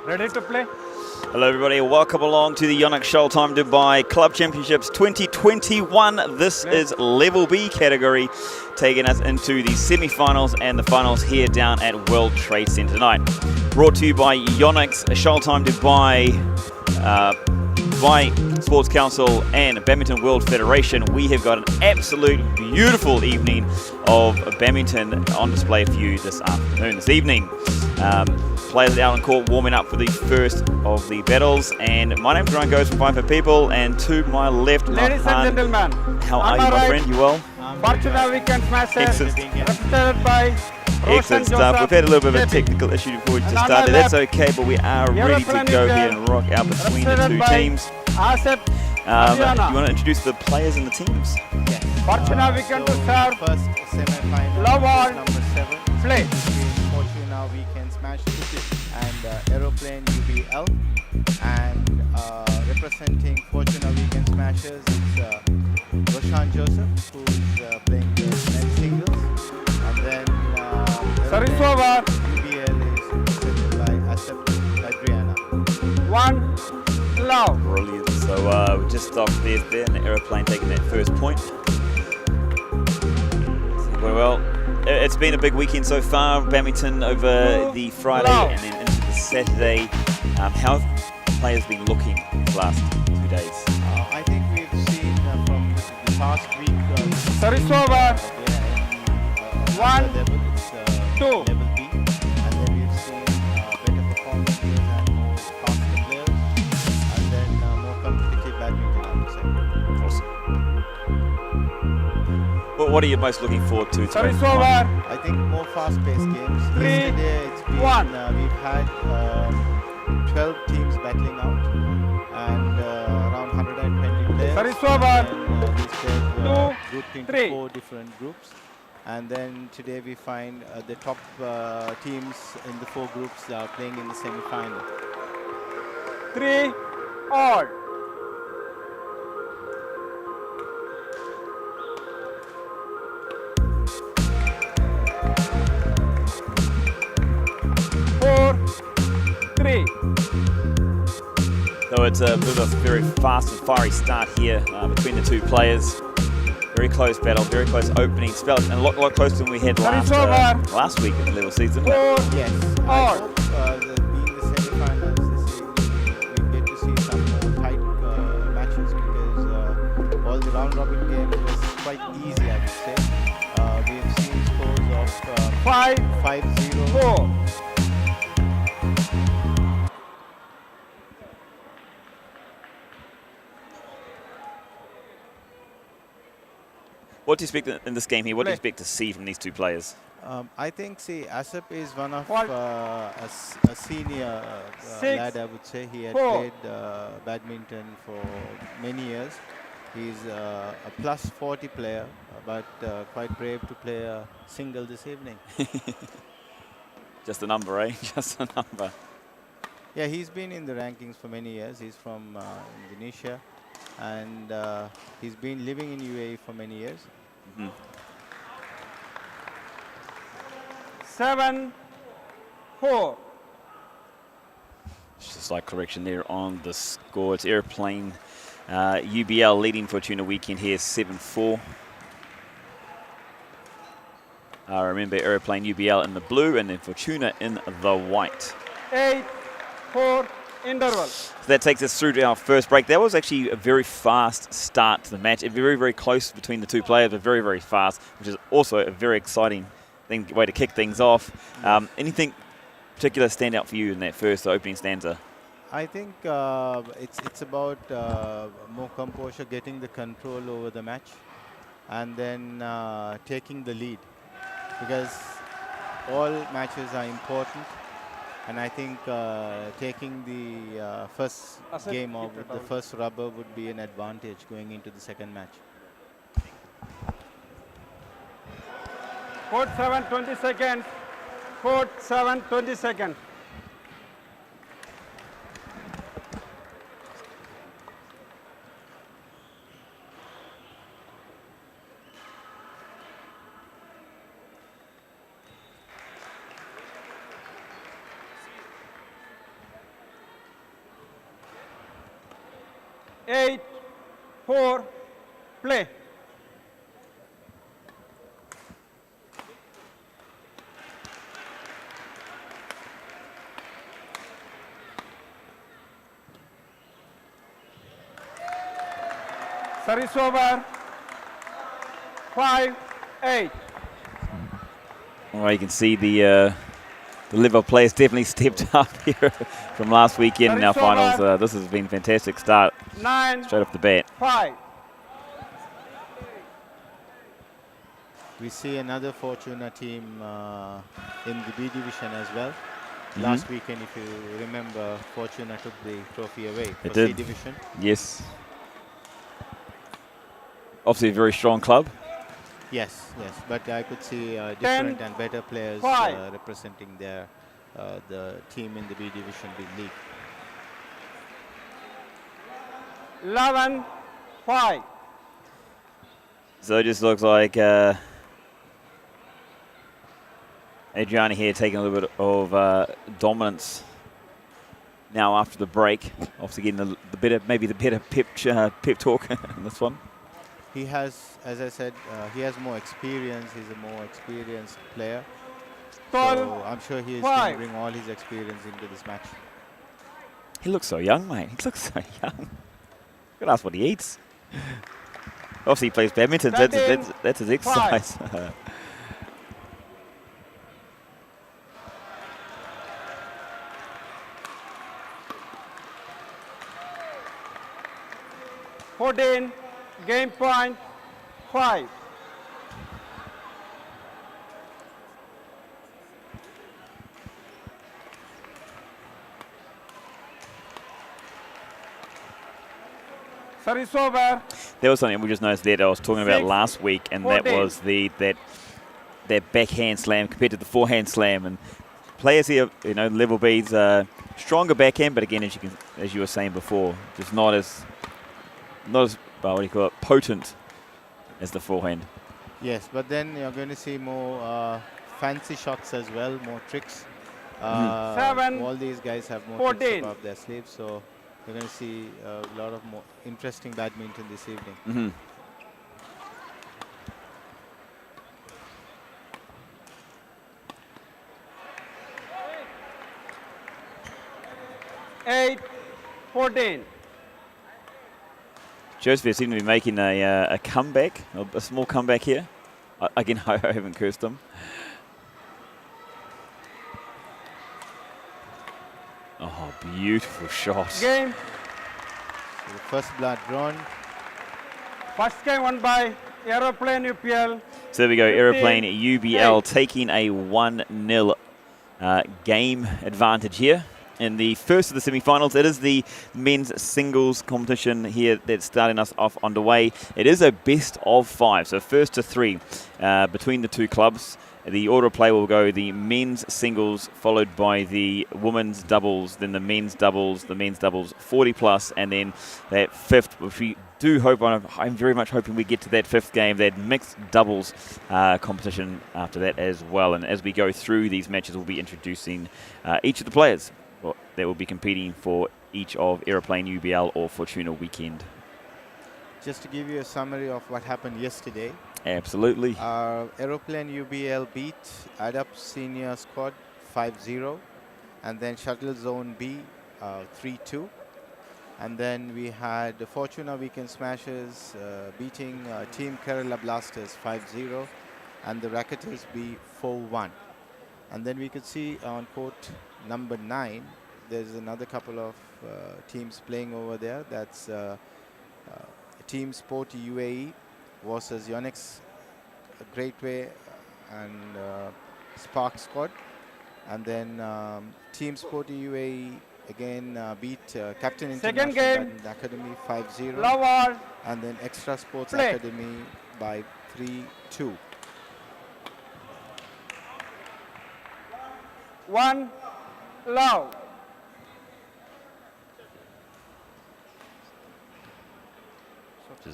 Ready to play? Hello everybody, welcome along to the Yonex Shuttle Time Dubai Club Championships 2021. This is Level B category, taking us into the semi-finals and the finals here down at World Trade Center tonight. Brought to you by Yonex, Shuttle Time Dubai, by Sports Council and Badminton World Federation. We have got an absolute beautiful evening of badminton on display for you this evening. Players out on court warming up for the first of the battles, and my name's Ryan Goes from 5 for People, and to my left, ladies and gentlemen, how are you, my friend? You well? Fortuna weekend smashes, represented by excellent stuff. We've had a little bit of a technical issue before we just started. That's okay, but we are ready to go here and rock out between the two teams. You want to introduce the players and the teams? Yes. Fortuna weekend to serve. First semi-final. Love all. Number 7. Play. Between Fortuna weekend smash and Aeroplane UBL. And representing Fortuna weekend smashers, it's Roshan Joseph, who's playing the men's singles. And then Service over. UBL is represented by Asep Adriana. 1 love. Brilliant. So we just stopped there, and the Aeroplane taking that first point. Well, it's been a big weekend so far. Badminton over the Friday and then into the Saturday. How have players been looking the last 2 days? I think we've seen from the past week. Service over. 1, level, it's 2. Level B, and then we've seen better performances and more faster players, and then more competitive badminton, I would say. Awesome. Well, what are you most looking forward to? Service over. I think more fast-paced games. 3, Yesterday it's been, 1. We've had 12 teams battling out, and around 120 players. Service over. And these players were 2, grouped into 3. 4 different groups. And then today we find the top teams in the 4 groups are playing in the semi-final. 3 all. it's a bit of a very fast and fiery start here between the two players. Very close battle, very close opening spell, and a lot closer than we had last week in the level season. Yes. I hope being the semi-finals this year, we get to see some tight matches because all the round-robin games was quite easy, I would say. We've seen scores of 5-0. 4. What do you expect in this game here? What do you expect to see from these two players? I think, Asap is one of What? a senior lad, I would say. He had 4. played badminton for many years. He's a plus 40 player, but quite brave to play a single this evening. Just a number, eh? Just a number. Yeah, he's been in the rankings for many years. He's from Indonesia, and he's been living in UAE for many years. 7-4. Just a slight correction there on the score. It's Aeroplane UBL leading Fortuna weekend here, 7-4. Remember, Aeroplane UBL in the blue and then Fortuna in the white. 8-4 interval. So that takes us through to our first break. That was actually a very fast start to the match. Very, very close between the two players, but very, very fast, which is also a very exciting way to kick things off. Anything particular stand out for you in that first opening stanza? I think it's about more composure, getting the control over the match, and then taking the lead, because all matches are important. And I think taking the first game or the first rubber would be an advantage going into the second match. Court 7, 20 seconds. Court 7, 20 seconds. Eight, 4, play. Service over. 5-8. Well, you can see the Liverpool players definitely stepped up here from last weekend in our finals. This has been a fantastic start 9, straight off the bat. 5. We see another Fortuna team in the B division as well. Last weekend, if you remember, Fortuna took the trophy away for C division. Yes. Obviously a very strong club. Yes, but I could see different and better players representing their the team in the B division B league. 11-5. So it just looks like Adriani here taking a little bit of dominance now after the break. Obviously getting the better, maybe the better pep talk in this one. He has, as I said, he has more experience. He's a more experienced player. So I'm sure he is going to bring all his experience into this match. He looks so young, mate. He looks so young. You can ask what he eats. Obviously he plays badminton. That's his exercise. 14, game point 5. Service over. There was something we just noticed there that I was talking about last week, and 14. that was that backhand slam compared to the forehand slam. And players here, you know, level B's stronger backhand, but again, as you were saying before, just not as what do you call it, potent as the forehand. Yes, but then you're going to see more fancy shots as well, more tricks. 7, all these guys have more 14. tricks above their sleeves, so You're going to see a lot of more interesting badminton this evening. Mm-hmm. Eight, 14. Joseph seem to be making a comeback, a small comeback here. Again, I haven't cursed him. Oh, beautiful shot. Game. So the first blood drawn. First game won by Aeroplane UPL. So there we go, 15, Aeroplane UBL 8. taking a 1-0 game advantage here. In the first of the semi-finals, it is the men's singles competition here that's starting us off underway. It is a best of 5, so first to 3 between the two clubs. The order of play will go the men's singles, followed by the women's doubles, then the men's doubles 40 plus, and then that fifth, which we do hope, I'm very much hoping we get to that fifth game, that mixed doubles competition after that as well. And as we go through these matches, we'll be introducing each of the players that will be competing for each of Aeroplane UBL or Fortuna weekend. Just to give you a summary of what happened yesterday. Absolutely. Aeroplane UBL beat ADAP Senior Squad 5-0. And then Shuttle Zone B 3-2. And then we had the Fortuna Weekend Smashers beating Team Kerala Blasters 5-0. And the Racketers B 4-1. And then we could see on court number 9, there's another couple of teams playing over there. That's Team Sporty UAE versus Yonex, Greatway, and SPARC squad. And then Team Sporty UAE again beat Captain International Badminton Academy 5-0. And then Extra Sports Academy by 3-2. 1 love.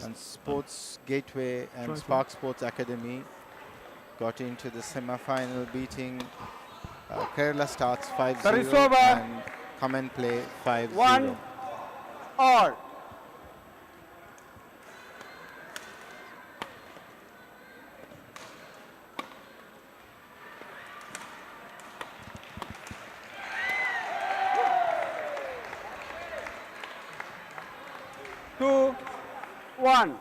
And Sports Gateway and SPARC Sports Academy got into the semi-final, beating Kerala Starts 5-0 and Come and Play 5-0. 1 all. Two, 1.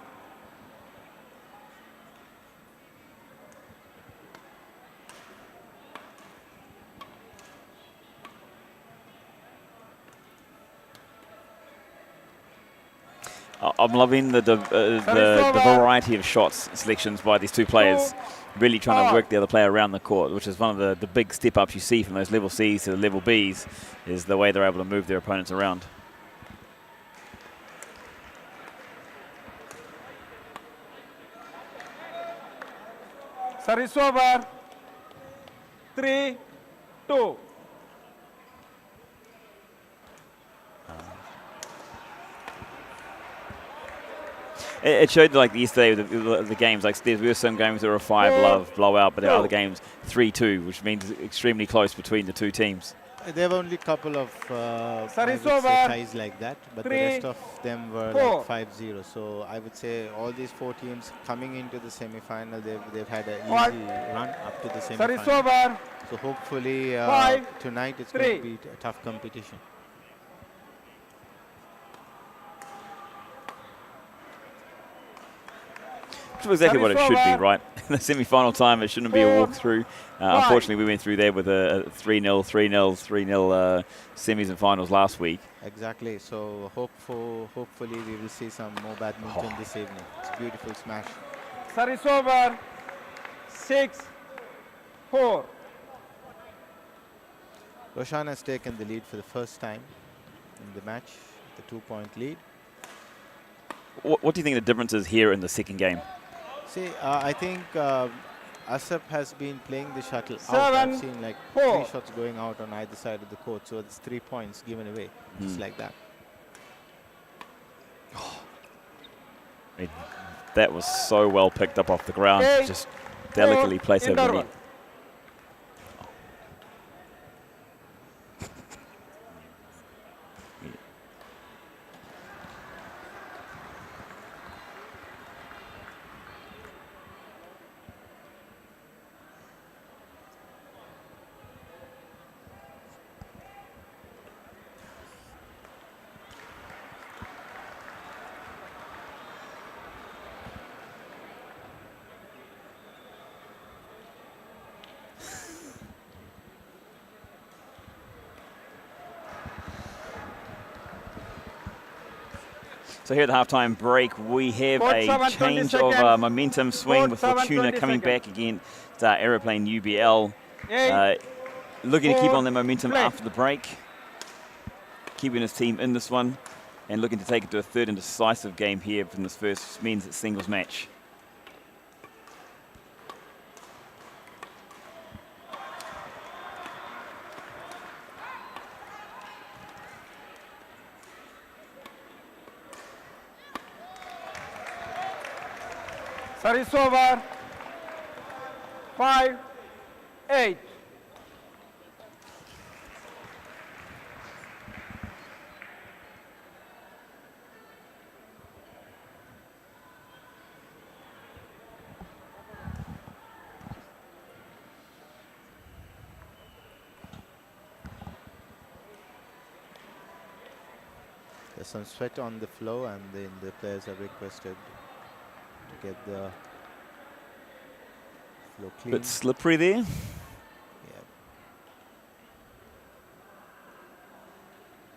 I'm loving the variety of shots selections by these two players. Really trying to work the other player around the court, which is one of the big step-ups you see from those level Cs to the level Bs, is the way they're able to move their opponents around. Service over. 3-2. It showed like yesterday the games, like there were some games that were a 5-love blowout, but there are other games 3-2, which means extremely close between the two teams. There were only a couple of ties like that, but the rest of them were like 5-0. So I would say all these 4 teams coming into the semi-final, they've had an easy run up to the semi-final. So hopefully tonight it's going to be a tough competition. Which is exactly what it should be, right? In the semi-final time, it shouldn't be a walkthrough. Unfortunately, we went through there with a 3-0, 3-0, 3-0 semis and finals last week. Exactly. So hopefully we will see some more badminton this evening. It's a beautiful smash. Service over. 6-4. Roshan has taken the lead for the first time in the match, the 2-point lead. What do you think the difference is here in the second game? See, I think Asap has been playing the shuttle out. 7, I've seen like 4. 3 shots going out on either side of the court, so it's 3 points given away, just like that. That was so well picked up off the ground, just delicately placed over the net. So here at the halftime break, we have Court a 7, 20 change of seconds. momentum swing Court with 7, Fortuna 20 coming seconds. back against Aeroplane UBL. 8, Looking to keep 4, on their momentum play. after the break. Keeping his team in this one and looking to take it to a third and decisive game here from this first men's singles match. Service over. 5, 8. There's some sweat on the floor, and then the players are requested to get the floor clean. Bit slippery there. Yeah.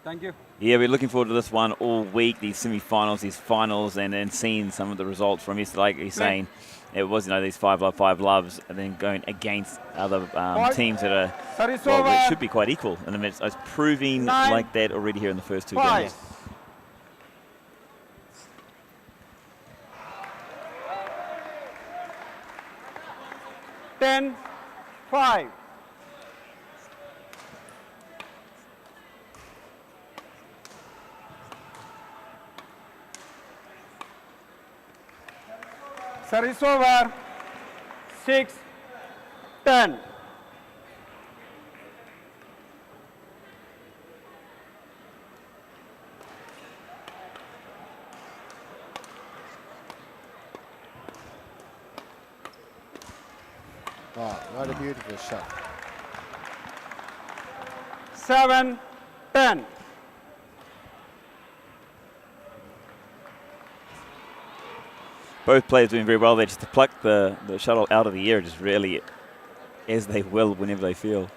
Thank you. Yeah, we're looking forward to this one all week, these semi-finals, these finals, and then seeing some of the results from yesterday. Like he's saying, it was, these 5 loves, and then going against other teams that are, Service well, over. that should be quite equal. And it's proving 9, like that already here in the first 2 5. games. Ten, 5. Service over. 6, 10. Wow, what a beautiful shot. 7, 10. Both players doing very well there, just to pluck the shuttle out of the air, just really as they will whenever they feel.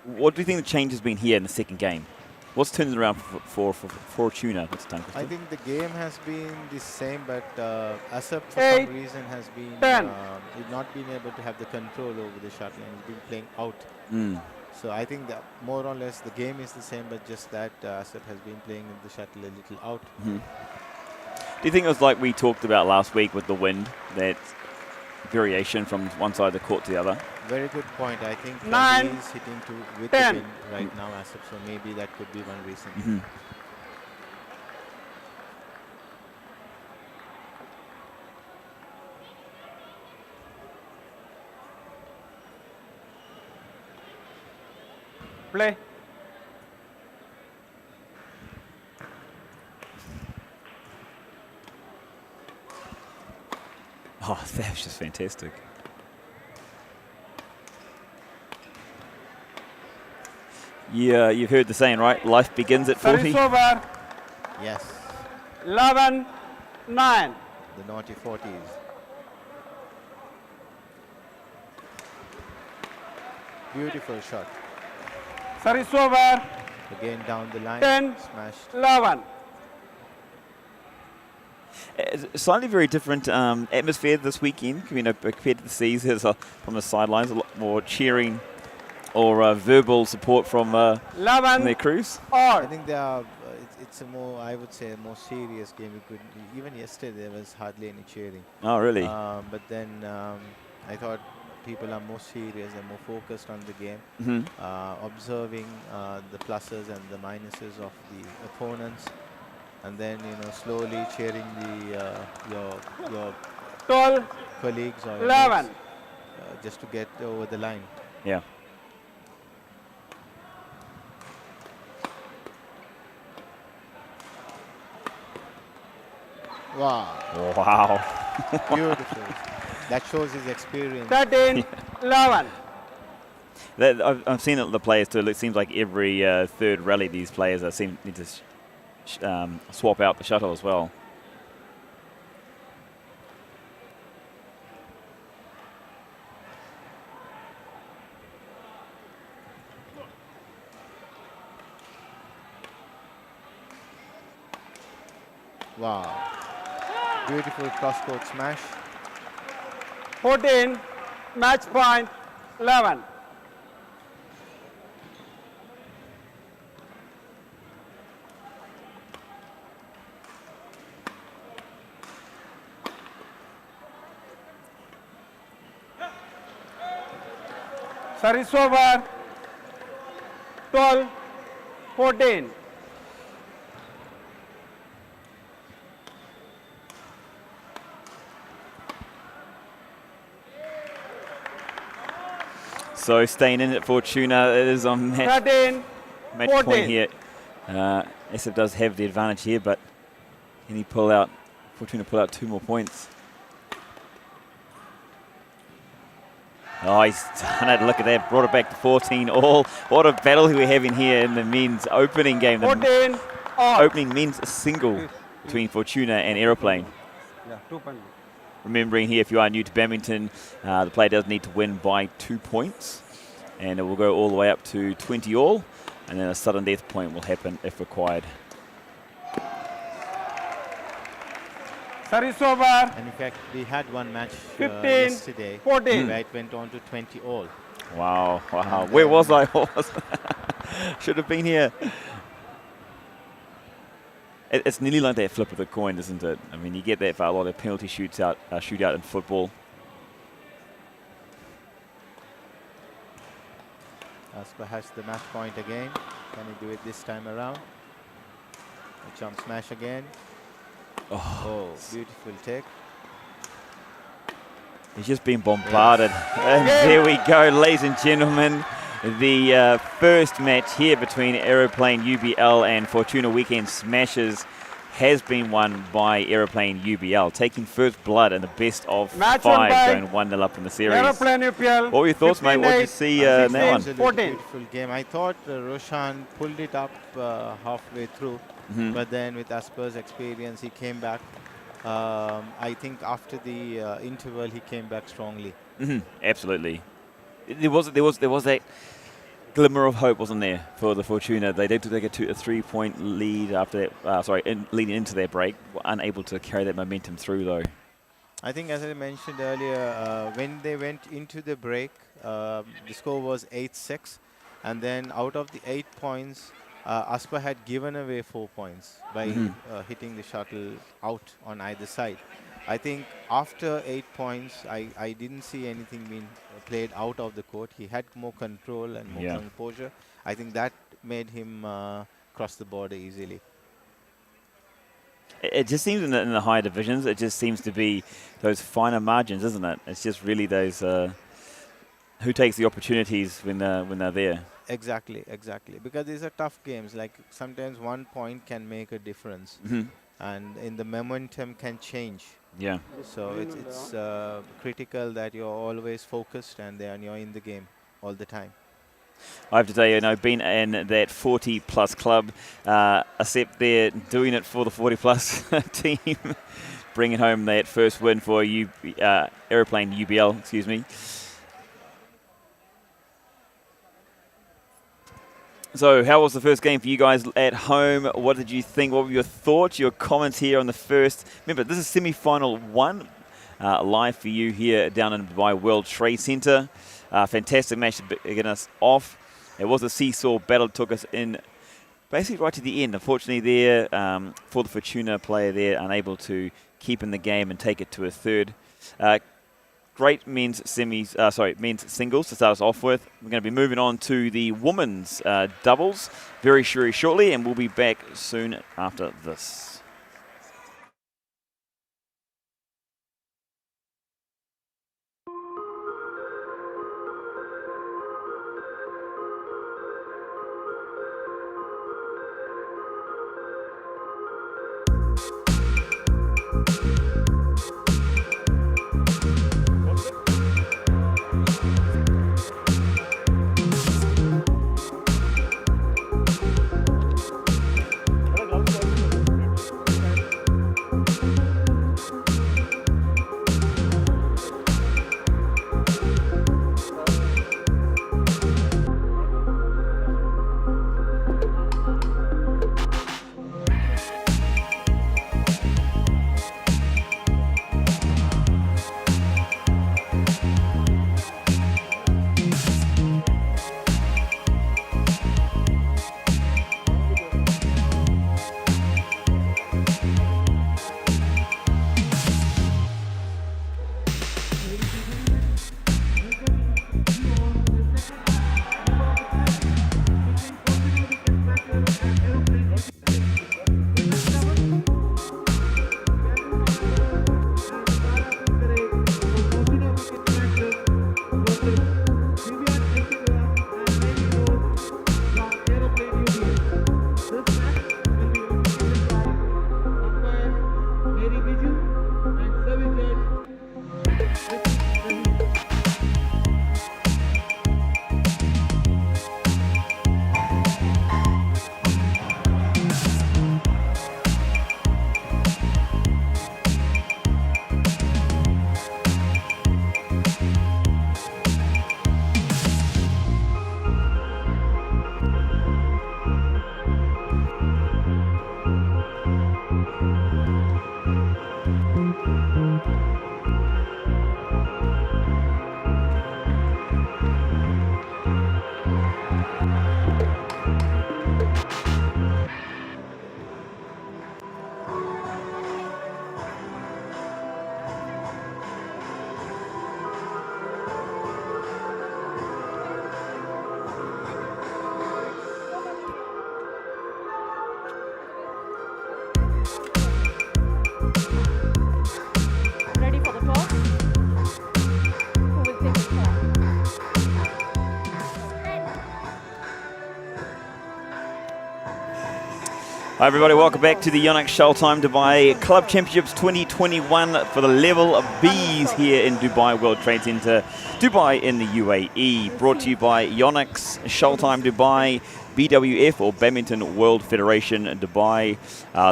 What do you think the change has been here in the second game? What's turned it around for Fortuna this time, I Christopher? think the game has been the same, but Asap for 8, some reason has been 10. not been able to have the control over the shuttle, and he's been playing out. Mm. So I think that more or less the game is the same, but just that Asap has been playing the shuttle a little out. Mhm. Do you think it was like we talked about last week with the wind, that variation from one side of the court to the other? Very good point. I think 9, he's hitting with 10. the wind right now, Asap, so maybe that could be one reason. Mhm. Play. Oh, that was just fantastic. Yeah, you've heard the saying, right? Life begins at 40. Service over. Yes, 11, 9. the naughty 40s. Beautiful shot. Service over. Again down the line, 10, smashed. 11. It's slightly very different atmosphere this weekend, compared to the season. From the sidelines, a lot more cheering or verbal support from 11, their crews. I all. think they are. It's a more, I would say, a more serious game. Even yesterday there was hardly any cheering. Oh, really? But then I thought people are more serious and more focused on the game, Mhm. observing the pluses and the minuses of the opponents, and then slowly cheering your 12, colleagues or your 11. mates, just to get over the line. Yeah. Wow, Wow. beautiful! That shows his experience. 13, 11. I've seen it, the players too. It seems like every third rally, these players need to swap out the shuttle as well. Wow. Beautiful cross-court smash. 14, match point 11. Service over. 12, 14. So staying in at Fortuna, it is on 13, match 14. point here. SF does have the advantage here, but can he pull out, Fortuna pull out 2 more points? Oh, he's done it. Look at that. Brought it back to 14 all. What a battle we're having here in the men's opening game. The 14, all. opening men's single between Fortuna and Aeroplane. Yeah, 2 points. Remembering here, if you are new to badminton, the player does need to win by 2 points. And it will go all the way up to 20 all. And then a sudden death point will happen if required. Service over. And in fact, we had one match 15, yesterday 14. where it went on to 20 all. Wow, wow. Where was I? Should have been here. It's nearly like that flip of the coin, isn't it? I mean, you get that for a lot of penalty shootout in football. Asper has the match point again. Can he do it this time around? A jump smash again. Oh, beautiful take. He's just been bombarded. And there we go, ladies and gentlemen. The first match here between Aeroplane UBL and Fortuna Weekend Smashers has been won by Aeroplane UBL, taking first blood in the best of Match 5, going 1-0 up in the series. Aeroplane UPL. What were your thoughts, mate? What did you see in that one? 14. Beautiful game. I thought Roshan pulled it up halfway through, but then with Asper's experience, he came back. I think after the interval, he came back strongly. Absolutely. There was that glimmer of hope, wasn't there, for the Fortuna? They did take a 3-point lead after that. Leading into their break, were unable to carry that momentum through, though. I think, as I mentioned earlier, when they went into the break, the score was 8-6, and then out of the 8 points, Asper had given away 4 points by hitting the shuttle out on either side. I think after 8 points, I didn't see anything being played out of the court. He had more control and more composure. I think that made him cross the border easily. It just seems in the higher divisions, it just seems to be those finer margins, isn't it? It's just really those who takes the opportunities when they're there. Exactly. Because these are tough games. Like sometimes 1 point can make a difference, and in the momentum can change. Yeah. So it's critical that you're always focused and you're in the game all the time. I have to tell you, being in that 40-plus club, except they're doing it for the 40-plus team, bringing home that first win for Aeroplane UBL, excuse me. So how was the first game for you guys at home? What did you think? What were your thoughts, your comments here on the first? Remember, this is semi-final 1, live for you here down in Dubai World Trade Center. Fantastic match to get us off. It was a seesaw battle, took us in basically right to the end. Unfortunately there, for the Fortuna player there, unable to keep in the game and take it to a third. Great men's singles to start us off with. We're going to be moving on to the women's doubles very shortly, and we'll be back soon after this. Hi everybody, welcome back to the Yonex Shuttle Time Dubai Club Championships 2021 for the level of Bs here in Dubai World Trade Center, Dubai in the UAE. Brought to you by Yonex, Shuttle Time Dubai, BWF or Badminton World Federation, Dubai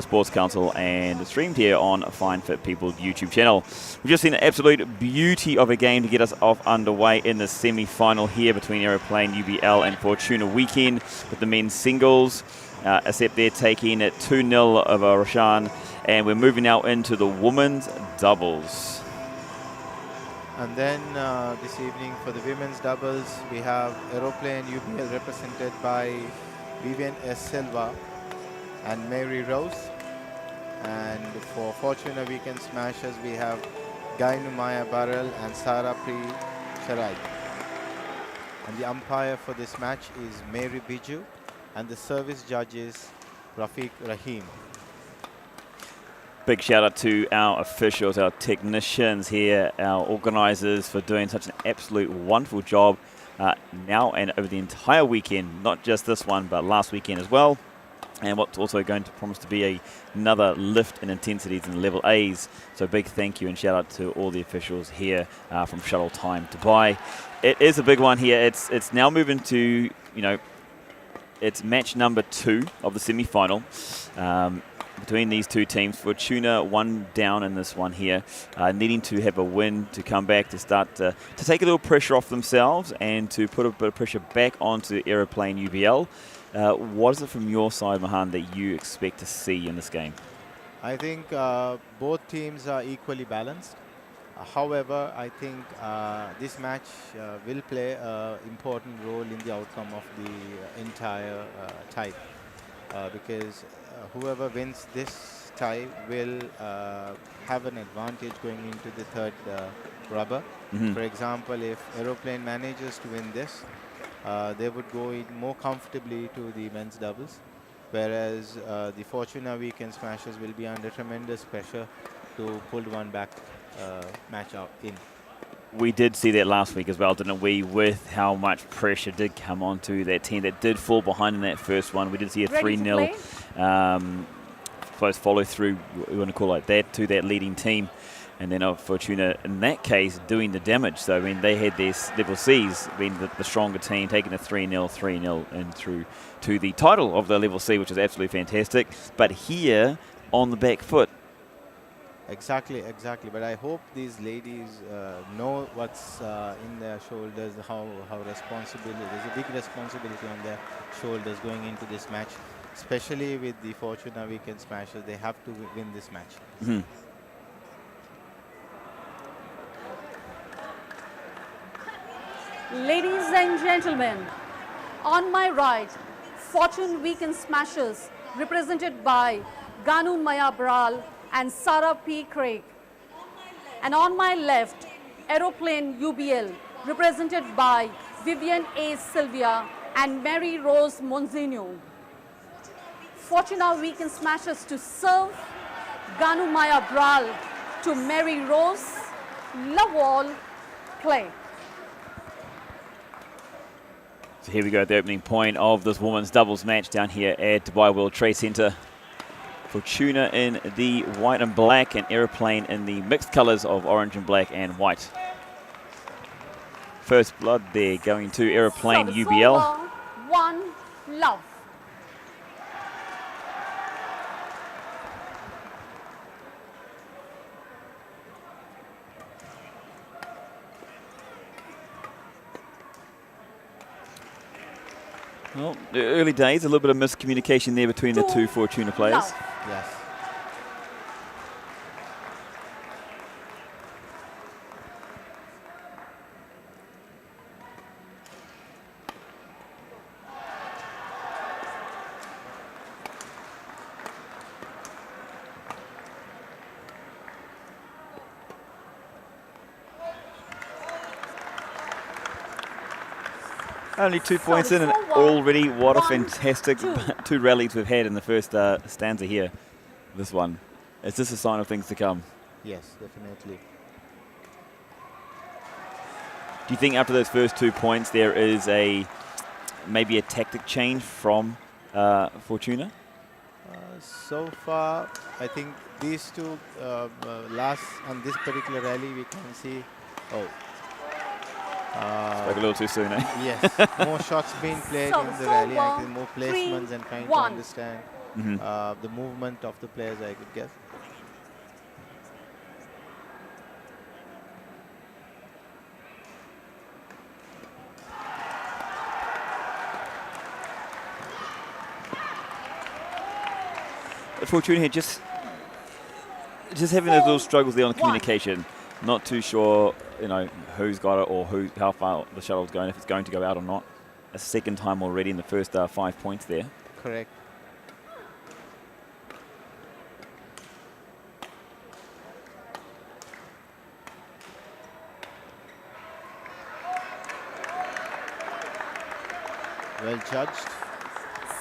Sports Council, and streamed here on Fine Fit People YouTube channel. We've just seen an absolute beauty of a game to get us off underway in the semi-final here between Aeroplane, UBL and Fortuna weekend with the men's singles. Except they're taking it 2-0 over Roshan, and we're moving now into the women's doubles. And then this evening for the women's doubles, we have Aeroplane UBL represented by Vivian S. Silva and Mary Rose. And for Fortuna Weekend Smashers, we have Gainu Maya Barrel and Sara Pri Sharai. And the umpire for this match is Mary Biju. And the service judges, Rafiq Rahim. Big shout out to our officials, our technicians here, our organisers for doing such an absolute wonderful job now and over the entire weekend, not just this one, but last weekend as well. And what's also going to promise to be another lift in intensities in level A's. So big thank you and shout out to all the officials here from Shuttle Time Dubai. It is a big one here. It's now moving to, it's match number 2 of the semi-final between these two teams. Fortuna one down in this one here, needing to have a win to come back to start to take a little pressure off themselves and to put a bit of pressure back onto Aeroplane UBL. What is it from your side, Mahan, that you expect to see in this game? I think both teams are equally balanced. However, I think this match will play an important role in the outcome of the entire tie, because whoever wins this tie will have an advantage going into the third rubber. For example, if Aeroplane manages to win this, they would go in more comfortably to the men's doubles, whereas the Fortuna Weekend Smashers will be under tremendous pressure to pull one back match out in. We did see that last week as well, didn't we, with how much pressure did come onto that team that did fall behind in that first one. We did see a 3-0 close follow through, we want to call it like that, to that leading team. And then Fortuna, in that case, doing the damage. So, I mean, they had their level C's, being the stronger team, taking a 3-0 and through to the title of the level C, which is absolutely fantastic. But here, on the back foot. Exactly. But I hope these ladies know what's in their shoulders, how responsible. There's a big responsibility on their shoulders going into this match, especially with the Fortuna Weekend Smashers. They have to win this match. Ladies and gentlemen, on my right, Fortune Weekend Smashers, represented by Ganu Maya Bral and Sarah P. Craig. And on my left, Aeroplane UBL, represented by Vivian A. Sylvia and Mary Rose Monzino. Fortuna Weekend Smashers to serve, Ganu Maya Bral to Mary Rose, love all, play. So here we go at the opening point of this women's doubles match down here at Dubai World Trade Center. Fortuna in the white and black, and Aeroplane in the mixed colors of orange and black and white. First blood there going to Aeroplane UBL. 1 love. Well, the early days, a little bit of miscommunication there between the two Fortuna players. Yes. Only 2 points in, and already what a fantastic 2 rallies we've had in the first stanza here. This one. Is this a sign of things to come? Yes, definitely. Do you think after those first 2 points there is maybe a tactic change from Fortuna? So far, I think these two last on this particular rally, we can see. Oh, Spoke a little too soon, eh? yes, more shots being played in the rally. I think more placements and trying to understand the movement of the players, I could guess. Fortuna here just having those little struggles there on the communication. Not too sure, you know, who's got it or how far the shuttle's going, if it's going to go out or not. A second time already in the first 5 points there. Correct. Well judged.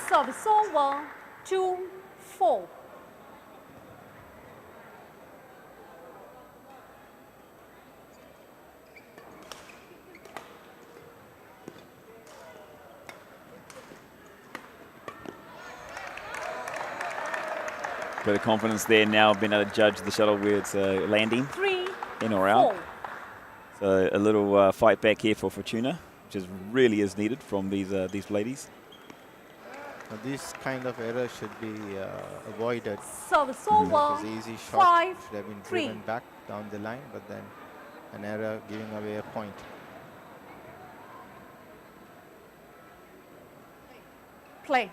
Service over, 2-4. Bit of confidence there now, being able to judge the shuttle where it's landing, 3, in or out. 4. So a little fight back here for Fortuna, which really is needed from these ladies. Now these kind of errors should be avoided. Service over, Because the easy shot 5-3. should have been driven back down the line, but then an error giving away a point. Play.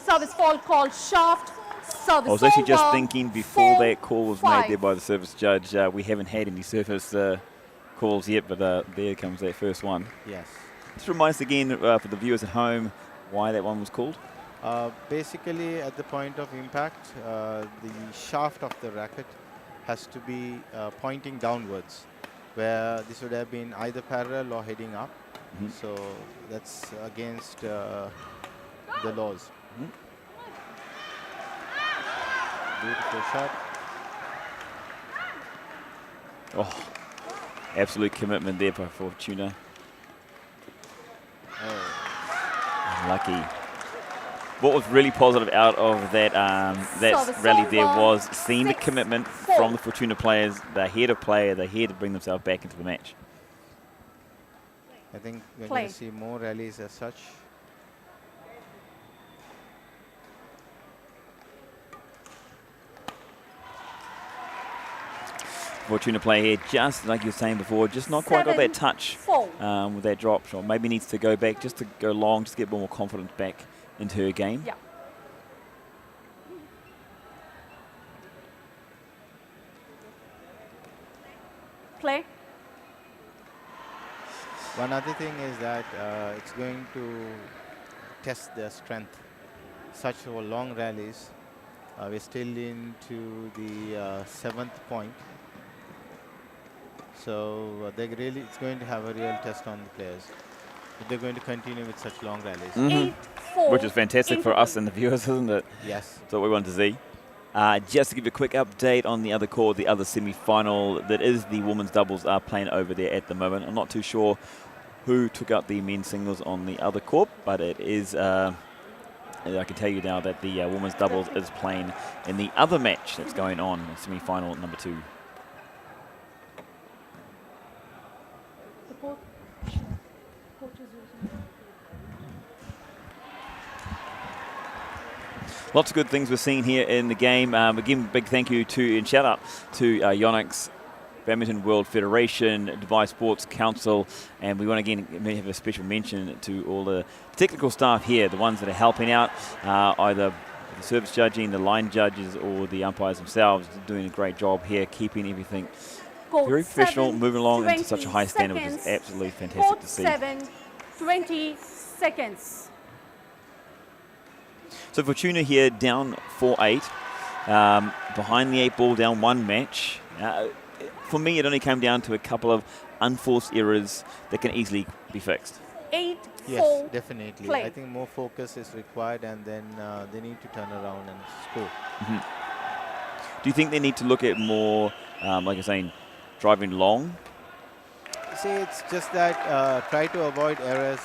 Service fall called shaft. Service I was actually just over, thinking before 4, that call was 5. made there by the service judge, we haven't had any service calls yet, but there comes that first one. Yes. Just remind us again for the viewers at home why that one was called. Basically, at the point of impact, the shaft of the racket has to be pointing downwards, where this would have been either parallel or heading up. So that's against the laws. Beautiful shot. Oh, absolute commitment there by Fortuna. Unlucky. What was really positive out of that rally there was seeing the commitment from the Fortuna players. They're here to play. They're here to bring themselves back into the match. I think we're going to see more rallies as such. Fortuna player here, just like you were saying before, just not quite got that touch with that drop shot. Maybe needs to go back, just to go long, just to get more confidence back into her game. Yeah. Play. One other thing is that it's going to test their strength. Such long rallies. We're still into the 7th point. So it's going to have a real test on the players. If they're going to continue with such long rallies. 8-4. Which is fantastic for us and the viewers, isn't it? Yes. That's what we want to see. Just to give you a quick update on the other court, the other semi-final, that is the women's doubles are playing over there at the moment. I'm not too sure who took out the men's singles on the other court, but it is, I can tell you now that the women's doubles is playing in the other match that's going on, semi-final number 2. Lots of good things we're seeing here in the game. Again, big thank you to and shout out to Yonex, Badminton World Federation, Dubai Sports Council, and we want to again have a special mention to all the technical staff here, the ones that are helping out, either the service judging, the line judges, or the umpires themselves, doing a great job here, keeping everything very professional, moving along into such a high standard, which is absolutely fantastic to see. 20 seconds. So Fortuna here down 4-8, behind the 8 ball, down 1 match. For me, it only came down to a couple of unforced errors that can easily be fixed. 8-4. Yes, definitely. Play. I think more focus is required, and then they need to turn around and score. Do you think they need to look at more, like you're saying, driving long? See, it's just that try to avoid errors,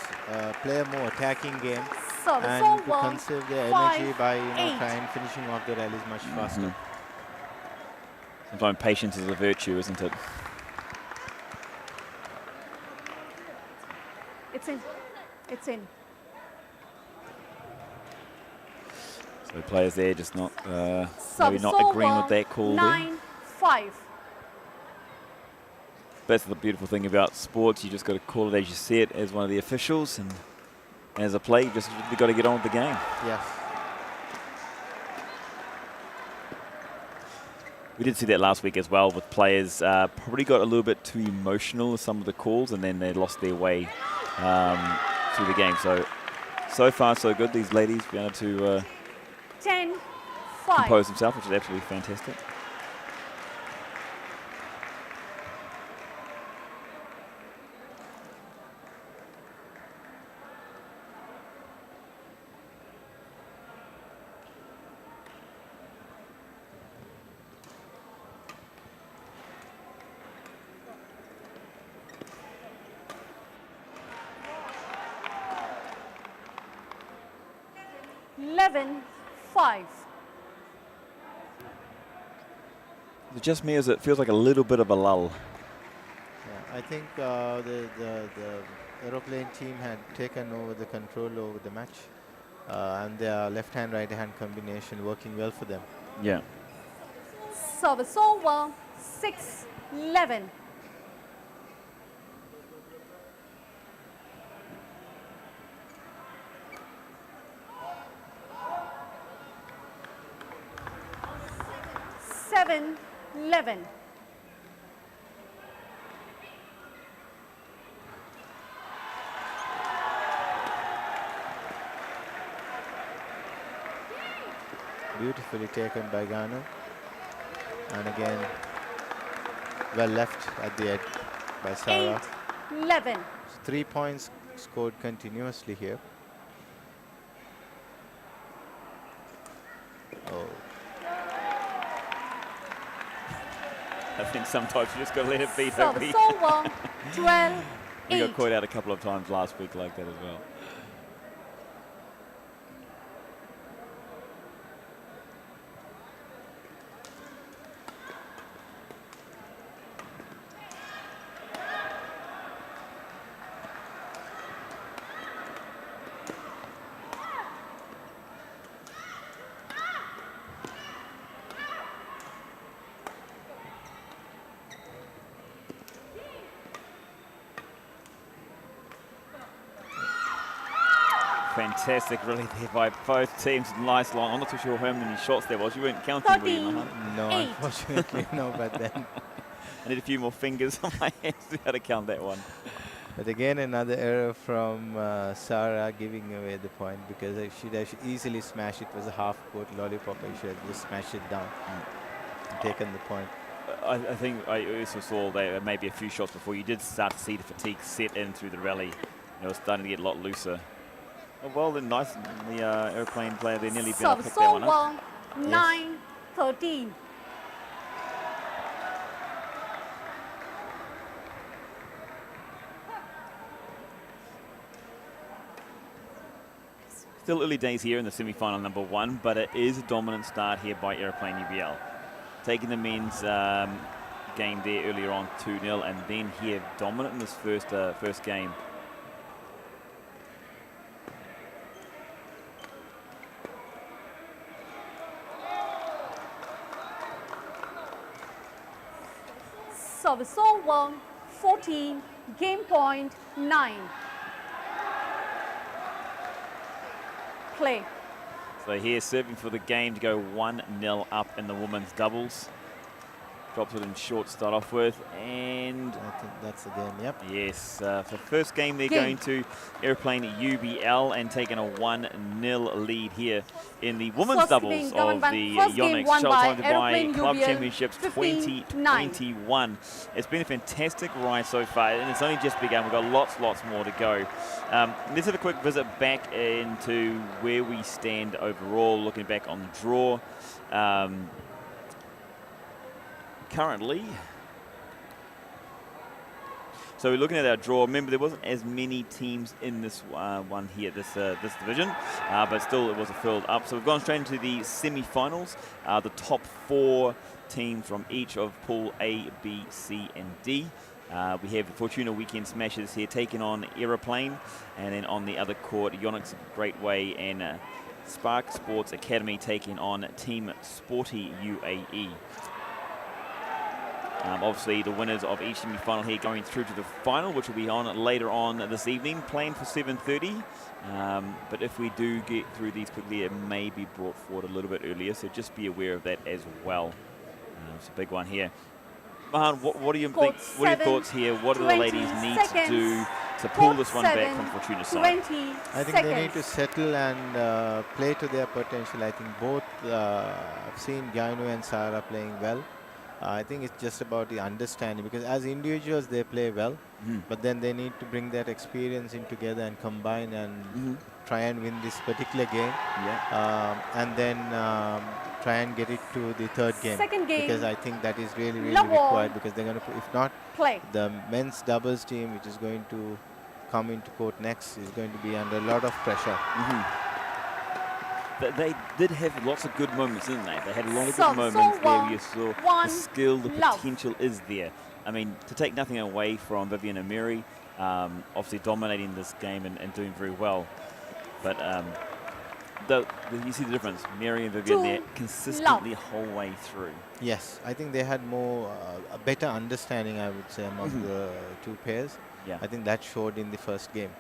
play a more attacking game, Service and to over. conserve their energy 5, by 8. trying finishing off the rallies much faster. Sometimes patience is a virtue, isn't it? It's in. It's in. So players there just not maybe Service not over. agreeing with that call there. 9-5. That's the beautiful thing about sports. You just got to call it as you see it as one of the officials, and as a player, you've got to get on with the game. Yes. We did see that last week as well, with players probably got a little bit too emotional with some of the calls, and then they lost their way through the game. So far so good. These ladies being able to 10-5. compose themselves, which is absolutely fantastic. Five. Is it just me, as it feels like a little bit of a lull? Yeah, I think the Aeroplane team had taken over the control over the match, and their left-hand, right-hand combination working well for them. Yeah. Service over. 6-11. 7-11. Beautifully taken by Ghana. And again, well left at the edge by Sarah. 8-11. So 3 points scored continuously here. Oh, I think sometimes you just got to let it be. Service over. 12-8. We got caught out a couple of times last week like that as well. Fantastic, really, there by both teams. Nice long. I'm not too sure how many shots there was. You weren't counting, were you, Mahan? no, 8. unfortunately, no, but then. I need a few more fingers on my hands to be able to count that one. But again, another error from Sarah, giving away the point, because she'd have easily smashed it. It was a half-court lollipop, and she had just smashed it down and taken the point. I think I also saw that maybe a few shots before you did start to see the fatigue set in through the rally. It was starting to get a lot looser. Oh, well, then nice. The Aeroplane player, they're nearly been able to pick that one up. 9-13. Still early days here in the semi-final number 1, but it is a dominant start here by Aeroplane UBL. Taking the men's game there earlier on 2-0, and then here dominant in this first game. Service over. 14. Game point 9. Play. So here serving for the game to go 1-0 up in the women's doubles. Drops it in short to start off with, and I think that's the game, yep. yes, for first game they're going to Aeroplane UBL and taking a 1-0 lead here in the women's First doubles game of governed by- the first game Yonex won Shuttle by Time Dubai Aeroplane Club UBL Championships 15-9. 2021. It's been a fantastic ride so far, and it's only just begun. We've got lots more to go. Let's have a quick visit back into where we stand overall, looking back on the draw. Currently, so So we're looking at our draw. Remember, there wasn't as many teams in this one here, this division, but still it was a filled up. So we've gone straight into the semi-finals. The top 4 teams from each of Pool A, B, C, and D. We have the Fortuna Weekend Smashers here taking on Aeroplane, and then on the other court, Yonex, Greatway, and SPARC Sports Academy taking on Team Sporty UAE. Obviously, the winners of each semi-final here going through to the final, which will be on later on this evening, planned for 7:30. But if we do get through these quickly, it may be brought forward a little bit earlier, so just be aware of that as well. It's a big one here. Mahan, what do you think? What are your thoughts here? What do the ladies need to do to pull this one back from Fortuna's side? I think they need to settle and play to their potential. I think both, I've seen Gainu and Sarah playing well. I think it's just about the understanding, because as individuals they play well, but then they need to bring that experience in together and combine and try and win this particular game. And then try and get it to the third game. Second game. Because I think that is really, really required, because they're going to, if not, play. The men's doubles team, which is going to come into court next, is going to be under a lot of pressure. They did have lots of good moments, didn't they? They had a lot of good moments where you saw the skill, the potential is there. I mean, to take nothing away from Vivian and Mary, obviously dominating this game and doing very well. But you see the difference. Mary and Vivian there consistently the whole way through. Yes, I think they had more, a better understanding, I would say, among the two pairs. Yeah. I think that showed in the first game.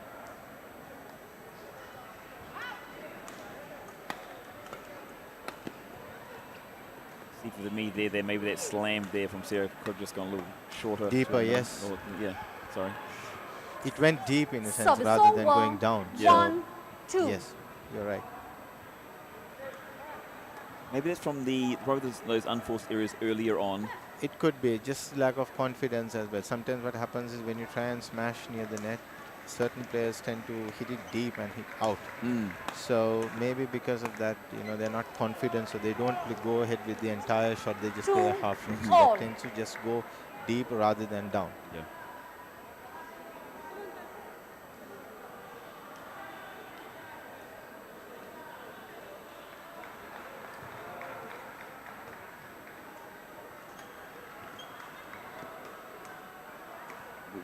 For me there, maybe that slam there from Sarah could have just gone a little shorter. Deeper, yes. Yeah, sorry. It went deep in a sense rather than going down. One, two. Yes, you're right. Maybe that's from probably those unforced errors earlier on. It could be just lack of confidence as well. Sometimes what happens is when you try and smash near the net, certain players tend to hit it deep and hit out. So maybe because of that, they're not confident, so they don't go ahead with the entire shot. They just play a half shot. So that tends to just go deep rather than down. Yeah.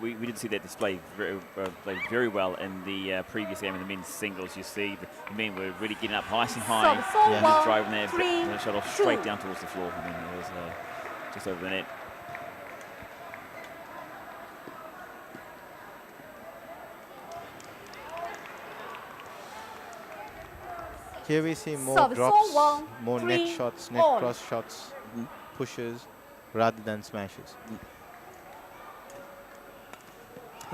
We did see that display played very well in the previous game in the men's singles. You see the men were really getting up nice and high, just driving their shuttle straight down towards the floor. I mean, it was just over the net. Here we see more drops, more net shots, net cross shots, pushes, rather than smashes.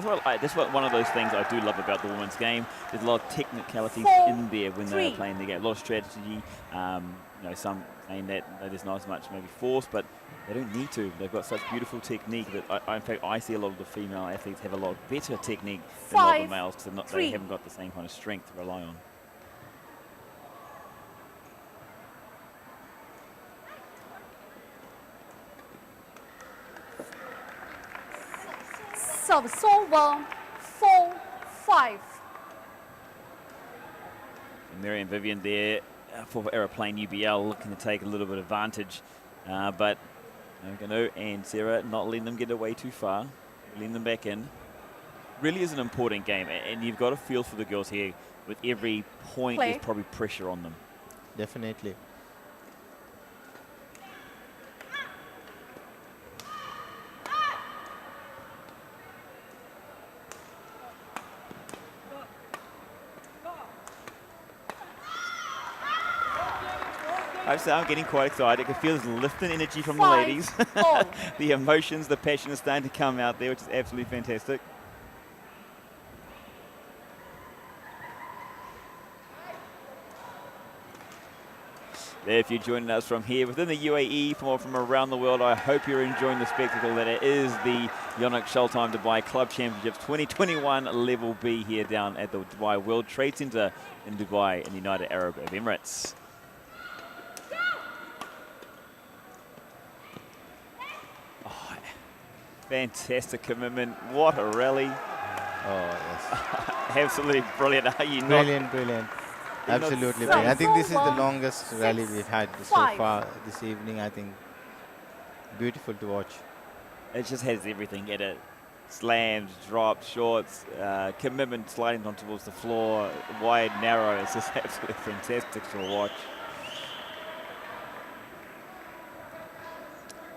That's one of those things I do love about the women's game. There's a lot of technicalities in there when they're playing the game. A lot of strategy. Some saying that there's not as much maybe force, but they don't need to. They've got such beautiful technique that in fact I see a lot of the female athletes have a lot better technique than a lot of the males, because they haven't got the same kind of strength to rely on. Service over, 4-5. Mary and Vivian there for Aeroplane UBL looking to take a little bit of advantage, but Ganu and Sarah not letting them get away too far, letting them back in. Really is an important game, and you've got to feel for the girls here. With every point, there's probably pressure on them. Definitely. I'm getting quite excited. I can feel this lifting energy from the ladies. The emotions, the passion is starting to come out there, which is absolutely fantastic. If you're joining us from here within the UAE, from around the world, I hope you're enjoying the spectacle that it is the Yonex Showtime Dubai Club Championships 2021 Level B here down at the Dubai World Trade Center in Dubai in the United Arab Emirates. Fantastic commitment. What a rally. Oh, yes. Absolutely brilliant. Are you not? Brilliant, brilliant. You're not Absolutely saying- brilliant. I think this is the Over. longest rally 6, we've had so 5. far this evening. I think beautiful to watch. It just has everything in it. Slams, drops, shorts, commitment sliding on towards the floor, wide, narrow. It's just absolutely fantastic to watch.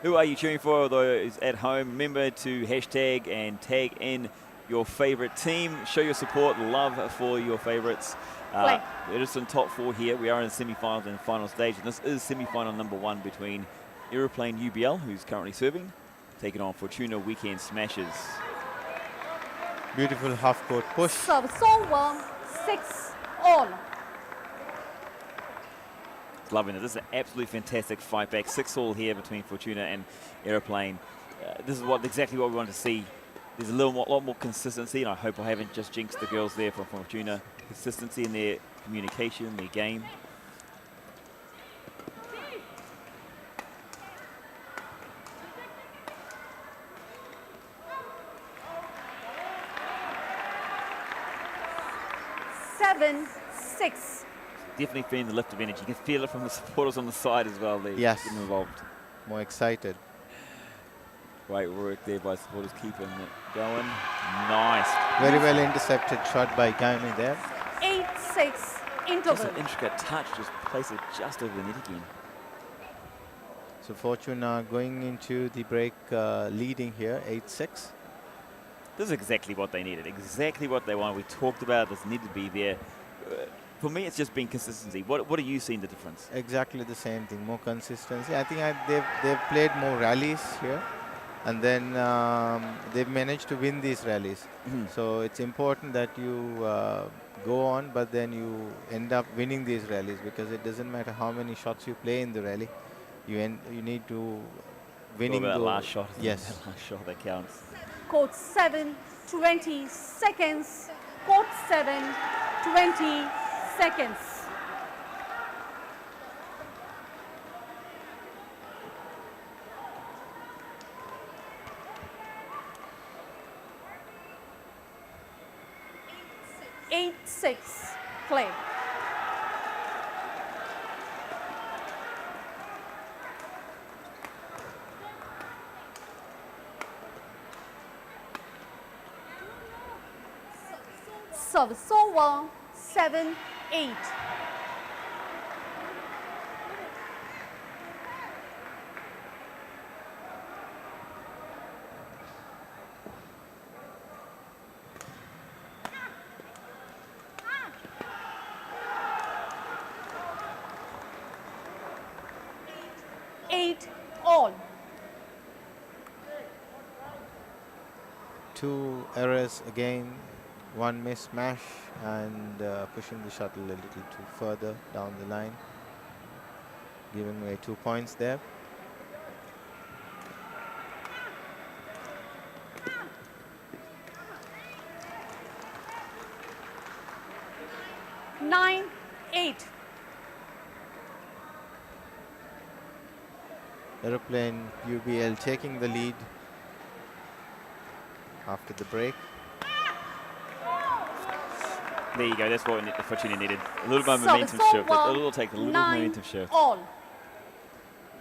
Who are you cheering for, those at home? Remember to hashtag and tag in your favorite team. Show your support, love for your favorites. It is in top 4 here. We are in the semi-finals and final stage, and this is semi-final number 1 between Aeroplane UBL, who's currently serving, taking on Fortuna Weekend Smashers. Beautiful half-court push. Service over. 6 all. Loving it. This is an absolutely fantastic fight back. 6-all here between Fortuna and Aeroplane. This is exactly what we want to see. There's a lot more consistency, and I hope I haven't just jinxed the girls there from Fortuna. Consistency in their communication, their game. Seven, 6. Definitely feeling the lift of energy. You can feel it from the supporters on the side as well. They're Yes. getting involved. More excited. Great work there by supporters keeping it going. Nice. Very well intercepted shot by Gaimi there. 8-6 Just interval. an intricate touch. Just place it just over the net again. So Fortuna going into the break leading here, 8-6. This is exactly what they needed. Exactly what they wanted. We talked about it. This needed to be there. For me, it's just been consistency. What are you seeing the difference? Exactly the same thing, more consistency. I think they've played more rallies here, and then they've managed to win these rallies. So it's important that you go on, but then you end up winning these rallies, because it doesn't matter how many shots you play in the rally, you need to winning that the last shot. Yes. That last shot that counts. Court 7, 20 seconds. Court 7, 20 seconds. Eight, 6, play. Service over. 7, 8. Eight all. 2 errors again, 1 miss smash, and pushing the shuttle a little too further down the line, giving away 2 points there. Nine, 8. Aeroplane UBL taking the lead after the break. There you go. That's what Fortuna needed. A little bit of Service momentum shift. over. It'll take a little 9 momentum shift. all.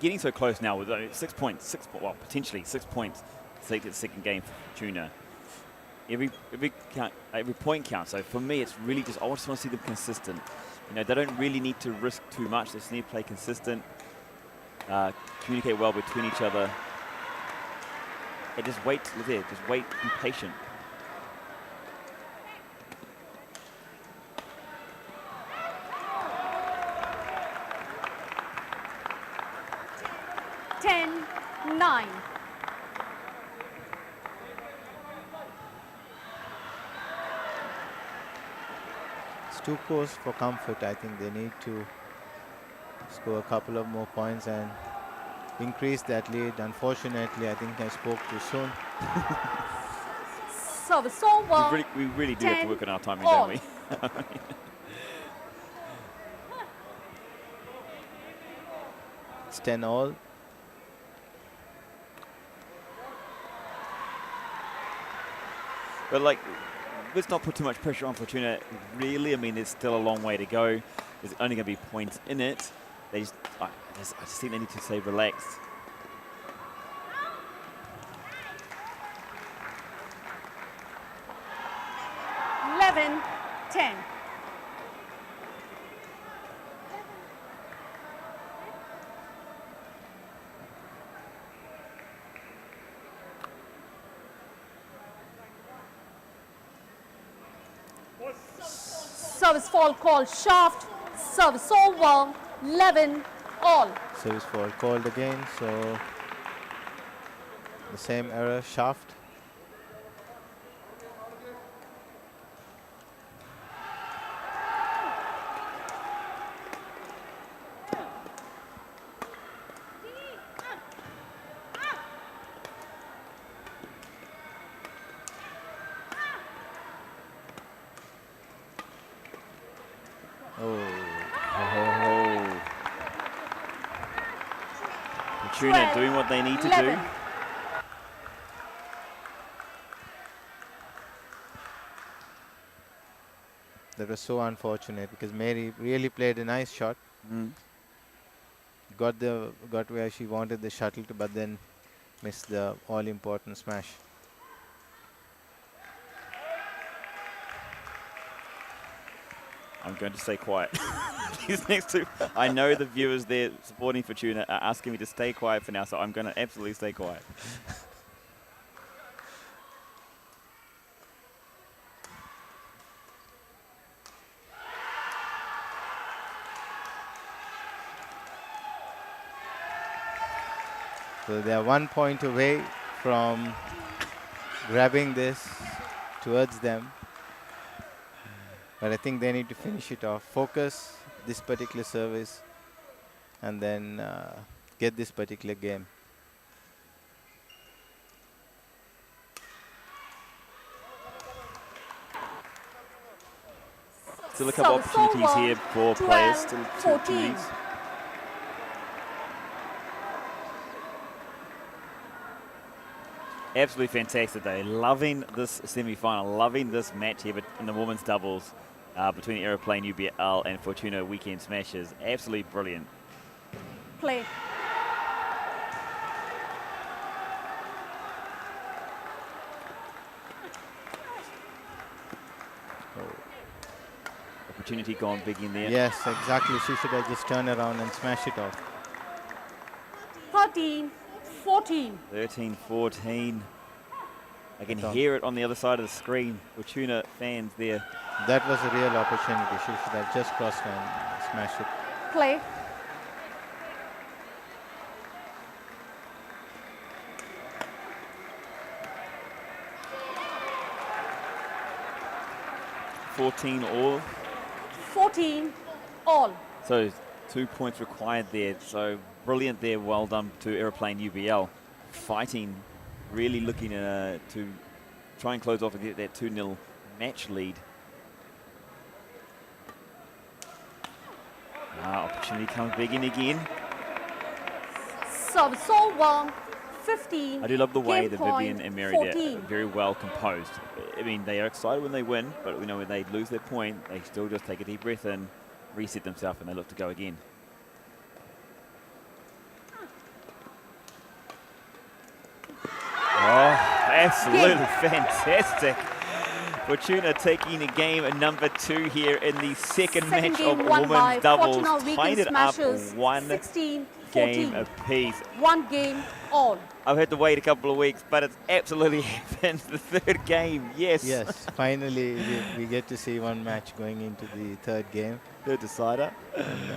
Getting so close now with 6 points. Well, potentially 6 points to take the second game for Fortuna. Every point counts. So for me, it's really just I just want to see them consistent. You know, they don't really need to risk too much. They just need to play consistent, communicate well between each other, and just wait. There, just wait. Be patient. Ten, 9. It's too close for comfort. I think they need to score a couple of more points and increase that lead. Unfortunately, I think I spoke too soon. Service over. We really do have to 10 work on our timing, all. don't we? It's 10 all. But like, let's not put too much pressure on Fortuna. Really, I mean, there's still a long way to go. There's only going to be points in it. They just, I just think they need to stay relaxed. Eleven, 10. Service fall called shaft. Service over. 11 all. Service fall called again, so the same error, shaft. Fortuna doing what they need to 11. do. That was so unfortunate because Mary really played a nice shot. Got where she wanted the shuttle to, but then missed the all-important smash. I'm going to stay quiet. These next two, I know the viewers there supporting Fortuna are asking me to stay quiet for now, so I'm going to absolutely stay quiet. So they are 1 point away from grabbing this towards them. But I think they need to finish it off. Focus this particular service and then get this particular game. Still a couple Service opportunities over. here for 12, players. Still 14. these. Absolutely fantastic though. Loving this semi-final, loving this match here in the women's doubles between Aeroplane, UBL and Fortuna Weekend Smashers. Absolutely brilliant. Play. Opportunity gone big in there. Yes, exactly. She should have just turned around and smashed it off. 13, 14. 13-14. I can hear it on the other side of the screen. Fortuna fans there. That was a real opportunity. She should have just crossed and smashed it. Play. all. 14 all. So 2 points required there. So brilliant there. Well done to Aeroplane UBL. Fighting, really looking to try and close off and get that 2-0 match lead. Opportunity comes big in again. Service over. 15. I do love the way Game that point, Vivian and Mary 14. are very well composed. I mean, they are excited when they win, but we know when they lose their point, they still just take a deep breath in, reset themselves, and they look to go again. Oh, absolutely fantastic. Fortuna taking a game number 2 here in the second match of game won by women's doubles. Fortuna Tied Weekend it up Smashers, 1 16, game 14. apiece. 1 game all. I've had to wait a couple of weeks, but it's absolutely happened. The third game, yes. Yes, finally we get to see one match going into the third game. Third decider. And,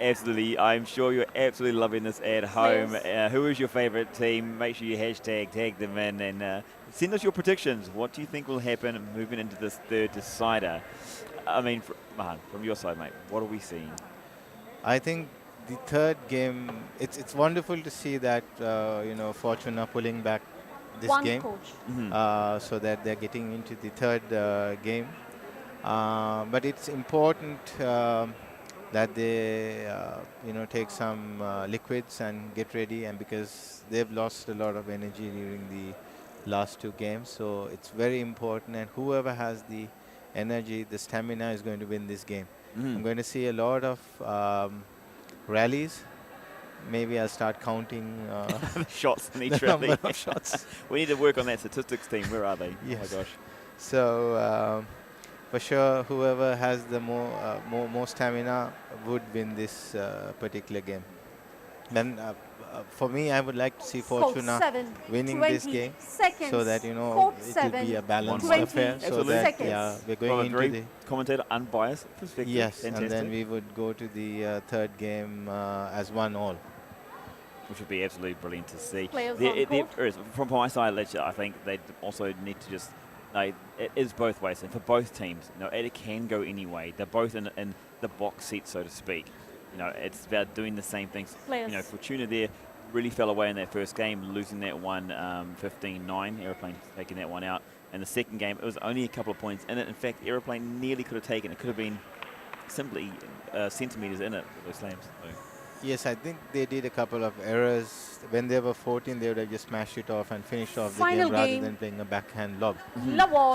Absolutely. I'm sure you're absolutely loving this at home. Yes. Who is your favorite team? Make sure you tag them in and send us your predictions. What do you think will happen moving into this third decider? I mean, Mahan, from your side, mate, what are we seeing? I think the third game, it's wonderful to see that, Fortuna pulling back this One game. coach. So that they're getting into the third game. But it's important that they, take some liquids and get ready, and because they've lost a lot of energy during the last 2 games. So it's very important, and whoever has the energy, the stamina is going to win this game. I'm going to see a lot of rallies. Maybe I'll start counting Shots in the each rally. number of shots. We need to work on that statistics team. Where are they? Yes. Oh my gosh. So for sure, whoever has the more stamina would win this particular game. Then for me, I would like to see Fortuna winning this game, so that it will be a balanced affair. So that we're going into the commentator unbiased perspective. yes, Fantastic. and then we would go to the third game as 1-1. Which would be absolutely brilliant to see. Players From my side, I think they also need to just. No, it is both ways, and for both teams, it can go any way. They're both in the box seat, so to speak. It's about doing the same things. Fortuna there really fell away in that first game, losing that one 15-9. Aeroplane taking that one out. And the second game, it was only a couple of points in it. In fact, Aeroplane nearly could have taken it. It could have been simply centimetres in it with those slams. So. Yes, I think they did a couple of errors. When they were 14, they would have just smashed it off and finished off the game rather than playing a backhand lob.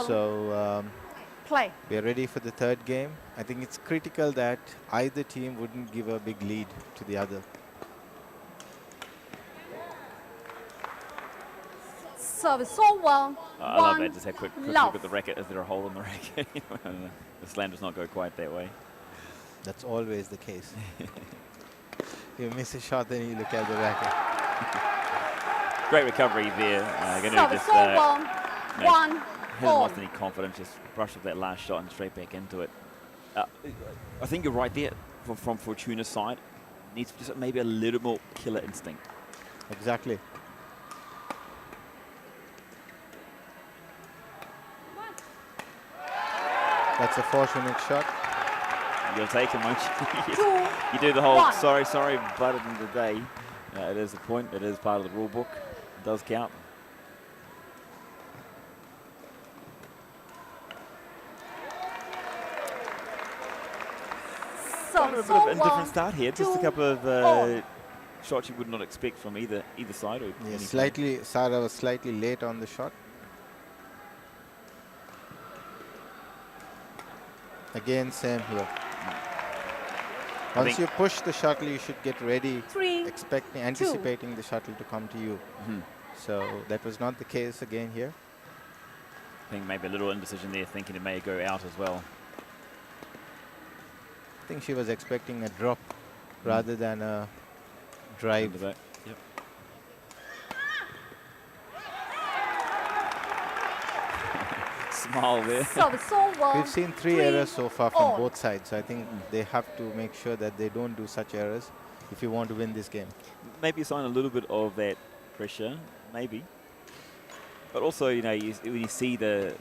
So play. we are ready for the third game. I think it's critical that either team wouldn't give a big lead to the other. Service over. I love that. Just have a quick look at the racket. Is there a hole in the racket? The slam does not go quite that way. That's always the case. You miss a shot, then you look at the racket. Great recovery there. Service over. Hasn't lost any confidence. Just brushed off that last shot and straight back into it. I think you're right there. From Fortuna's side, needs just maybe a little more killer instinct. Exactly. That's a fortunate shot. You'll take him, won't you? You do the whole sorry, but at the end of the day, it is a point. It is part of the rule book. It does count. So, a bit of a different start here. Just a couple of shots you would not expect from either side. Or Sarah was slightly late on the shot. Again, same here. Once you push the shuttle, you should get ready, anticipating the shuttle to come to you. So that was not the case again here. I think maybe a little indecision there, thinking it may go out as well. I think she was expecting a drop rather than a drive. Yep. Smile there. We've seen 3 errors so far from both sides. So I think they have to make sure that they don't do such errors if you want to win this game. Maybe assign a little bit of that pressure, maybe. But also, when you see the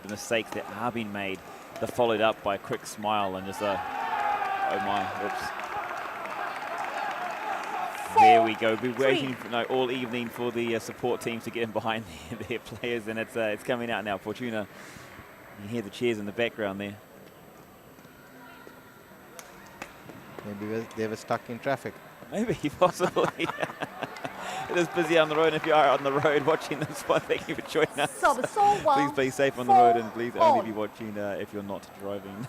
mistakes that are being made, they're followed up by a quick smile and just a, oh my, whoops. There we go. We're waiting all evening for the support teams to get in behind their players, and it's coming out now. Fortuna, you hear the cheers in the background there. Maybe they were stuck in traffic. Maybe, possibly. It is busy on the road. If you are on the road watching this one, thank you for joining us. Please be safe on the road, and please only be watching if you're not driving.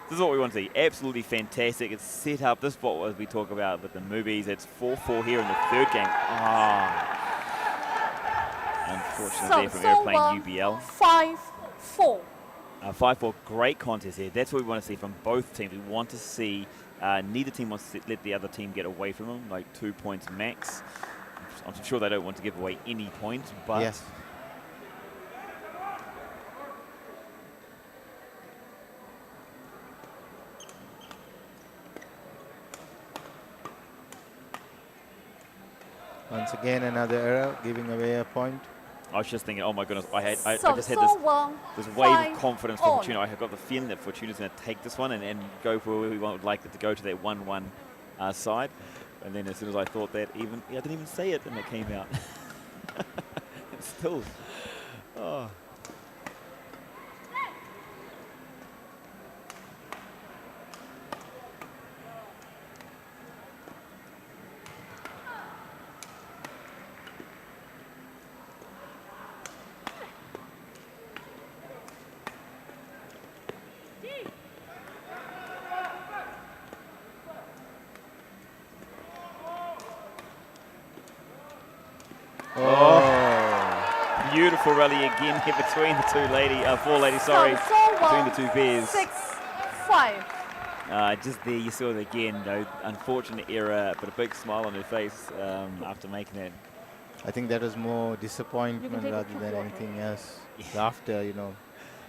This is what we want to see. Absolutely fantastic. It's set up. This is what we talk about with the movies. It's 4-4 here in the third game. Unfortunately there from Aeroplane UBL. 5-4. 5-4. Great contest here. That's what we want to see from both teams. We want to see neither team wants to let the other team get away from them, like 2 points max. I'm sure they don't want to give away any points, but yes. Once again, another error, giving away a point. I was just thinking, oh my goodness, I just had this wave of confidence for Fortuna. I got the feeling that Fortuna's going to take this one and go for where we would like it to go, to that 1-1 side. And then as soon as I thought that, I didn't even say it, and it came out. Still. Oh. Beautiful rally again here between the four ladies, sorry, between the two pairs. 6-5. Just there, you saw it again, though. Unfortunate error, but a big smile on her face after making that. I think that was more disappointment take a rather quick than water. anything else. After, you know,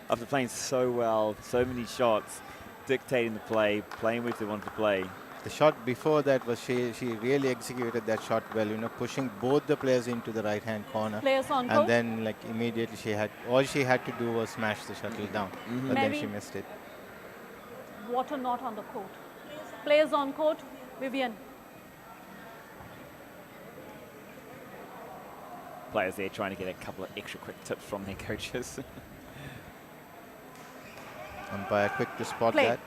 After playing so well, so many shots, dictating the play, playing with they wanted to play. the shot before that was she really executed that shot well, you know, pushing both the players into the right hand corner. Players on And court. then like immediately all she had to do was smash the shuttle down. But then she Mary. missed it. Water not on the court. Players on court. Vivian. Players there trying to get a couple of extra quick tips from their coaches. Umpire quick to spot Play. that.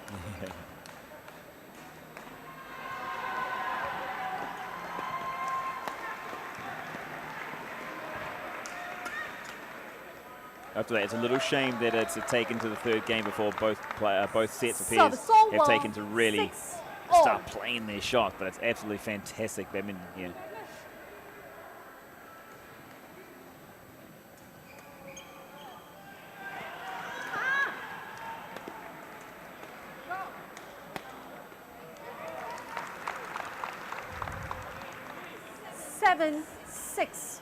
After that, it's a little shame that it's taken to the third game before both sets of Service pairs over. have taken to really 6-all. start playing their shot, but it's absolutely fantastic. I mean, yeah. Seven, 6.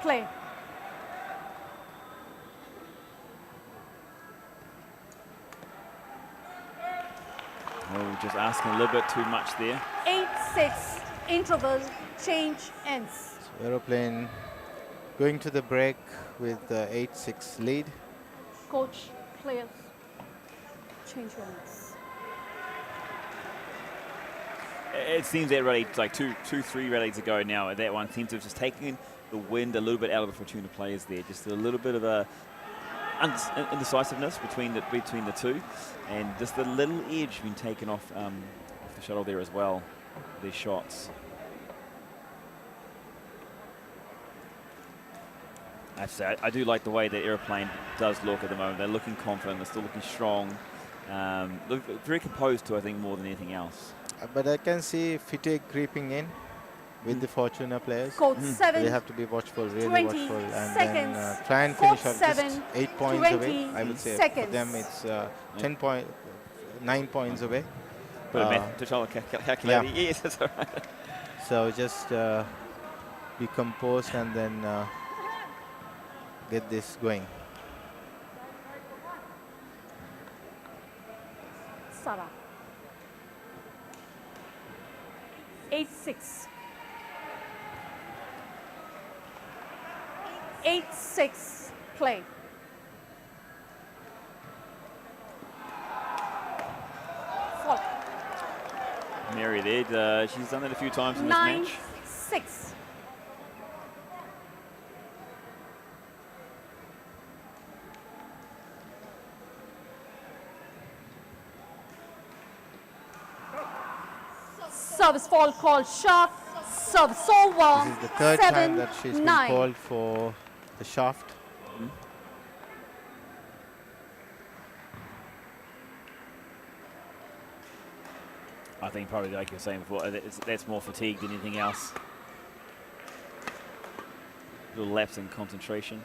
Play. Oh, just asking a little bit too much there. 8-6. Interval. Change ends. So Aeroplane going to the break with 8-6 lead. Coach, players. Change ends. It seems that rally, like two, 3 rallies ago now, that one seems to have just taken the wind a little bit out of the Fortuna players there. Just a little bit of a indecisiveness between the two, and just a little edge being taken off the shuttle there as well. Their shots. I have to say, I do like the way that Aeroplane does look at the moment. They're looking confident. They're still looking strong. Look very composed too, I think, more than anything else. But I can see fatigue creeping in with the Fortuna players. Court 7. They have to be watchful, really 20 watchful, and seconds. then try and Court finish off 7, just 8 points away. 20 I would say seconds. for them it's 9 points away. Put a math to try to calculate it. Yes, that's all right. So just be composed and then get this going. Sarah. 8-6. 8-6. Play. Fall. Mary there, she's done it a few times in this match. 9-6. Service fall called sharp. Service over. This is the third 7, time that she's been 9. called for the shaft. I think probably like you were saying before, that's more fatigue than anything else. A little lapse in concentration.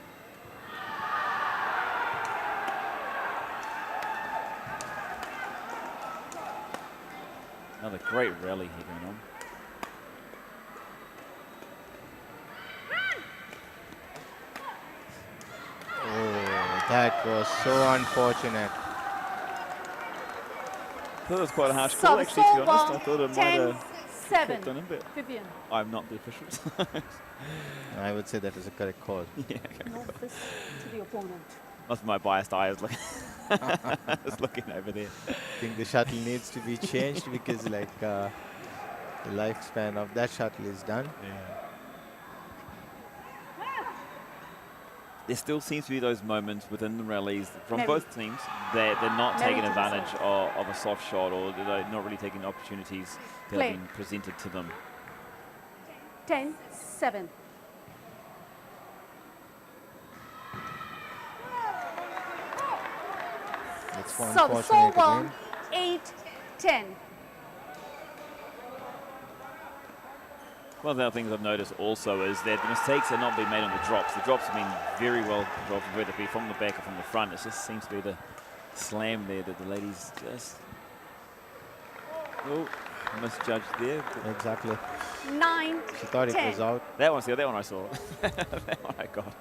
Another great rally here going on. Oh, that was so unfortunate. I thought it was quite a harsh call, actually, to be honest. I thought it might have 10-7. kept on a bit. Vivian. I'm not the officials. I would say that was a correct call. Yeah, No fist to the opponent. that's my biased eye. I was looking, just looking over there. I think the shuttle needs to be changed because like the lifespan of that shuttle is done. There still seems to be those moments within the rallies from Mary. both teams that they're not Mary taking to the advantage of a soft shot, or they're not really taking the opportunities that Play. have been presented to them. 10-7. It's Service unfortunate over. again. 8-10. One of the other things I've noticed also is that the mistakes are not being made on the drops. The drops have been very well controlled, whether it be from the back or from the front. It just seems to be the slam there that the ladies just misjudged there.9, Exactly. 10. She thought it was out. That one I saw. That one I got.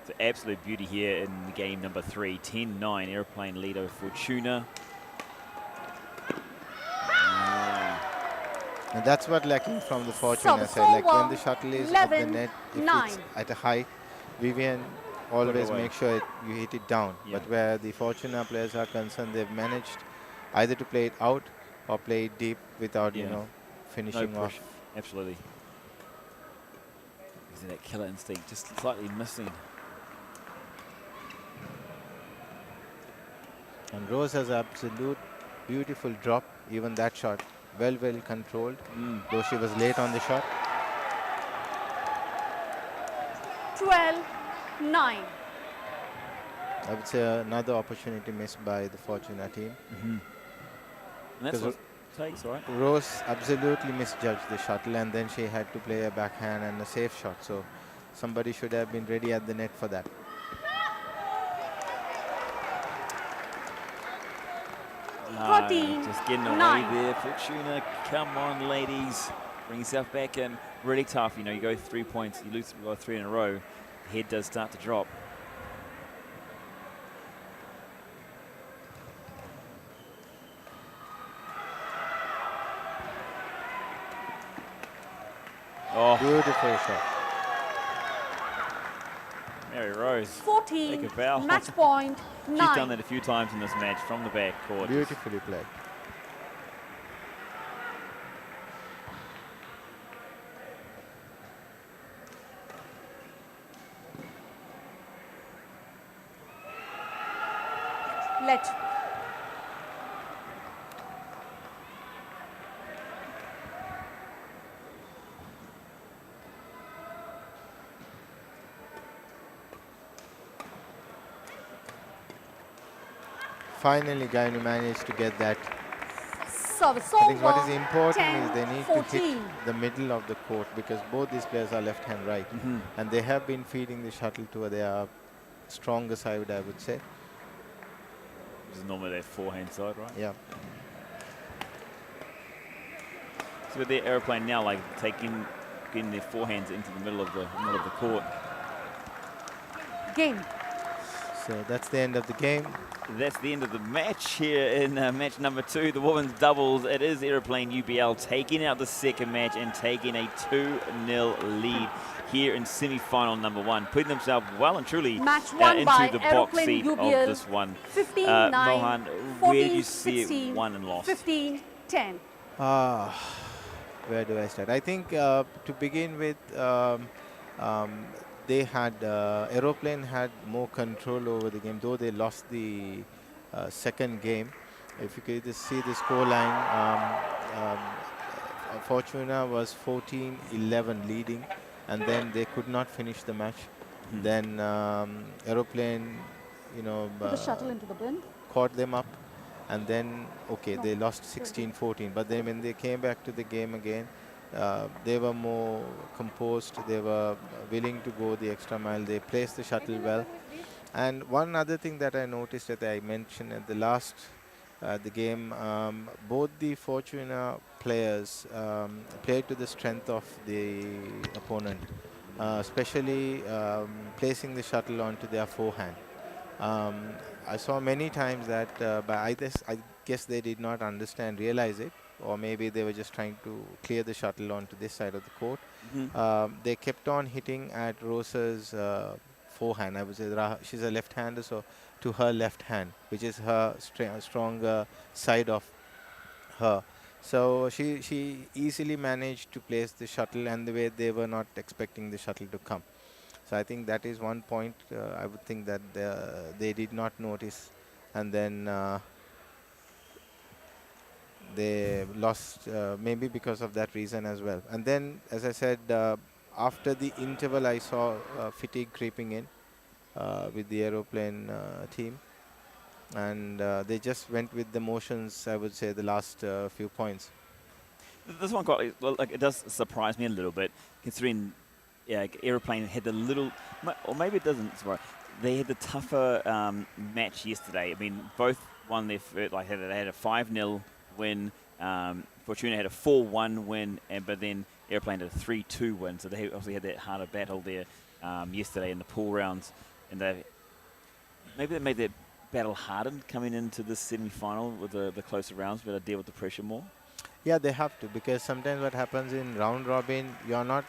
It's an absolute beauty here in game number 3. 10-9, Aeroplane leader Fortuna. And that's what lacking from the Fortuna side. Like when the shuttle is at the net, if it's at a height, Vivian always make sure you hit it down. Yeah. But where the Fortuna players are concerned, they've managed either to play it out or play it deep without, you know, finishing off. Absolutely. Isn't that killer instinct just slightly missing? And Rose has absolute beautiful drop, even that shot. Well controlled, though she was late on the shot. 12-9. I would say another opportunity missed by the Fortuna team. And that's what it takes, right? Rose absolutely misjudged the shuttle, and then she had to play a backhand and a safe shot. So somebody should have been ready at the net for that. Just getting away there. Fortuna, come on, ladies. Bring yourself back in. Really tough. You know, you go 3 points, you lose 3 in a row. The head does start to drop. Oh, beautiful shot. Mary Rose. 14. Take a bow. Match point 9. She's done that a few times in this match from the back court. Beautifully played. Let. Finally, Gainu managed to get that. Service I think what is over. important 10, is they need 14. to hit the middle of the court, because both these players are left hand right, and they have been feeding the shuttle to their stronger side, I would say. This is normally their forehand side, right? Yeah. So with their Aeroplane now, like getting their forehands into the middle of the court. Game. So that's the end of the game. That's the end of the match here in match number 2, the women's doubles. It is Aeroplane UBL taking out the second match and taking a 2-0 lead here in semi-final number 1, putting themselves well and truly Match won into by the box Aeroplane seat UBL, of this one. 15-9, Mohan, where did you see 14-16, it won and lost? 15-10. Where do I start? I think to begin with, they had Aeroplane had more control over the game, though they lost the second game. If you could just see the score line, Fortuna was 14-11 leading, and then they could not finish the match. Then Aeroplane, you know, Put the shuttle into the bin. caught them up, and then they lost 16-14. But then when they came back to the game again, they were more composed. They were willing to go the extra mile. They placed the shuttle well. And one other thing that I noticed that I mentioned at the last the game, both the Fortuna players played to the strength of the opponent, especially placing the shuttle onto their forehand. I saw many times that I guess they did not realize it, or maybe they were just trying to clear the shuttle onto this side of the court. They kept on hitting at Rosa's forehand. I would say she's a left-hander, so to her left hand, which is her stronger side of her. So she easily managed to place the shuttle, and the way they were not expecting the shuttle to come. So I think that is one point I would think that they did not notice, and then they lost maybe because of that reason as well. And then, as I said, after the interval, I saw fatigue creeping in with the Aeroplane team. and they just went with the motions, I would say, the last few points. This one got, well, like, it does surprise me a little bit, considering Aeroplane had the little, or maybe it doesn't surprise. They had the tougher match yesterday. I mean, both won their first, like they had a 5-0 win. Fortuna had a 4-1 win, but then Aeroplane had a 3-2 win. So they obviously had that harder battle there yesterday in the pool rounds, and maybe they made their battle hardened coming into this semi-final with the closer rounds, but to deal with the pressure more. Yeah, they have to, because sometimes what happens in round robin, you're not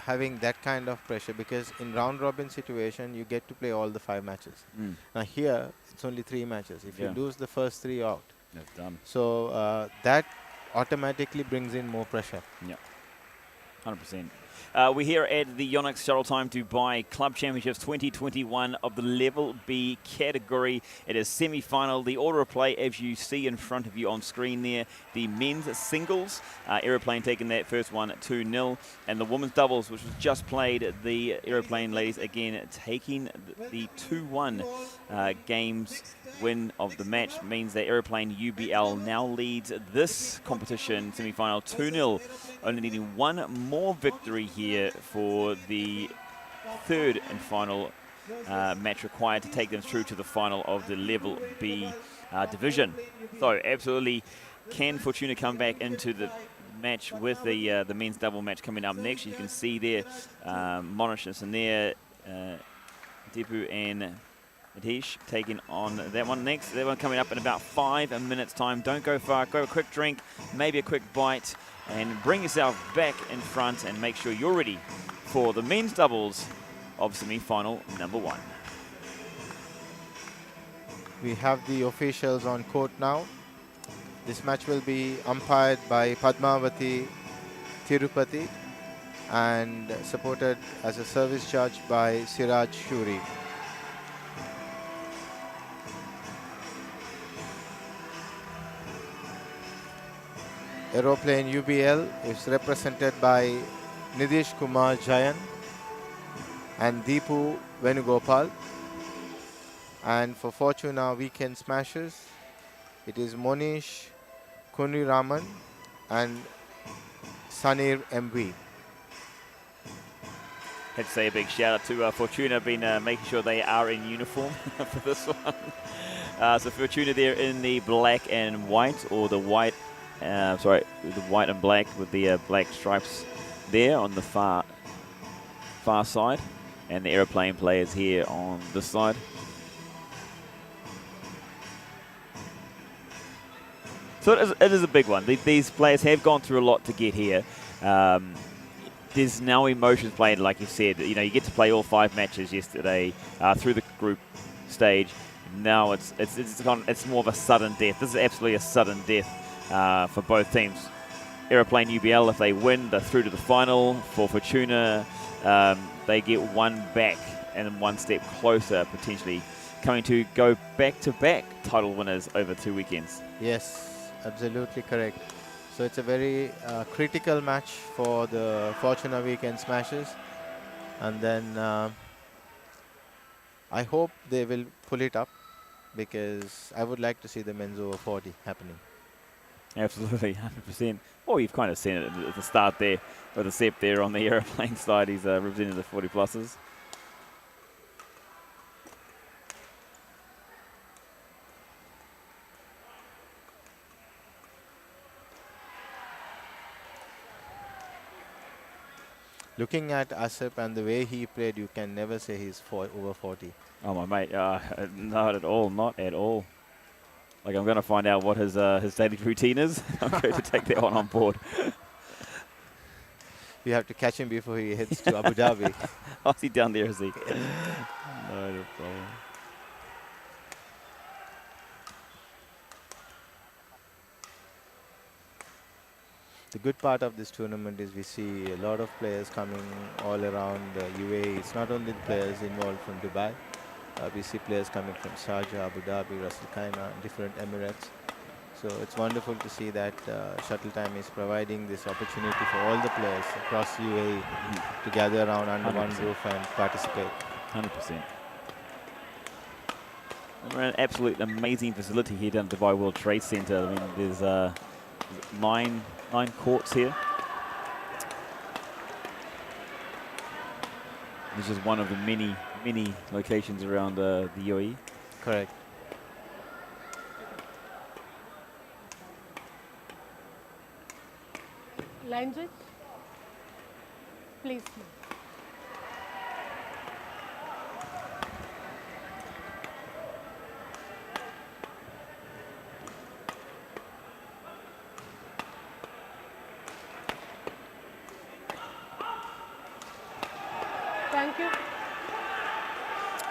having that kind of pressure, because in round robin situation you get to play all the 5 matches. Now here it's only 3 matches. If you lose the first 3 out, That's done. so that automatically brings in more pressure. Yeah, 100%. We're here at the Yonex Shuttle Time Dubai Club Championships 2021 of the Level B category. It is semi-final. The order of play, as you see in front of you on screen there, the men's singles, Aeroplane taking that first one 2-0, and the women's doubles, which was just played, the Aeroplane ladies again taking the 2-1 games win of the match, means that Aeroplane UBL now leads this competition semi-final 2-0, only needing one more victory here for the third and final match required to take them through to the final of the Level B division. So absolutely, can Fortuna come back into the match with the men's double match coming up next? You can see there Monishes and there Depu and Matish taking on that one next. That one coming up in about 5 minutes time. Don't go far, go a quick drink, maybe a quick bite, and bring yourself back in front and make sure you're ready for the men's doubles of semi-final number 1. We have the officials on court now. This match will be umpired by Padmavati Tirupati and supported as a service judge by Siraj Shuri. Aeroplane UBL is represented by Nidish Kumar Jayan and Deepu Venugopal. And for Fortuna Weekend Smashers, it is Monish Kuniraman and Sanir MV. Had to say a big shout out to Fortuna, been making sure they are in uniform for this one. So Fortuna there in the black and white, or the white, the white and black with the black stripes there on the far side, and the Aeroplane players here on this side. So it is a big one. These players have gone through a lot to get here. There's now emotions played, like you said. You know, you get to play all 5 matches yesterday through the group stage. Now it's more of a sudden death. This is absolutely a sudden death for both teams. Aeroplane UBL, if they win, they're through to the final. For Fortuna, they get one back and one step closer, potentially coming to go back-to-back title winners over 2 weekends. Yes, absolutely correct. So it's a very critical match for the Fortuna Weekend Smashers. And then I hope they will pull it up, because I would like to see the men's over 40 happening. Absolutely, 100%. Well, you've kind of seen it at the start there with the Sepp there on the Aeroplane side. He's representing the 40-plussers. Looking at Asip and the way he played, you can never say he's over 40. Oh, my mate, not at all, not at all. Like, I'm going to find out what his daily routine is. I'm going to take that one on board. You have to catch him before he heads to Abu Dhabi. Oh, is he down there, is he? No problem. The good part of this tournament is we see a lot of players coming all around UAE. It's not only the players involved from Dubai. We see players coming from Sharjah, Abu Dhabi, Ras Al Khaimah, different Emirates. So it's wonderful to see that Shuttle Time is providing this opportunity for all the players across UAE to gather around under 100%. One roof and participate. 100%. We're in an absolute amazing facility here down at Dubai World Trade Center. I mean, there's nine courts here. This is one of the many locations around the UAE. Correct. Line judge, please. Thank you.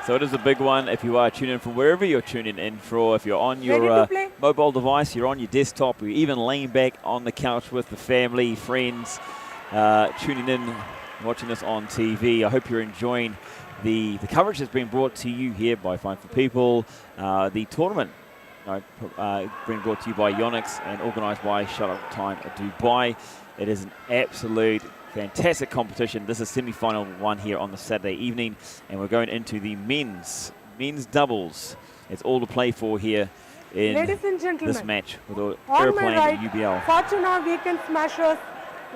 So it is a big one. If you are tuning in from wherever you're tuning in from, if you're on Ready your to play? mobile device, you're on your desktop, you're even laying back on the couch with the family, friends, tuning in, watching us on TV. I hope you're enjoying the coverage that's been brought to you here by Fine for People. The tournament being brought to you by Yonex and organised by Shuttle Dubai. It is an absolute fantastic competition. This is semi-final one here on the Saturday evening, and we're going into the men's doubles. It's all to play for here in Ladies and gentlemen, this match with the on Aeroplane my right, UBL. Fortuna Weekend Smashers,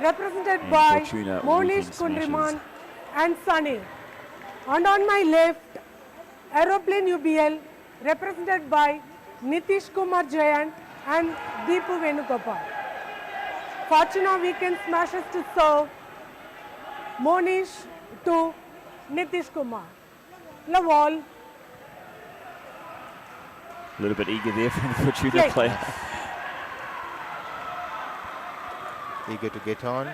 represented And by Fortuna Monish Weekend Smashers. Kundriman and Sunny. And on my left, Aeroplane UBL, represented by Nitish Kumar Jayan and Deepu Venugopal. Fortuna Weekend Smashers to serve, Monish to Nitish Kumar. Love all. A little bit eager there from the Fortuna Play. player. Eager to get on.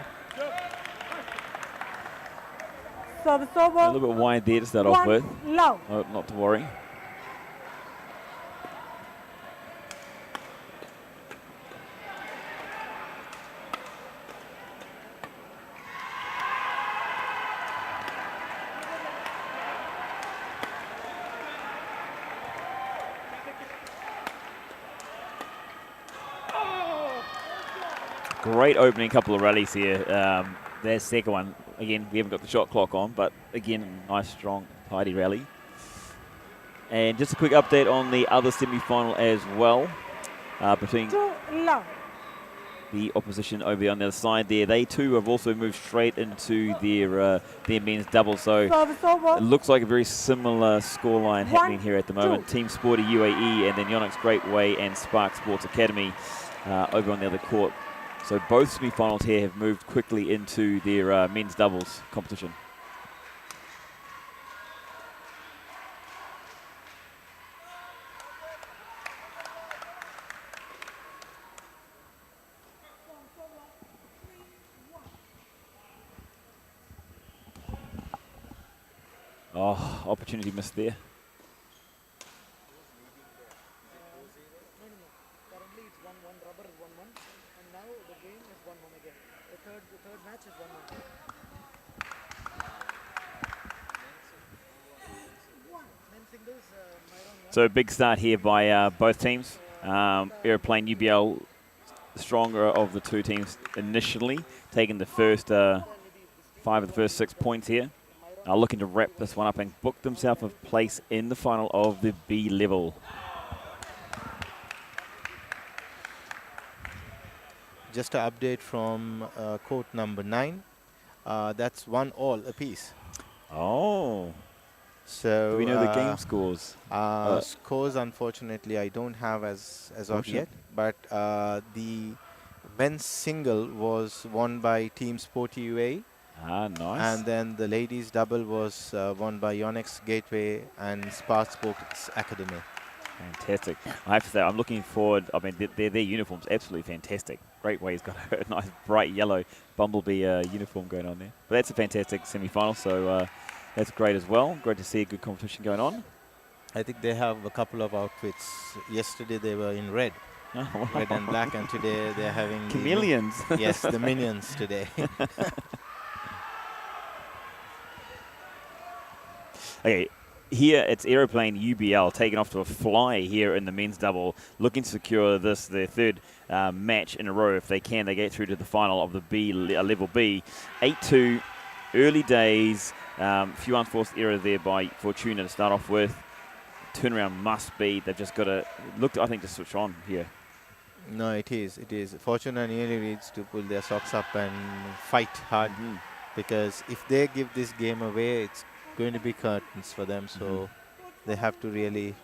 Service A over. little bit wide there to start off with. Love. Oh, not to worry. Great opening couple of rallies here. Their second one. Again, we haven't got the shot clock on, but again, a nice, strong, tidy rally. And just a quick update on the other semi-final as well, between To love. the opposition over there on the other side there. They too have also moved straight into their men's double. So Service over. it looks like a very similar scoreline happening 1, here at the moment. 2. Team Sporty UAE and then Yonex Greatway and SPARC Sports Academy over on the other court. So both semi-finals here have moved quickly into their men's doubles competition. Oh, opportunity missed there. Currently it's 1-1, rubber is 1-1, and now the game is 1-1 again. The third match is 1-1. Men singles, Myron 1. So a big start here by both teams. Aeroplane UBL, the stronger of the two teams initially, taking the first 5 of the first 6 points here. Looking to wrap this one up and book themselves a place in the final of the B level. Just an update from court number 9. That's 1-1 apiece. Oh, So do we know the game scores? scores, unfortunately, I don't have as of Unfortunate. yet. But the men's single was won by Team Sporty UAE. Ah, nice. And then the ladies double was won by Yonex Gateway and SPARC Sports Academy. Fantastic. I have to say, I'm looking forward. I mean, their uniforms absolutely fantastic. Greatway's got a nice bright yellow bumblebee uniform going on there. But that's a fantastic semi-final, so that's great as well. Great to see a good competition going on. I think they have a couple of outfits. Yesterday they were in red, Oh, wow. red and black, and today they're having Chameleons. yes, the minions today. Okay, here it's Aeroplane UBL taking off to a fly here in the men's double, looking to secure this, their third match in a row. If they can, they get through to the final of the B level B. 8-2, early days, few unforced errors there by Fortuna to start off with. turnaround must be. They've just got to look, I think, to switch on here. No, it is. It is. Fortuna really needs to pull their socks up and fight hard, because if they give this game away, it's going to be curtains for them. So they have to really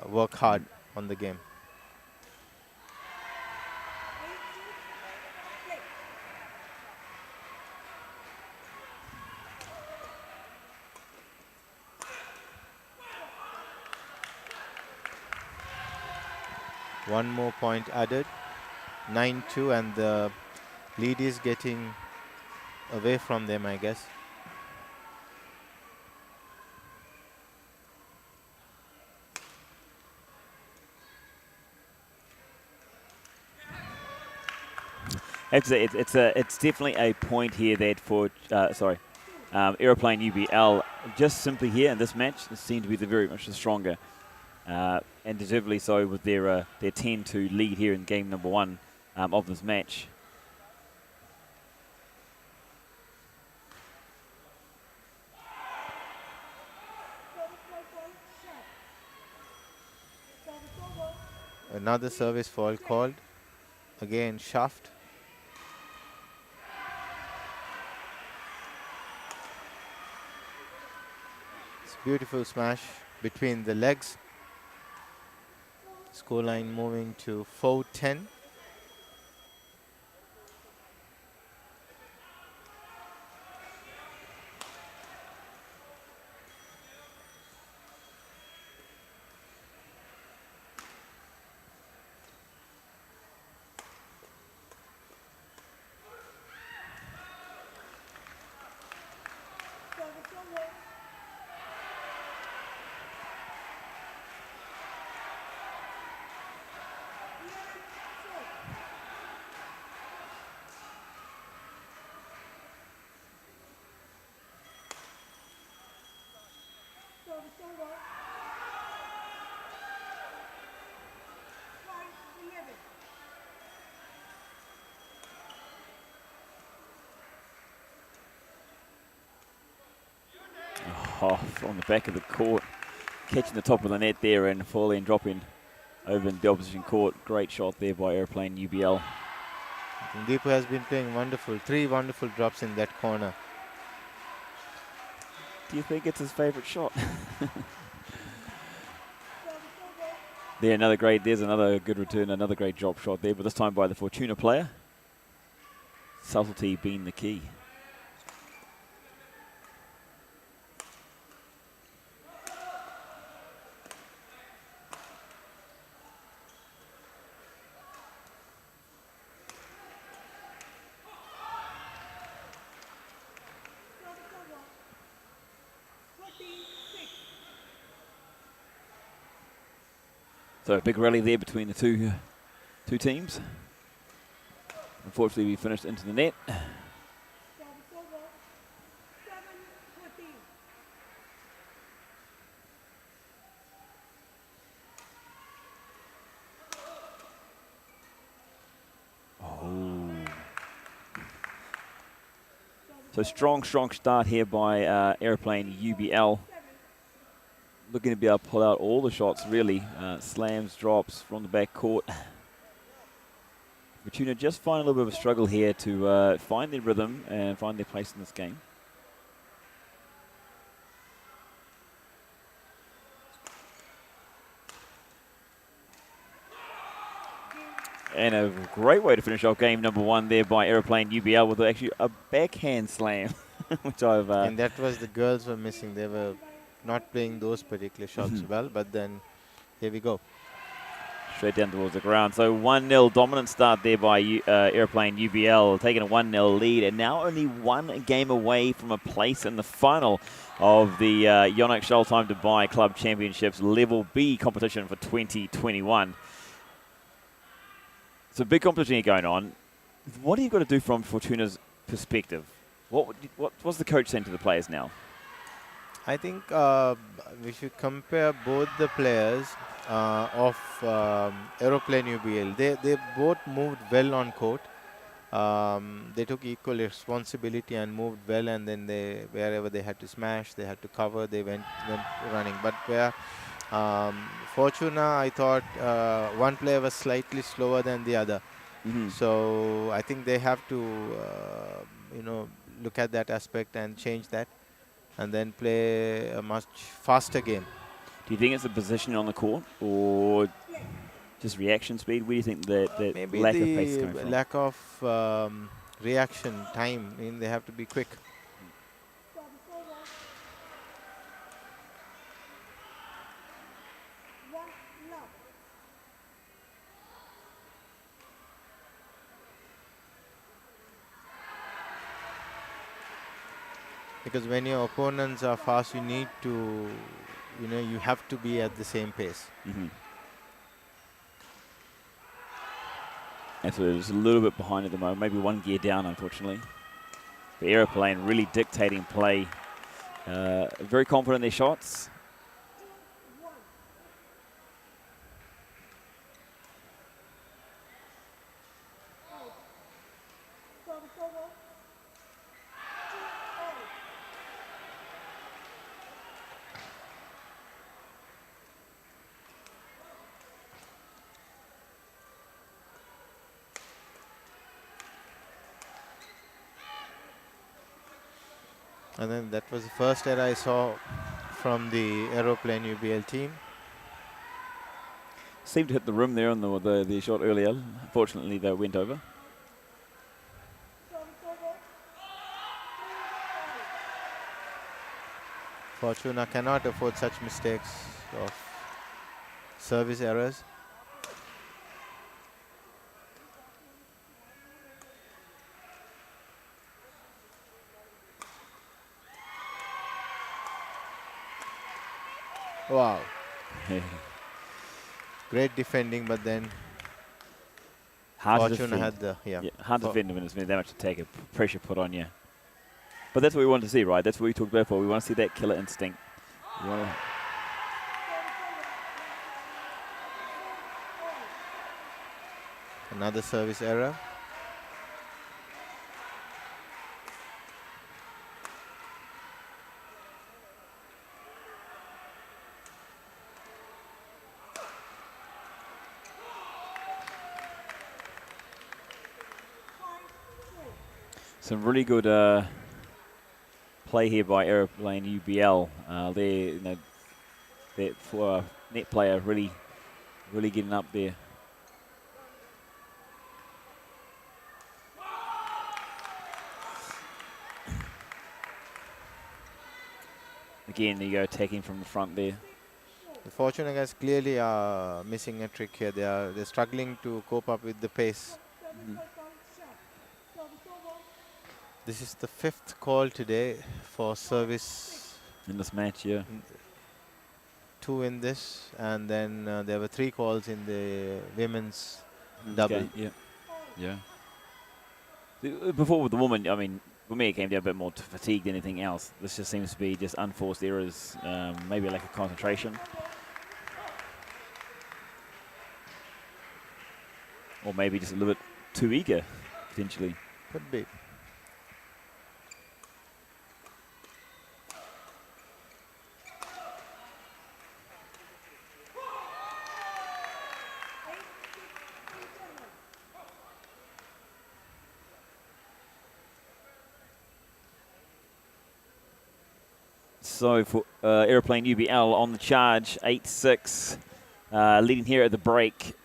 work hard on the game. One more point added, 9-2, and the lead is getting away from them, I guess. Actually, it's definitely a point here that for Aeroplane UBL just simply here in this match seem to be very much the stronger. And deservedly so with their 10-2 lead here in game number 1 of this match. Another service foul called. Again, shaft. It's a beautiful smash between the legs. Scoreline moving to 4-10. Off on the back of the court, catching the top of the net there and falling and dropping over in the opposition court. Great shot there by Aeroplane UBL. Deepu has been playing wonderful. 3 wonderful drops in that corner. Do you think it's his favourite shot? There's another good return, another great drop shot there, but this time by the Fortuna player. Subtlety being the key. So a big rally there between the two teams. Unfortunately, we finished into the net. Oh. So strong start here by Aeroplane UBL. Looking to be able to pull out all the shots, really. Slams, drops from the back court. Fortuna just find a little bit of a struggle here to find their rhythm and find their place in this game. And a great way to finish off game number 1 there by Aeroplane UBL with actually a backhand slam, which I've... and that was the girls were missing. They were not playing those particular shots well, but then here we go. Straight down towards the ground. So 1-0 dominant start there by Aeroplane UBL, taking a 1-0 lead, and now only 1 game away from a place in the final of the Yonex Shuttle Time Dubai Club Championships Level B competition for 2021. So big competition here going on. What have you got to do from Fortuna's perspective? What's the coach saying to the players now? I think we should compare both the players of Aeroplane UBL. They both moved well on court. They took equal responsibility and moved well, and then wherever they had to smash, they had to cover, they went running. But where Fortuna, I thought one player was slightly slower than the other. So I think they have to, look at that aspect and change that, and then play a much faster game. Do you think it's the position on the court or just reaction speed? Where do you think that Maybe lack of pace is the coming from? lack of reaction time. I mean, they have to be quick. Because when your opponents are fast, you need to, you have to be at the same pace. Absolutely, it's a little bit behind at the moment, maybe one gear down, unfortunately. The Aeroplane really dictating play, very confident in their shots. And then that was the first error I saw from the Aeroplane UBL team. Seemed to hit the rim there on the shot earlier. Fortunately, they went over. Fortuna cannot afford such mistakes of service errors. Wow. Great defending, but then Hard to Fortuna defend. had the, hard to defend when it's been that much attack, pressure put on you. But that's what we want to see, right? That's what we talked about before. We want to see that killer instinct. We want to Another service error. Some really good play here by Aeroplane UBL. Their for net player really getting up there. Again, there you go, attacking from the front there. The Fortuna guys clearly are missing a trick here. They're struggling to cope up with the pace. This is the 5th call today for service. In this match, yeah. 2 in this, and then there were 3 calls in the women's double. Okay, yeah. Before with the woman, I mean, for me it came down a bit more to fatigue than anything else. This just seems to be just unforced errors, maybe a lack of concentration. Or maybe just a little bit too eager, potentially. Could be. So for Aeroplane UBL on the charge, 8-6, leading here at the break.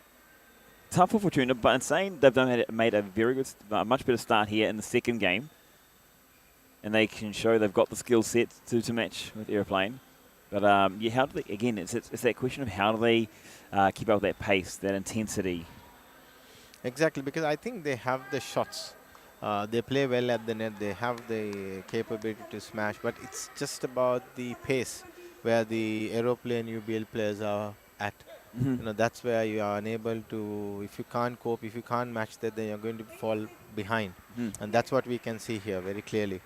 Tough for Fortuna, but insane. They've made a very good, much better start here in the second game. And they can show they've got the skill set to match with Aeroplane. But yeah, how do they, again, it's that question of how do they keep up that pace, that intensity. Exactly, because I think they have the shots. They play well at the net. They have the capability to smash, but it's just about the pace where the Aeroplane UBL players are at. That's where you are unable to, if you can't cope, if you can't match that, then you're going to fall behind. And that's what we can see here very clearly.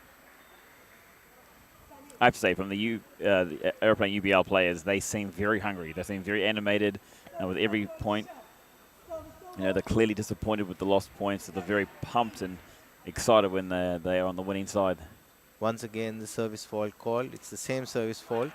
I have to say, from the Aeroplane UBL players, they seem very hungry. They seem very animated with every point. They're clearly disappointed with the lost points. They're very pumped and excited when they are on the winning side. Once again, the service fault called. It's the same service fault.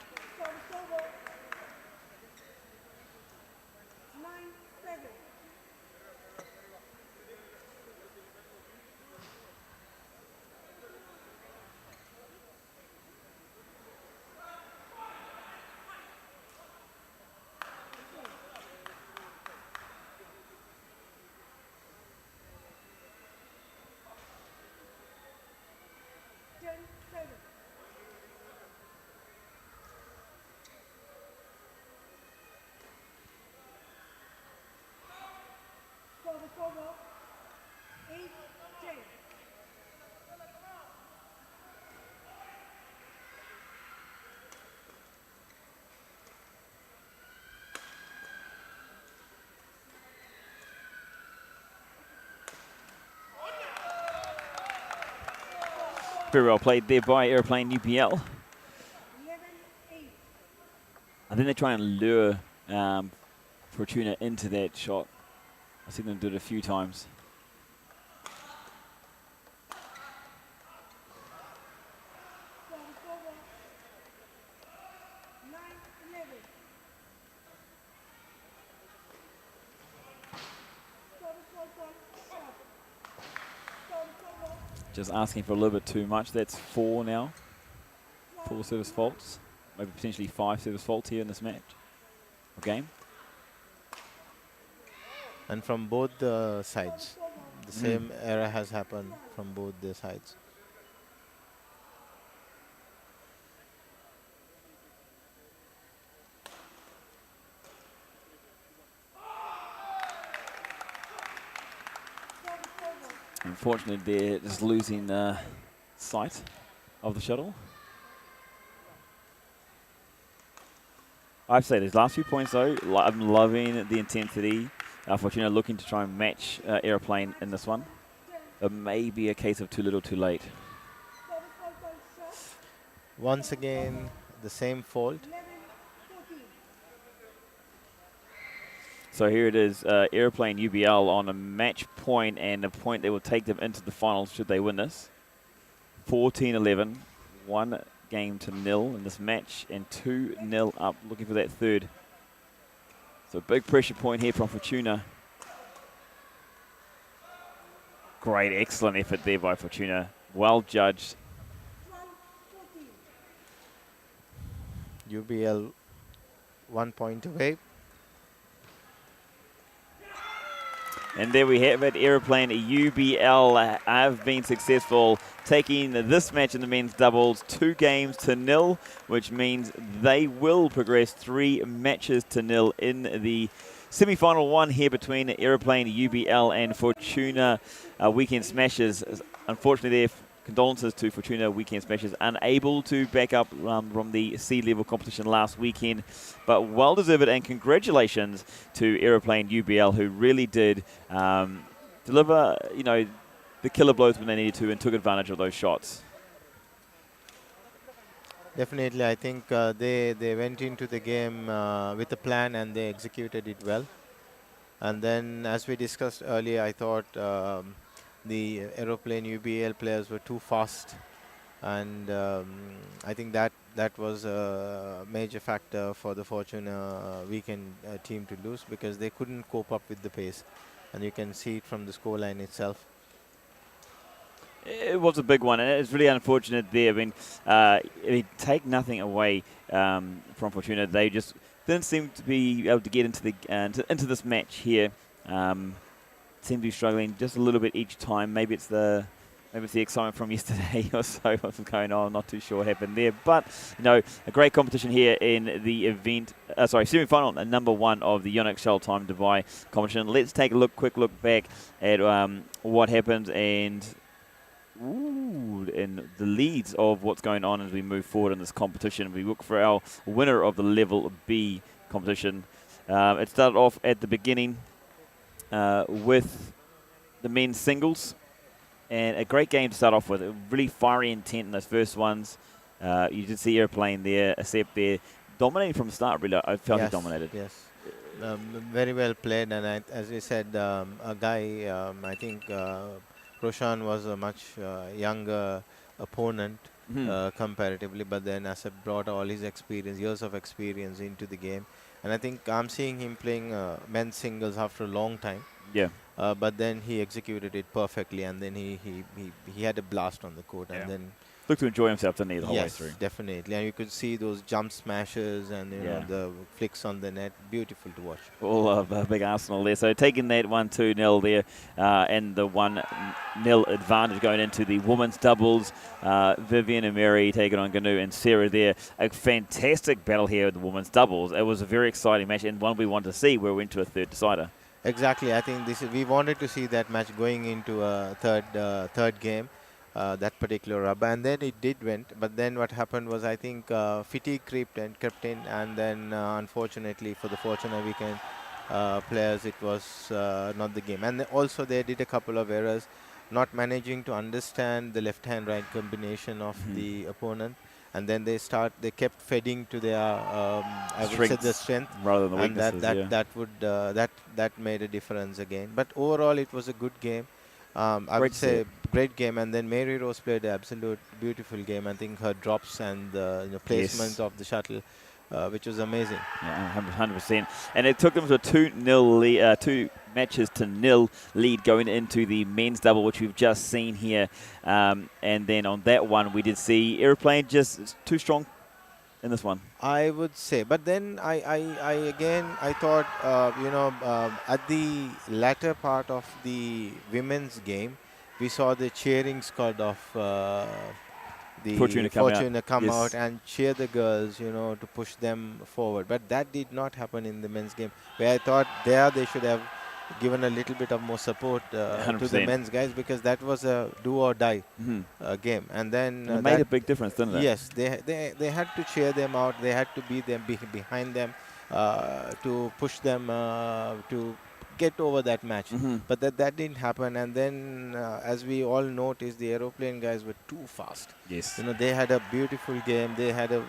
Very well played there by Aeroplane UPL. I think they try and lure Fortuna into that shot. I've seen them do it a few times. Just asking for a little bit too much. That's 4 now. 4 service faults. Maybe potentially 5 service faults here in this match. Game. And from both the sides, the same error has happened from both the sides. Unfortunately, they're just losing sight of the shuttle. I have to say, these last few points though, I'm loving the intensity. Fortuna looking to try and match Aeroplane in this one. It may be a case of too little too late. Once again, the same fault. So here it is, Aeroplane UBL on a match point, and a point that will take them into the finals should they win this. 14-11, 1-0 in this match, and 2-0 up, looking for that third. So big pressure point here from Fortuna. Great, excellent effort there by Fortuna. Well judged. UBL 1 point away. And there we have it, Aeroplane UBL have been successful, taking this match in the men's doubles 2-0, which means they will progress 3 matches to 0 in the semi-final one here between Aeroplane UBL and Fortuna Weekend Smashers. Unfortunately, their condolences to Fortuna Weekend Smashers, unable to back up from the C-level competition last weekend, but well deserved, and congratulations to Aeroplane UBL, who really did deliver, you know, the killer blows when they needed to and took advantage of those shots. Definitely, I think they went into the game with a plan and they executed it well. And then, as we discussed earlier, I thought the Aeroplane UBL players were too fast, and I think that was a major factor for the Fortuna weekend team to lose, because they couldn't cope up with the pace, and you can see it from the scoreline itself. It was a big one, and it's really unfortunate there. I mean, take nothing away from Fortuna. They just didn't seem to be able to get into the into this match here. Seem to be struggling just a little bit each time. Maybe it's the excitement from yesterday or so. What's going on? Not too sure what happened there. But you know, a great competition here in the event. Semi-final, number 1 of the Yonex Shuttle Time Dubai competition. Let's take a quick look back at what happened and the leads of what's going on as we move forward in this competition. We look for our winner of the Level B competition. It started off at the beginning with the men's singles, and a great game to start off with. Really fiery intent in those first ones. You did see Aeroplane there, except they're dominating from the start. Really, I felt it dominated. Yes, very well played. And as we said, a guy, I think Roshan was a much younger opponent comparatively, but then Asad brought all his experience, years of experience into the game. And I think I'm seeing him playing men's singles after a long time. Yeah. But then he executed it perfectly, and then he had a blast on the court, and then looked to enjoy himself, didn't he, the whole way through? Yes, definitely. And you could see those jump smashes and you know, the flicks on the net. Beautiful to watch. All of a big arsenal there. So taking that 1-2-0 there, and the 1-0 advantage going into the women's doubles. Vivian and Mary taking on Ganu and Sarah there. A fantastic battle here with the women's doubles. It was a very exciting match, and one we wanted to see where we went to a third decider. Exactly. I think we wanted to see that match going into a third game. That particular rubber, and then it did went, but then what happened was, I think fatigue crept in, and then unfortunately for the Fortuna weekend players, it was not the game. And also they did a couple of errors. not managing to understand the left-hand right combination of the opponent, and then they kept feeding to their I would say the strength rather than the and weaknesses. that made a difference again. But overall, it was a good game. I would say great game, and then Mary Rose played an absolute beautiful game. I think her drops and the placement of the shuttle, which was amazing. Yeah, 100%. And it took them to a 2-0 2 matches to nil lead going into the men's double, which we've just seen here. And then on that one, we did see Aeroplane just too strong in this one. I would say, but then I thought, at the latter part of the women's game, we saw the cheering squad of the Fortuna come out and cheer the girls, to push them forward. But that did not happen in the men's game, where I thought they should have given a little bit of more support to the men's guys, because that was a do or die game. And then it made a big difference, didn't it? Yes, they had to cheer them out. They had to be behind them to push them to get over that match. But that didn't happen. And then, as we all noticed, the Aeroplane guys were too fast. Yes. They had a beautiful game. They had a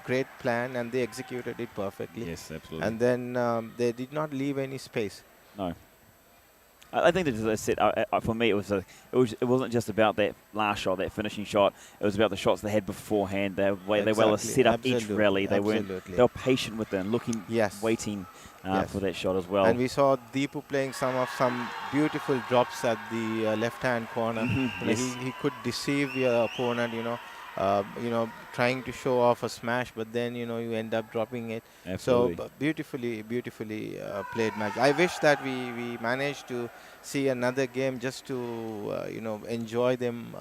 great plan, and they executed it perfectly. Yes, absolutely. And then they did not leave any space. No. I think that, as I said, for me, it wasn't just about that last shot, that finishing shot. It was about the shots they had beforehand. They were set up each rally. They were patient with them, waiting for that shot as well. And we saw Deepu playing some beautiful drops at the left-hand corner. He could deceive your opponent, trying to show off a smash, but then, you end up dropping it. Absolutely. So beautifully played match. I wish that we managed to see another game just to, enjoy them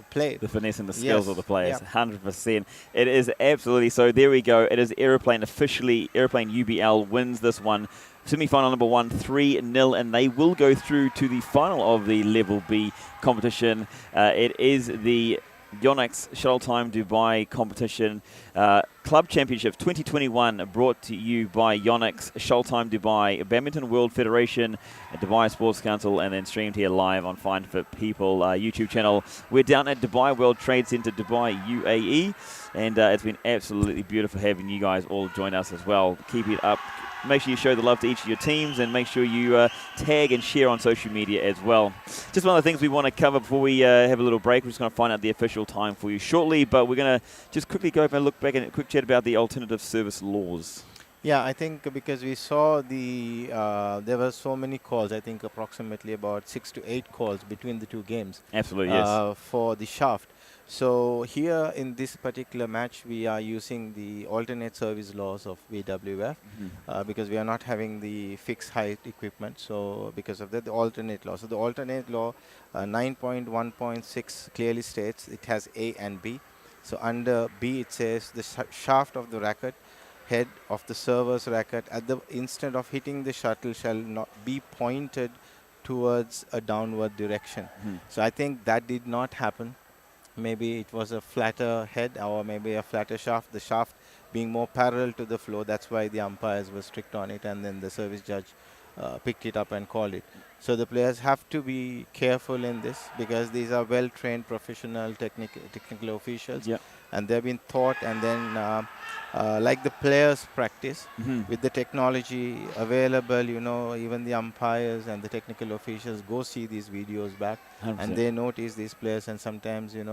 play. The finesse and the skills of the players, 100%. It is absolutely. So there we go. It is Aeroplane officially. Aeroplane UBL wins this one. Semi-final number 1, 3-0, and they will go through to the final of the Level B competition. It is the Yonex Shuttle Time Dubai competition Club Championships 2021, brought to you by Yonex, Shuttle Time Dubai, Badminton World Federation, Dubai Sports Council, and then streamed here live on Fine for People YouTube channel. We're down at Dubai World Trade Center, Dubai, UAE, and it's been absolutely beautiful having you guys all join us as well. Keep it up. Make sure you show the love to each of your teams, and make sure you tag and share on social media as well. Just one of the things we want to cover before we have a little break. We're just going to find out the official time for you shortly, but we're going to just quickly go and look back and a quick chat about the alternative service laws. Yeah, I think because we saw there were so many calls, I think approximately about 6 to 8 calls between the two games. Absolutely, yes. For the shaft. So here in this particular match, we are using the alternate service laws of VWF because we are not having the fixed height equipment. So because of that, the alternate law. So the alternate law 9.1.6 clearly states it has A and B. So under B, it says the shaft of the racket, head of the server's racket at the instant of hitting the shuttle shall not be pointed towards a downward direction. So I think that did not happen. Maybe it was a flatter head or maybe a flatter shaft, the shaft being more parallel to the floor. That's why the umpires were strict on it, and then the service judge picked it up and called it. So the players have to be careful in this because these are well-trained professional technical officials, and they've been taught, and then like the players practice with the technology available, even the umpires and the technical officials go see these videos back 100%. And they notice these players, and sometimes, if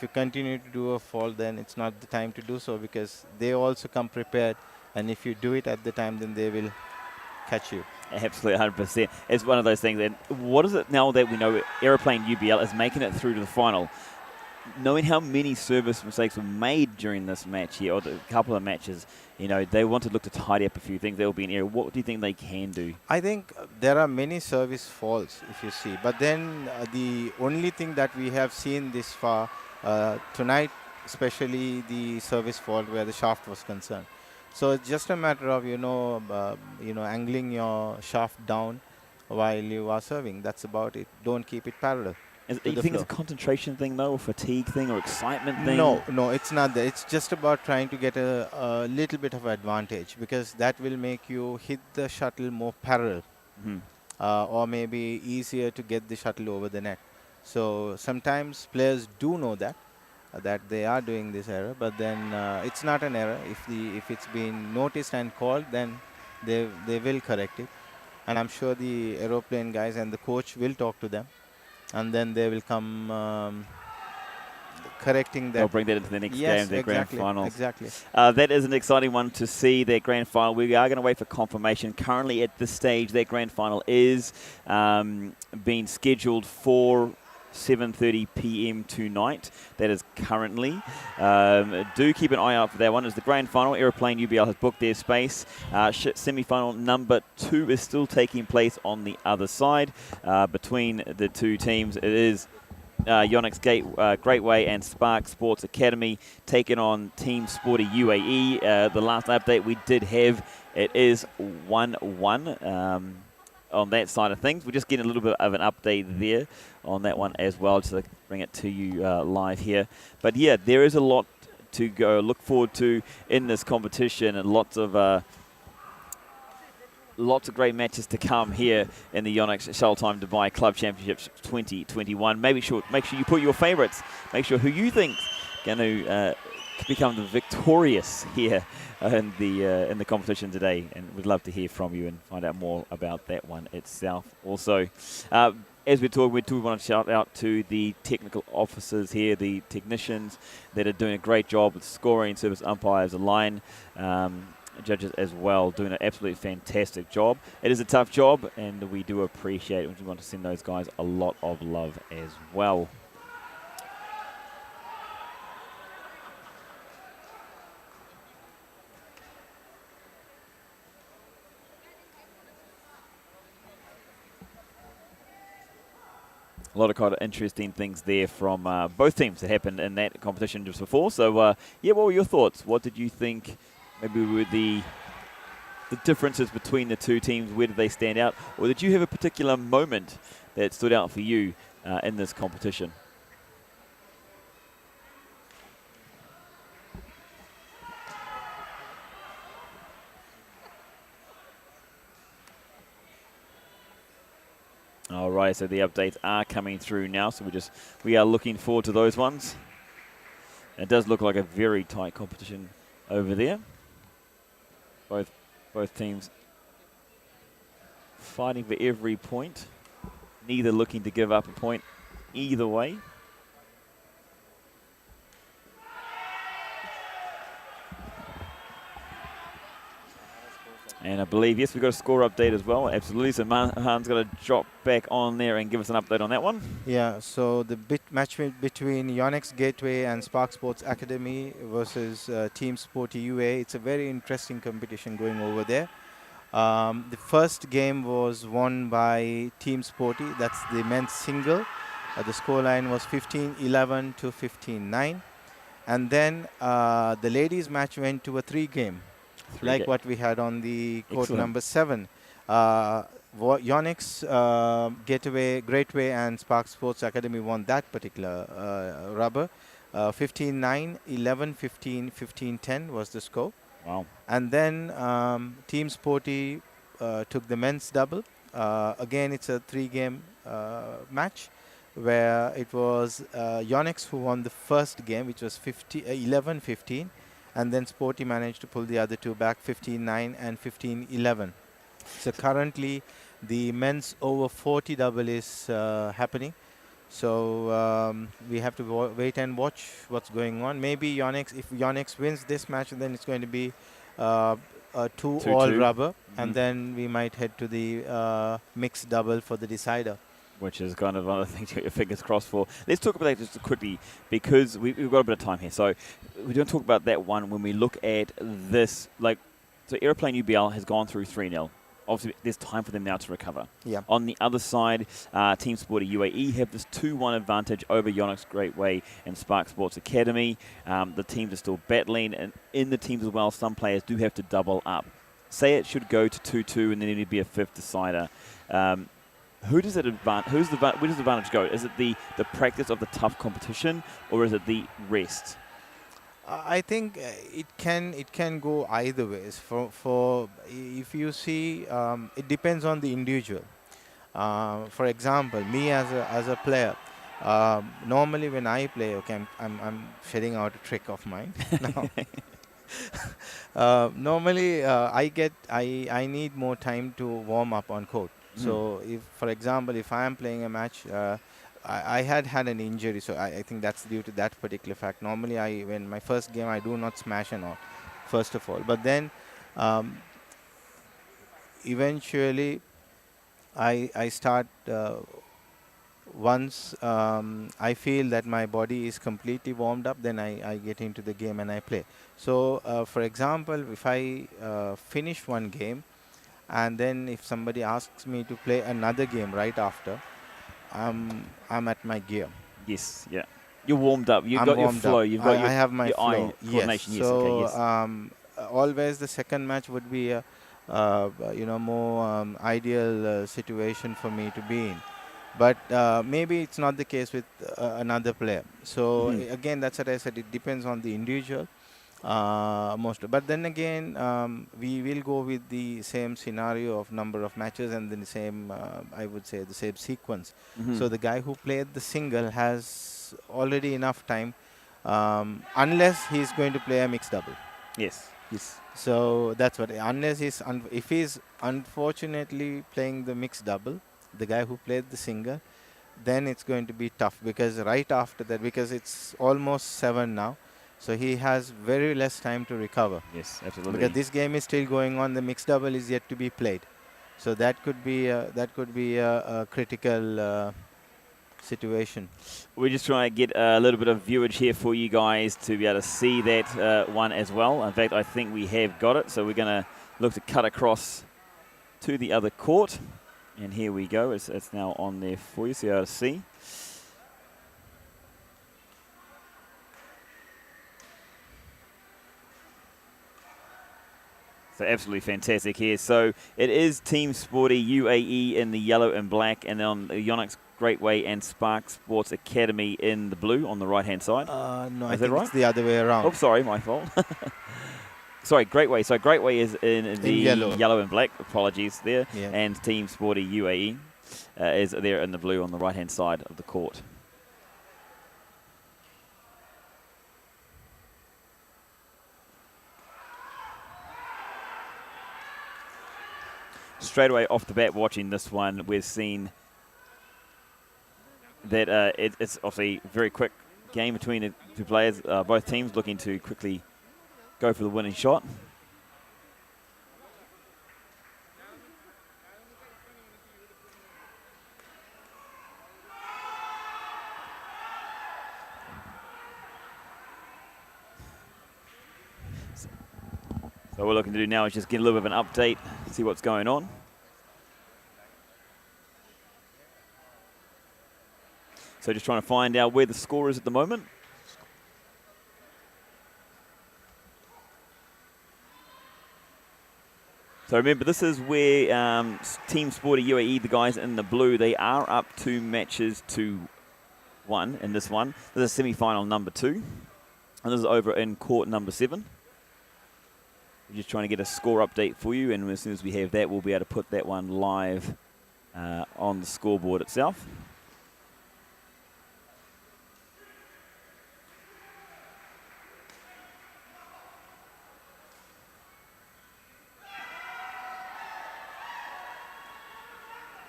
you continue to do a fault, then it's not the time to do so because they also come prepared, and if you do it at the time, then they will catch you. Absolutely, 100%. It's one of those things. And what is it now that we know Aeroplane UBL is making it through to the final? Knowing how many service mistakes were made during this match here, or the couple of matches, they want to look to tidy up a few things. They will be in area. What do you think they can do? I think there are many service faults, if you see. But then the only thing that we have seen this far, tonight, especially the service fault where the shaft was concerned. So it's just a matter of, angling your shaft down while you are serving. That's about it. Don't keep it parallel. Do you think it's a concentration thing, though, or fatigue thing, or excitement thing? No, it's not that. It's just about trying to get a little bit of advantage because that will make you hit the shuttle more parallel. or maybe easier to get the shuttle over the net. So sometimes players do know that they are doing this error, but then it's not an error. If it's been noticed and called, then they will correct it. And I'm sure the Aeroplane guys and the coach will talk to them, and then they will come correcting that. They'll bring that into the next game, their grand finals. Exactly. That is an exciting one to see, their grand final. We are going to wait for confirmation. Currently at this stage, their grand final is being scheduled for 7:30 p.m. tonight. That is currently. Do keep an eye out for that one. It's the grand final. Aeroplane UBL has booked their space. Semi-final number 2 is still taking place on the other side between the two teams. It is Yonex Greatway and SPARC Sports Academy taking on Team Sporty UAE. The last update we did have, it is 1-1 on that side of things. We're just getting a little bit of an update there on that one as well, just to bring it to you live here. But yeah, there is a lot to go look forward to in this competition, and lots of great matches to come here in the Yonex Shuttle Time Dubai Club Championships 2021. Make sure you put your favourites. Make sure who you think going to become the victorious here in the competition today, and we'd love to hear from you and find out more about that one itself. Also, as we talk, we do want to shout out to the technical officers here, the technicians that are doing a great job with scoring, service umpires, the line judges as well, doing an absolutely fantastic job. It is a tough job, and we do appreciate it. We want to send those guys a lot of love as well. A lot of kind of interesting things there from both teams that happened in that competition just before. So, yeah, what were your thoughts? What did you think maybe were the differences between the two teams? Where did they stand out? Or did you have a particular moment that stood out for you in this competition? All right, so the updates are coming through now, so we are looking forward to those ones. It does look like a very tight competition over there. Both teams fighting for every point, neither looking to give up a point either way. And I believe, yes, we've got a score update as well. Absolutely. So Mahan's got to drop back on there and give us an update on that one. Yeah, so the match between Yonex Gateway and SPARC Sports Academy versus Team Sporty UA. It's a very interesting competition going over there. The first game was won by Team Sporty. That's the men's single. The scoreline was 15-11 to 15-9. And then the ladies' match went to a 3-game. Like what we had on the court number 7. Yonex, Greatway and SPARC Sports Academy won that particular rubber. 15-9, 11-15, 15-10 was the score. Wow. And then Team Sporty took the men's double. Again, it's a 3-game match where it was Yonex who won the first game, which was 11-15. And then Sporty managed to pull the other two back, 15-9 and 15-11. So currently, the men's over 40 double is happening. So we have to wait and watch what's going on. Maybe Yonex, if Yonex wins this match, then it's going to be a 2-all rubber. And then we might head to the mixed double for the decider. Which is kind of one of the things you got your fingers crossed for. Let's talk about that just quickly, because we've got a bit of time here. So we're going to talk about that one when we look at this. So Aeroplane UBL has gone through 3-0. Obviously, there's time for them now to recover. Yeah. On the other side, Team Sporty UAE have this 2-1 advantage over Yonex Greatway and SPARC Sports Academy. The teams are still battling, and in the teams as well, some players do have to double up. Say it should go to 2-2, and then it'd be a 5th decider. Where does the advantage go? Is it the practice of the tough competition, or is it the rest? I think it can go either ways. For if you see, it depends on the individual. For example, me as a player, normally when I play, okay, I'm sharing out a trick of mine now. Normally, I need more time to warm up on court. So, if for example, if I am playing a match, I had an injury, so I think that's due to that particular fact. Normally, when my first game, I do not smash and all, first of all. But then, um, eventually, I start. Once I feel that my body is completely warmed up, then I get into the game and I play. So, for example, if I finish one game and then if somebody asks me to play another game right after, I'm at my gear. Yes, yeah. You're warmed up. You've I'm got your warmed flow. up. You've got I have my your eye flow. Yes. coordination. Yes, So okay, yes. always the second match would be a more ideal situation for me to be in. But maybe it's not the case with another player. So again, that's what I said. It depends on the individual. But then again, we will go with the same scenario of number of matches and then the same, I would say, the same sequence. So the guy who played the single has already enough time, unless he's going to play a mixed double. Yes, yes. So that's what. Unless if he's unfortunately playing the mixed double, the guy who played the single, then it's going to be tough because right after that, because it's almost 7 now, so he has very less time to recover. Yes, absolutely. Because this game is still going on, the mixed double is yet to be played, so that could be a critical situation. We're just trying to get a little bit of viewage here for you guys to be able to see that one as well. In fact, I think we have got it, so we're going to look to cut across to the other court. And here we go. It's now on there for you, so you're able to see. So absolutely fantastic here. So it is Team Sporty UAE in the yellow and black, and then on the Yonex Greatway and SPARC Sports Academy in the blue on the right-hand side. No, I Is that think right? it's the other way around. Oh, sorry, my fault. Sorry, Greatway. So Greatway is in the yellow and black. Apologies there. Yeah. And Team Sporty UAE is there in the blue on the right-hand side of the court. Straight away off the bat, watching this one, we've seen that it's obviously a very quick game between the two players. Both teams looking to quickly go for the winning shot. So what we're looking to do now is just get a little bit of an update, see what's going on. So just trying to find out where the score is at the moment. So remember, this is where Team Sporty UAE, the guys in the blue, they are up 2 matches to 1 in this one. This is semi-final number 2. And this is over in court number 7. We're just trying to get a score update for you, and as soon as we have that, we'll be able to put that one live on the scoreboard itself.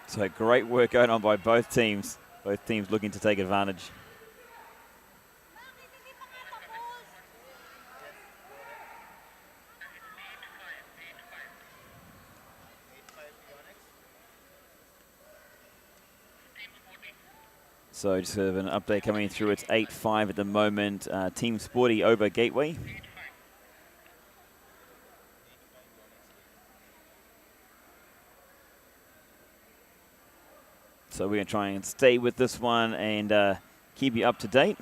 So great work going on by both teams. Both teams looking to take advantage. So just have an update coming through. It's 8-5 at the moment. Team Sporty over Gateway. So we're going to try and stay with this one and keep you up to date.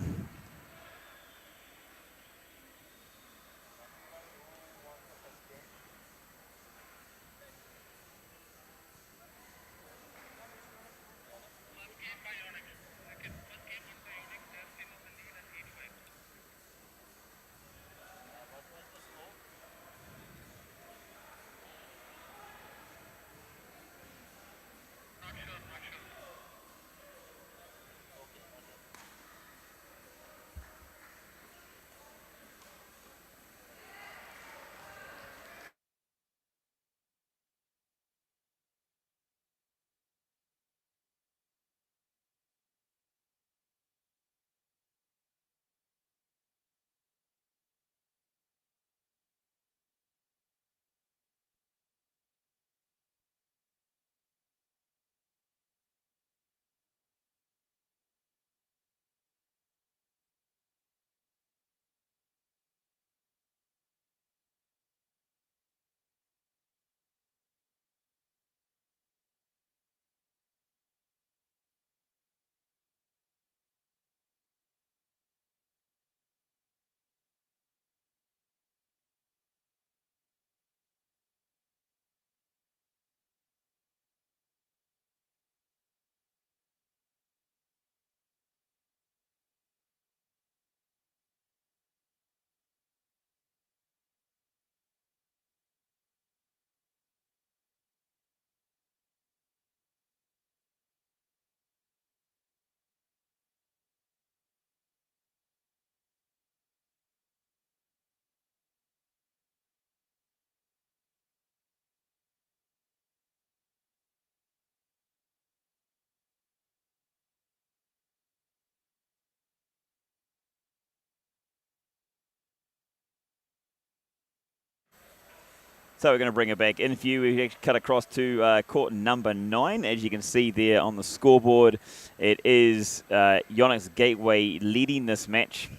So we're going to bring it back in for you. We cut across to court number 9. As you can see there on the scoreboard, it is Yonex Gateway leading this match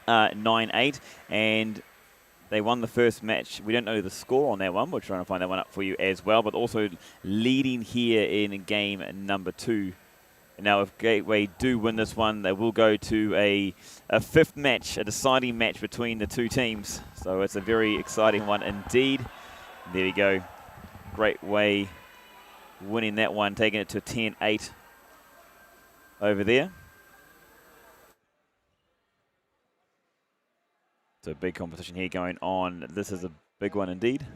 9-8. And they won the first match. We don't know the score on that one. We're trying to find that one up for you as well. But also leading here in game number 2. Now, if Gateway do win this one, they will go to a fifth match, a deciding match between the two teams. So it's a very exciting one indeed. There we go. Greatway winning that one, taking it to 10-8 over there. So big competition here going on. This is a big one indeed.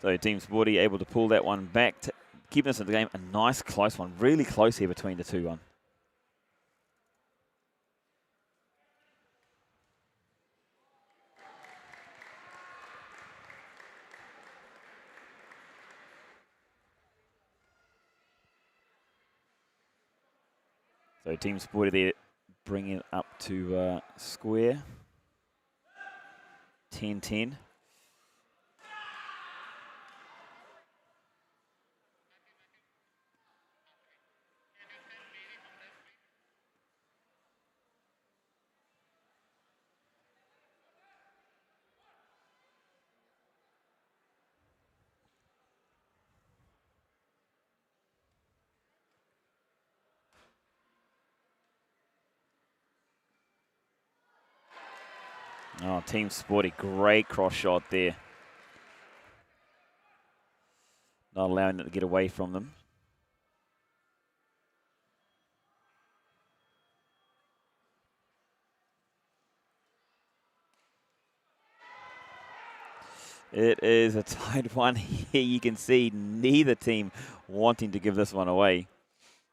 So Team Sporty able to pull that one back, keeping us in the game. A nice close one, really close here between the 2-1. So Team Sporty there bringing it up to square. 10-10. Oh, Team Sporty, great cross shot there. Not allowing it to get away from them. It is a tight one here. You can see neither team wanting to give this one away.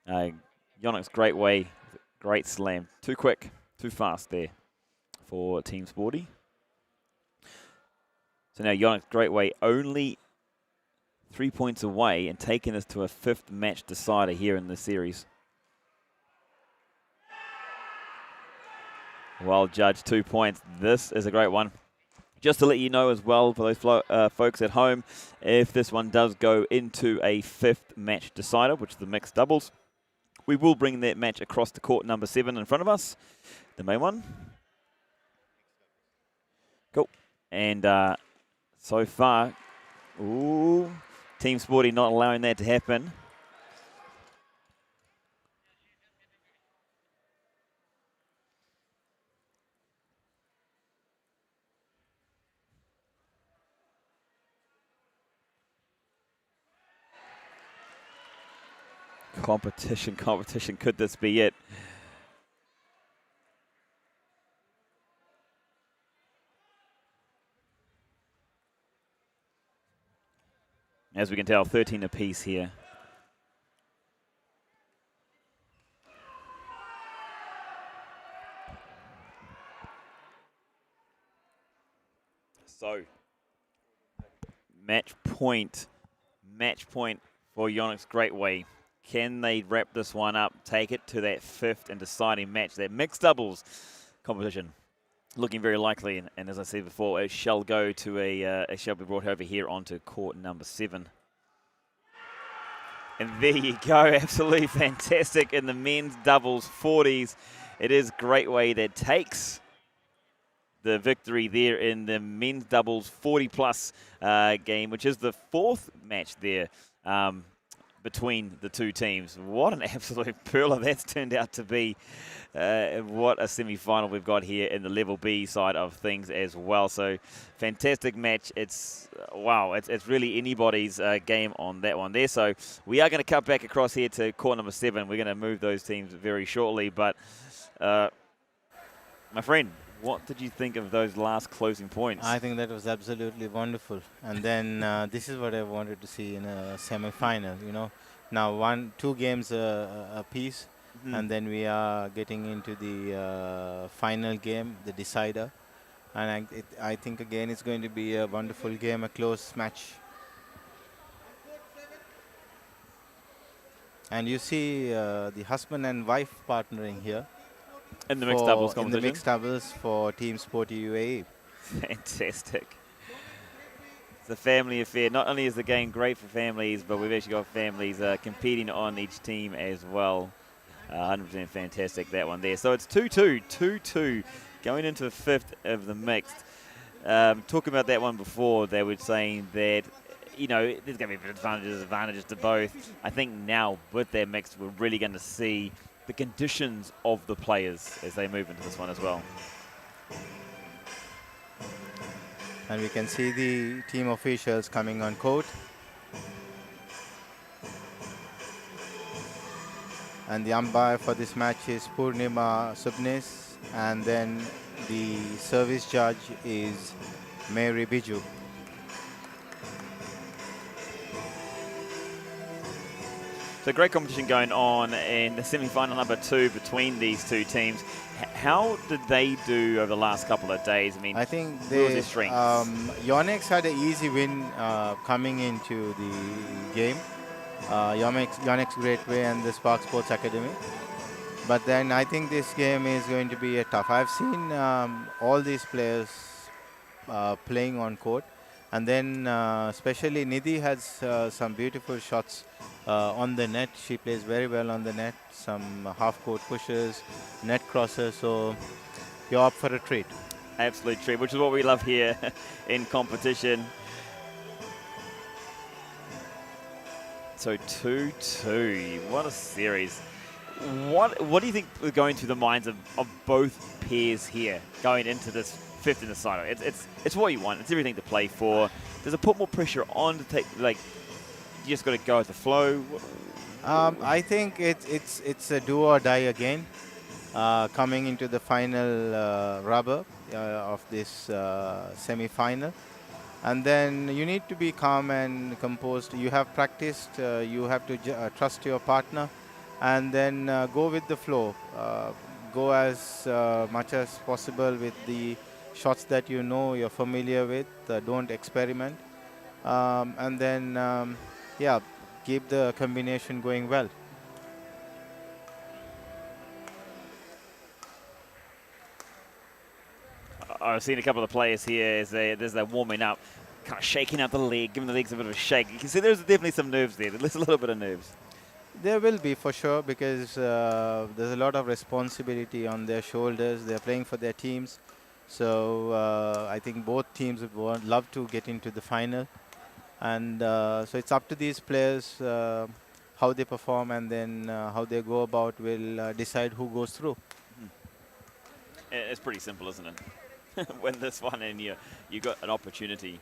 Yonex Greatway, great slam. Too quick, too fast there for Team Sporty. So now Yonex Greatway only 3 points away and taking us to a fifth match decider here in the series. Well judged, 2 points. This is a great one. Just to let you know as well, for those folks at home, if this one does go into a fifth match decider, which is the mixed doubles, we will bring that match across to court number 7 in front of us, the main one. Cool. And so far, ooh, Team Sporty not allowing that to happen. Competition, could this be it? As we can tell, 13 apiece here. So, match point for Yonex Greatway. Can they wrap this one up, take it to that fifth and deciding match, that mixed doubles competition? Looking very likely, and as I said before, it shall go to it shall be brought over here onto court number 7. And there you go, absolutely fantastic in the men's doubles 40s. It is Greatway that takes the victory there in the men's doubles 40-plus game, which is the fourth match there between the two teams. What an absolute pearler that's turned out to be. What a semi-final we've got here in the level B side of things as well. So fantastic match. It's wow, it's really anybody's game on that one there. So we are going to cut back across here to court number 7. We're going to move those teams very shortly. But my friend, what did you think of those last closing points? I think that was absolutely wonderful. And then this is what I wanted to see in a semi-final, you know. Now 2 games a piece, and then we are getting into the final game, the decider. And I think, again, it's going to be a wonderful game, a close match. And you see the husband and wife partnering here. In the mixed doubles in the competition? mixed doubles for Team Sporty UAE. Fantastic. It's a family affair. Not only is the game great for families, but we've actually got families competing on each team as well. 100% fantastic, that one there. So it's 2-2, 2-2, going into the fifth of the mixed. Talking about that one before, they were saying that, you know, there's going to be advantages to both. I think now with their mixed, we're really going to see the conditions of the players as they move into this one as well. And we can see the team officials coming on court. And the umpire for this match is Purnima Subnis. And then the service judge is Mary Biju. So great competition going on in the semi-final number 2 between these two teams. How did they do over the last couple of days? I mean, I think what was their strengths? Yonex had an easy win coming into the game. Yonex Greatway and the SPARC Sports Academy. But then I think this game is going to be a tough. I've seen all these players playing on court. And then especially Nidhi has some beautiful shots on the net. She plays very well on the net. Some half-court pushes, net crosses. So you're up for a treat. Absolute treat, which is what we love here in competition. So 2-2, what a series. What do you think is going through the minds of both pairs here going into this fifth in the final? It's what you want. It's everything to play for. Does it put more pressure on to take, like, you just got to go with the flow? I think it's a do or die again coming into the final rubber of this semi-final. And then you need to be calm and composed. You have practiced. You have to trust your partner, and then go with the flow. Go as much as possible with the shots that you know you're familiar with. Don't experiment. And then, yeah, keep the combination going well. I've seen a couple of players here as they're warming up, kind of shaking out the leg, giving the legs a bit of a shake. You can see there's definitely some nerves there. There's a little bit of nerves. There will be, for sure, because there's a lot of responsibility on their shoulders. They're playing for their teams. So I think both teams would love to get into the final. And so it's up to these players how they perform, and then how they go about will decide who goes through. It's pretty simple, isn't it? Win this one and you got an opportunity.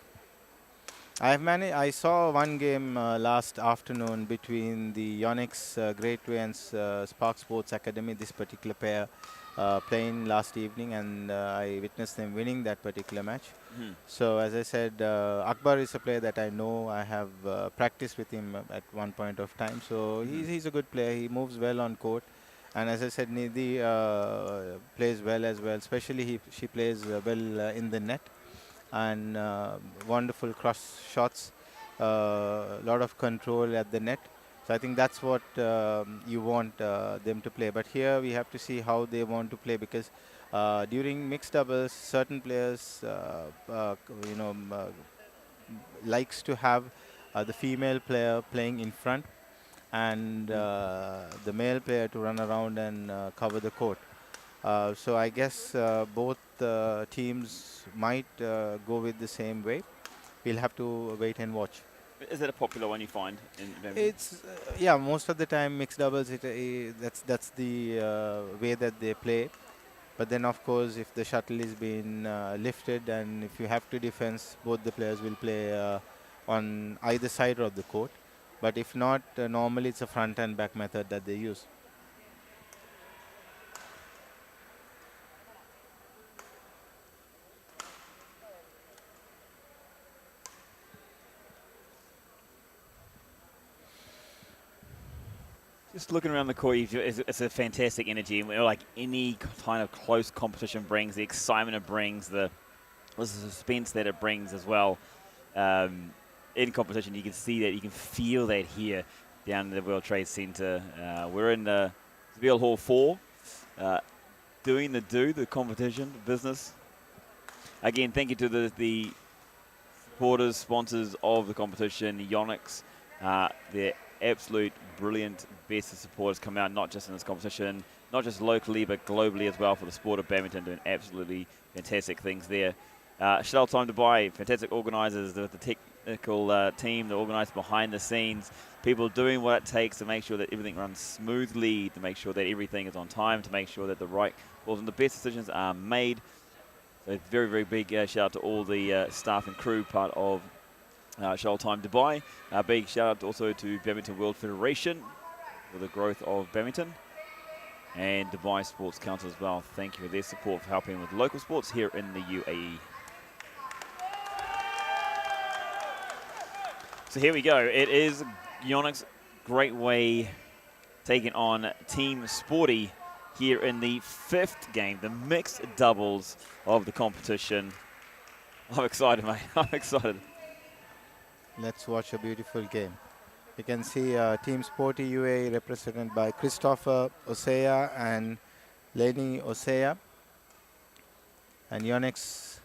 I saw one game last afternoon between the Yonex Greatway and SPARC Sports Academy, this particular pair playing last evening, and I witnessed them winning that particular match. So as I said, Akbar is a player that I know. I have practiced with him at one point of time. So he's a good player. He moves well on court. And as I said, Nidhi plays well as well. Especially she plays well in the net. And wonderful cross shots, a lot of control at the net. So I think that's what you want them to play. But here we have to see how they want to play, because during mixed doubles, certain players, likes to have the female player playing in front and the male player to run around and cover the court. So I guess both teams might go with the same way. We'll have to wait and watch. Is it a popular one you find in badminton? It's yeah, most of the time mixed doubles. That's the way that they play. But then of course, if the shuttle is being lifted and if you have to defense, both the players will play on either side of the court. But if not, normally it's a front and back method that they use. Just looking around the court, it's a fantastic energy. Like any kind of close competition brings, the excitement it brings, the suspense that it brings as well. In competition, you can see that, you can feel that here down in the World Trade Center. We're in the Bill Hall 4. doing the competition, the business. Again, thank you to the supporters, sponsors of the competition, Yonex. They're absolute brilliant, best of supporters come out, not just in this competition, not just locally, but globally as well for the sport of badminton, doing absolutely fantastic things there. Shuttle Time Dubai, fantastic organisers, the technical team, the organised behind the scenes, people doing what it takes to make sure that everything runs smoothly, to make sure that everything is on time, to make sure that the right calls and the best decisions are made. So very, very big shout out to all the staff and crew part of Shuttle Time Dubai. Big shout out also to Badminton World Federation for the growth of badminton. And Dubai Sports Council as well. Thank you for their support for helping with local sports here in the UAE. So here we go. It is Yonex Greatway taking on Team Sporty here in the 5th game, the mixed doubles of the competition. I'm excited, mate. I'm excited. Let's watch a beautiful game. You can see Team Sporty UAE represented by Christopher Osea and Lenny Osea. And Yonex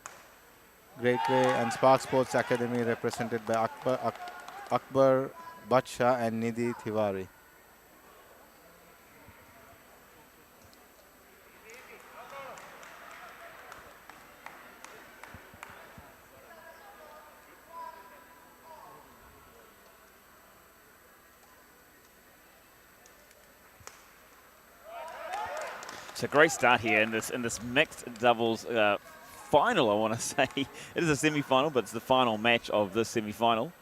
Greatway and SPARC Sports Academy represented by Akbar Batsha and Nidhi Tiwari. It's a great start here in this mixed doubles final, I want to say. It is a semi-final, but it's the final match of this semi-final.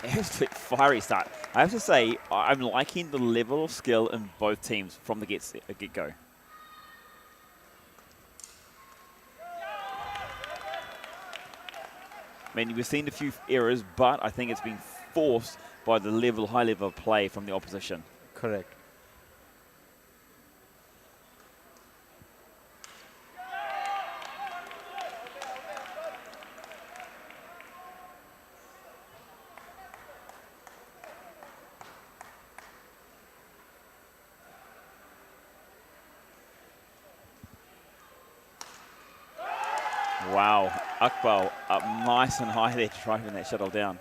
Absolute fiery start. I have to say, I'm liking the level of skill in both teams from the get-go. I mean, we've seen a few errors, but I think it's been forced by the high level of play from the opposition. Correct. Wow, Akbar up nice and high there, driving that shuttle down.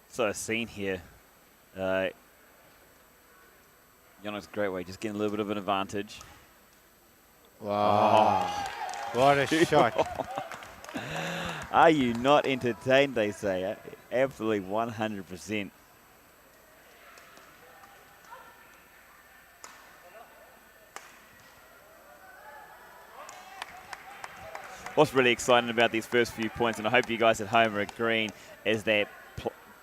So a scene here. Yonex Greatway just getting a little bit of an advantage. Wow. Oh. What a shot. Are you not entertained, they say. Absolutely 100%. What's really exciting about these first few points, and I hope you guys at home are agreeing, is that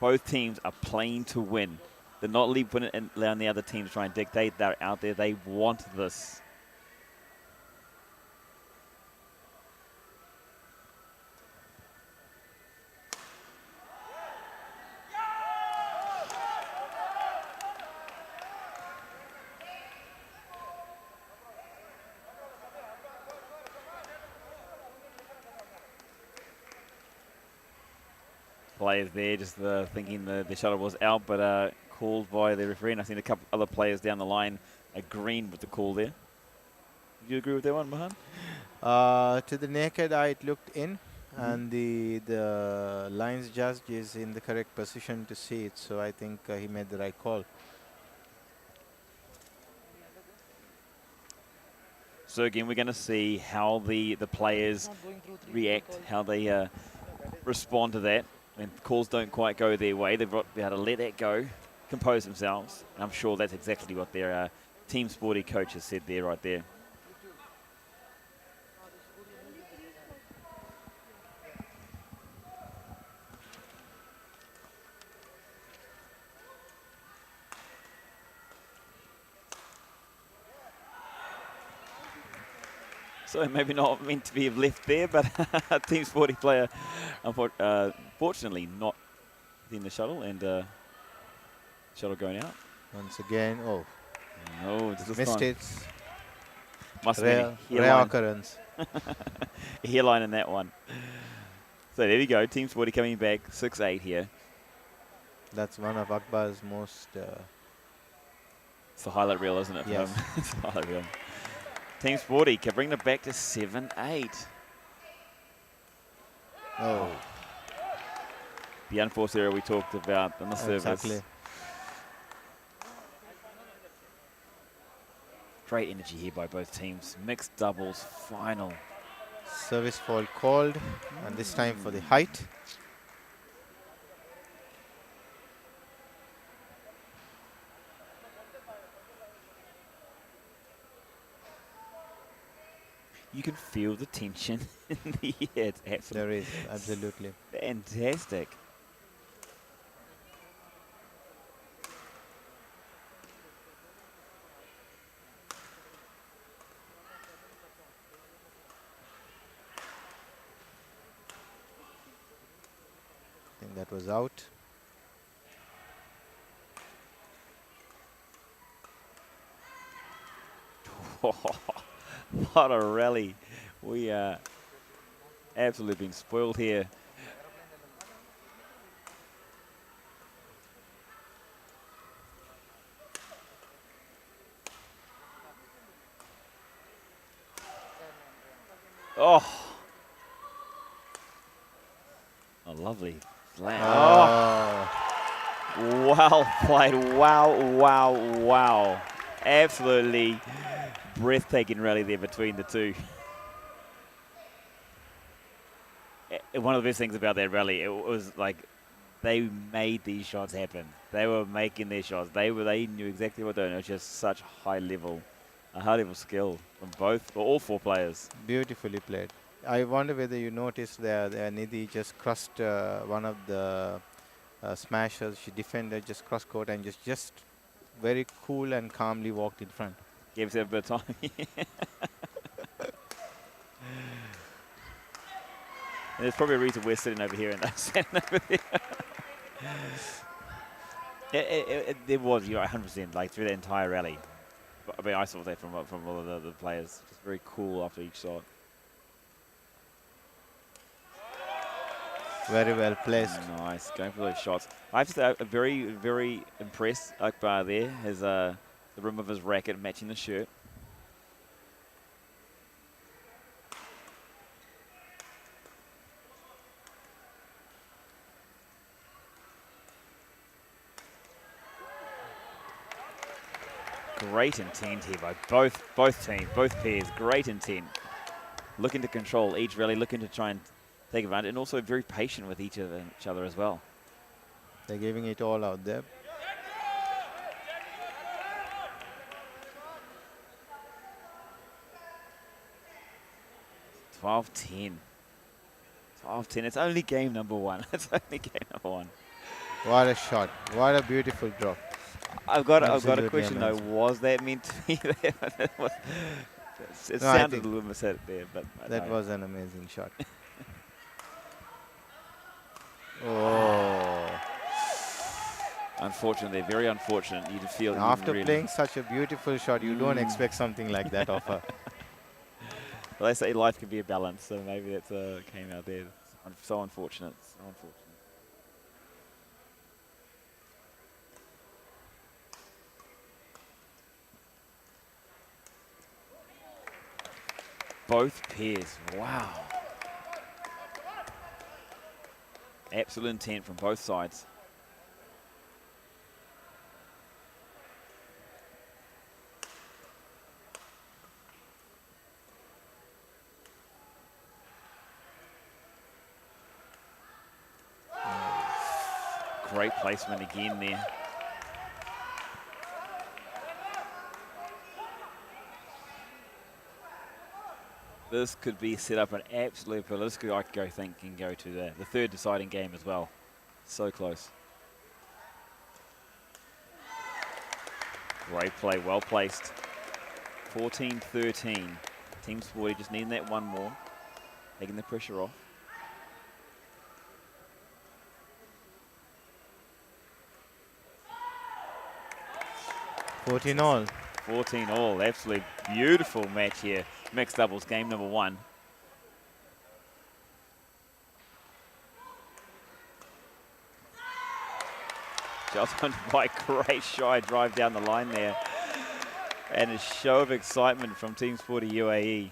both teams are playing to win. They're not leaving it and allowing the other team to try and dictate. They're out there. They want this. Players there just thinking the shuttle was out, but called by the referee. And I've seen a couple other players down the line agreeing with the call there. Do you agree with that one, Mahan? To the naked eye, it looked in, and the lines judge is in the correct position to see it. So I think he made the right call. So again, we're going to see how the players react, how they respond to that. When calls don't quite go their way, they've got to be able to let that go, compose themselves. And I'm sure that's exactly what their Team Sporty coach has said there, right there. So maybe not meant to be left there, but Team Sporty player, fortunately not in the shuttle, and shuttle going out. Once again, oh, No, just this missed time. it. Must have been Rare, a rare hairline. occurrence. A hairline in that one. So there we go. Team Sporty coming back 6-8 here. That's one of Akbar's most. It's the highlight reel, isn't it? For Yes. him? It's the highlight reel. Team Sporty can bring it back to 7-8. Oh, The unforced error we talked about on the service. exactly. Great energy here by both teams. Mixed doubles final. Service fault called, and this time for the height. You can feel the tension in the air. It's absolutely There is, absolutely. fantastic. I think that was out. What a rally. We are absolutely been spoiled here. Oh. A lovely slam. Oh. Well played. Wow, wow, wow. Absolutely breathtaking rally there between the two. One of the best things about that rally, it was like they made these shots happen. They were making their shots. They knew exactly what they were doing. It was just such high level skill from all four players. Beautifully played. I wonder whether you noticed there Nidhi just crossed one of the smashers. She defended, just cross court and just very cool and calmly walked in front. Gave herself a bit of time. And there's probably a reason we're sitting over here and they're sitting over there. There was, you're 100%, like through the entire rally. But, I mean, I saw that from all of the players. Just very cool after each shot. Very well placed. Nice, going for those shots. I have to say, I'm very, very impressed. Akbar there has the rim of his racket matching the shirt. Great intent here by both teams, both pairs. Great intent. Looking to control each rally, looking to try and take advantage, and also very patient with each other as well. They're giving it all out there. $12-10. 12-10. It's only game number one. It's only game number one. What a shot. What a beautiful drop. I've got a Absolutely question though. amazing. Was that meant to be there? It No, I sounded a think little bit there, but that no. was an amazing shot. Oh. Unfortunately, very unfortunate. You feel After really playing such a beautiful shot, you don't expect something like that of her. Well, they say life can be a balance, so maybe that came out there. So unfortunate. So unfortunate. Both pairs. Wow. Absolute intent from both sides. Great placement again there. This could be set up an absolute political, I think, can go to the third deciding game as well. So close. Great play, well placed. 14-13. Team Sporty just needing that one more, taking the pressure off. 14 all. 14 all. Absolutely beautiful match here. Mixed doubles game number 1. Jocelyn White, great shy drive down the line there. And a show of excitement from Team Sporty UAE.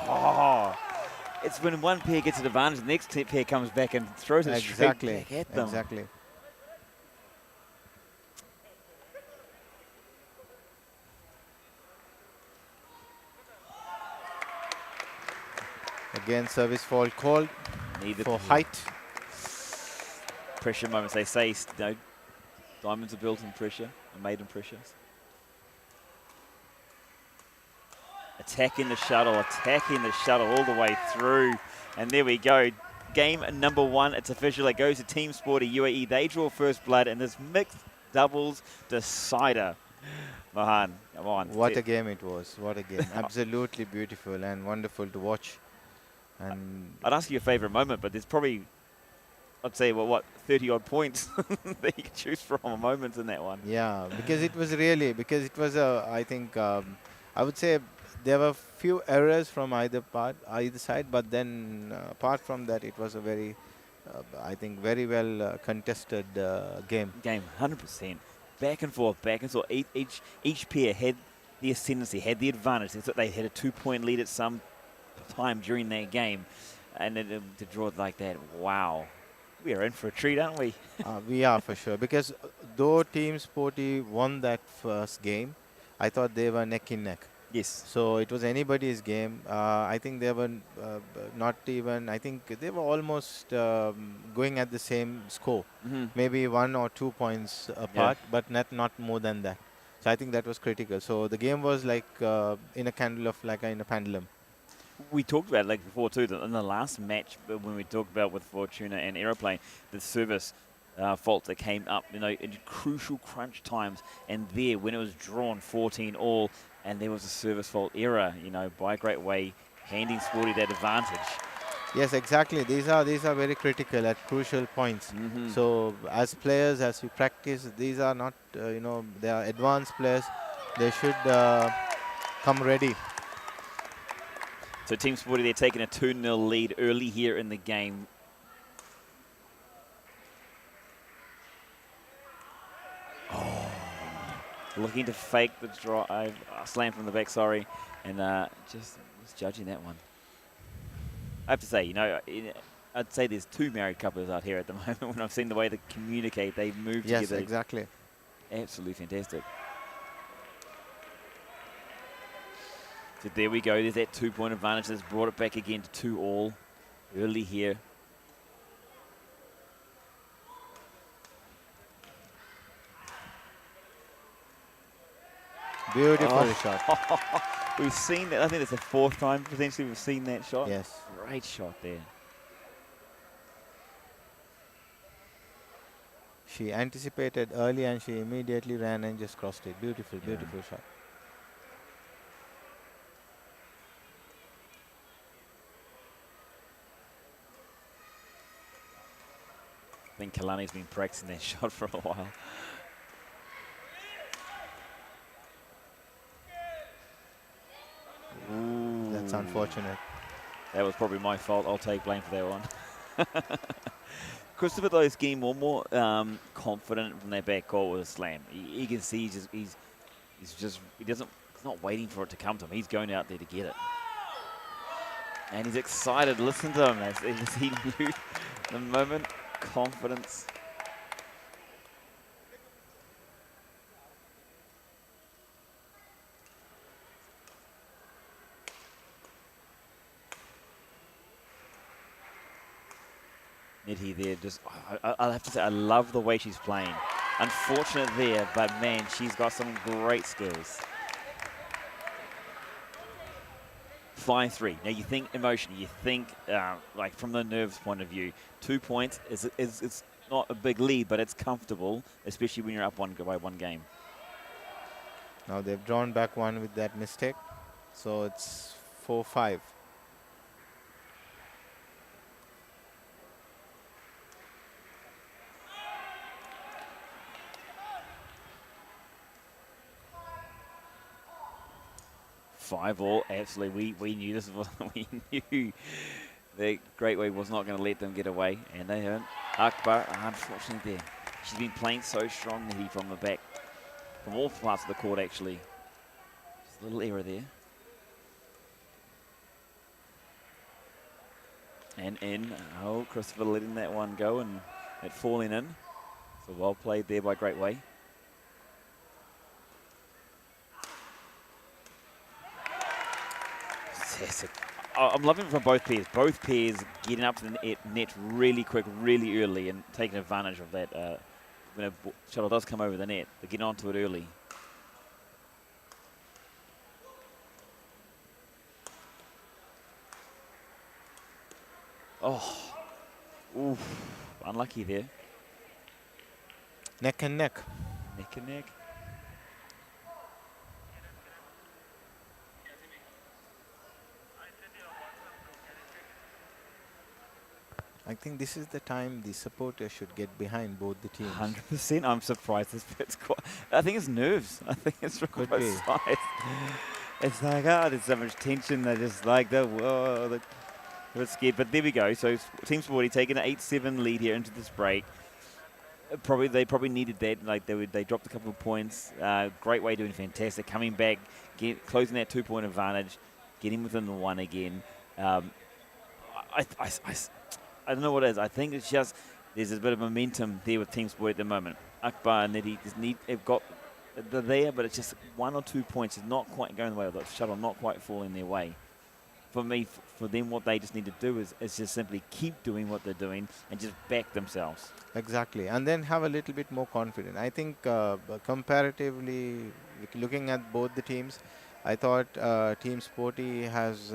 Oh, it's when one pair gets an advantage, the next pair comes back and throws it straight back at them. Exactly. Again, service fault called for height. Pressure moments, they say, diamonds are built in pressure, are made in pressure. Attacking the shuttle all the way through. And there we go. Game number 1, it's official. It goes to Team Sporty UAE. They draw first blood in this mixed doubles decider. Mahan, come on. What a game it was. What a game. Absolutely beautiful and wonderful to watch. And I'd ask you your favorite moment, but there's probably, I'd say, well, what, 30 odd points that you can choose from moments in that one. yeah, because it was I think, I would say there were few errors from either side, but then apart from that, it was a very, I think, very well contested game. 100%. Back and forth, back and forth. Each pair had the ascendancy, had the advantage. They had a 2-point lead at some time during that game, and then to draw it like that, wow. We are in for a treat, aren't we? We are for sure, because though Team Sporty won that first game, I thought they were neck in neck. Yes. So it was anybody's game. I think they were not even, I think they were almost going at the same score. Maybe 1 or 2 points apart, but not more than that. So I think that was critical. So the game was like in a pendulum. We talked about it like before too, that in the last match when we talked about with Fortuna and Aeroplane, the service fault that came up, in crucial crunch times, and there when it was drawn 14 all, and there was a service fault error, by Greatway handing Sporty that advantage. Yes, exactly. These are very critical at crucial points. So as players, as we practice, these are not, they are advanced players. They should come ready. So Team Sporty, they're taking a 2-0 lead early here in the game. Oh, looking to fake the drive, slam from the back, sorry, and just judging that one. I have to say, I'd say there's 2 married couples out here at the moment. When I've seen the way they communicate, they move together. Yes, exactly. Absolutely fantastic. So there we go. There's that 2-point advantage that's brought it back again to 2 all early here. Beautiful shot. We've seen that. I think it's the 4th time potentially we've seen that shot. Yes. Great shot there. She anticipated early and she immediately ran and just crossed it. Beautiful, beautiful shot. I think Kalani's been practicing that shot for a while. Ooh. That's unfortunate. That was probably my fault. I'll take blame for that one. Christopher, though, is getting more confident from that back court with a slam. You can see he's not waiting for it to come to him. He's going out there to get it. And he's excited. Listen to him as he knew the moment. Confidence. Nidhi there, I'll have to say, I love the way she's playing. Unfortunate there, but man, she's got some great skills. 5-3. Now you think emotion, you think like from the nerves point of view, 2 points is not a big lead, but it's comfortable, especially when you're up by one game. Now they've drawn back one with that mistake. So it's 4-5. Five all, absolutely. We knew this. We knew the Greatway was not going to let them get away, and they haven't. Akbar, unfortunately, there. She's been playing so strong, Nidhi, from the back, from all parts of the court, actually. Just a little error there. And in. Oh, Christopher letting that one go and it falling in. So well played there by Greatway. Fantastic. I'm loving it from both pairs. Both pairs getting up to the net really quick, really early, and taking advantage of that. When a shuttle does come over the net, they're getting onto it early. Oh, oof, unlucky there. Neck and neck. Neck and neck. I think this is the time the supporters should get behind both the teams. 100%. I'm surprised. It's quite, I think it's nerves. I think it's from Could both be. sides. It's like, there's so much tension. They're just like, whoa, they're a bit scared. But there we go. So Team Sporty taking an 8-7 lead here into this break. They probably needed that. Like they dropped a couple of points. Greatway doing fantastic. Coming back, closing that 2-point advantage, getting within the one again. I don't know what it is. I think it's just there's a bit of momentum there with Team Sporty at the moment. Akbar and Nidhi they're there, but it's just 1 or 2 points is not quite going the way of the shuttle, not quite falling their way. For me, for them, what they just need to do is just simply keep doing what they're doing and just back themselves. Exactly, and then have a little bit more confidence. I think comparatively, looking at both the teams, I thought Team Sporty has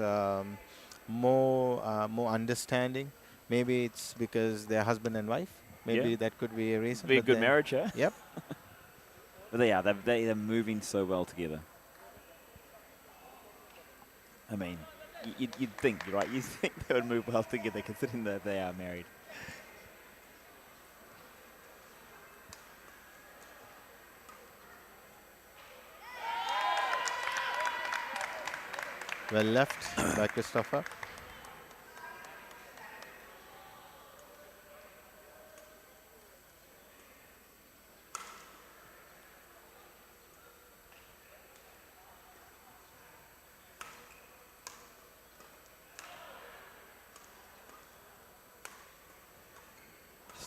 more understanding. Maybe it's because they're husband and wife. Maybe that could be a reason. Be a good marriage, yeah? Yep. But they are. They're moving so well together. I mean, you'd think, right? You'd think they would move well together considering that they are married. Well left by Christopher.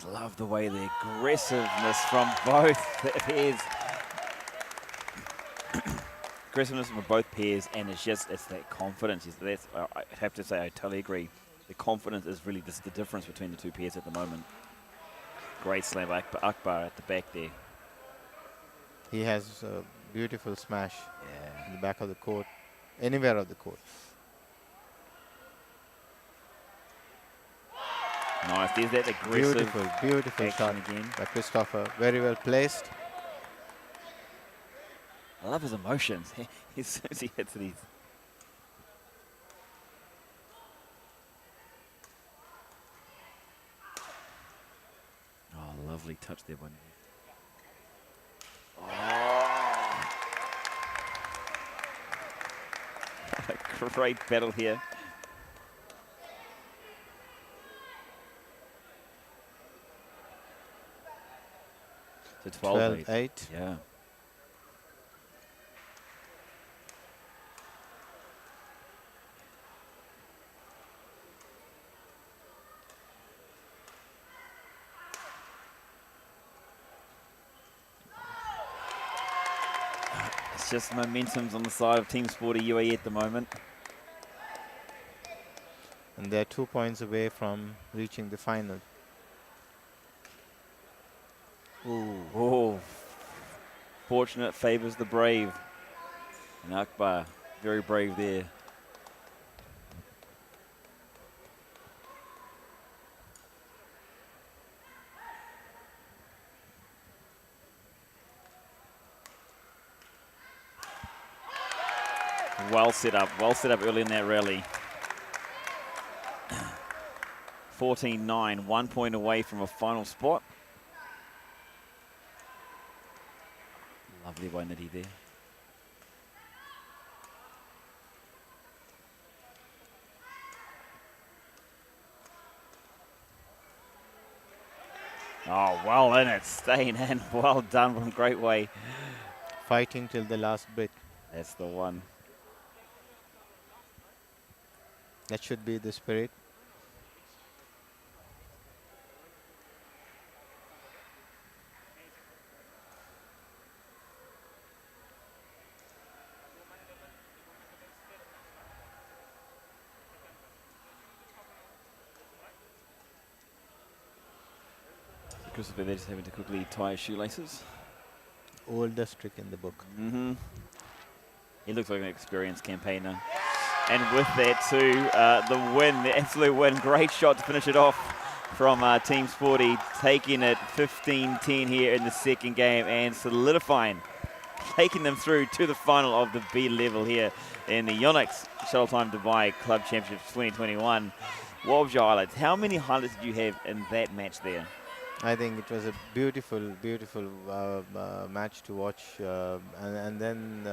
Love the way the aggressiveness from both pairs. Aggressiveness from both pairs, and it's that confidence. I have to say, I totally agree. The confidence is really just the difference between the two pairs at the moment. Great slam by Akbar at the back there. He has a beautiful smash in the back of the court, anywhere of the court. Nice, there's that aggressive Beautiful shot again by Christopher. Very well placed. I love his emotions. As soon as he hits it, oh, lovely touch there, one. Oh. A great battle here. So 12-8. Yeah. It's just momentum's on the side of Team Sporty UAE at the moment. And they're 2 points away from reaching the final. Ooh. Oh. Fortunate favors the brave. And Akbar, very brave there. Well set up early in that rally. 14-9, 1 point away from a final spot. Lovely by Nitty there. Oh, well in it, staying in. Well done from Greatway. Fighting till the last bit. That's the one. That should be the spirit. Christopher, they're just having to quickly tie his shoelaces. Oldest trick in the book. He looks like an experienced campaigner. And with that too, the win, the absolute win. Great shot to finish it off from Team Sporty, taking it 15-10 here in the second game and solidifying, taking them through to the final of the B level here in the Yonex Shuttle Time Dubai Club Championships 2021. What was your highlights? How many highlights did you have in that match there? I think it was a beautiful, beautiful match to watch, and then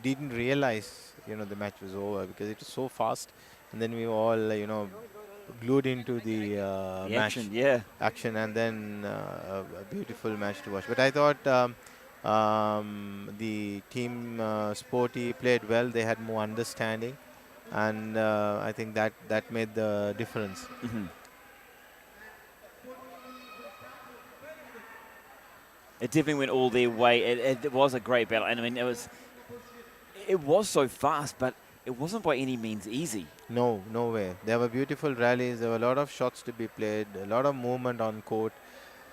didn't realize, the match was over because it was so fast, and then we were all, glued into the match action, and then a beautiful match to watch. But I thought the team Sporty played well. They had more understanding, and I think that made the difference. It definitely went all their way. It was a great battle, and I mean it was so fast, but it wasn't by any means easy. No way. There were beautiful rallies. There were a lot of shots to be played, a lot of movement on court,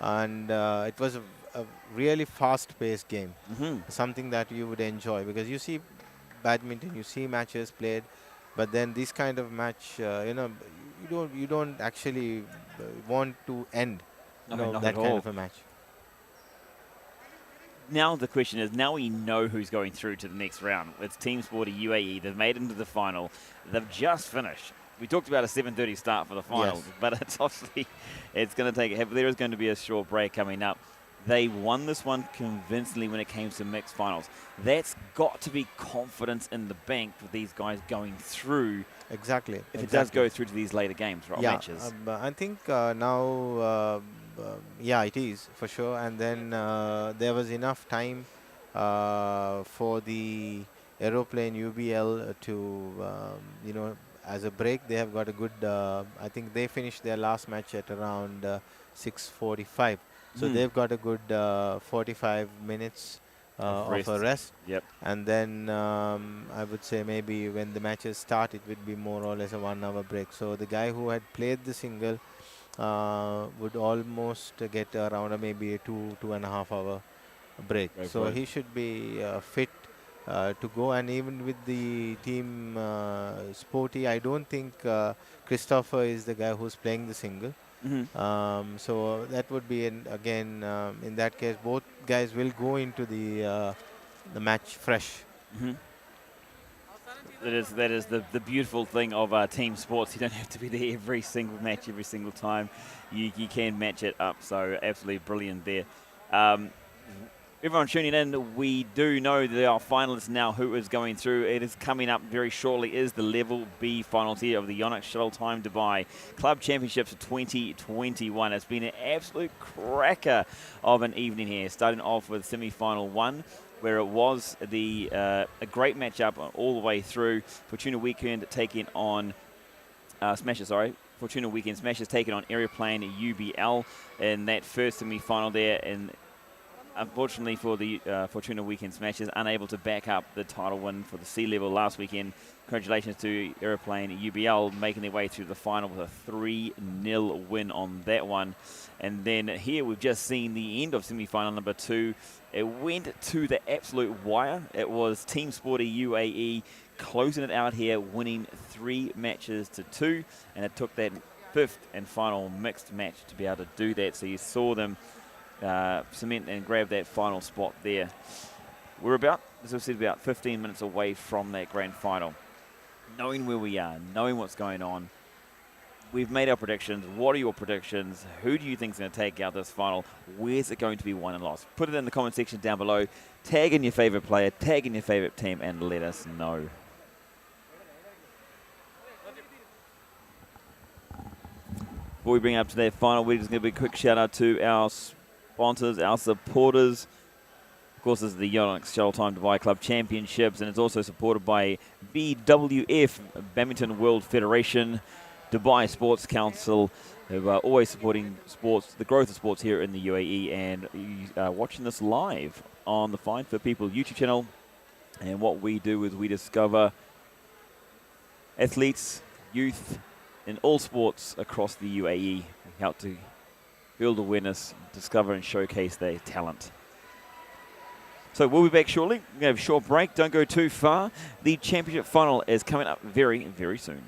and it was a really fast-paced game. Something that you would enjoy because you see badminton, you see matches played, but then this kind of match, you don't actually want to end that kind of a match. Now the question is, now we know who's going through to the next round. It's Team Sporty UAE. They've made it into the final. They've just finished. We talked about a 7:30 start for the finals, but it's obviously going to take. There is going to be a short break coming up. They won this one convincingly when it came to mixed finals. That's got to be confidence in the bank for these guys going through. Exactly. If it does go through to these later games, right? Matches. I think now. It is for sure, and then there was enough time for the Aeroplane UBL to, as a break. They have got a good, I think they finished their last match at around 6:45. So they've got a good 45 minutes of a rest. And then I would say maybe when the matches start, it would be more or less a 1 hour break. So the guy who had played the single would almost get around maybe a 2.5 hour break. So he should be fit to go. And even with the team Sporty, I don't think Christopher is the guy who's playing the single. So that would be again in that case both guys will go into the match fresh. That is the beautiful thing of team sports. You don't have to be there every single match, every single time. You can match it up. So absolutely brilliant there. Everyone tuning in, we do know that our finalists now who is going through. It is coming up very shortly is the Level B finals here of the Yonex Shuttle Time Dubai Club Championships 2021. It's been an absolute cracker of an evening here, starting off with semi-final 1, where it was a great matchup all the way through. Fortuna Weekend taking on Fortuna Weekend Smashers taking on Aeroplane UBL in that first semi-final there. And unfortunately for the Fortuna Weekend Smashers, unable to back up the title win for the C level last weekend. Congratulations to Aeroplane UBL making their way through the final with a 3-0 win on that one. And then here we've just seen the end of semi-final number 2. It went to the absolute wire. It was Team Sporty UAE closing it out here, winning 3 matches to 2. And it took that 5th and final mixed match to be able to do that. So you saw them cement and grab that final spot there. We're about as I've said, about 15 minutes away from that grand final. Knowing where we are, knowing what's going on, we've made our predictions. What are your predictions? Who do you think is going to take out this final? Where's it going to be won and lost? Put it in the comment section down below. Tag in your favorite player, tag in your favorite team, and let us know. Before we bring up to that final, we're just going to give a quick shout out to our sponsors, our supporters. Of course, this is the Yonex Shuttle Time Dubai Club Championships, and it's also supported by BWF, Badminton World Federation, Dubai Sports Council, who are always supporting sports, the growth of sports here in the UAE, and you are watching this live on the Fine for People YouTube channel. And what we do is we discover athletes, youth, in all sports across the UAE. We help to build awareness, discover and showcase their talent. So we'll be back shortly. We're going to have a short break. Don't go too far. The championship final is coming up very, very soon.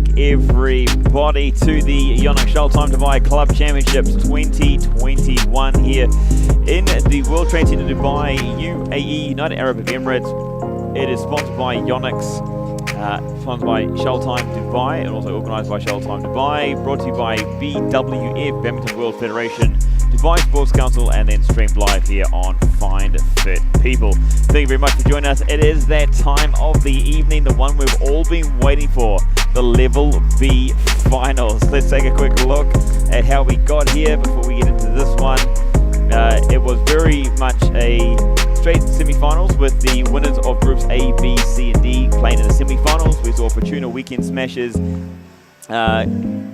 back, everybody, to the Yonex Shuttle Time to Buy Club Championships 2021 here in the World Trade Center Dubai, UAE, United Arab Emirates. It is sponsored by Yonex, sponsored by Shuttle Time Dubai, and also organised by Shuttle Time Dubai, brought to you by BWF, Badminton World Federation, Dubai Sports Council, and then streamed live here on Find Fit People. Thank you very much for joining us. It is that time of the evening, the one we've all been waiting for, the Level B Finals. Let's take a quick look at how we got here before we get into this one. It was very much a straight semi-finals with the winners of groups A, B, C, and D playing in the semi-finals. We saw Fortuna Weekend Smashers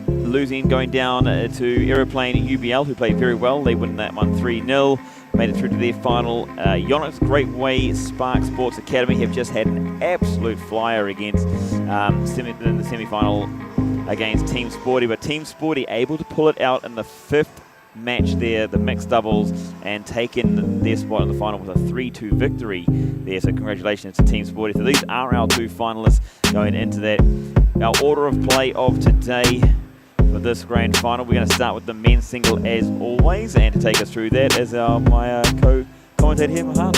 losing, going down to Aeroplane UBL, who played very well. They won that one 3-0, made it through to their final. Yonex, Greatway, SPARC Sports Academy have just had an absolute flyer against in the semi-final against Team Sporty, but Team Sporty able to pull it out in the fifth match there, the mixed doubles, and taken their spot in the final with a 3-2 victory there. So congratulations to Team Sporty. So these are our two finalists going into that. Our order of play of today for this grand final, we're going to start with the men's single as always, and to take us through that is my co-commentator here, Mahan.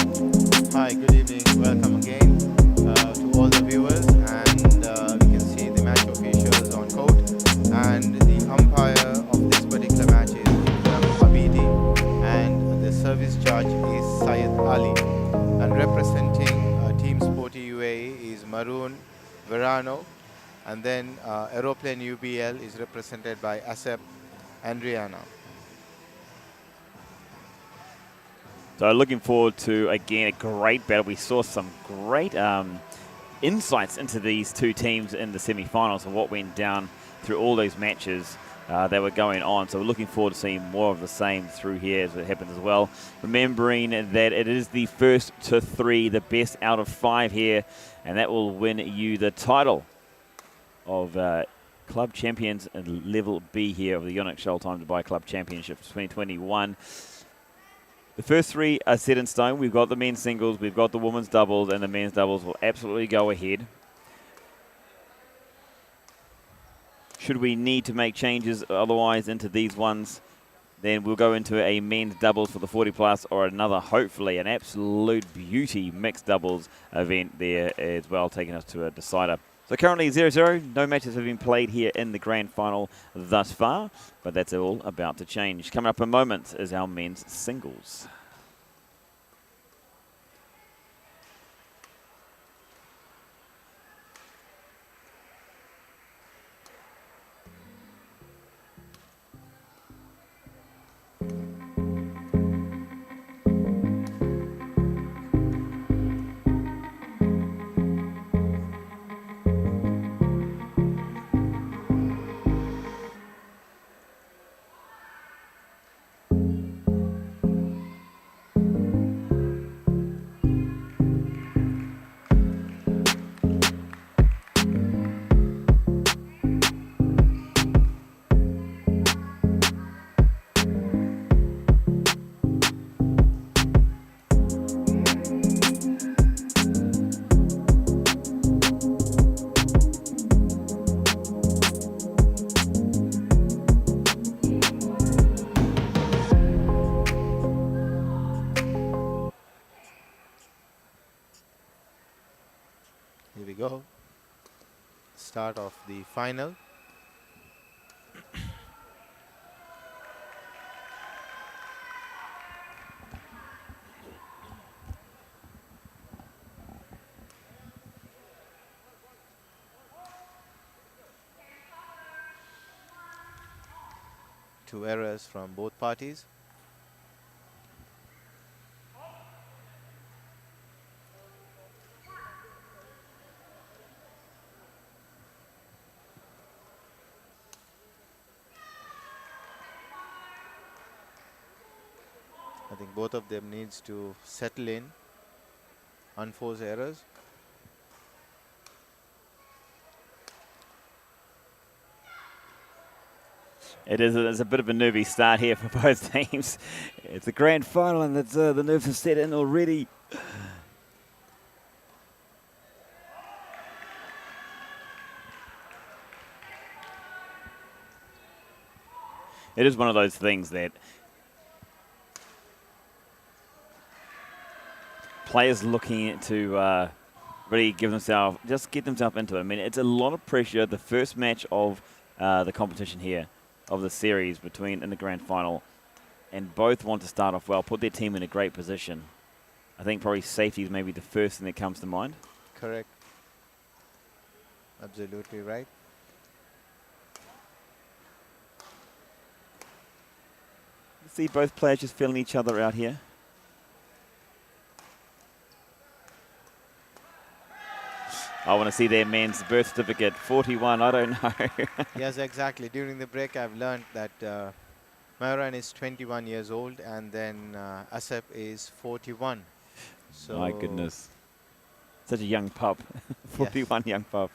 Hi, good evening. Welcome again to all the viewers, and we can see the match officials on court, and the umpire of this particular match is Abidi, and the service judge is Syed Ali, and representing Team Sporty UAE is Maroon Verano, and then Aeroplane UBL is represented by Asep Andriana. So looking forward to, again, a great battle. We saw some great insights into these two teams in the semi-finals and what went down through all those matches that were going on. So we're looking forward to seeing more of the same through here as it happens as well. Remembering that it is the first to three, the best out of 5 here, and that will win you the title of Club Champions and Level B here of the Yonex Shuttle Time Dubai Club Championships 2021. The first 3 are set in stone. We've got the men's singles, we've got the women's doubles, and the men's doubles will absolutely go ahead. Should we need to make changes otherwise into these ones, then we'll go into a men's doubles for the 40 plus, or another, hopefully, an absolute beauty mixed doubles event there as well, taking us to a decider. So currently 0-0, no matches have been played here in the grand final thus far, but that's all about to change. Coming up in a moment is our men's singles. Here we go. Start of the final. Two errors from both parties. I think both of them needs to settle in, unforce errors. It's a bit of a nervy start here for both teams. It's a grand final and it's, the nerves have set in already. It is one of those things that players looking to really get themselves into it. I mean, it's a lot of pressure. The first match of the competition here, of the series in the grand final, and both want to start off well, put their team in a great position. I think probably safety is maybe the first thing that comes to mind. Correct. Absolutely right. See both players just feeling each other out here. I want to see their man's birth certificate. 41, I don't know. Yes, exactly. During the break, I've learned that Myron is 21 years old, and then Asep is 41. So My goodness. Such a young pup. 41 young pup.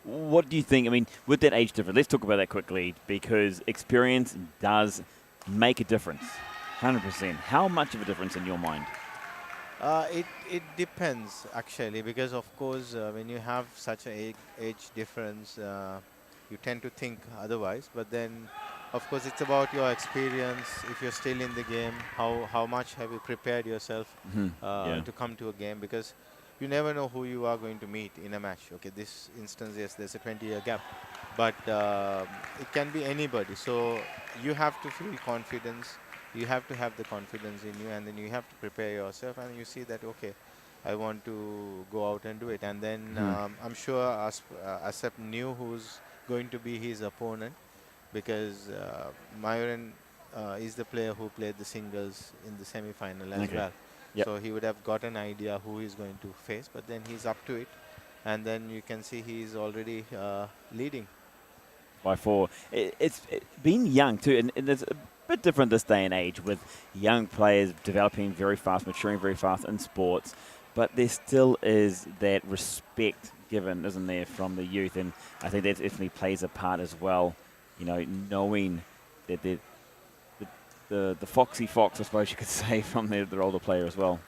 What do you think? I mean, with that age difference, let's talk about that quickly, because experience does make a difference. 100%. How much of a difference in your mind? It depends, actually, because of course when you have such an age difference, you tend to think otherwise. But then, of course, it's about your experience. If you're still in the game, how much have you prepared yourself to come to a game? Because you never know who you are going to meet in a match. Okay, this instance, yes, there's a 20-year gap, but it can be anybody. So you have to feel confidence. You have to have the confidence in you, and then you have to prepare yourself, and you see that, okay, I want to go out and do it. And then I'm sure Asep knew who's going to be his opponent, because Myron is the player who played the singles in the semi-final as well. Yep. So he would have got an idea who he's going to face, but then he's up to it. And then you can see he's already leading. By 4. It's been young too, and it's a bit different this day and age with young players developing very fast, maturing very fast in sports. But there still is that respect given, isn't there, from the youth, and I think that definitely plays a part as well. You know, knowing that the foxy fox, I suppose you could say, from their older player as well.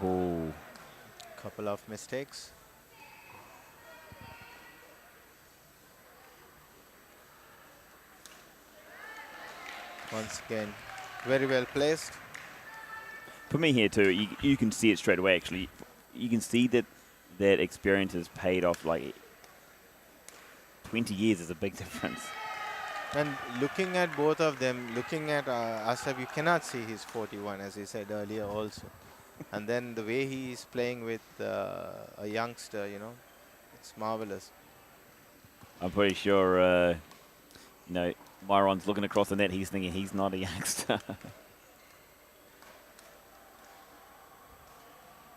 Oh. Couple of mistakes. Once again, very well placed. For me here too, you can see it straight away. Actually, you can see that experience has paid off. Like 20 years is a big difference. And looking at both of them, looking at Asaf, you cannot see he's 41, as he said earlier also. And then the way he is playing with a youngster, you know, it's marvelous. I'm pretty sure, you know, Myron's looking across the net. He's thinking he's not a youngster.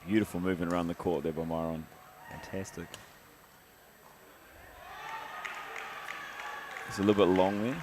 Beautiful movement around the court there by Myron. Fantastic. It's a little bit long there.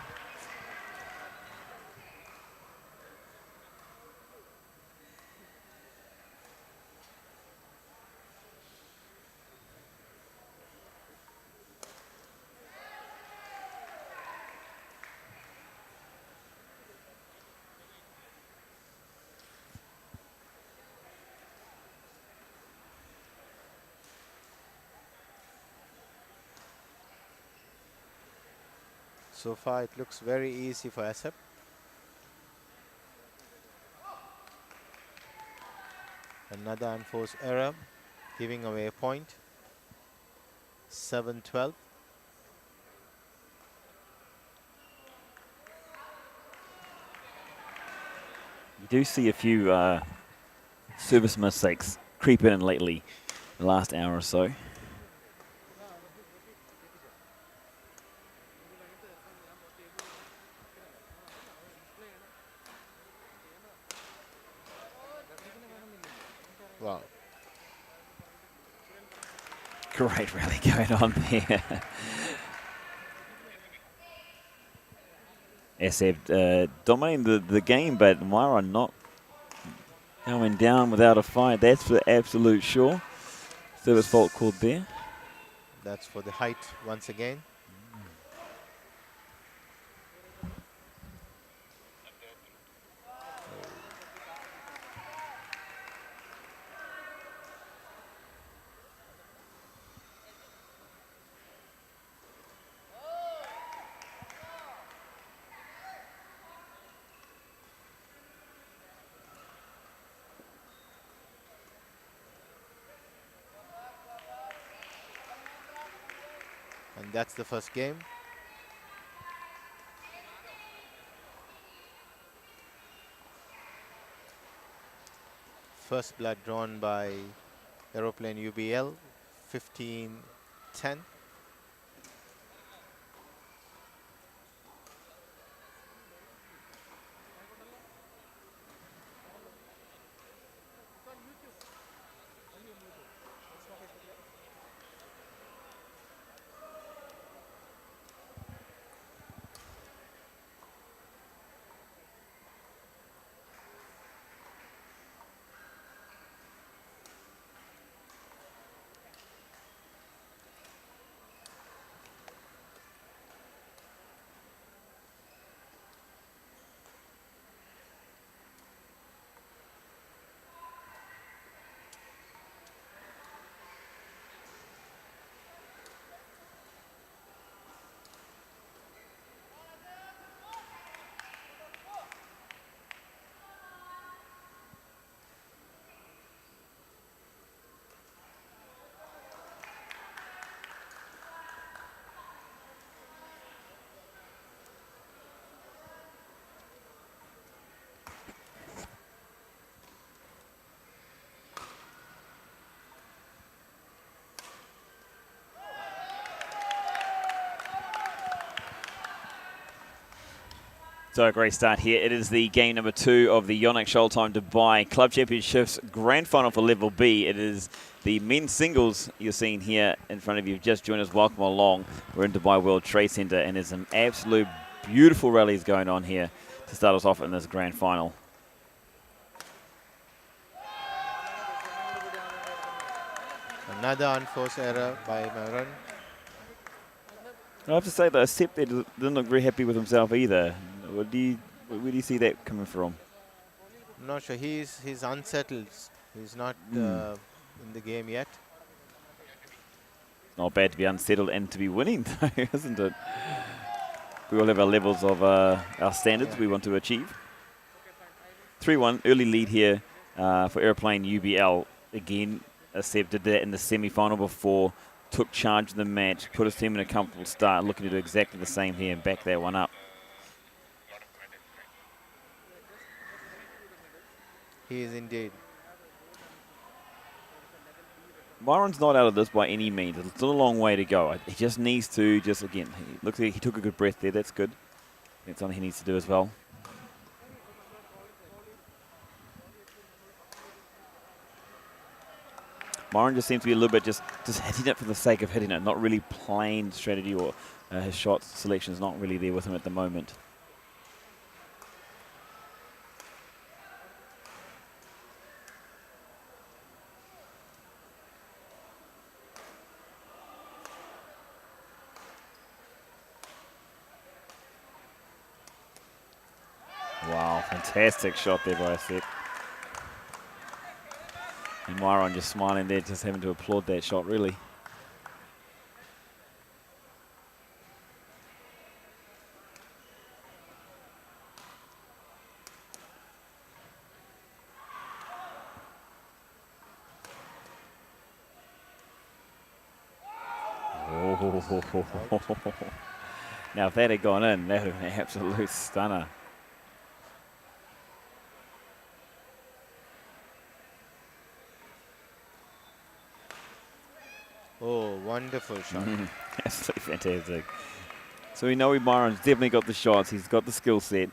So far, it looks very easy for Asap. Another unforced error, giving away a point. 7-12. You do see a few service mistakes creep in lately, the last hour or so. Wow. Great rally going on there. SF dominating the game, but Myron not going down without a fight. That's for absolute sure. Service fault called there. That's for the height once again. And that's the first game. First blood drawn by Aeroplane UBL, 15-10. So a great start here. It is the game number 2 of the Yonex Shuttle Time Dubai Club Championships Grand Final for Level B. It is the men's singles you're seeing here in front of you. Just joined us. Welcome along. We're in Dubai World Trade Center, and there's some absolute beautiful rallies going on here to start us off in this Grand Final. Another unforced error by Maran. I have to say that Sepp there didn't look very happy with himself either. Where do you see that coming from? I'm not sure. He's unsettled. He's not in the game yet. Not bad to be unsettled and to be winning, though, isn't it? We all have our levels of our standards we want to achieve. 3-1, early lead here for Aeroplane UBL. Again, Sepp did that in the semi-final before, took charge of the match, put his team in a comfortable start, looking to do exactly the same here and back that one up. He is indeed. Byron's not out of this by any means. It's still a long way to go. He just needs to again, he looks like he took a good breath there. That's good. That's something he needs to do as well. Myron just seems to be a little bit just hitting it for the sake of hitting it, not really playing strategy, or his shot selection is not really there with him at the moment. Wow, fantastic shot there by Sepp. And Myron just smiling there, just having to applaud that shot, really. Oh. Now, if that had gone in, that would have been an absolute stunner. Oh, wonderful shot. Absolutely fantastic. So we know Myron's definitely got the shots. He's got the skill set.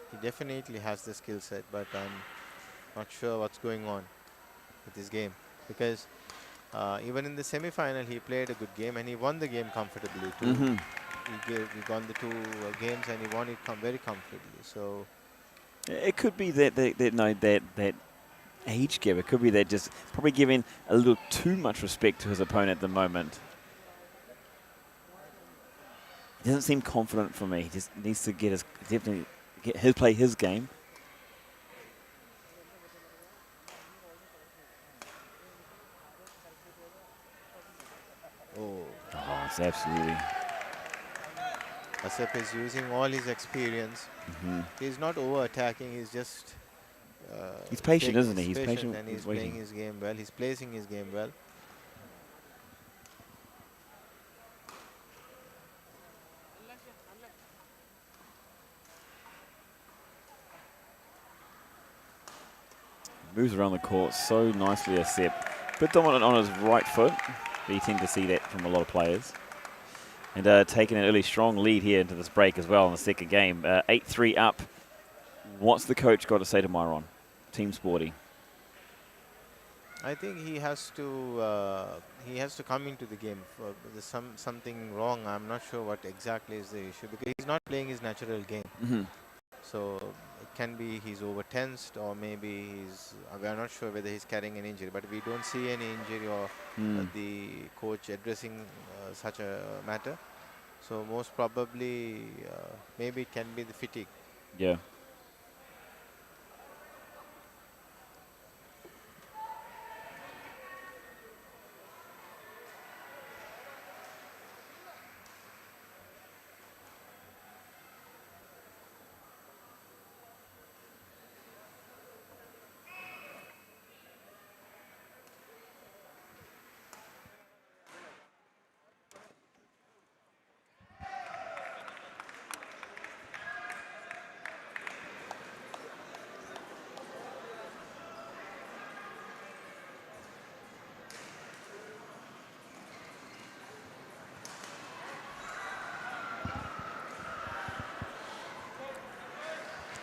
He definitely has the skill set, but I'm not sure what's going on with this game. Because even in the semi-final, he played a good game and he won the game comfortably too. He won the 2 games and he won it very comfortably. So it could be that age gap. It could be that just probably giving a little too much respect to his opponent at the moment. He doesn't seem confident for me. He just needs to play his game. Oh, it's absolutely. Asep is using all his experience. He's not over-attacking. He's just he's patient, isn't he? He's patient and he's playing his game well. He's placing his game well. Moves around the court so nicely, Accept. Bit dominant on his right foot. But you tend to see that from a lot of players. And taking an early strong lead here into this break as well in the second game. 8-3 up. What's the coach got to say to Myron? Team Sporty. I think he has to come into the game. There's something wrong. I'm not sure what exactly is the issue because he's not playing his natural game. So it can be he's over tensed or maybe we're not sure whether he's carrying an injury. But we don't see any injury or the coach addressing such a matter. So most probably maybe it can be the fatigue. Yeah.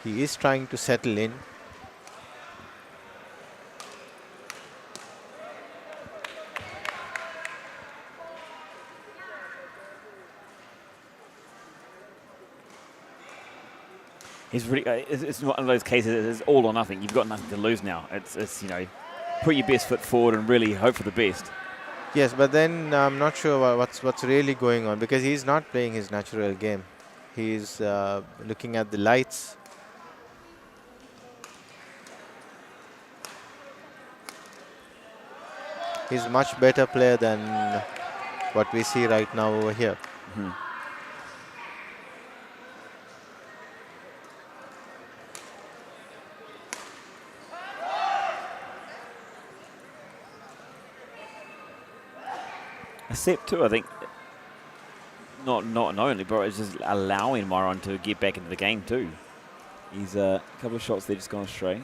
He is trying to settle in. He's really. It's not one of those cases. It's all or nothing. You've got nothing to lose now. It's put your best foot forward and really hope for the best. Yes, but then I'm not sure what's really going on because he's not playing his natural game. He's looking at the lights. He's a much better player than what we see right now over here. Except too, I think, not only, but it's just allowing Myron to get back into the game too. He's a couple of shots there just gone astray.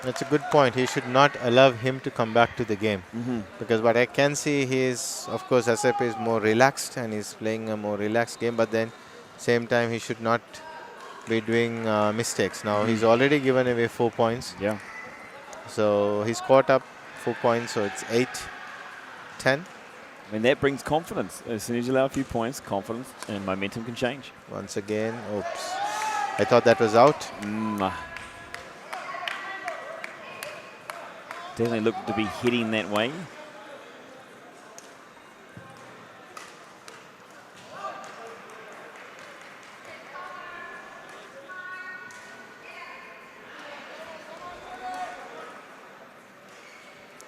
That's a good point. He should not allow him to come back to the game. Because what I can see, of course, Asep is more relaxed and he's playing a more relaxed game. But then, same time, he should not be doing mistakes. Now, he's already given away 4 points. Yeah. So, he's caught up 4 points. So, it's 8-10. I mean, that brings confidence. As soon as you allow a few points, confidence and momentum can change. Once again, oops. I thought that was out. Definitely looked to be hitting that way.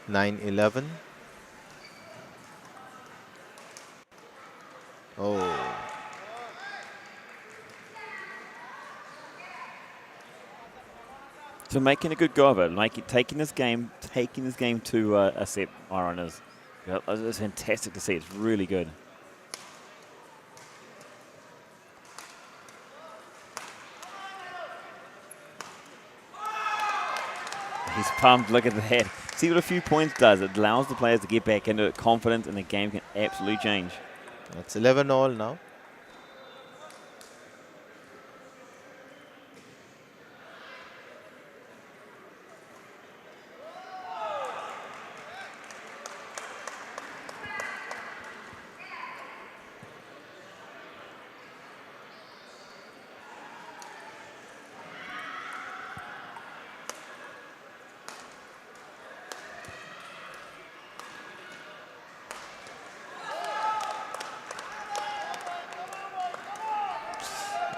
Nine 11. Oh. So making a good go of it, taking this game to Accept Myron is. It's fantastic to see. It's really good. He's pumped. Look at that. See what a few points does. It allows the players to get back into it confident, and the game can absolutely change. It's 11-all now.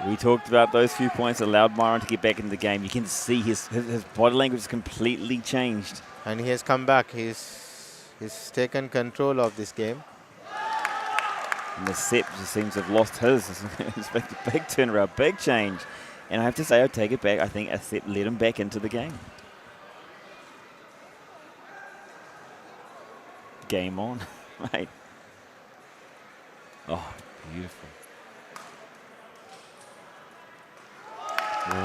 We talked about those few points that allowed Myron to get back into the game. You can see his body language has completely changed. And he has come back. He's taken control of this game. And the set just seems to have lost his. It's a big turnaround, big change. And I have to say, I take it back. I think Accept led him back into the game. Game on, right? Oh, beautiful.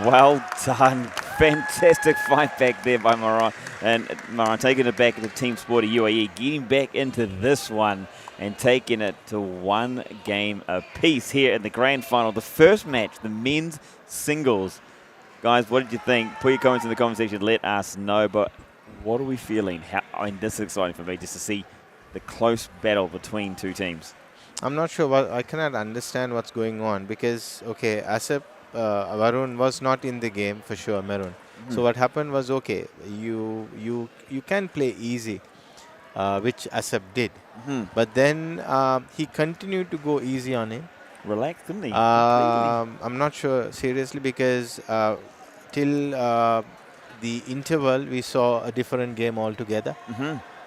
Well done. Fantastic fight back there by Maran. And Maran taking it back to Team Sporty UAE, getting back into this one and taking it to 1 game apiece here in the grand final. The first match, the men's singles. Guys, what did you think? Put your comments in the comment section. Let us know. But what are we feeling? This is exciting for me just to see the close battle between two teams. I'm not sure. I cannot understand what's going on because, okay, Asap Varun was not in the game for sure, Marun. So what happened was, okay, you can play easy, which Asap did. But then he continued to go easy on him. Relaxed, didn't he? I'm not sure, seriously, because till the interval, we saw a different game altogether.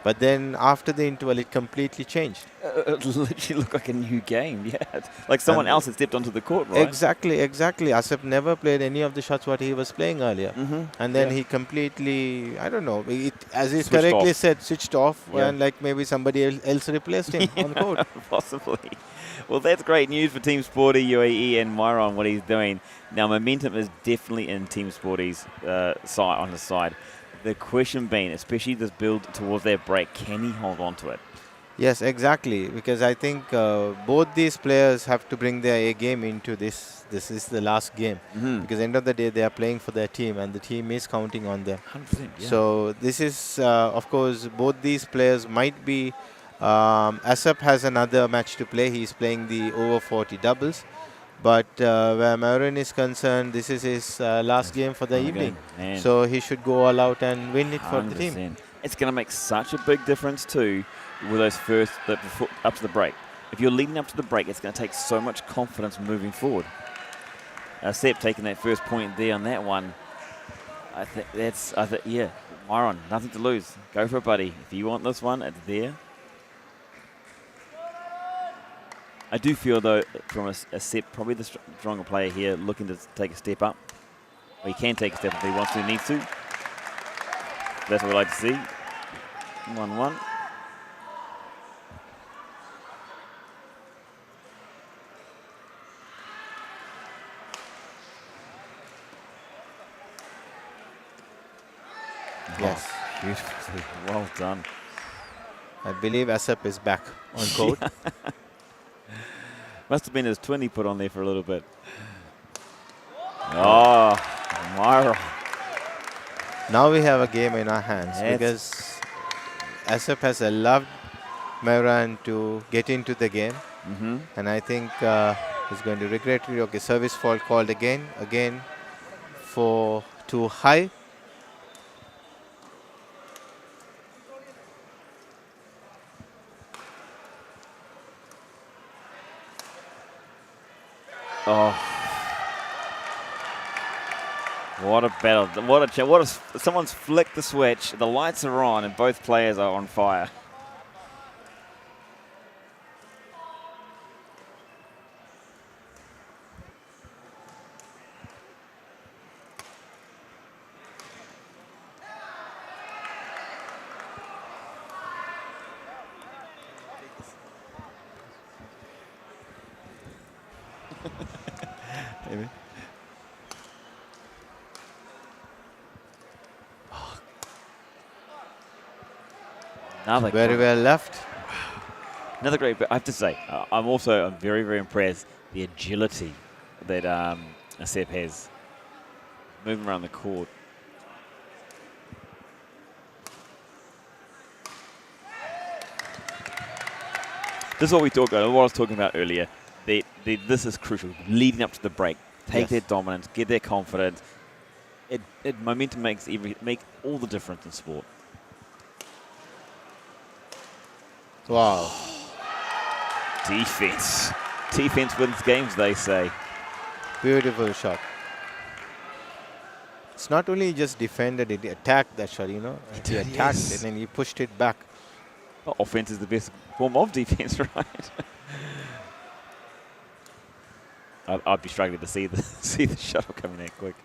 But then after the interval, it completely changed. It literally looked like a new game, yeah. Like someone else had stepped onto the court, right? Exactly. Asap never played any of the shots what he was playing earlier. And then he completely, I don't know, as he correctly said, switched off, and like maybe somebody else replaced him on the court. Possibly. Well, that's great news for Team Sporty, UAE, and Myron, what he's doing. Now, momentum is definitely in Team Sporty's side, on his side. The question being, especially this build towards their break, can he hold on to it? Yes, exactly. Because I think both these players have to bring their A game into this. This is the last game. Because end of the day, they are playing for their team, and the team is counting on them. 100%, yeah. So this is, of course, both these players might be. Asap has another match to play. He's playing the over 40 doubles. But where Marin is concerned, this is his last game for the evening. So he should go all out and win it for the team. It's going to make such a big difference too with those first, up to the break. If you're leading up to the break, it's going to take so much confidence moving forward. Sep taking that first point there on that one. I think, yeah, Myron, nothing to lose. Go for it, buddy. If you want this one, it's there. I do feel, though, from a Sep, probably the stronger player here, looking to take a step up. Well, he can take a step if he wants to, needs to. That's what we like to see. 1-1. Yes. Oh, beautiful. Well done. I believe Asap is back on court. Must have been his twin he put on there for a little bit. Oh, Myra. Now we have a game in our hands because Asap has allowed Myran to get into the game. And I think he's going to regret it. Okay, service fault called again for too high. Oh, what a battle! Someone's flicked the switch. The lights are on, and both players are on fire. Very well left. Another great, but I have to say, I'm very, very impressed the agility that Asep has moving around the court. This is what we talked about, what I was talking about earlier. This is crucial, leading up to the break. Take their dominance, get their confidence. Momentum makes all the difference in sport. Wow. Defense. Defense wins games, they say. Beautiful shot. It's not only just defended, it attacked that shot, you know. He attacked it and he pushed it back. Well, offense is the best form of defense, right? I'd be struggling to see the shuttle coming that quick.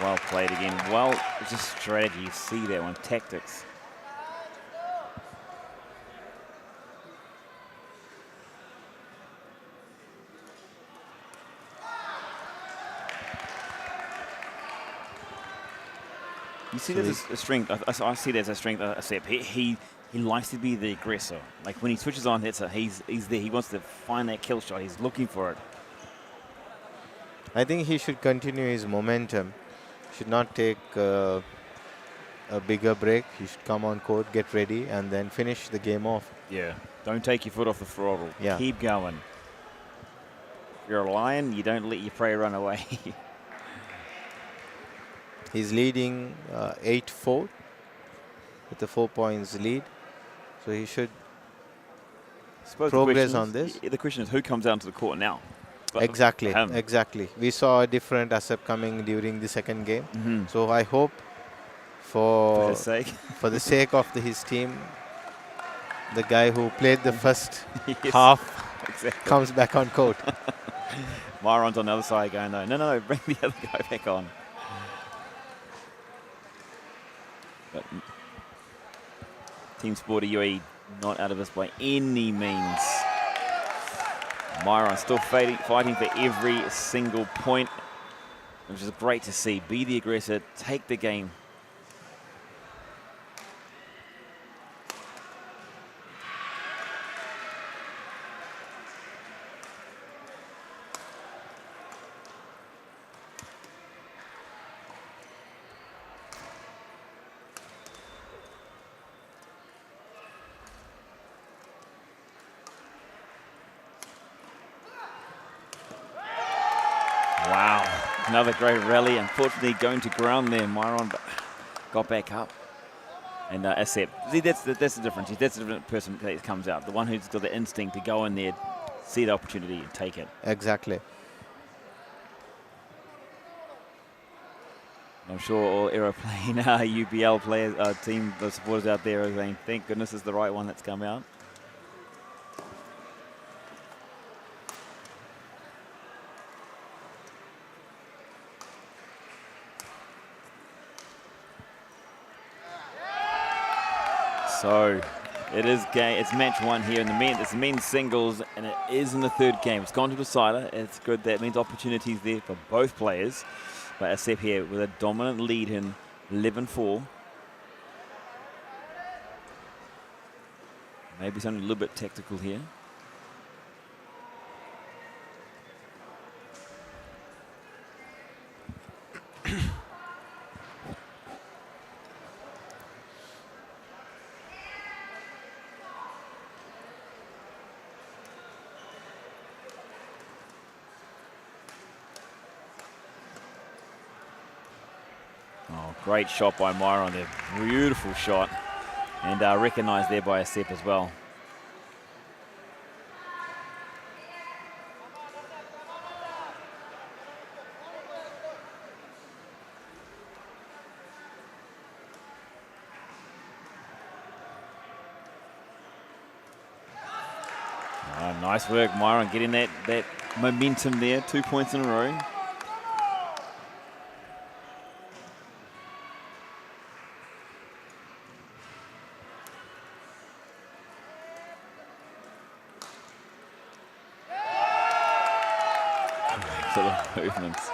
Well played again. Well, just strategy. You see that one. Tactics. You see that as a strength. I see that as a strength. He likes to be the aggressor. Like when he switches on, he's there. He wants to find that kill shot. He's looking for it. I think he should continue his momentum. Should not take a bigger break. He should come on court, get ready, and then finish the game off. Yeah. Don't take your foot off the throttle. Yeah. Keep going. If you're a lion, you don't let your prey run away. He's leading 8-4 with a 4 points lead. So he should progress on this. The question is who comes out to the court now? But Exactly, him. exactly. We saw a different Asep coming during the second game. So I hope For his sake. for the sake of his team, the guy who played the first Yes, half exactly. comes back on court. Myron's on the other side going, no, bring the other guy back on. But Team Sporty UAE not out of this by any means. Myron still fighting for every single point, which is great to see. Be the aggressor, take the game. Wow, another great rally. Unfortunately, going to ground there, Myron, but got back up. And Asep, see, that's the difference. That's the different person that comes out. The one who's got the instinct to go in there, see the opportunity, and take it. Exactly. I'm sure all Aeroplane UBL players, team, the supporters out there are saying, thank goodness it's the right one that's come out. So it is it's match one here in the men. It's the men's singles, and it is in the third game. It's gone to decider. It's good. That means opportunities there for both players. But Asep here with a dominant lead in 11-4. Maybe something a little bit tactical here. Oh, great shot by Myron there. Beautiful shot. And recognised there by Asep as well. Oh, nice work, Myron, getting that momentum there. 2 points in a row. Excellent movements.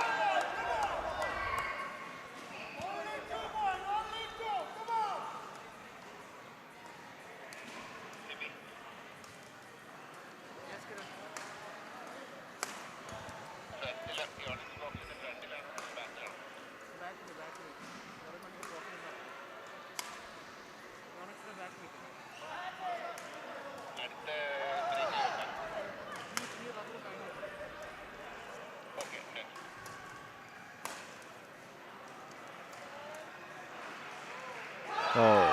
Oh,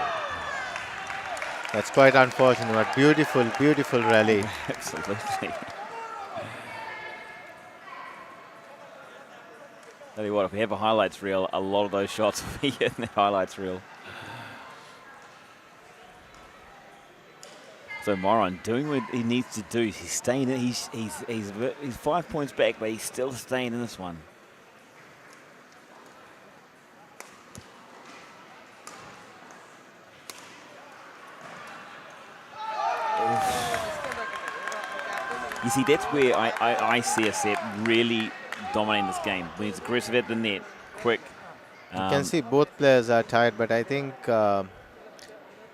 that's quite unfortunate, but beautiful, beautiful rally. Absolutely. Tell you what, if we have a highlights reel, a lot of those shots will be in the highlights reel. So Myron doing what he needs to do. He's staying in. He's 5 points back, but he's still staying in this one. You see, that's where I see Asep really dominating this game. When he's aggressive at the net, quick. You can see both players are tired, but I think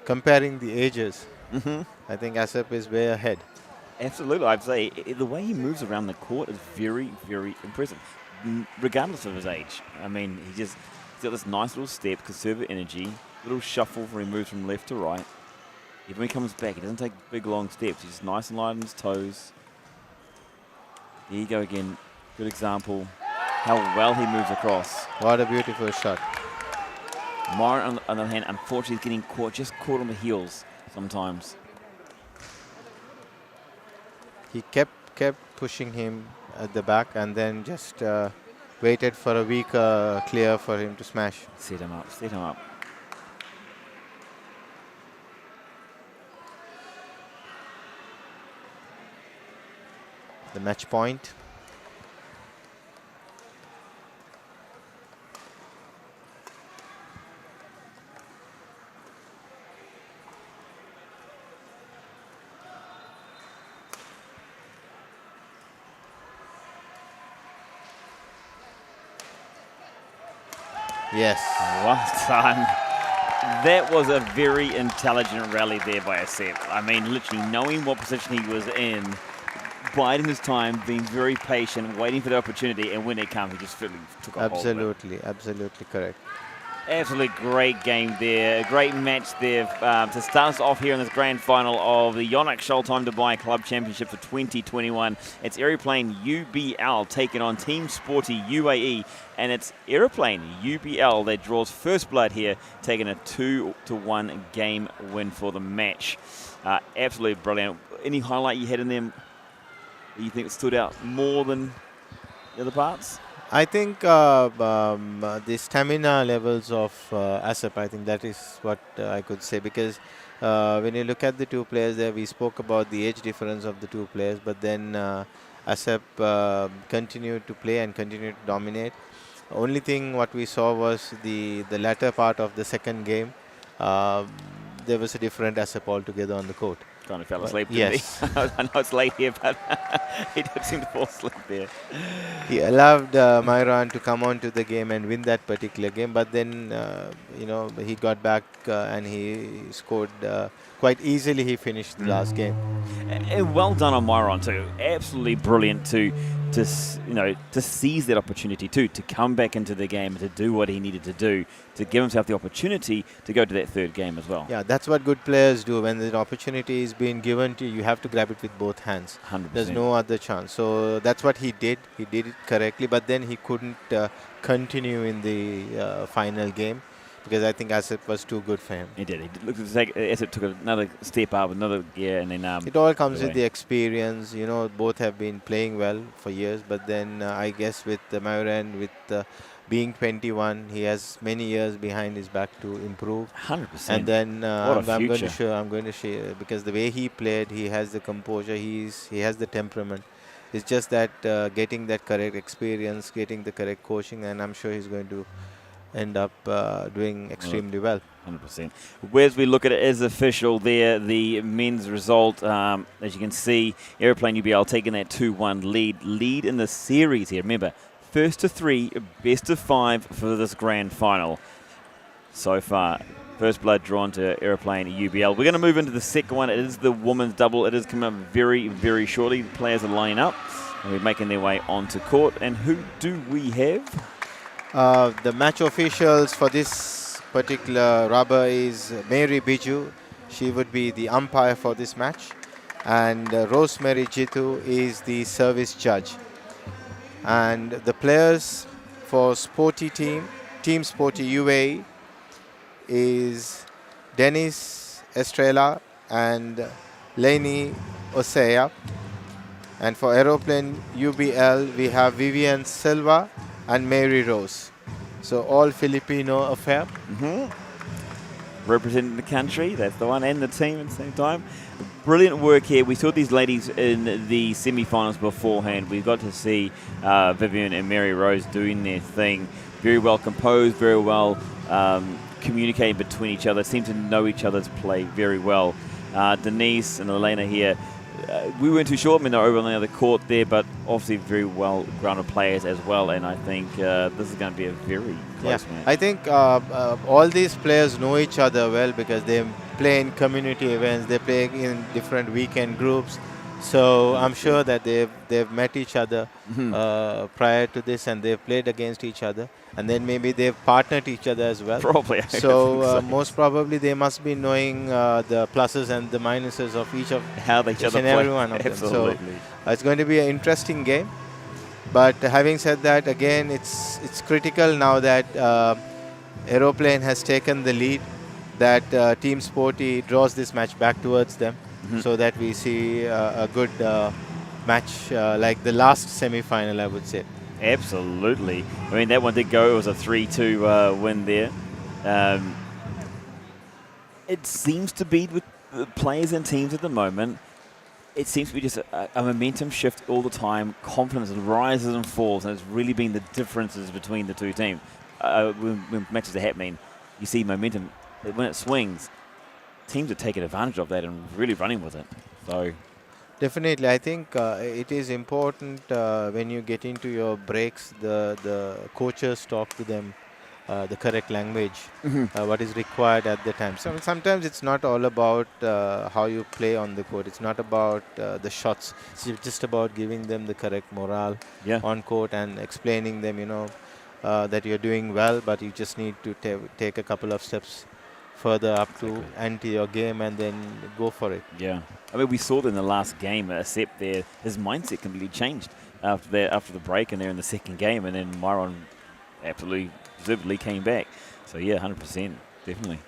comparing the ages, I think Asep is way ahead. Absolutely, I'd say the way he moves around the court is very, very impressive, regardless of his age. I mean, he's got this nice little step, conservative energy, little shuffle where he moves from left to right. Even when he comes back, he doesn't take big, long steps. He's just nice and light on his toes. There you go again. Good example how well he moves across. What a beautiful shot. Myron, on the other hand, unfortunately, is getting just caught on the heels sometimes. He kept pushing him at the back and then just waited for a weak clear for him to smash. Set him up, set him up. The match point. Yes. Well done. That was a very intelligent rally there by Asep. I mean, literally knowing what position he was in, biding his time, being very patient, waiting for the opportunity, and when it came, he just really took a hold of it. Absolutely correct. Absolutely great game there. A great match there to start us off here in this grand final of the Yonex Shuttle Time Dubai Club Championship for 2021. It's Aeroplane UBL taking on Team Sporty UAE, and it's Aeroplane UBL that draws first blood here, taking a 2-1 game win for the match. Absolutely brilliant. Any highlight you had in them that you think stood out more than the other parts? I think the stamina levels of Asep, I think that is what I could say, because when you look at the two players there, we spoke about the age difference of the two players, but then Asep continued to play and continued to dominate. Only thing what we saw was the latter part of the second game. There was a different Asep altogether on the court. Kind of fell asleep, yes. Didn't he? I know it's late here, but he did seem to fall asleep there. He allowed Myron to come on to the game and win that particular game, but then he got back and he scored quite easily. He finished the last game. And well done on Myron too. Absolutely brilliant to seize that opportunity too, to come back into the game and to do what he needed to do, to give himself the opportunity to go to that third game as well. Yeah, that's what good players do. When an opportunity is being given to you, you have to grab it with both hands. 100%. There's no other chance. So that's what he did. He did it correctly, but then he couldn't continue in the final game, because I think Asep was too good for him. He did. He looked like Asep took another step up, another gear, and then it all comes with the experience. Both have been playing well for years, but then I guess with Myron, with being 21, he has many years behind his back to improve. 100%. And then I'm going to share, because the way he played, he has the composure, he has the temperament. It's just that getting that correct experience, getting the correct coaching, and I'm sure he's going to end up doing extremely well. 100%. As we look at it, as official there, the men's result, as you can see, Aeroplane UBL taking that 2-1 lead in the series here. Remember, first to 3, best of 5 for this grand final. So far, first blood drawn to Aeroplane UBL. We're going to move into the second one. It is the women's double. It is coming up very, very shortly. The players are lining up and we're making their way onto court. And who do we have? The match officials for this particular rubber is Mary Biju. She would be the umpire for this match. And Rosemary Jitu is the service judge. And the players for Sporty Team Sporty UAE is Dennis Estrella and Lainey Osea. And for Aeroplane UBL, we have Vivian Silva and Mary Rose. So all Filipino affair. Representing the country, that's the one, and the team at the same time. Brilliant work here. We saw these ladies in the semi-finals beforehand. We got to see Vivian and Mary Rose doing their thing. Very well composed, very well communicating between each other, seem to know each other's play very well. Denise and Elena here we weren't too sure. I mean, they're over on the other court there, but obviously very well-grounded players as well. And I think this is going to be a very close match. I think all these players know each other well because they play in community events. They play in different weekend groups. So I'm sure that they've met each other prior to this, and they've played against each other, and then maybe they've partnered each other as well. Probably. So most probably they must be knowing the pluses and the minuses of each of how they each other and play. every one of Absolutely. them. So it's going to be an interesting game. But having said that, again, it's critical now that Aeroplane has taken the lead, that Team Sporty draws this match back towards them. So that we see a good match like the last semi-final, I would say. Absolutely. I mean, that one did go. It was a 3-2 win there. It seems to be with the players and teams at the moment, it seems to be just a momentum shift all the time. Confidence rises and falls, and it's really been the differences between the two teams. When matches are happening, you see momentum. When it swings, teams are taking advantage of that and really running with it. So definitely, I think it is important when you get into your breaks, the coaches talk to them the correct language, what is required at the time. So sometimes it's not all about how you play on the court. It's not about the shots. It's just about giving them the correct morale on court and explaining them, that you're doing well, but you just need to take a couple of steps further up to enter your game and then go for it. Yeah. I mean, we saw that in the last game, Sepp there, his mindset completely changed after the break, and they're in the second game, and then Myron absolutely deservedly came back. So, yeah, 100%, definitely.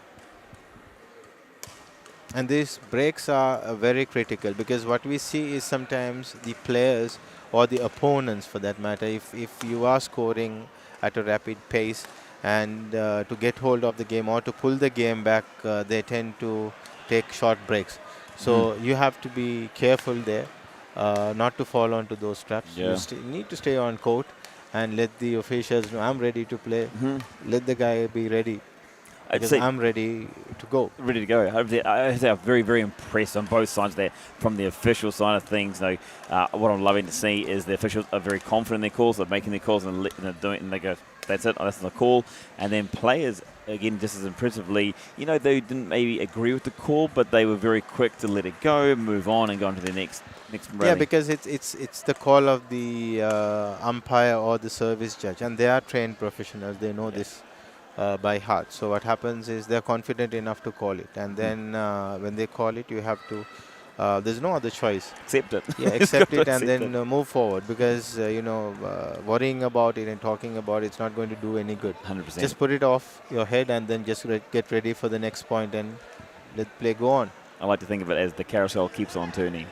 And these breaks are very critical because what we see is sometimes the players or the opponents, for that matter, if you are scoring at a rapid pace, and to get hold of the game or to pull the game back, they tend to take short breaks. So you have to be careful there, not to fall onto those traps. You need to stay on court and let the officials know, I'm ready to play. Let the guy be ready. Because I'm ready to go. Ready to go. I say I'm very, very impressed on both sides there. From the official side of things, what I'm loving to see is the officials are very confident in their calls. They're making their calls and they're doing it, and they go, that's it, that's the call. And then players, again, just as impressively, they didn't maybe agree with the call, but they were very quick to let it go, move on, and go on to the next rally. Yeah, because it's the call of the umpire or the service judge, and they are trained professionals. They know this by heart. So what happens is they're confident enough to call it, and then when they call it, you have to. There's no other choice. Accept it. Yeah, accept it and then move forward, because worrying about it and talking about it's not going to do any good. 100%. Just put it off your head and then just get ready for the next point and let play go on. I like to think of it as the carousel keeps on turning.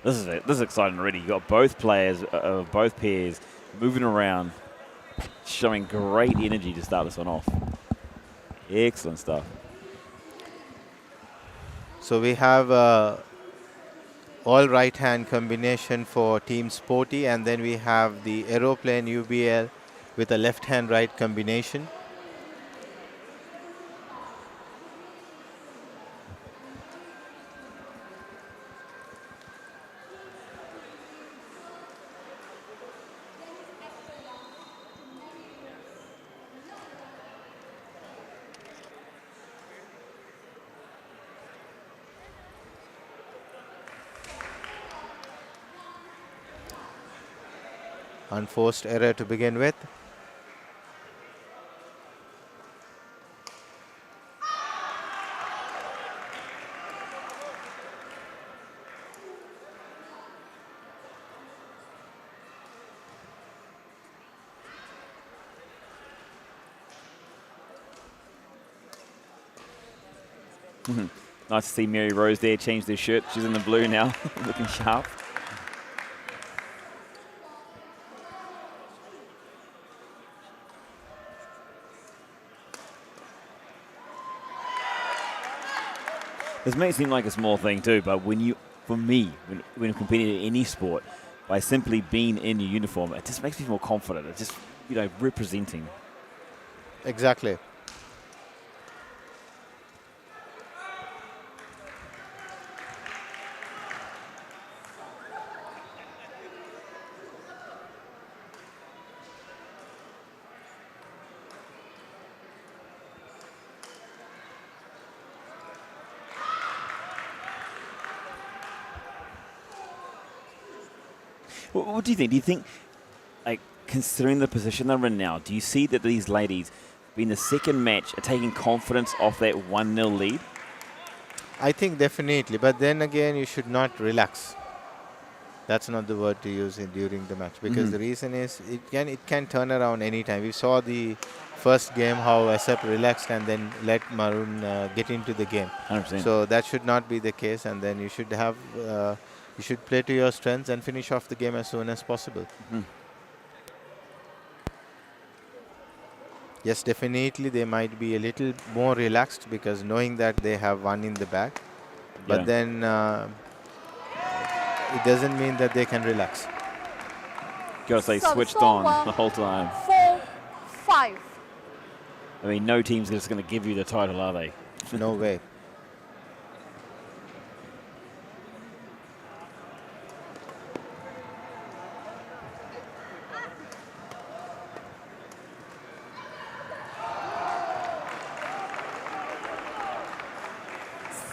This is exciting already. You got both players of both pairs moving around, showing great energy to start this one off. Excellent stuff. So we have all right-hand combination for Team Sporty, and then we have the Aeroplane UBL with a left-hand right combination. Unforced error to begin with. Nice to see Mary Rose there change their shirt. She's in the blue now, looking sharp. This may seem like a small thing too, but when you're competing in any sport, by simply being in your uniform, it just makes me more confident. It just representing. Exactly. What do you think? Do you think, like, considering the position they're in now, do you see that these ladies, in the second match, are taking confidence off that 1-0 lead? I think definitely, but then again, you should not relax. That's not the word to use during the match, because the reason is it can turn around anytime. We saw the first game how SF relaxed and then let Maroon get into the game. 100%. So that should not be the case, and then you should have you should play to your strengths and finish off the game as soon as possible. Yes, definitely they might be a little more relaxed because knowing that they have one in the bag, but then it doesn't mean that they can relax. Gotta say, switched on the whole time. 4-5. I mean, no team's just going to give you the title, are they? No way.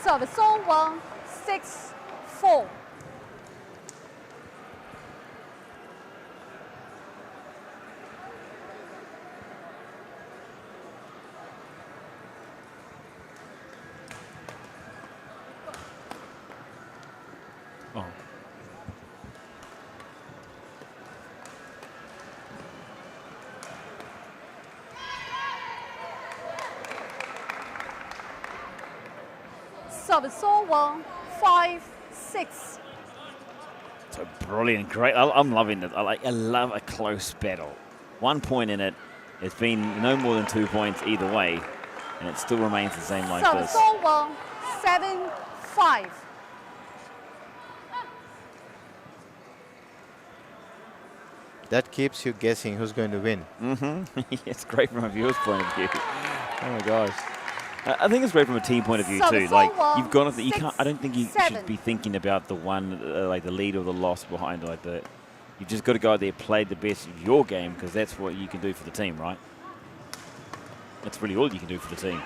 Service over, 6-4. Oh. Service over, 5-6. So brilliant, great. I'm loving it. I love a close battle. 1 point in it. It's been no more than 2 points either way, and it still remains the same like Service this. over, 7-5. That keeps you guessing who's going to win. It's great from a viewer's point of view. Oh my gosh. I think it's great from a team point of view Service too. Like over, you've got to, you can't. I don't think you 6-7. should be thinking about the one, like the lead or the loss behind like that. You've just got to go out there, play the best of your game, because that's what you can do for the team, right? That's really all you can do for the team.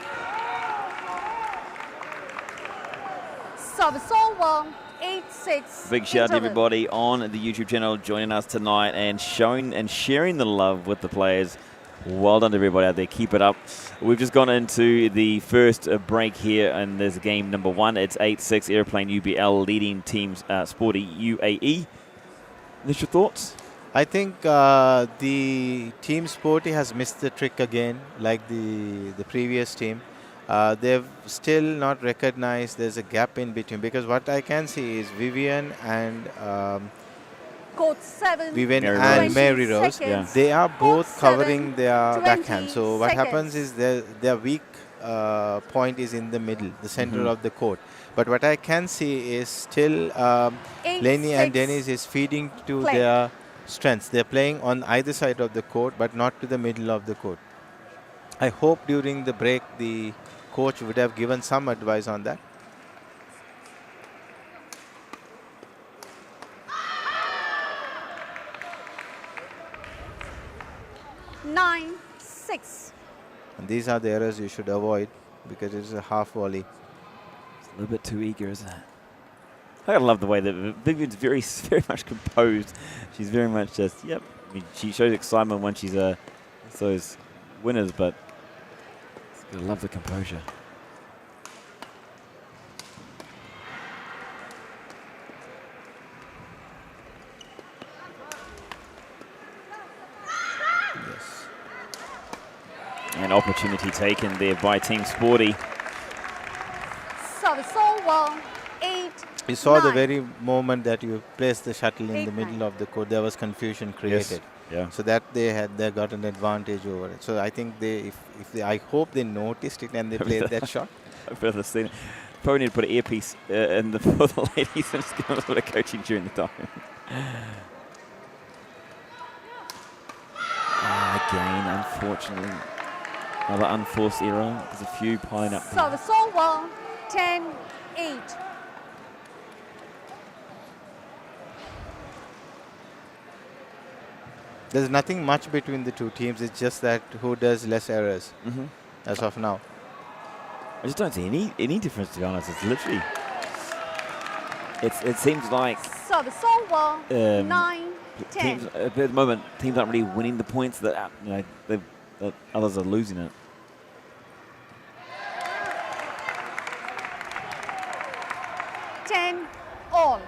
Service over, 8-6. Big shout out to interval. everybody on the YouTube channel joining us tonight and showing and sharing the love with the players. Well done to everybody out there. Keep it up. We've just gone into the first break here, and there's game number 1. It's 8-6 Aeroplane UBL leading teams Sporty UAE. What's your thoughts? I think the team Sporty has missed the trick again, like the previous team. They've still not recognized there's a gap in between, because what I can see is Vivian and Court 7. Vivian Mary and Rose. Mary Rose, Seconds. they are both Court covering 7, their 20 backhand. So what happens seconds. is their weak point is in the middle, the center of the court. But what I can see is still Lenny and 8-6. Dennis is feeding to Play. their strengths. They're playing on either side of the court, but not to the middle of the court. I hope during the break the coach would have given some advice on that. 9-6. And these are the errors you should avoid, because it's a half volley. It's a little bit too eager, isn't it? I love the way that Vivian's very much composed. She's very much just, yep. I mean, she shows excitement when she's those winners, but I love the composure. Yes. An opportunity taken there by Team Sporty. Service over, 8. You saw the 9. very moment that you placed the shuttle in the 8-9. middle of the court, there was confusion created. Yeah. So that they got an advantage over it. So I think I hope they noticed it and they played that shot. I've never seen it. Probably need to put an earpiece in the for the ladies and just give them a little bit of coaching during the time. Again, unfortunately, another unforced error. There's a few piling up. Service over, 10-8. There's nothing much between the two teams. It's just that who does less errors as of now. I just don't see any difference, to be honest. It's literally, it seems like Service over, 9-10. teams at the moment, teams aren't really winning the points that that others are losing it. All.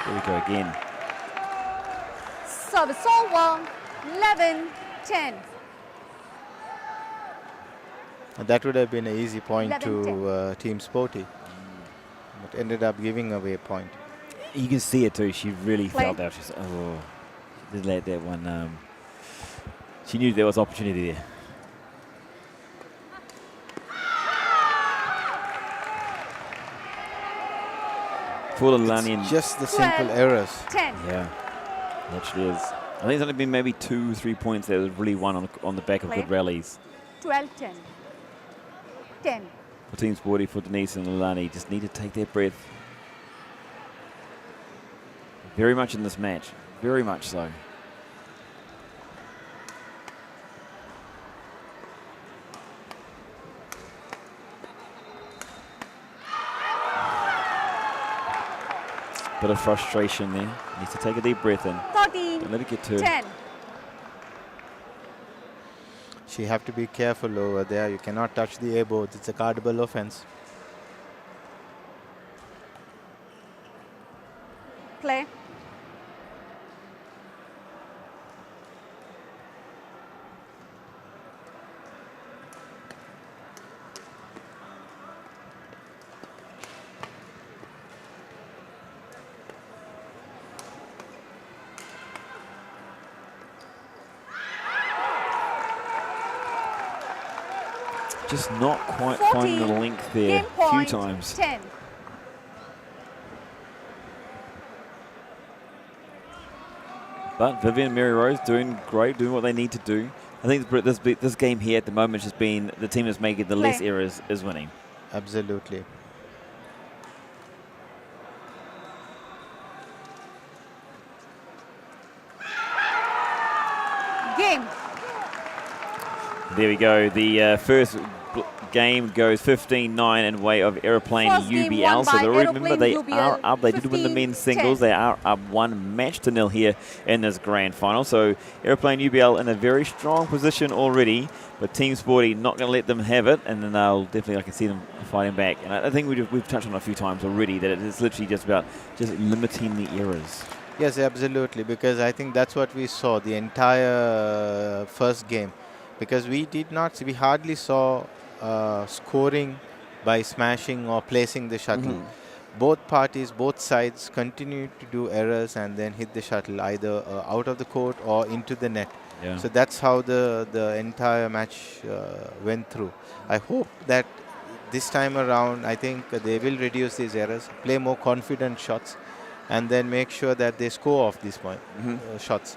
Here we go again. Service over, 11-10. That would have been an easy point 11-10. to Team Sporty, but ended up giving away a point. You can see it too. She really Play. felt that. She's did let that one. She knew there was opportunity there. For the Lanian. It's just the simple errors. 10. Yeah, literally is. I think it's only been maybe 2-3 points that was really won on the back of Play. good rallies. 12-10. 10. For Team Sporty, for Denise and Alani, just need to take their breath. Very much in this match, very much so. Bit of frustration there. Needs to take a deep breath in. 13. Don't let it get to her. 10. She have to be careful over there. You cannot touch the airboards. It's a cardable offense. Play. Just not quite 14. finding the length there Game a few point, times. 10. But Vivian, Mary Rose doing great, doing what they need to do. I think this game here at the moment has just been the team that's making the less Play. errors is winning. Absolutely. Game. There we go. The first game goes 15-9 in way of Aeroplane First game UBL. won So by they remember Aeroplane they UBL, are up. They did win the men's 15-10. singles. They are up 1-0 here in this grand final. So Aeroplane UBL in a very strong position already. But Team Sporty not going to let them have it, and then they'll definitely, I can see them fighting back. And I think we've touched on it a few times already that it's literally just about just limiting the errors. Yes, absolutely, because I think that's what we saw the entire first game. Because we hardly saw scoring by smashing or placing the shuttle. Both parties, both sides continued to do errors and then hit the shuttle either out of the court or into the net. Yeah. So that's how the entire match went through. I hope that this time around, I think they will reduce these errors, play more confident shots, and then make sure that they score off these shots.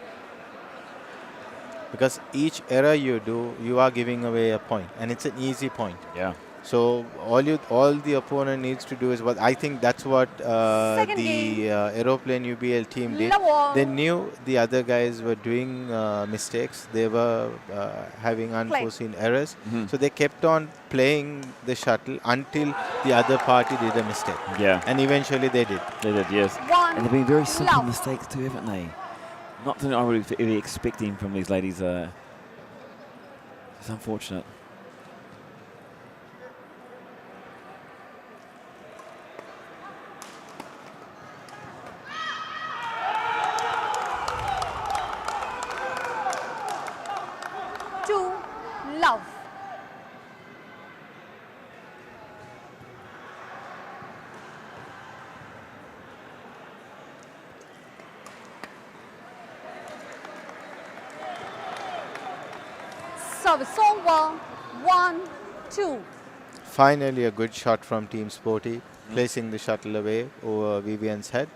Because each error you do, you are giving away a point, and it's an easy point. Yeah. So all the opponent needs to do is what I think that's what Second the Aeroplane UBL team did. Love all. They knew the other guys were doing mistakes. They were having unforeseen errors. So they kept on playing the shuttle until the other party did a mistake. Yeah. And eventually they did. They did, yes. One And they've been very simple love. mistakes too, haven't they? Not something I would be expecting from these ladies. It's unfortunate. Two. Love. Service over. 1-2. Finally, a good shot from Team Sporty, placing the shuttle away over Vivian's head.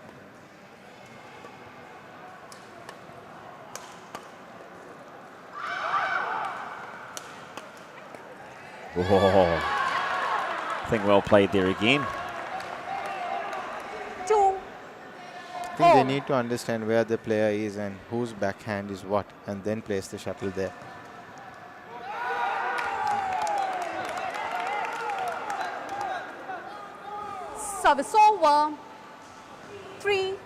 Oh, I think well played there again. 2. I think they need to understand where the player is and whose backhand is what, and then place the shuttle there. Service over. 3-2.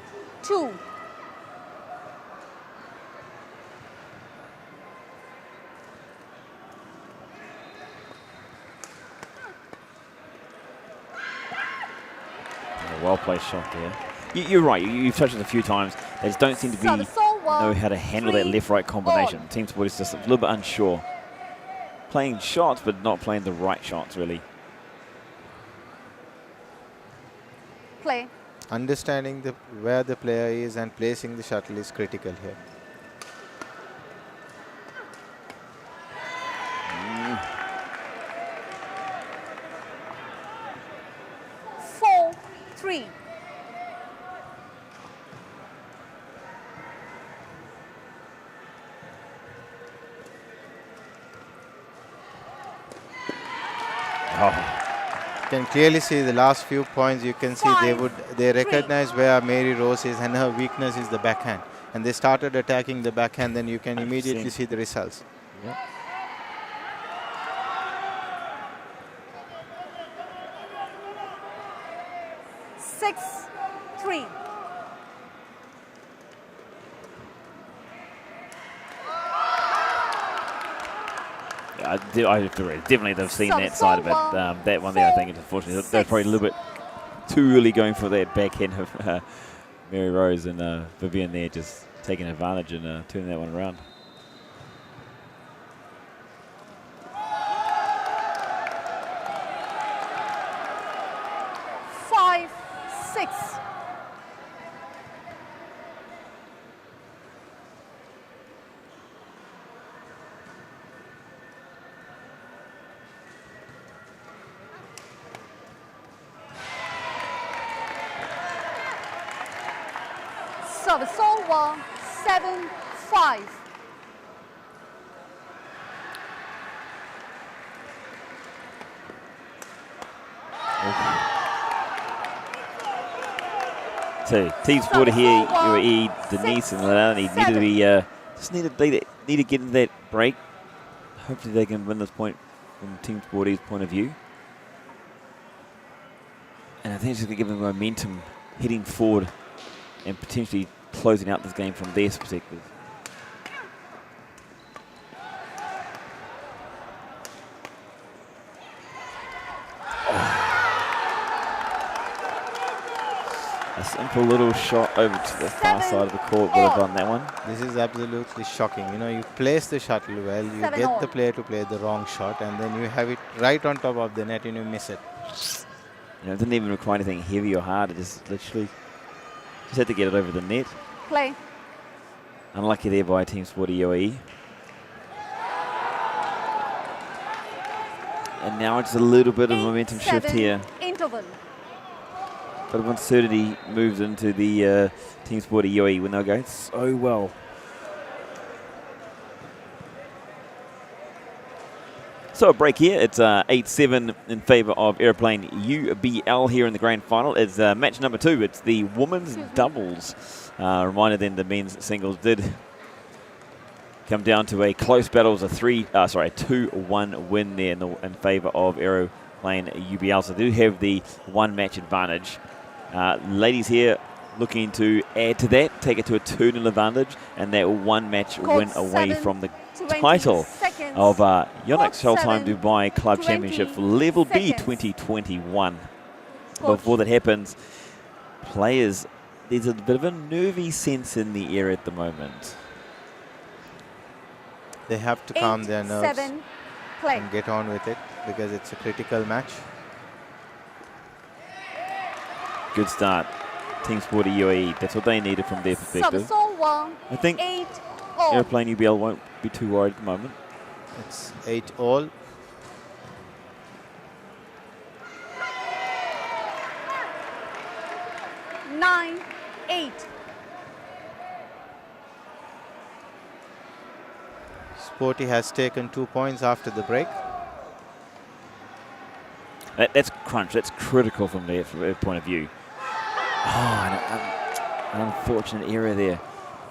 Well placed shot there. You're right. You've touched it a few times. They just don't seem to know how to handle that left-right combination. Team Sport is just a little bit unsure. Playing shots, but not playing the right shots, really. Play. Understanding where the player is and placing the shuttle is critical here. Can clearly see the last few points. You can see they recognize where Mary Rose is, and her weakness is the backhand, and they started attacking the backhand. Then you can immediately see the results. Yeah. Definitely they've seen that side of it. That one there, I think, is unfortunately they're probably a little bit too early going for that backhand of Mary Rose, and Vivian there just taking advantage and turning that one around. Service over. 7-5. So Team Sporty here, UAE, Denise and Leilani need to be need to get in that break. Hopefully they can win this point from Team Sporty's point of view. And I think it's going to give them momentum heading forward and potentially closing out this game from their perspective. A simple little shot over to the far side of the court would have won that one. This is absolutely shocking. You know, you place the shuttle well, you get the player to play the wrong shot, and then you have it right on top of the net and you miss it. You know, it didn't even require anything heavy or hard. It just literally just had to get it over the net. Play. Unlucky there by Team Sporty UAE. And now it's a little bit of momentum shift here. Interval. But uncertainty moves into the Team Sporty UAE when they're going so well. So a break here. It's 8-7 in favour of Aeroplane UBL here in the grand final. It's match number 2. It's the women's doubles. Reminder then the men's singles did come down to a close battle. It was a 2-1 win there in favour of Aeroplane UBL. So they do have the one match advantage. Ladies here looking to add to that, take it to a 2-0 advantage, and that one match win away from the title of Yonex Shuttle Dubai Club Championship for Level B 2021. Before that happens, players, there's a bit of a nervy sense in the air at the moment. They have to calm their nerves and get on with it because it's a critical match. Good start. Team Sporty UAE, that's what they needed from their perspective. I think Aeroplane UBL won't be too worried at the moment. It's 8-all. 9-8. Sporty has taken 2 points after the break. That's crunch. That's critical from their point of view. Oh, an unfortunate error there.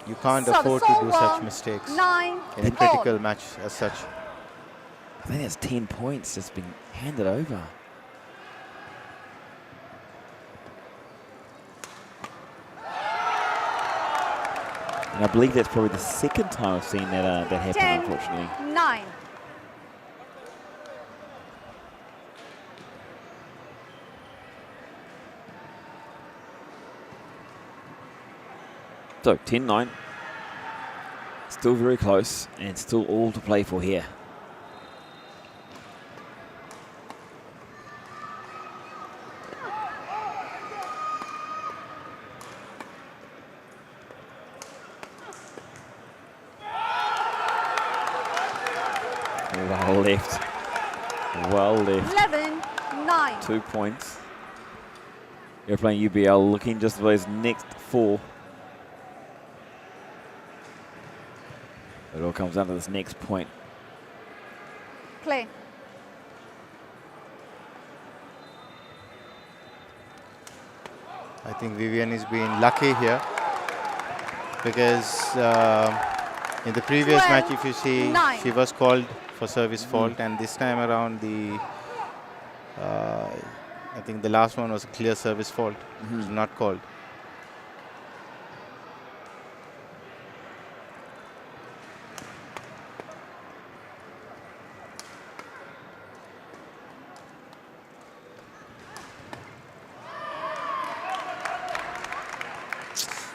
You can't Service afford to do over. such mistakes 9 in a critical match as such. I think that's 10 points just been handed over. And I believe that's probably the second time I've seen that happen, 10, unfortunately. 9. So 10-9. Still very close and still all to play for here. Well left. Well left. 11-9. 2 points. Aeroplane UBL looking just for those next 4. It all comes down to this next point. Play. I think Vivian is being lucky here because in the previous 12, match, if you see, 9. she was called for service fault, and this time around I think the last one was a clear service fault. It was not called.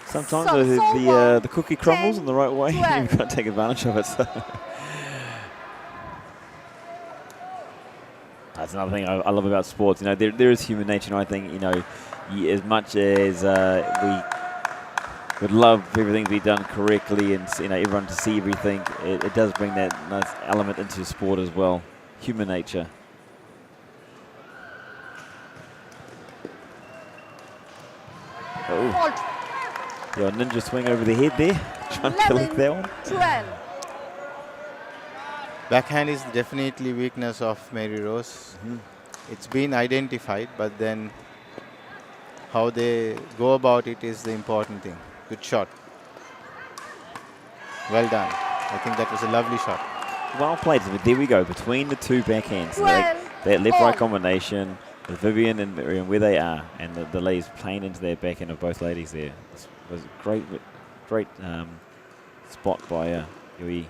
Sometimes So the cookie crumbles 10, in the right way. 12. You've got to take advantage of it. So. That's another thing I love about sports. You know, there is human nature, and I think, you know, as much as we would love everything to be done correctly and, you know, everyone to see everything, it does bring that nice element into sport as well. Human nature. Oh. Fault. Yeah, ninja swing over the head there. Trying to collect that one. 12. Backhand is definitely weakness of Mary Rose. It's been identified, but then how they go about it is the important thing. Good shot. Well done. I think that was a lovely shot. Well played. There we go, between the two backhands. That left-right combination with Vivian and Miriam where they are, and the ladies playing into their backhand of both ladies there. This was a great spot by Yui.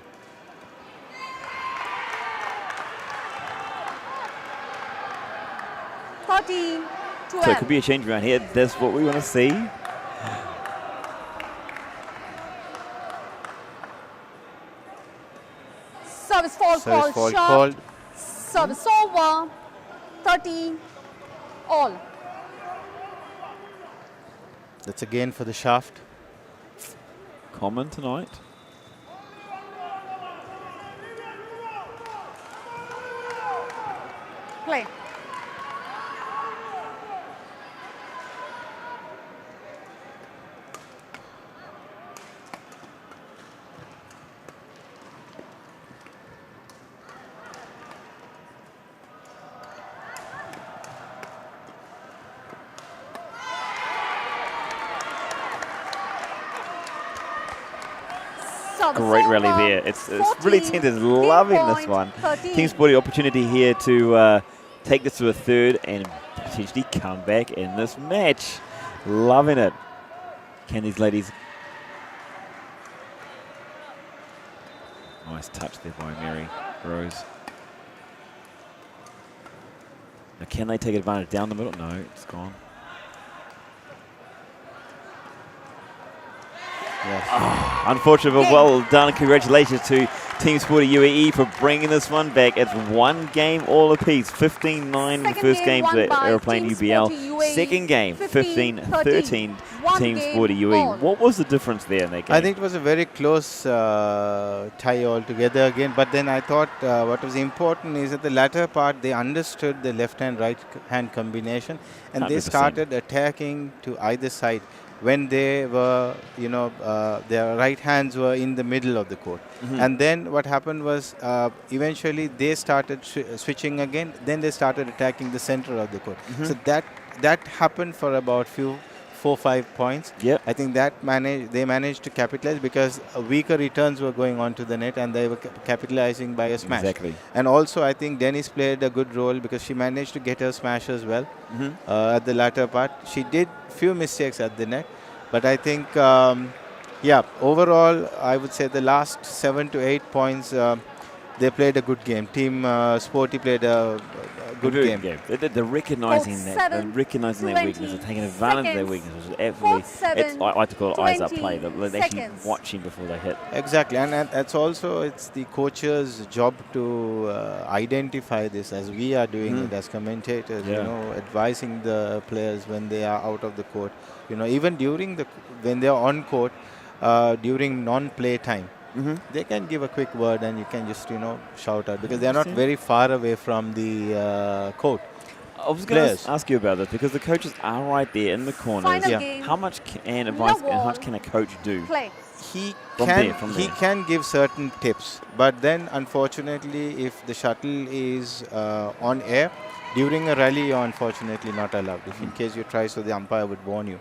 So it could be a change around here. That's what we want to see. Service fault Service called. fault Shot. called. Service over. 13 all. That's again for the shaft. Common tonight. Play. Great rally there. It's really tense. Loving this one. Team Sporty opportunity here to take this to a third and potentially come back in this match. Loving it. Can these ladies... Nice touch there by Mary Rose. Now can they take advantage down the middle? No, it's gone. Yes. Oh, unfortunate, but well done. Congratulations to Team Sporty UAE for bringing this one back. It's one game all apiece. 15-9 in the first game to Aeroplane UBL. Second game, 15-13 Team Sporty UAE. What was the difference there in that game? I think it was a very close tie altogether again. But then I thought what was important is at the latter part, they understood the left-hand, right-hand combination. And 100%. they started attacking to either side when they were, their right hands were in the middle of the court. And then what happened was eventually they started switching again. Then they started attacking the center of the court. So that happened for about 4-5 points. Yep. I think that they managed to capitalize because weaker returns were going onto the net and they were capitalizing by a smash. Exactly. And also I think Dennis played a good role because she managed to get her smash as well at the latter part. She did few mistakes at the net, but I think overall I would say the last 7 to 8 points they played a good game. Team Sporty played a good game. They're recognizing that, they're recognizing their weakness, they're taking advantage of their weakness, which is absolutely, I like to call it eyes up play. They're actually watching before they hit. Exactly, and that's also it's the coach's job to identify this as we are doing it as commentators. Advising the players when they are out of the court. Even during when they are on court, during non-play time. They can give a quick word and you can just, shout out because they are not very far away from the court. I was going to ask you about this because the coaches are right there in the corners. How much can advice and how much can a coach do? He He can give certain tips, but then unfortunately if the shuttle is on air, during a rally you're unfortunately not allowed. If in case you try, so the umpire would warn you.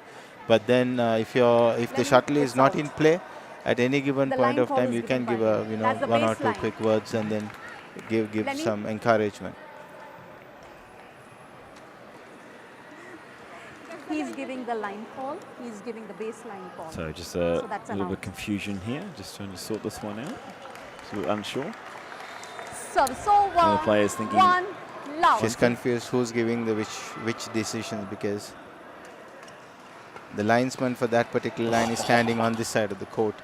But then if the shuttle is not in play, at any given point of time, you can give a one or two quick words and then give some encouragement. He's giving the line call. He's giving the baseline call. So just a little bit of confusion here. Just trying to sort this one out. So we're unsure. So the players thinking. She's confused who's giving the which decisions because the linesman for that particular line is standing on this side of the court.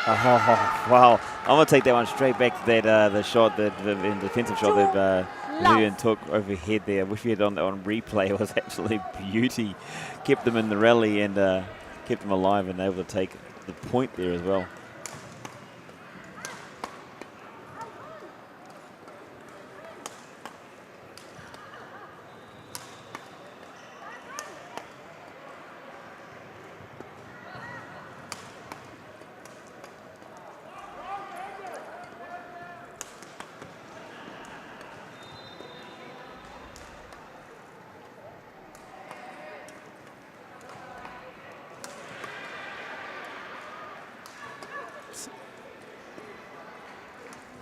Wow. I'm going to take that one straight back to that the shot, the defensive shot that Nguyen took overhead there. I wish we had on replay. It was absolutely beauty. Kept them in the rally and kept them alive and able to take the point there as well.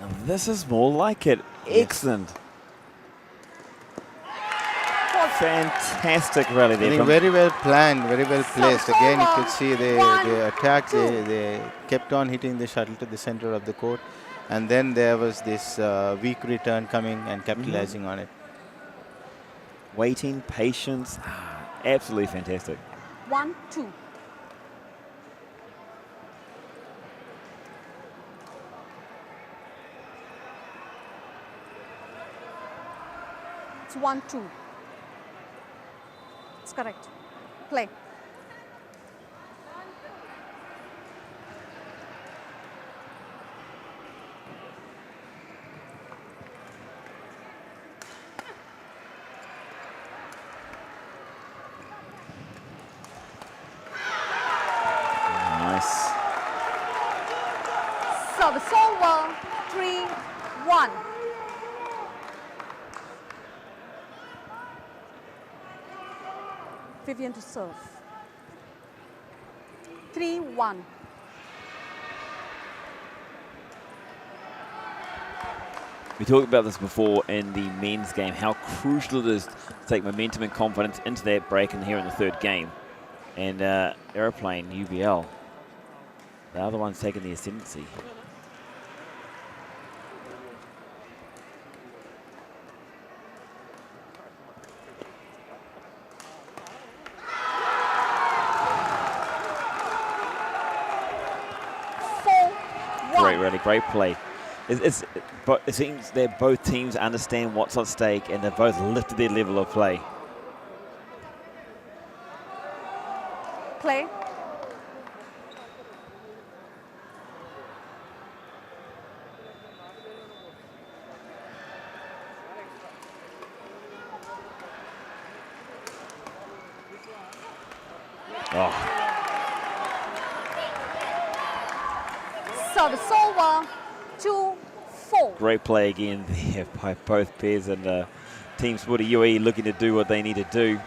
Now this is more like it. Excellent. Fantastic rally there. Very well planned, very well placed. Again, you could see they attacked, they kept on hitting the shuttle to the center of the court. And then there was this weak return coming and capitalizing on it. Waiting, patience, absolutely fantastic. 1-2. It's 1-2. It's correct. Play. Nice. Service over. 3-1. Vivian to serve. 3-1. We talked about this before in the men's game, how crucial it is to take momentum and confidence into that break and here in the third game. And Aeroplane, UBL, they are the ones taking the ascendancy. great rally, great play. But it seems that both teams understand what's at stake and they've both lifted their level of play. Play. Oh, Service over. 2-4. great play again there by both pairs, and Team Sporty UAE looking to do what they need to do,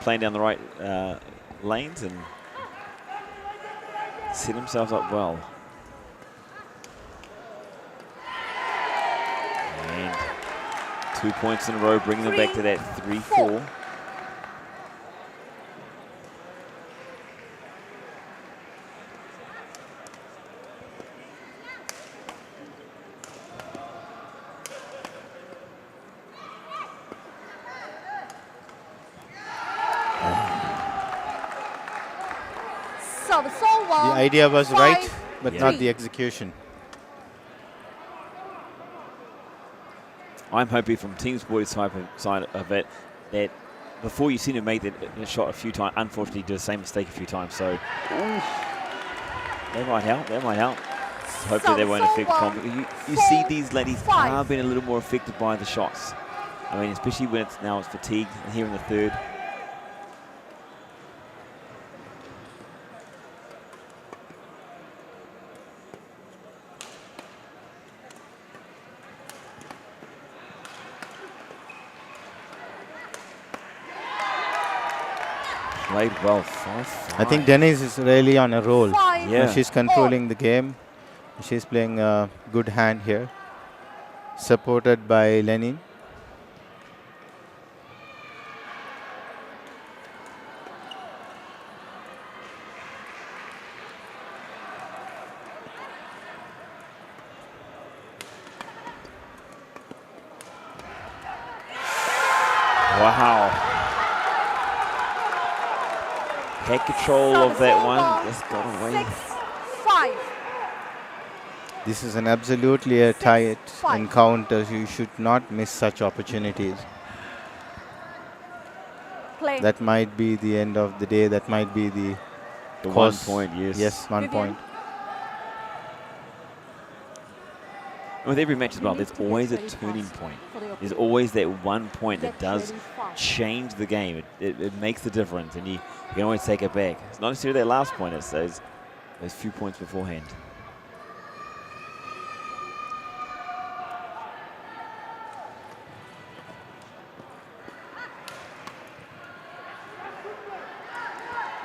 playing down the right lanes and set themselves up well. And 2 points in a row, bringing them back to that 3-4. Service over. The idea was right, but 5-3. not the execution. I'm hoping from Team Sporty's side of it that before you see him make that shot a few times, unfortunately did the same mistake a few times. So that might help. That might help. Hopefully they won't affect confidence. You see these ladies are being a little more affected by the shots. I mean, especially when it's fatigue here in the third. Played well, 5-5. I think Denise is really on a roll. Yeah. She's controlling the game. She's playing a good hand here. Supported by Lenin. Wow. Had control of that one, just got away. 6-5. This is an absolutely a tight 6-5. encounter. You should not miss such opportunities. Play. That might be the end of the day. That might be the 1 cause. point, yes. Yes, 1 Vivian. point. With every match as well, there's always a turning point. There's always that 1 point that does change the game. It makes the difference, and you can always take it back. It's not necessarily that last point, it's those few points beforehand.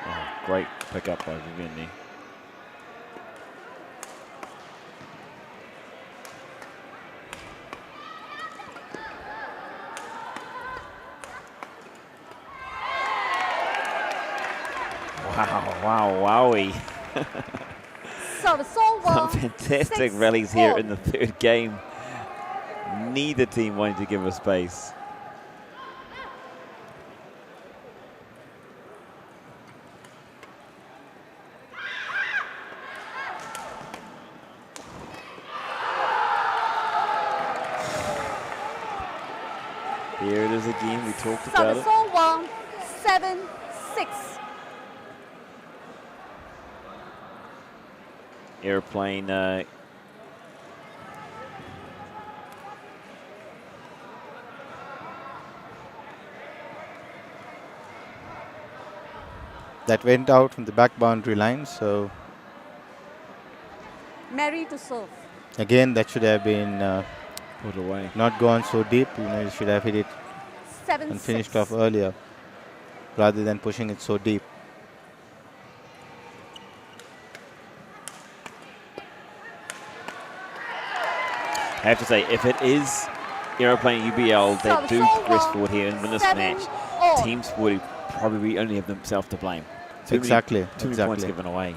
Oh, great pickup by Vivian there. Wow, wowie. Service over. Some fantastic 6-4. rallies here in the third game. Neither team wanted to give us space. Here it is again, we talked about Service it. over. 7-6. Aeroplane That went out from the back boundary line. So Mary to serve. again, that should have been put away. not gone so deep. You should have hit it 7-6. and finished off earlier, rather than pushing it so deep. I have to say, if it is Aeroplane UBL that do progress forward here and win this match, Team Sporty probably only have themselves to blame. Too Exactly. many points given away.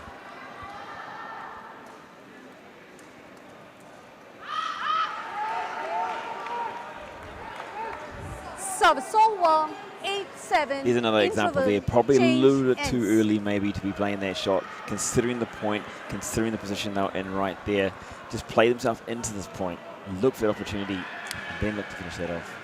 Service over. 8-7. Here's another example there. Interval. Probably a Change little bit too ends. early maybe to be playing that shot, considering the point, considering the position they were in right there. Just play themselves into this point, look for that opportunity, and then look to finish that off.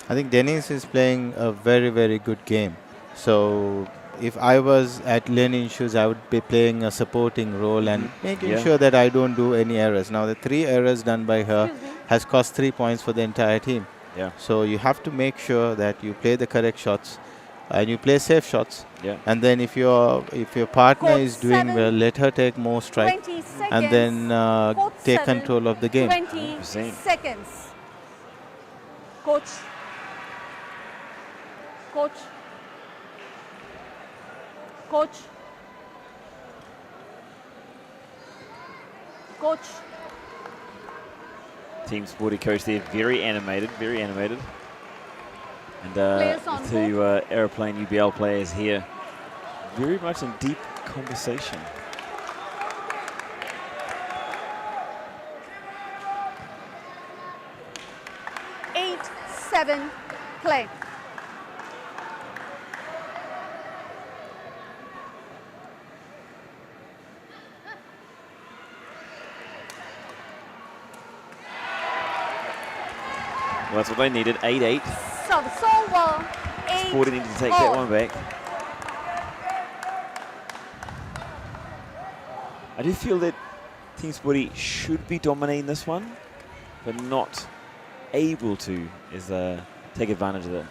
I think Dennis is playing a very, very good game. So if I was at Lenin's shoes, I would be playing a supporting role and making sure that I don't do any errors. Now, the 3 errors done by her has cost 3 points for the entire team. Yeah. So you have to make sure that you play the correct shots and you play safe shots. Yeah. And then if your partner Court is doing 7, well, let her take more strike 20 seconds. and then Court take 7, control of the game. 20 100%. seconds. Coach. Coach. Coach. Coach. Team Sporty coach there, very animated, very animated. And Players on to Aeroplane UBL players here, very much in deep conversation. Eight, 7, play. Well, that's what they needed, 8-8. Service over. 8. Sporty needed to take that all. one back. I do feel that Team Sporty should be dominating this one, but not able to take advantage of it.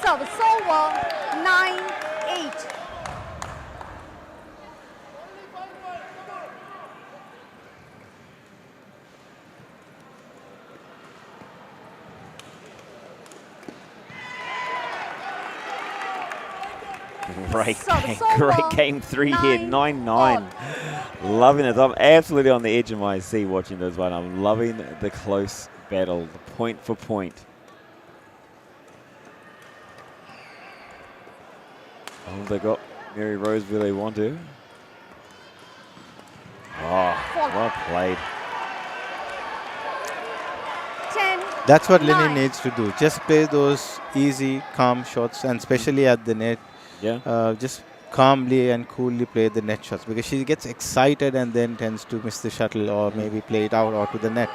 Service over. 9-8. Great Service game, over. great game 3 here, 9-9. all. Loving it. I'm absolutely on the edge of my seat watching this one. I'm loving the close battle, the point for point. Oh, they got Mary Rose where they want to. Oh, well played. 10. That's what 9. Lenin needs to do. Just play those easy, calm shots, and especially at the net, Yeah. just calmly and coolly play the net shots, because she gets excited and then tends to miss the shuttle or maybe play it out or to the net.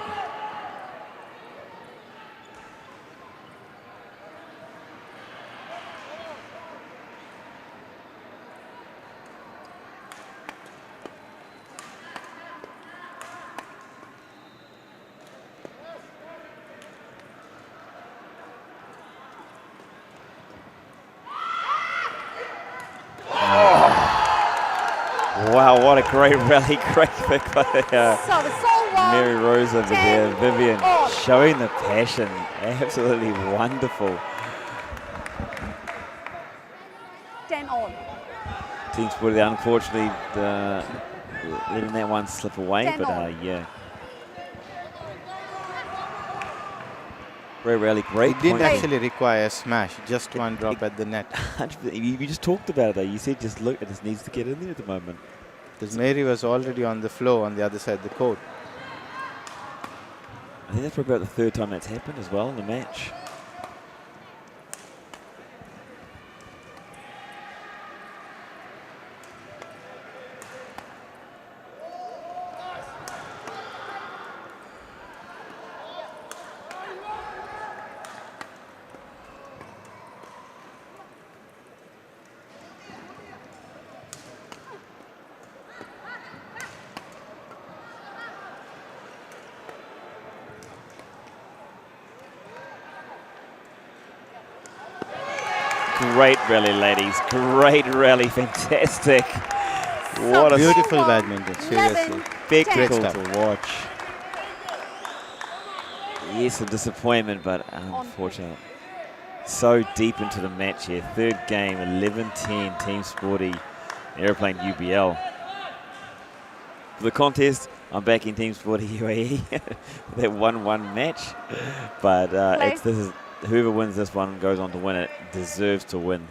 Wow, what a great rally, great pick by Service over. Mary Rose over 10 there. Vivian all. showing the passion. Absolutely wonderful. 10 all. Team Sporty, unfortunately, letting that one slip away. 10 But all. yeah. Great rally, great It didn't point. actually require a smash, just one drop at the net. 100%. You just talked about it though. You said just look, it just needs to get in there at the moment. Because Mary was already on the floor on the other side of the court. I think that's probably about the 3rd time that's happened as well in the match. Great rally, ladies. Great rally. Fantastic. What a Beautiful badminton, seriously. spectacle Great to watch. Yes, a disappointment, but unfortunate. So deep into the match here. 3rd game, 11-10, Team Sporty, Aeroplane UBL. For the contest, I'm back in Team Sporty UAE. That 1-1 match. But whoever wins this one goes on to win it, deserves to win.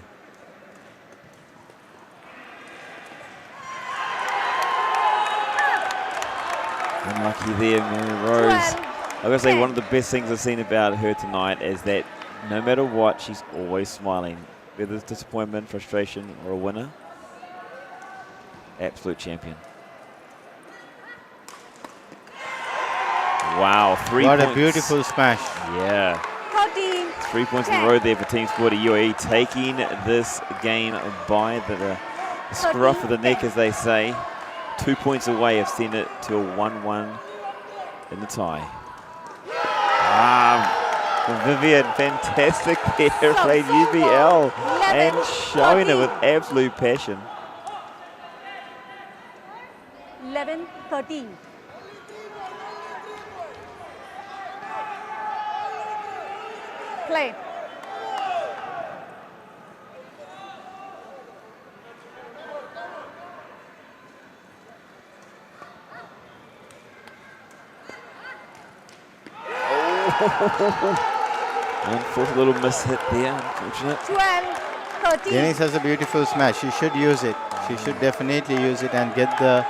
Unlucky there, Mary Rose. 12, I gotta say, one of the best things I've seen about her tonight is that no matter what, she's always smiling. Whether it's disappointment, frustration, or a winner. Absolute champion. Wow, 3 What points. a beautiful smash. Yeah. 13, 3 points in a row there for Team Sporty UAE, taking this game by the scruff of the neck, as they say. 2 points away of sending it to a 1-1 in the tie. Vivian, fantastic there, played UBL and showing it with absolute passion. 11, 13. Play. Unfortunate little miss hit there, unfortunate. 12, 13. Yonex has a beautiful smash. She should use it. She should definitely use it and get the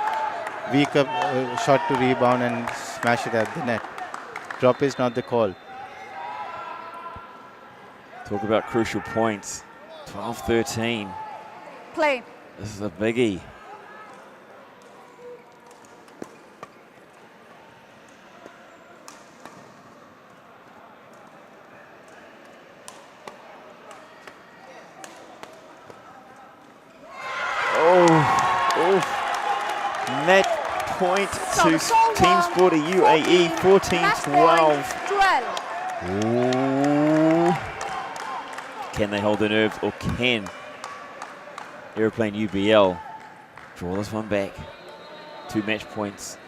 weaker shot to rebound and smash it at the net. Drop is not the call. Talk about crucial points. 12-13. Play. This is a biggie. Net point to Team Sporty UAE, 14-12. 12. Ooh. Can they hold their nerves, or can Aeroplane UBL draw this one back? 2 match points.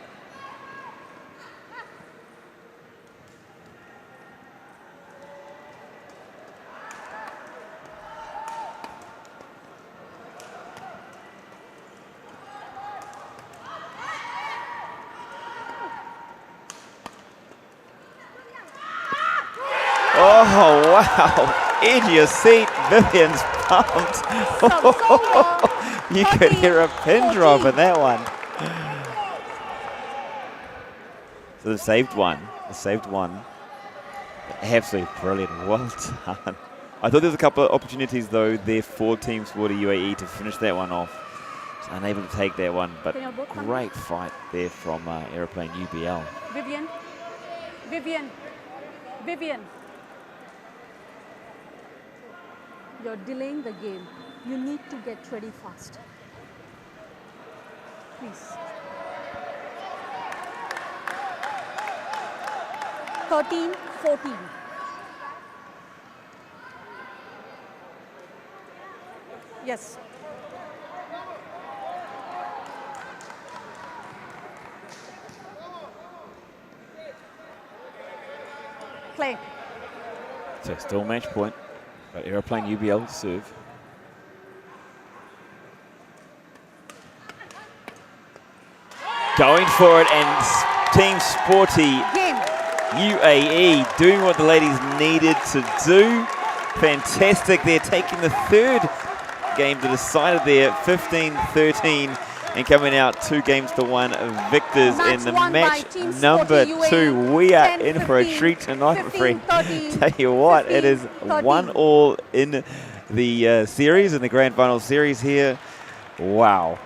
Oh, wow. Edge of your seat. Vivian's pumped. You could hear a pin drop in that one. So they've saved one. They saved one. Absolutely brilliant. Well done. I thought there was a couple of opportunities, though, there for Team Sporty UAE to finish that one off. Just unable to take that one, but great fight there from Aeroplane UBL. Vivian. Vivian. Vivian. You're delaying the game. You need to get ready fast. Please. 13-14. Yes. Play. So still match point, but Aeroplane UBL serve. Going for it, and Team Sporty Game. UAE doing what the ladies needed to do. Fantastic. They're taking the third game to decide it there, 15-13, and coming out 2-1 victors in the match number 2. We are in for a treat tonight, my friend. Tell you what, it is 1-1 in the series, in the grand final series here. Wow.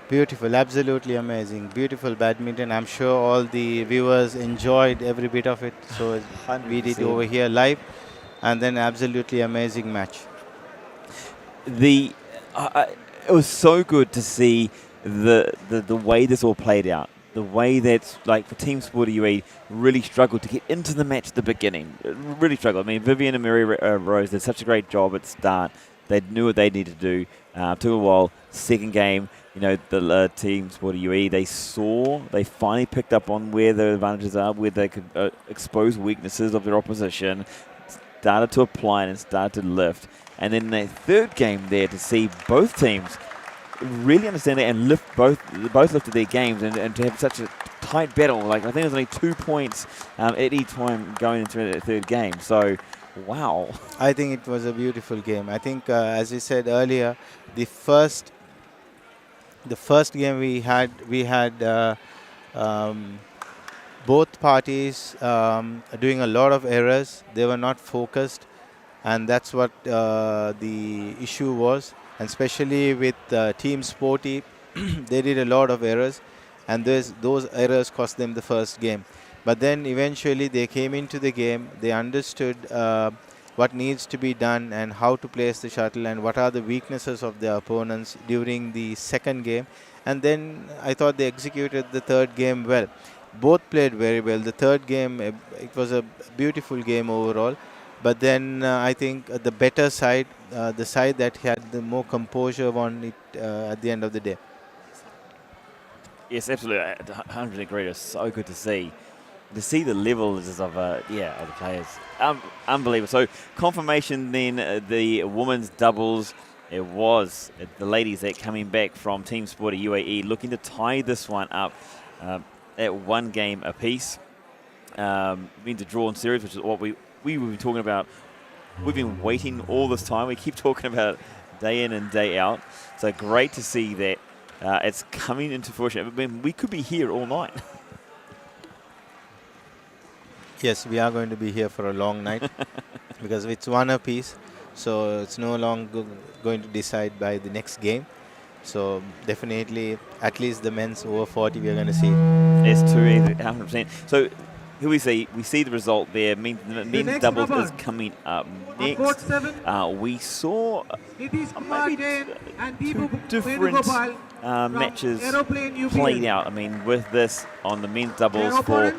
Beautiful, absolutely amazing. Beautiful badminton. I'm sure all the viewers enjoyed every bit of it. So we did over here live, and then absolutely amazing match. It was so good to see the way this all played out. The way that, like, the Team Sporty UAE really struggled to get into the match at the beginning. Really struggled. I mean, Vivian and Mary Rose did such a great job at start. They knew what they needed to do. Took a while. Second game, you know, the Team Sporty UAE, they finally picked up on where the advantages are, where they could expose weaknesses of their opposition, started to apply and started to lift. And then the third game there, to see both teams really understand it and both lifted their games, and to have such a tight battle. Like, I think there's only 2 points at each time going into the third game. So, wow. I think it was a beautiful game. I think, as we said earlier, the first game we had Um, both parties are doing a lot of errors. They were not focused, and that's what the issue was. And especially with Team Sporty, they did a lot of errors, and those errors cost them the first game. But then eventually they came into the game. They understood what needs to be done and how to place the shuttle and what are the weaknesses of their opponents during the second game. And then I thought they executed the third game well. Both played very well. The third game, it was a beautiful game overall. But then I think the better side, the side that had the more composure won it at the end of the day. Yes, absolutely. 100 agree. It's so good to see. To see the levels of of the players. Unbelievable. So confirmation then, the women's doubles, it was the ladies that coming back from Team Sporty UAE looking to tie this one up at 1 game apiece. Means a drawn series, which is what we were talking about. We've been waiting all this time. We keep talking about it day in and day out. So great to see that it's coming into fruition. I mean, we could be here all night. Yes, we are going to be here for a long night because it's 1 apiece. So it's no longer going to decide by the next game. So definitely, at least the men's over 40, we are going to see. It's 100%. So here we see the result there. Men's doubles is coming up next. We saw maybe two different matches played out. I mean, with this on the men's doubles for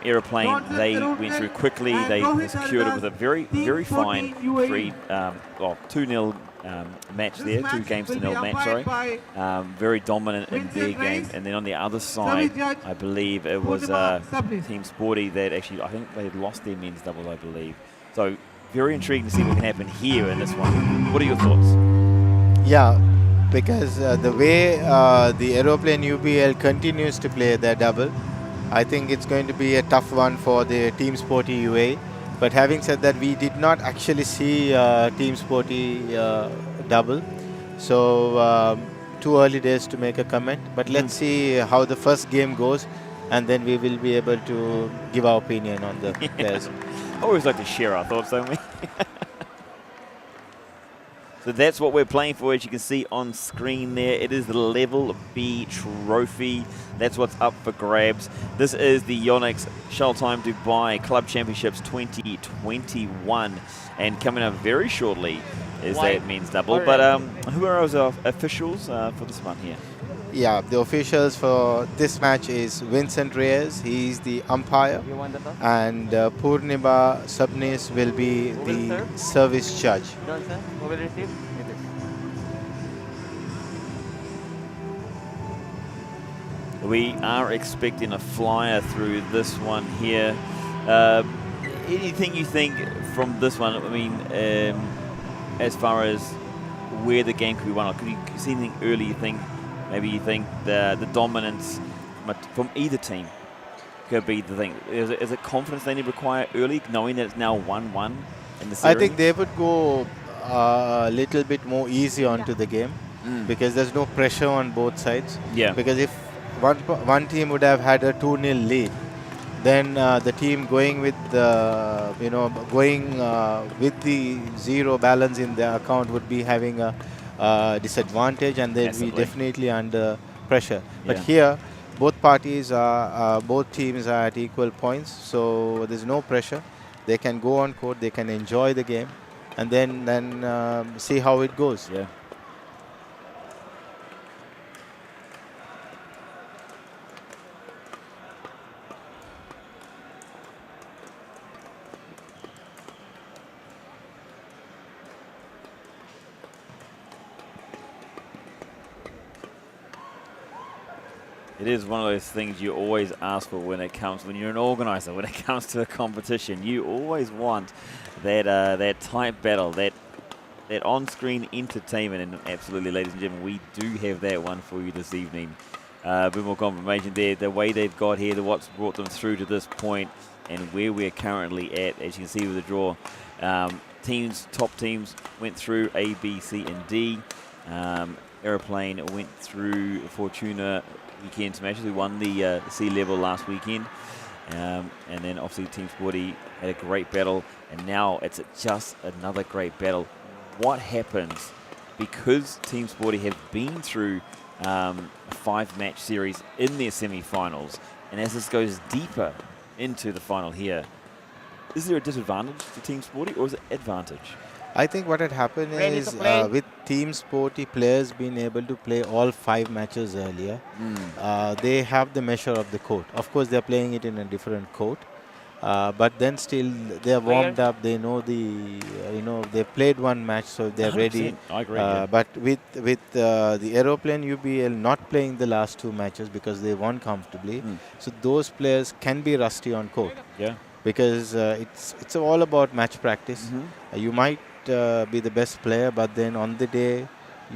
Aeroplane, they went through quickly. They secured it with a very, very fine 2-0 match there, 2 games to 0 match, sorry. Very dominant in their game. And then on the other side, I believe it was Team Sporty that actually, I think they had lost their men's doubles, I believe. So very intriguing to see what can happen here in this one. What are your thoughts? Yeah, because the way the Aeroplane UBL continues to play their double, I think it's going to be a tough one for the Team Sporty UA. But having said that, we did not actually see Team Sporty double. So too early days to make a comment. But let's see how the first game goes, and then we will be able to give our opinion on the players. I always like to share our thoughts, don't we? So that's what we're playing for, as you can see on screen there. It is the Level B trophy. That's what's up for grabs. This is the Yonex Shuttle Time Dubai Club Championships 2021. And coming up very shortly is that men's double. But who are our officials for this one here? Yeah, the officials for this match is Vincent Reyes. He is the umpire. And Purnima Subnis will be the service judge. We are expecting a flyer through this one here. Anything you think from this one? I mean, as far as where the game could be won, could you see anything early you think? Maybe you think the dominance from either team could be the thing. Is it confidence they need to require early, knowing that it's now 1-1 in the series? I think they would go a little bit more easy onto the game because there's no pressure on both sides. Yeah. Because if one team would have had a 2-0 lead, then the team going with the with the zero balance in their account would be having a disadvantage, and they'll be definitely under pressure. But here, both parties both teams are at equal points, so there's no pressure. They can go on court, they can enjoy the game, and then see how it goes. Yeah. It is one of those things you always ask for when you're an organizer, when it comes to a competition. You always want that tight battle, that on-screen entertainment, and absolutely, ladies and gentlemen, we do have that one for you this evening. A bit more confirmation there, the way they've got here, what's brought them through to this point, and where we're currently at, as you can see with the draw. Top teams went through A, B, C, and D. Aeroplane went through Fortuna weekend smashes. We won the sea level last weekend. And then obviously Team Sporty had a great battle, and now it's just another great battle. What happens because Team Sporty have been through a 5-match series in their semi-finals, and as this goes deeper into the final here, is there a disadvantage to Team Sporty or is it advantage? I think what had happened Ready is to play? with Team Sporty players being able to play all 5 matches earlier, they have the measure of the court. Of course, they're playing it in a different court, but then still they're warmed up. They know they played one match, so they're 100%. ready. I agree. Yeah. But with the Aeroplane UBL not playing the last 2 matches because they won comfortably, so those players can be rusty on court. Yeah. Because it's all about match practice. You might be the best player, but then on the day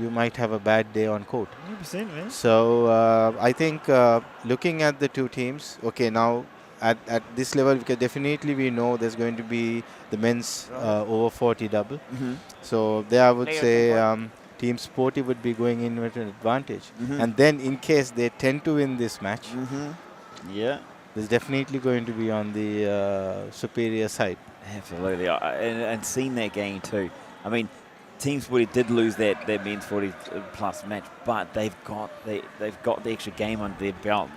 you might have a bad day on court. 100%, man. So I think looking at the 2 teams, okay, now at this level, we know there's going to be the men's over 40 double. So there I would say Team Sporty would be going in with an advantage. And then in case they tend to win this match, Yeah. there's definitely going to be on the superior side. Absolutely, and seen that game too. I mean, Team Sporty did lose that men's 40 plus match, but they've got the extra game under their belt.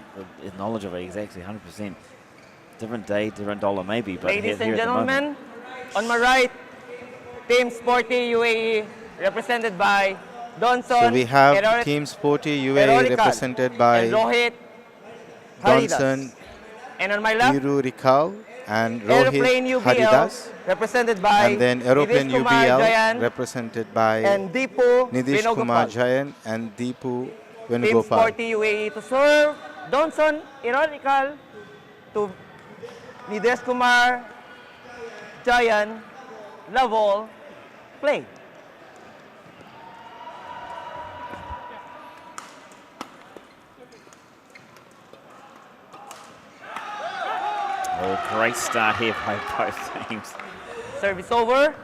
The knowledge of it is actually 100%. Different day, different dollar maybe. But Ladies here and at the moment. gentlemen, on my right, Team Sporty UAE, represented by Donson. So we have Team Sporty UAE represented by and Rohit Haridas. Donson, And on my left, Hiru Rikal and Aeroplane Rohit UBL, Haridas. represented by And then Aeroplane Nidish Kumar UBL Jayan represented by and Deepu Nidish Kumar Venugopal. Jayan and Deepu Team Venugopal. Sporty UAE to serve Donson Ironical to Nidesh Kumar Jayan Lavol play. Oh, great start here by both teams. Service over.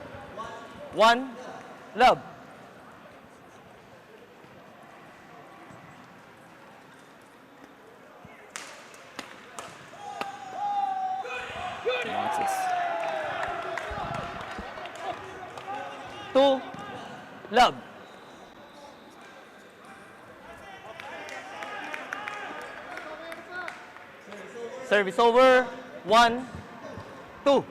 1 love. Two love. Service over. 1 2.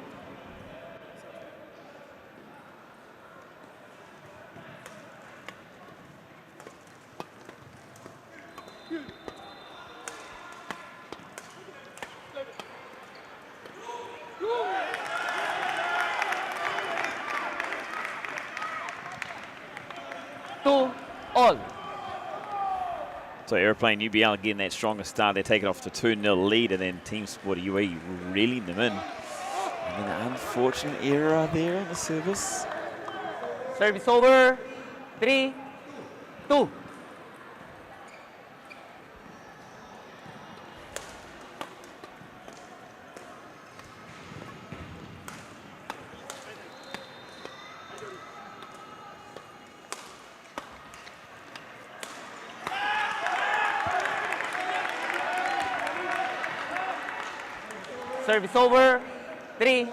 All. So Aeroplane UBL getting that stronger start. They take it off to 2-0 lead, and then Team Sporty UAE reeling them in. And then an unfortunate error there in the service. Service over. 3 2. Service over. 3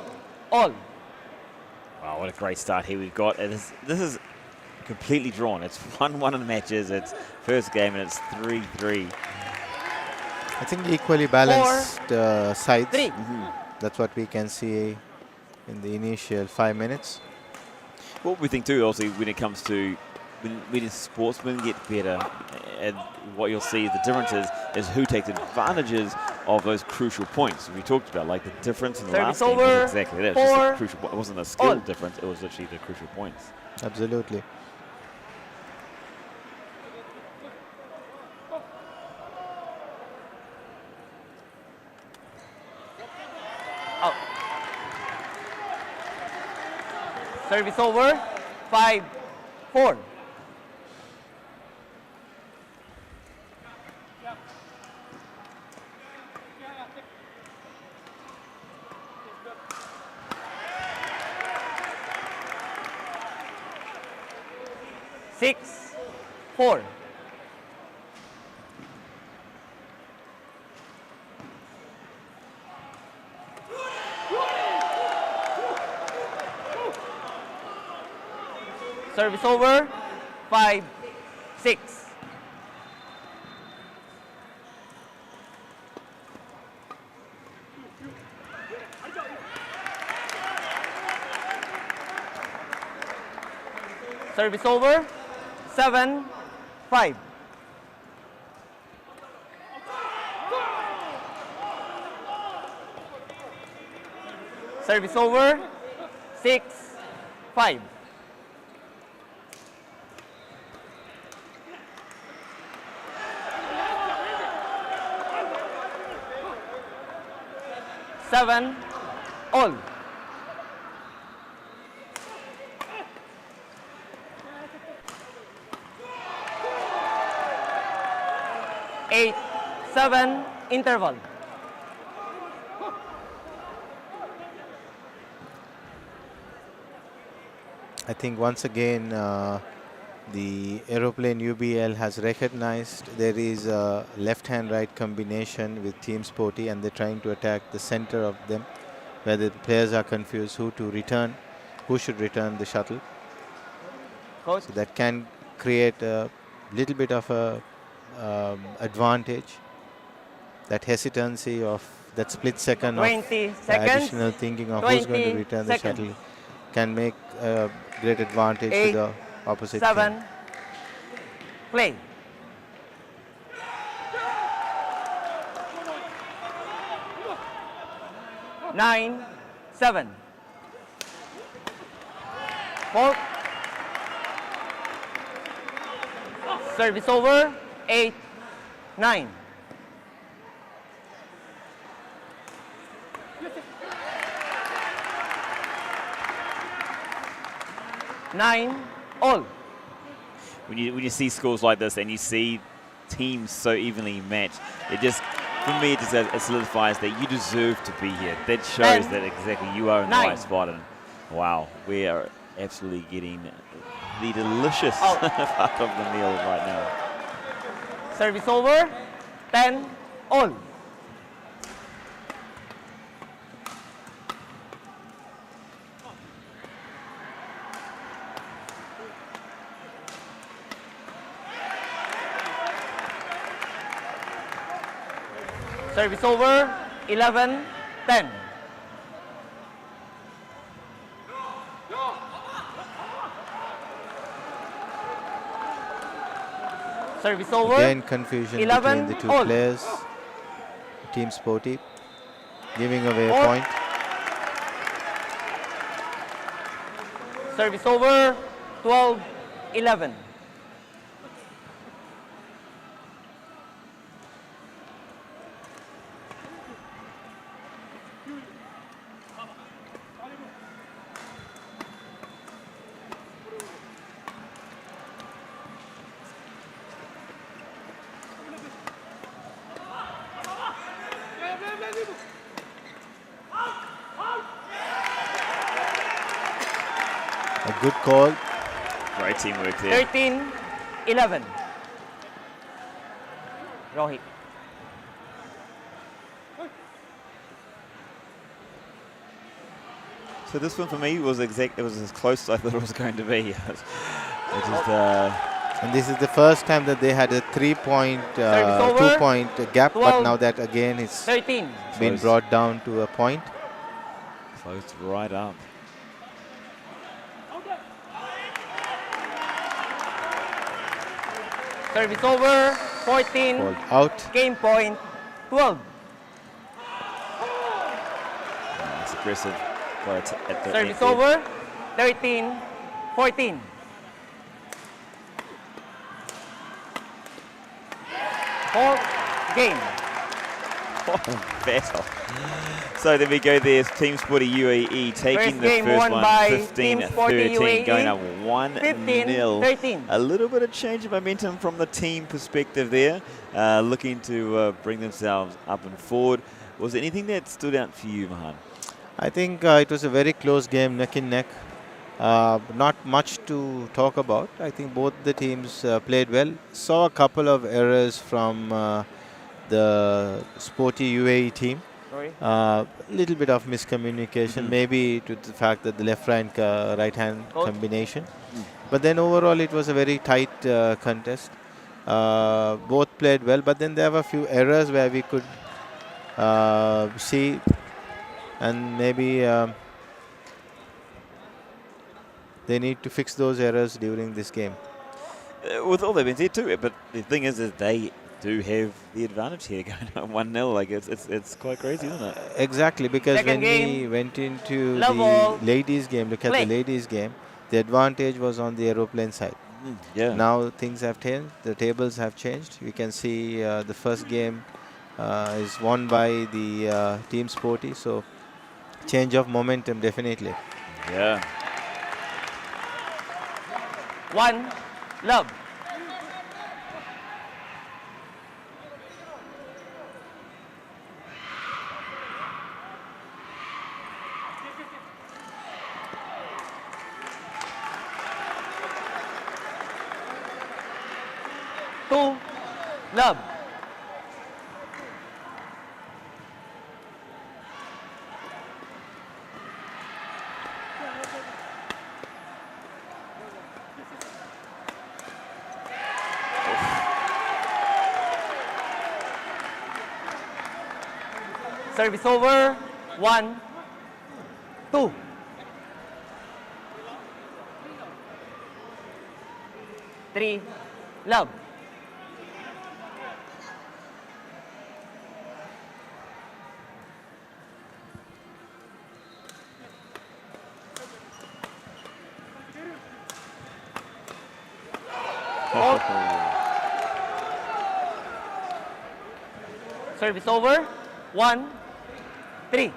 all. Wow, what a great start here we've got. This is completely drawn. It's 1-1 in the matches. It's first game, and it's 3-3. I think equally balanced sides. 3. That's what we can see in the initial 5 minutes. What we think too, also, when it comes to when sportsmen get better, and what you'll see the difference is who takes advantages of those crucial points we talked about, like the difference in the last game was exactly that. It's just a crucial, it wasn't a skill difference, it was literally the crucial points. Absolutely. Out. Service over. 5-4. 4. Service over, 5, 6. Service over, 7, 5. Service over, 6, 5. Seven, all. Eight, 7, interval. I think once again the Aeroplane UBL has recognized there is a left-hand right combination with Team Sporty, and they're trying to attack the center of them, where the players are confused who should return the shuttle. Coach. So that can create a little bit of a advantage. That hesitancy of that split second 20 of the seconds. additional thinking of who's going to 20 return the seconds. shuttle can make a great advantage 8, to the opposite 7, team. play. Nine, 7. Four. Service over, 8, 9. Nine, all. When you see scores like this and you see teams so evenly matched, it just, for me, it just solidifies that you deserve to be here. That shows 10, that exactly you are in the 9. right spot. And wow, we are absolutely getting the delicious Out. part of the meal right now. Service over, 10, all. Service over, 11, 10. Service over, Again, confusion 11 between the two all. players. Team Sporty giving away a All. point. Service over, 12, 11. A good call. Great teamwork there. 13, 11. Rohit. So this one for me was it was as close as I thought it was going to be. And this is the first time that they had a 3-point, Service over. 2-point gap, but 12, now that again it's 13. been Close. brought down to a point. Closed right up. Service over, 14. Ball out. Game point, 12. It's aggressive at the Service end. over, 13, 14. Fourth game. Battle. So there we go. There's Team Sporty UAE taking First the game first won one, by Team Sporty 15-13, UAE, going up 1-0. 13. A little bit of change of momentum from the team perspective there, looking to bring themselves up and forward. Was there anything that stood out for you, Mahan? I think it was a very close game, neck and neck. Not much to talk about. I think both the teams played well. Saw a couple of errors from the Sporty UAE team. Sorry. Little bit of miscommunication, maybe to the fact that the right-hand Coach. combination. But then overall, it was a very tight contest. Both played well, but then there were a few errors where we could see, and maybe they need to fix those errors during this game. With all that being said too, but the thing is that they do have the advantage here going 1-0. Like it's quite crazy, isn't it? Exactly, because Second when we game. went into Love the all. ladies game, look at Play. the ladies game, the advantage was on the Aeroplane side. Yeah. Now things have changed, the tables have changed. We can see the first game is won by the Team Sporty, so change of momentum definitely. Yeah. 1, love. Two, love. Service over. 1, 2. Three, love. Service over. 1, 3.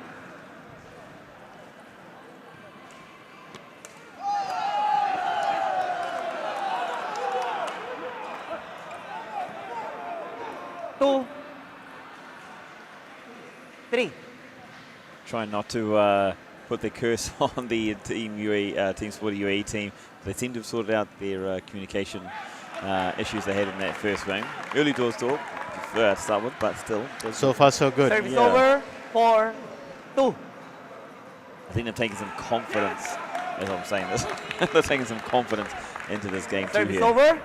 Two, 3. Trying not to put the curse on the Team Sporty UAE team. They seem to have sorted out their communication issues they had in that first game. Early doors talk to start with, but still. So far so good. Service Yeah. over. 4, 2. I think they're taking some confidence, as I'm saying this. They're taking some confidence into this game too Service here. over.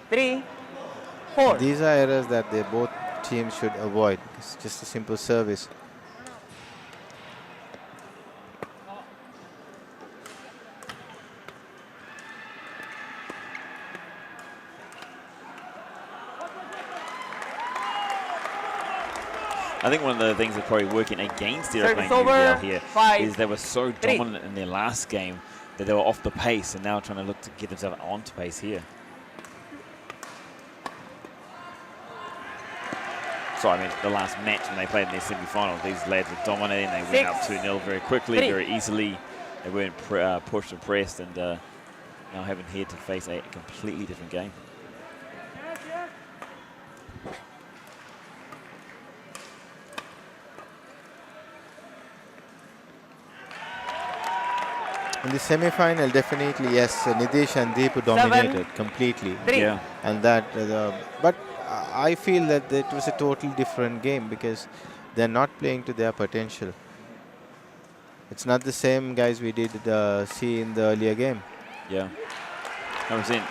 3, 4. These are errors that they both teams should avoid. It's just a simple service. I think one of the things that's probably working against the Service Aeroplane over. UBL here 5, is they were so 3. dominant in their last game that they were off the pace and now trying to look to get themselves onto pace here. So, I mean, the last match when they played in their semi-final, these lads were dominating. They went up 2-0 very quickly, 3. very easily. They weren't pushed and pressed, and now having here to face a completely different game. In the semi-final, definitely yes, Nidesh and Deep dominated completely. 3. Yeah. And that, but I feel that it was a totally different game because they're not playing to their potential. It's not the same guys we did see in the earlier game. Yeah. 100%.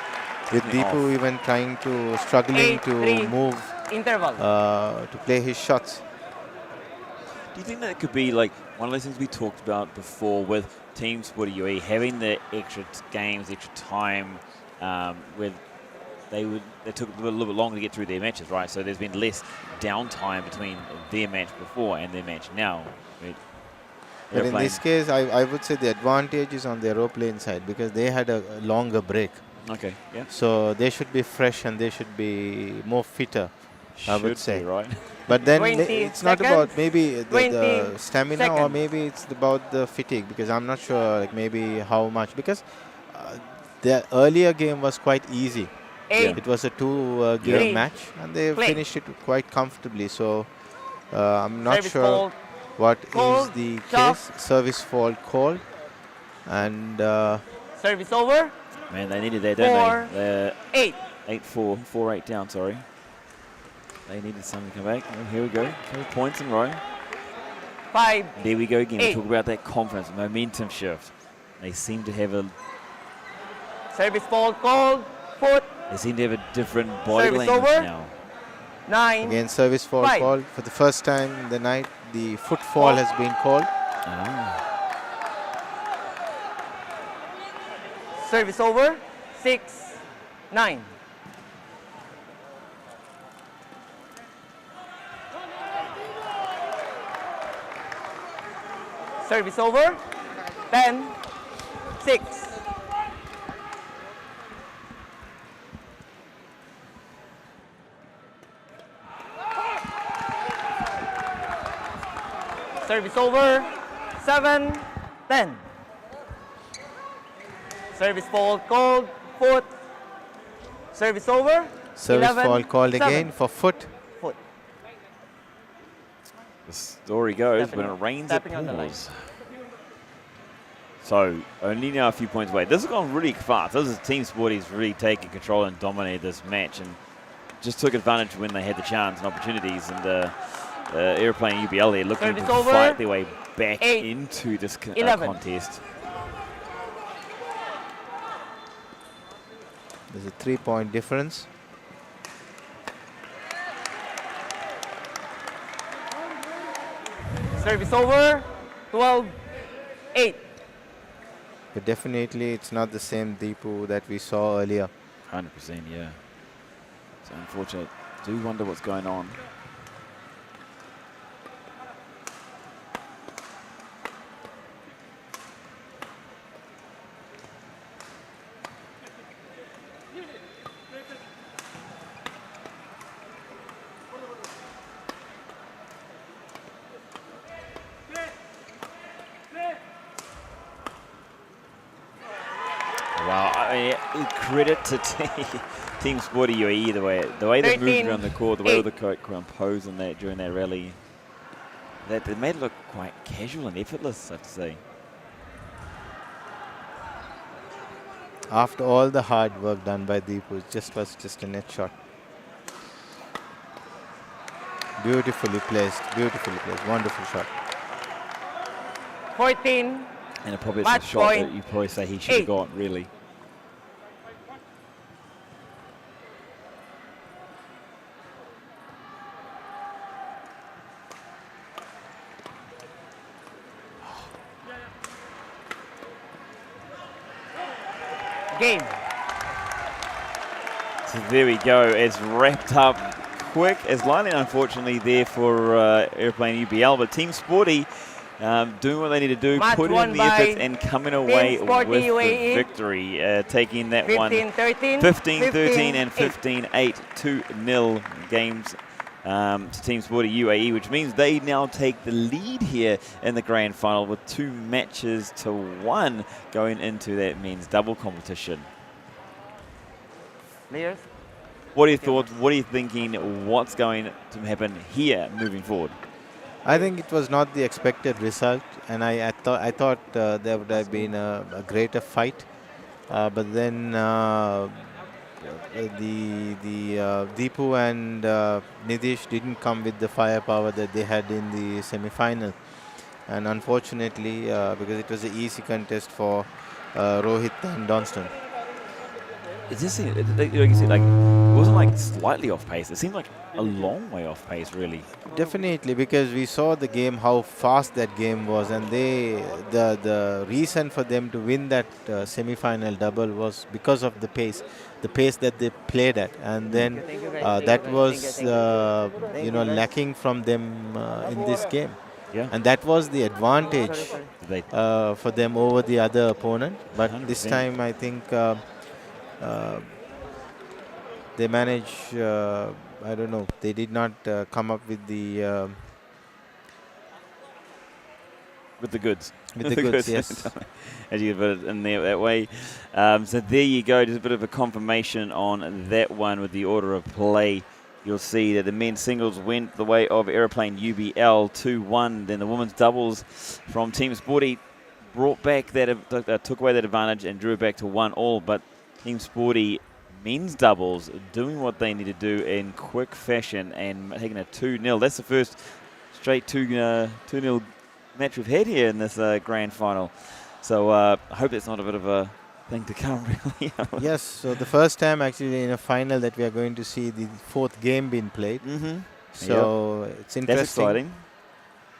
With Definitely Deepu even trying to, struggling 8, to 3. move, Interval. to play his shots. Do you think that it could be like one of those things we talked about before with Team Sporty UAE having the extra games, extra time, where they took a little bit longer to get through their matches, right? So there's been less downtime between their match before and their match now. Right? But in Aeroplane- this case, I would say the advantage is on the Aeroplane side because they had a longer break. Okay, yeah. So they should be fresh and they should be more fitter, I would Should say. be, right? But then 20 it's not seconds. about maybe the 20 stamina or seconds. maybe it's about the fatigue because I'm not sure like maybe how much because the earlier game was quite easy. 8. It was a two-game Three. match and they Play. finished it quite comfortably. So I'm not Service sure fault. what is Called. the Stop. case. Service fault called. And Service over. Man, they needed that, don't 4, they? They're 8. 8-4, 4-8 down, sorry. They needed something to come back. Oh, here we go. 2 points in a row. 5. There we go again. We 8. talk about that confidence, momentum shift. They seem to have a Service fault called. Foot. They seem to have a different body Service language over. now. 9. again, service fall 5. called. For the first time in the night, the footfall has been called. Ah. Service over. 6. 9. Service over. 10. 6. Service over. 7. 10. Service fault called. Foot. Service over. Service 11, fall called 7. again for foot. Foot. The story goes, Stepping when on- it rains, it stepping on the line. pours. So, only now a few points away. This has gone really fast. This is Team Sporty's really taken control and dominated this match and just took advantage when they had the chance and opportunities. And Aeroplane UBL there looking Service to over. fight their way back 8, into this 11. contest. There's a 3-point difference. Service over. 12. 8. But definitely it's not the same Deepu that we saw earlier. 100%, yeah. It's unfortunate. Do wonder what's going on. Wow, I mean, credit to Team Sporty UAE, the way they moved 13, around the court, the way all 8. the composed in that during that rally. They made it look quite casual and effortless, I have to say. After all the hard work done by Deepu, it was just a net shot. Beautifully placed, wonderful shot. 14. And it probably is a Match shot that point, you probably say he should have 8. got, really. Game. So there we go. It's wrapped up quick. As lightning, unfortunately, there for Aeroplane UBL, but Team Sporty doing what they need to do, Match putting won in the by efforts and coming away Team with Sporty the UAE. victory, taking that one 15-13. 15-13 and 15-8. 15-8, 2-0 games to Team Sporty UAE, which means they now take the lead here in the grand final with 2 matches to 1 going into that men's double competition. Players. What are your thoughts? What are you thinking? What's going to happen here moving forward? I think it was not the expected result, and I thought there would have been a greater fight, but then Deepu and Nitish didn't come with the firepower that they had in the semi-final, and unfortunately, because it was an easy contest for Rohit and Donston. It just seemed, like you said, like it wasn't like slightly off pace. It seemed like a long way off pace, really. Definitely, because we saw the game, how fast that game was, and the reason for them to win that semi-final double was because of the pace that they played at, and then that was lacking from them in this game. Yeah. And that was the advantage for them over the other opponent. But 100%. this time, I think they managed. I don't know. They did not come up with the goods. With the goods, yes. As you put it in there that way. So there you go. Just a bit of a confirmation on that one with the order of play. You'll see that the men's singles went the way of Aeroplane UBL 2-1. Then the women's doubles from Team Sporty brought back that, took away that advantage and drew it back to 1-1. But Team Sporty men's doubles doing what they need to do in quick fashion and taking a 2-0. That's the first straight 2-0 match we've had here in this grand final. So I hope that's not a bit of a thing to come, really. Yes, so the first time actually in a final that we are going to see the fourth game being played. So it's interesting. That's exciting.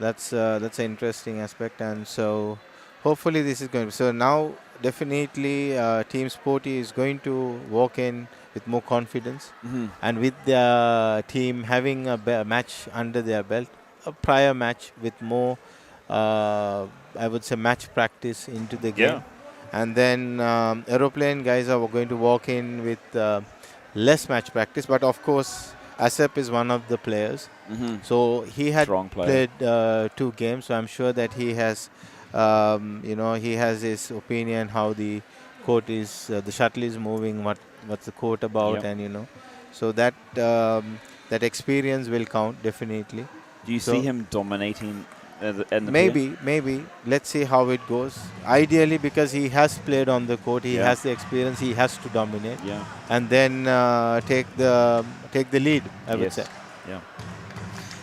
That's an interesting aspect, and so hopefully this is going to. So now definitely Team Sporty is going to walk in with more confidence, and with the team having a match under their belt, a prior match with more, I would say, match practice into the game. And then Aeroplane guys are going to walk in with less match practice, but of course Asep is one of the players. So he had played 2 games, so I'm sure that he has, he has his opinion how the court is, the shuttle is moving, what's the court about, and so that that experience will count definitely. Do you see him dominating? Maybe. Let's see how it goes. Ideally, because he has played on the court, he has the experience, he has to dominate. And then take the lead, I would say.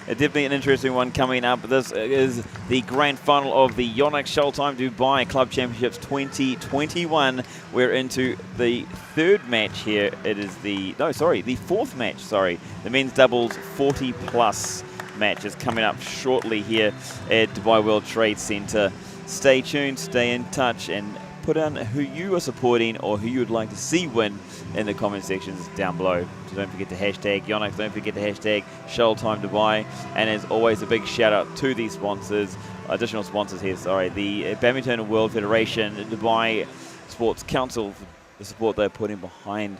It did be an interesting one coming up. This is the grand final of the Yonex Shuttle Time Dubai Club Championships 2021. We're into the third match here. It is the fourth match, the men's doubles 40+ match is coming up shortly here at Dubai World Trade Center. Stay tuned, stay in touch, and put in who you are supporting or who you would like to see win in the comment sections down below. So don't forget to hashtag Yonex, don't forget to hashtag Shuttle Time Dubai, and as always a big shout out to these sponsors, additional sponsors here, the Badminton World Federation, Dubai Sports Council, for the support they're putting behind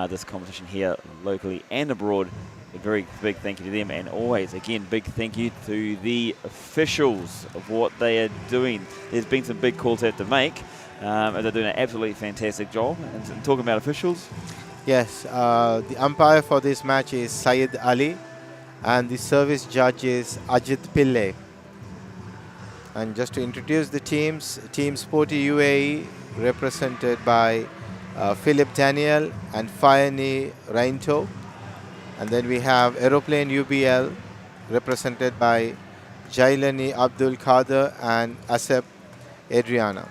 this competition here locally and abroad. A very big thank you to them, and always, again, big thank you to the officials of what they are doing. There's been some big calls they have to make, and they're doing an absolutely fantastic job. And talking about officials, yes, the umpire for this match is Syed Ali, and the service judge is Ajit Pillai. And just to introduce the teams, Team Sporty UAE represented by Philip Daniel and Fayani Rainto. And then we have Aeroplane UBL represented by Jailani Abdul Kader and Asep Adriana.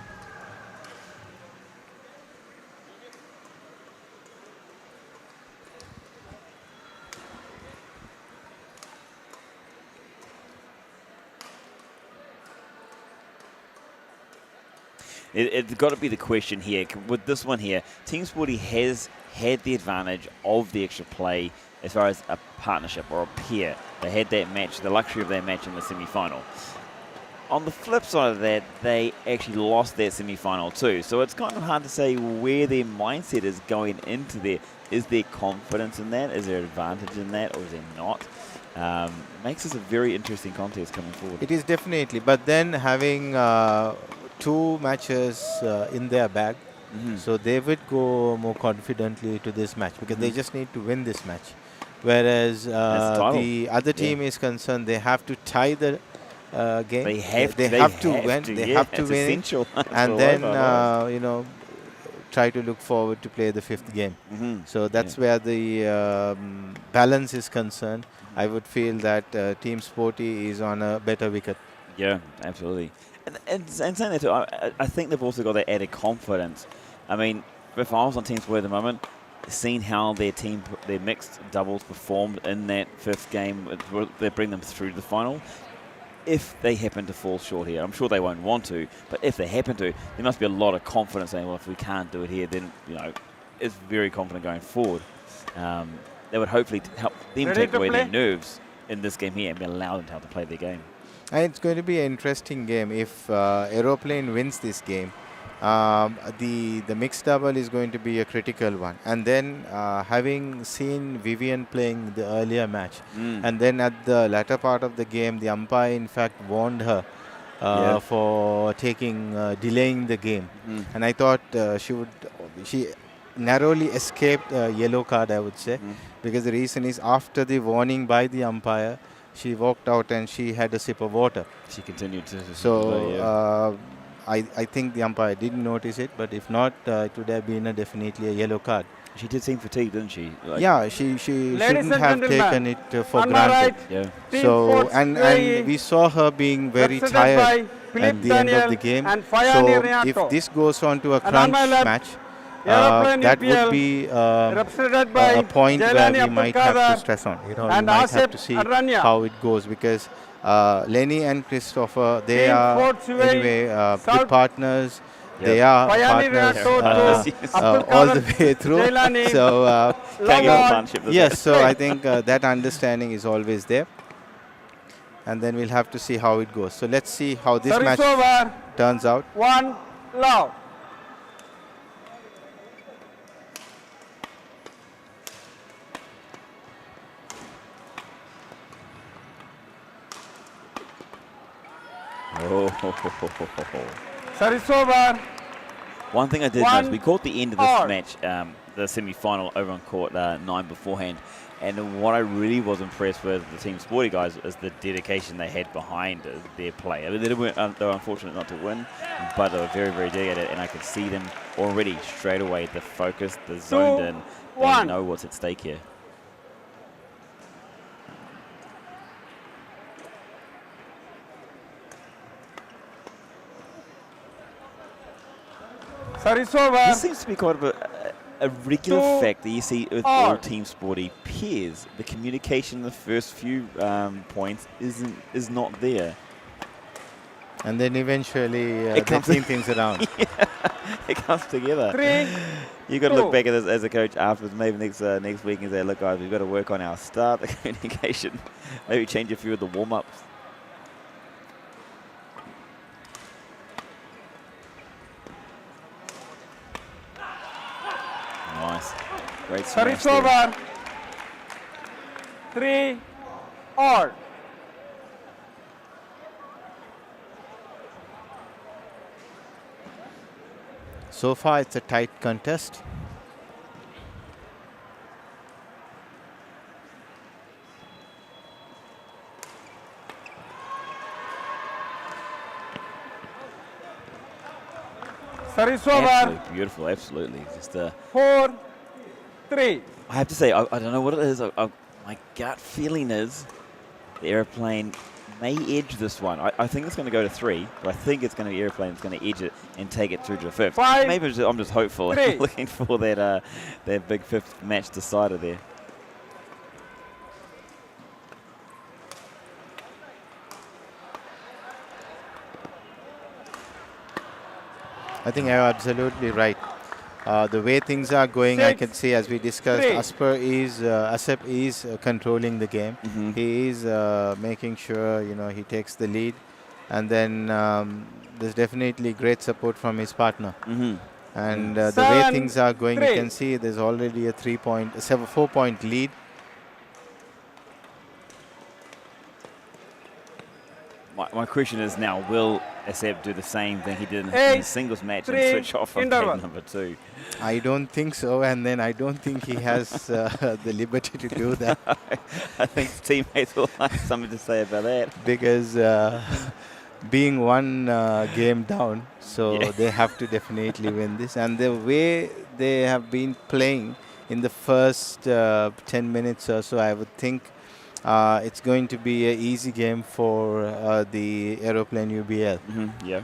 It's got to be the question here. With this one here, Team Sporty has had the advantage of the extra play as far as a partnership or a pair. They had that match, the luxury of that match in the semi-final. On the flip side of that, they actually lost that semi-final too. So it's kind of hard to say where their mindset is going into there. Is there confidence in that? Is there advantage in that, or is there not? Makes this a very interesting contest coming forward. It is definitely, but then having 2 matches in their bag, so they would go more confidently to this match because they just need to win this match. Whereas the other team is concerned, they have to tie the game. They have to win. They have to win, and then try to look forward to play the 5th game. So that's where the balance is concerned. I would feel that Team Sporty is on a better wicket. Yeah, absolutely. And saying that too, I think they've also got that added confidence. I mean, if I was on Team Sporty at the moment, seeing how their mixed doubles performed in that 5th game, they bring them through to the final. If they happen to fall short here, I'm sure they won't want to, but if they happen to, there must be a lot of confidence saying, well, if we can't do it here, then, it's very confident going forward. That would hopefully help them take away their nerves in this game here and allow them to play their game. And it's going to be an interesting game if Aeroplane wins this game. The mixed double is going to be a critical one. And then having seen Vivian playing the earlier match, and then at the latter part of the game, the umpire in fact warned her for delaying the game. And I thought she narrowly escaped a yellow card, I would say, because the reason is after the warning by the umpire, she walked out and she had a sip of water. She continued to. So I think the umpire didn't notice it, but if not, it would have been definitely a yellow card. She did seem fatigued, didn't she? Like, Yeah, she shouldn't and have gentlemen, taken it for on my granted. right, Yeah. Team So Sports and UAE, we saw her being very represented tired by Philip at the end of Daniel the game. and So Fayani Renato. if this goes on to a And on crunch my left, match, Aeroplane that EPL, would be represented by a point where Jailani we Abdul might have to Qadir stress on. You know, and we might have Asif to see Aranya. how it goes, because Lenny and Christopher, they Team are Sports UAE, anyway South- good partners. Yep. They are Fayani partners Renato to Abdul all the Qadir, way through. Jailani, So Can't give a Lawal, partnership. does yes, it? so I think that understanding is always there. And then we'll have to see how it goes. So let's see how this service match over, turns out. 1 love. Service over, One thing I did One notice, we caught the end of this all. match, the semi-final over on court 9 beforehand, and what I really was impressed with the Team Sporty guys is the dedication they had behind their play. I mean, they were unfortunate not to win, but they were very, very dedicated, and I could see them already straight away, the focus, the zoned in, they 1. know what's at stake here. service over, This seems to be quite a regular 2 fact that you see with all. all Team Sporty peers. The communication in the first few points is not there. And then eventually It they comes clean things around. It comes together. 3, You got to look 2. back at this as a coach afterwards, maybe next week, and say, look, guys, we've got to work on our start, the communication, maybe change a few of the warm-ups. Nice. Great smash service there. over, 3 all. So far, it's a tight contest. Service over, Absolutely beautiful, absolutely. Just 4 3. I have to say, I don't know what it is. My gut feeling is the Aeroplane may edge this one. I think it's going to go to 3, but I think it's going to be Aeroplane that's going to edge it and take it through to the 5th. 5, Maybe I'm just hopeful, 3. looking for that big 5th match decider there. I think you're absolutely right. The way things are going, I 6, can see, as we discussed, 3. Asep is controlling the game. Mhm. He is making sure, you know, he takes the lead. And then there's definitely great support from his partner. Mm-hmm. And the way 7, things are going, you 3. can see there's already a 4-point lead. My question is now, will Asep do the same thing he did in 8, the singles match 3, and switch off on interval. game number 2? I don't think so, and then I don't think he has the liberty to do that, I think his teammates will have something to say about that. because being one game down, so Yeah. they have to definitely win this. And the way they have been playing in the first 10 minutes or so, I would think it's going to be an easy game for the Aeroplane UBL. Mm-hmm. Yeah.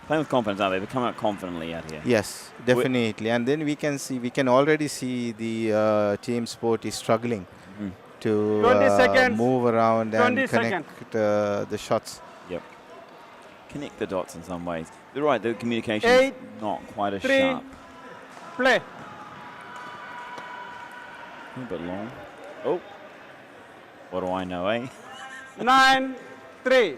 Playing with confidence, aren't they? They come out confidently out here. Yes, definitely. And then we can already see the Team Sporty struggling Mhm. to 20 seconds. move around 20 and connect the shots. Yep. Connect the dots in some ways. You're right, the communication 8, not quite as 3. sharp. Play. A bit long. Oh. What do I know, eh? 9 3.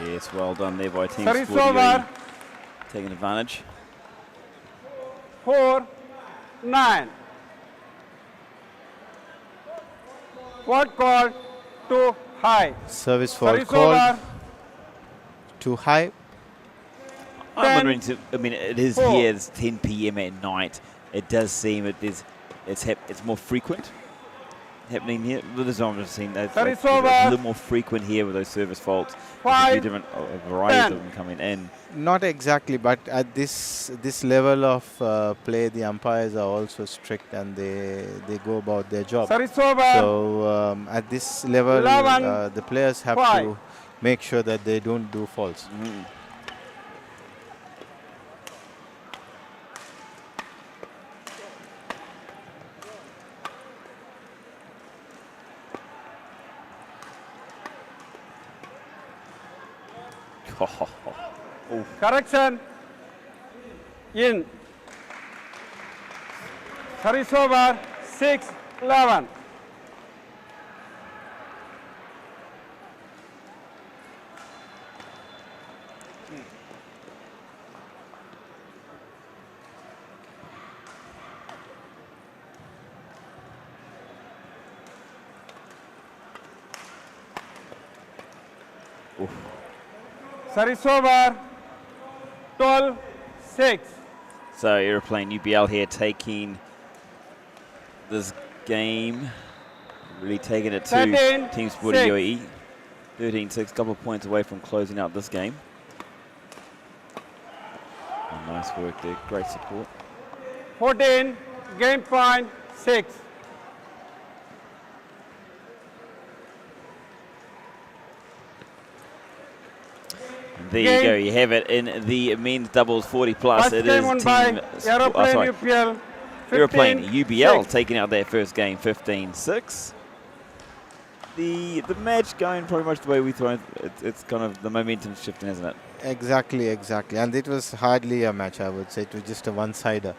Yes, well done there by Team Service Sporty. over. Taking advantage. 4 9. What called too high? Service fault Service called over. too high. I'm 10, wondering, I mean, it is 4. here, it's 10 p.m. at night. It does seem that there's it's more frequent happening here. This is what I've seen. It's Service a over. little more frequent here with those service faults. There's a few 5, different varieties 10. of them coming in. Not exactly, but at this level of play, the umpires are also strict and they go about their job. Service over. So at this level, 11, the players have 5. to make sure that they don't do faults. Mm. Correction. In. Service over. 6, 11. Service over. 12, 6. So Aeroplane UBL here taking this game, really taking it to 13, Team Sporty 6. UAE. 13-6, couple of points away from closing out this game. Oh, nice work there, great support. 14, game point, 6. There you go, you have it in the men's doubles 40 plus. First It game is won by Team Aeroplane UPL. Aeroplane 15, UBL 6. taking out their first game 15-6. The match going pretty much the way we thought. It's kind of the momentum shifting, isn't it? Exactly. And it was hardly a match, I would say. It was just a one-sider.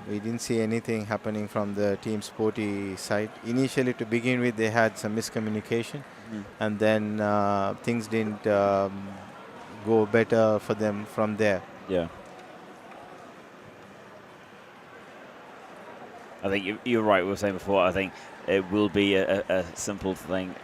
We didn't see anything happening from the Team Sporty side. Initially, to begin with, they had some miscommunication. And then things didn't go better for them from there. Yeah. I think you're right. We were saying before, I think it will be a simple thing.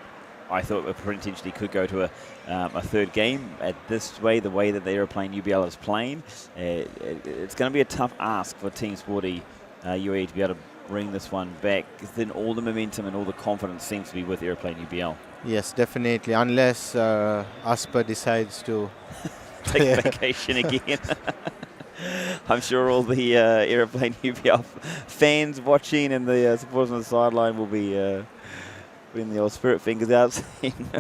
I thought it potentially could go to a third game at this way, the way that the Aeroplane UBL is playing. It's going to be a tough ask for Team Sporty UAE to be able to bring this one back. Then all the momentum and all the confidence seems to be with Aeroplane UBL. Yes, definitely. Unless Asper decides to take vacation again. I'm sure all the Aeroplane UBL fans watching and the supporters on the sideline will be putting the old spirit fingers out saying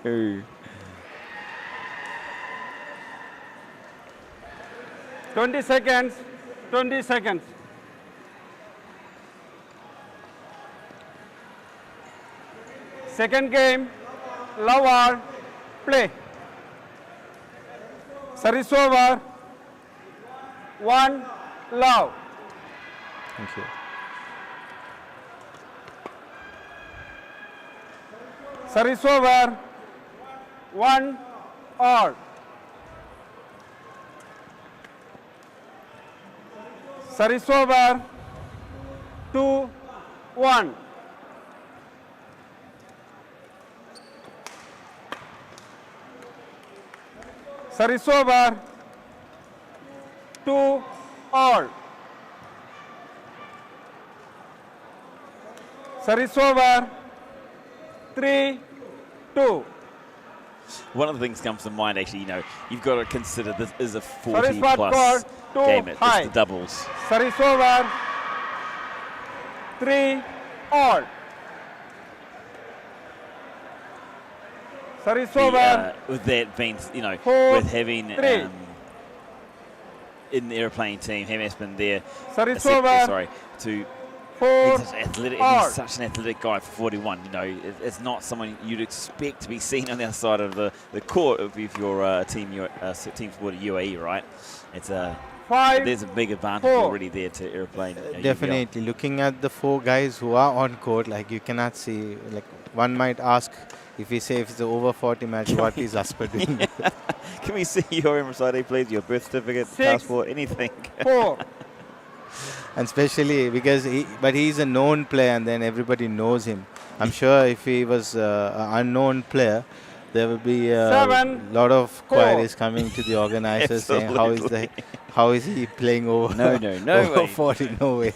no. 20 seconds. 20 seconds. Second game. Lower. Play. Service over. 1 love. Thank you. Service over. 1 all. Service over. 2, 1. Service over. 2 all. Service over. 3, 2. One of the things comes to mind, actually, you've got to consider this is a Service 40 part plus score, 2 game. It's high. the doubles. Service over. 3 all. Service over. With that being, 4, with having 3. in the Aeroplane team, having been there, Service over. to 4 he's athletic, all. he's such an athletic guy for 41. It's not someone you'd expect to be seen on the other side of the court if you're Team Sporty UAE, right? It's there's a big advantage 4. already there to Aeroplane. Definitely. Looking at the 4 guys who are on court, like you cannot see, like one might ask if we say if it's an over 40 match, what is Asper doing? Can we see your MSID, please? Your birth certificate, 6, passport, anything? 4. And especially because he's a known player and then everybody knows him. I'm sure if he was an unknown player, there will be a 7, lot of 4. queries coming to the organizers saying how is he playing over No over way. 40? No way.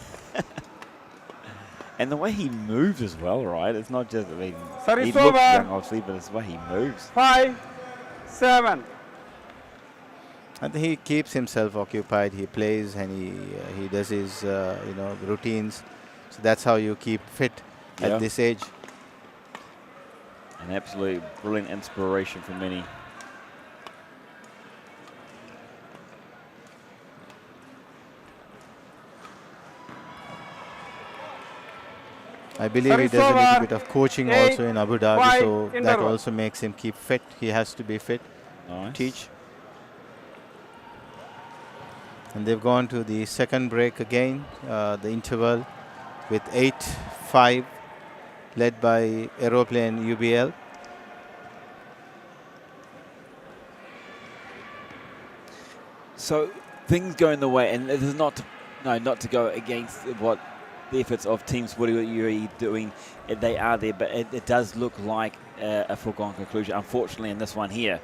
And the way he moves as well, right? It's not just, I mean, Service he looks over. young, obviously, but it's the way he moves. 5-7. I think he keeps himself occupied. He plays and he does his routines. So that's how you keep fit Yeah. at this age. An absolute brilliant inspiration for many. I believe he Service does a little over. bit of coaching 8, also in Abu Dhabi, 5 so that interval. also makes him keep fit. He has to be fit, Nice. teach. And they've gone to the second break again, the interval with 8-5, led by Aeroplane UBL. So things going the way, and this is not to go against what the efforts of Team Sporty UAE doing. They are there, but it does look like a foregone conclusion. Unfortunately, in this one here,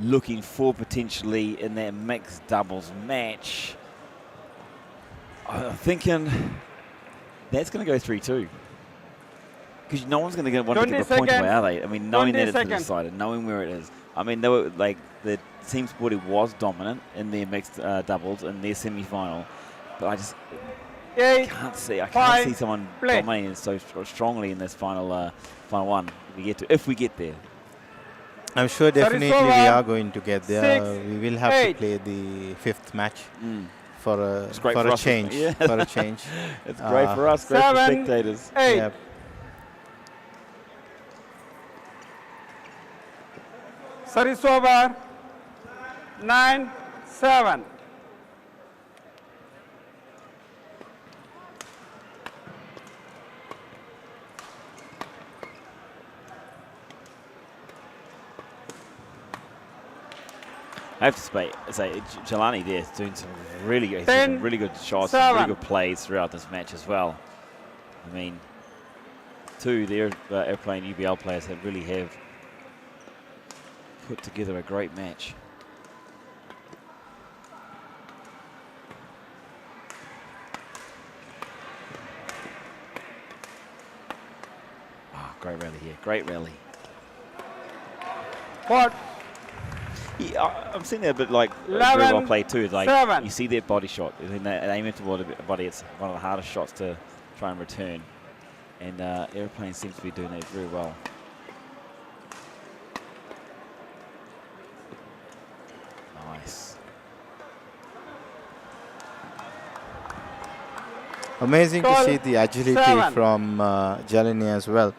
looking for potentially in that mixed doubles match, I'm thinking that's going to go 3-2. Because no one's going to want to 20 give a point away, seconds. are they? I mean, knowing 20 that it's been seconds. decided, knowing where it is. I mean, they were like the Team Sporty was dominant in their mixed doubles in their semi-final, but I just 8. can't see. I can't Five, see someone play. dominating so strongly in this final one. If we get there. I'm sure definitely we over. are going to get there. 6, We will have 8. to play the fifth match for It's great a for us, change. yeah. For a change. It's great for us, great for 7, spectators. 8. Yep. Service over. 9-7. I have to say Jelani there is doing some really good, 10, some really good shots, some really 7. good plays throughout this match as well. I mean, two the Airplane UBL players that really have put together a great match. Oh, great rally here, great rally. What? Yeah, I'm seeing that a bit like very 11, well played too. Like 7. you see that body shot, and they aim into the body. It's one of the hardest shots to try and return, and Aeroplane seems to be doing that very well. Nice. Amazing to Call see the agility 7. from Jelani as well.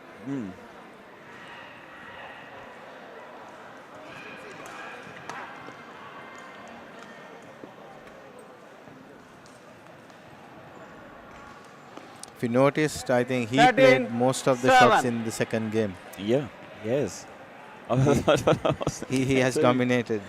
If you noticed, I think he 13, played most of the shots 7. in the second game. Yeah, yes. He has dominated.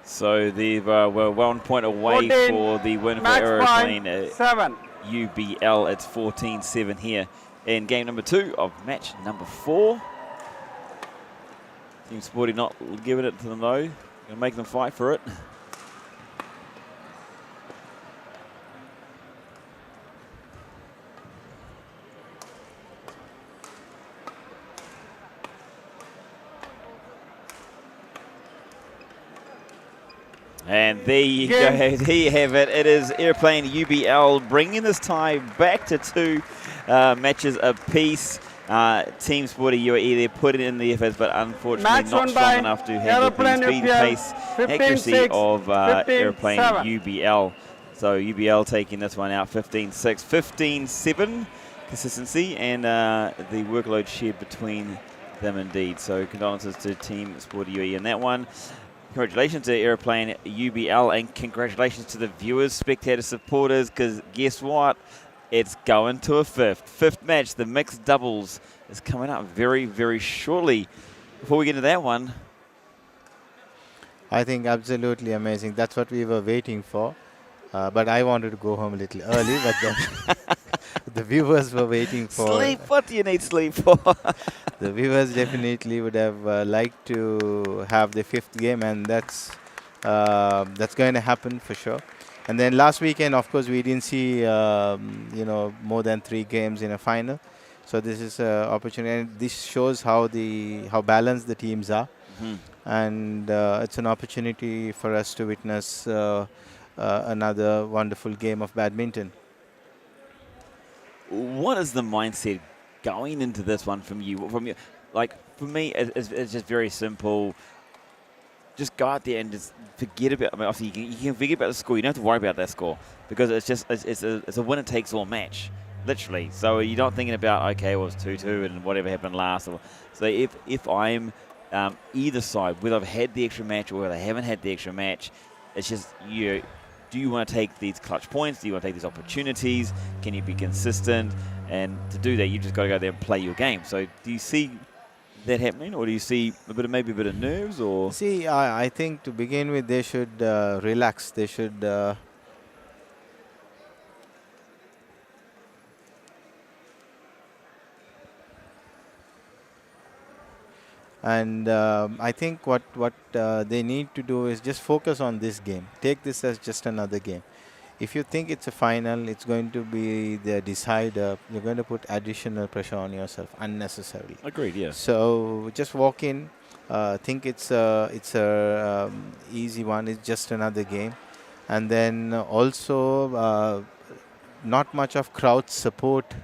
So we're 1 point away 14, for the win for match Aeroplane. point, 7. UBL, it's 14-7 here in game number 2 of match number 4. Team Sporty not giving it to them though. Going to make them fight for it. And there you go, there you have it. It is Airplane UBL bringing this tie back to 2 matches apiece. Team Sporty UAE, they're putting in the efforts, but unfortunately Match not won strong by enough to handle the Aeroplane speed, UBL, pace, accuracy 15-6, of Airplane 15-7. UBL. So UBL taking this one out 15-6, 15-7 consistency, and the workload shared between them indeed. So condolences to Team Sporty UAE in that one. Congratulations to Aeroplane UBL, and congratulations to the viewers, spectators, supporters, because guess what? It's going to a fifth match. The mixed doubles is coming up very, very shortly. Before we get into that one, I think absolutely amazing. That's what we were waiting for. But I wanted to go home a little early, but then the viewers were waiting for. Sleep? What do you need sleep for? The viewers definitely would have liked to have the fifth game, and that's going to happen for sure. And then last weekend, of course, we didn't see more than 3 games in a final. So this is an opportunity, and this shows how balanced the teams are. And it's an opportunity for us to witness another wonderful game of badminton. What is the mindset going into this one from you? Like, for me, it's just very simple. Just go out there and just forget about. I mean, obviously you can forget about the score. You don't have to worry about that score because it's a winner takes all match, literally. So you're not thinking about, okay, well, it's 2-2 and whatever happened last. So if I'm either side, whether I've had the extra match or whether I haven't had the extra match, it's just you. Do you want to take these clutch points? Do you want to take these opportunities? Can you be consistent? And to do that, you just got to go there and play your game. So do you see that happening, or do you see maybe a bit of nerves? Or see, I think to begin with, they should relax. They should. And I think what they need to do is just focus on this game. Take this as just another game. If you think it's a final, it's going to be the decider, you're going to put additional pressure on yourself unnecessarily. Agreed, yeah. So just walk in, think it's a easy one. It's just another game. And then also not much of crowd support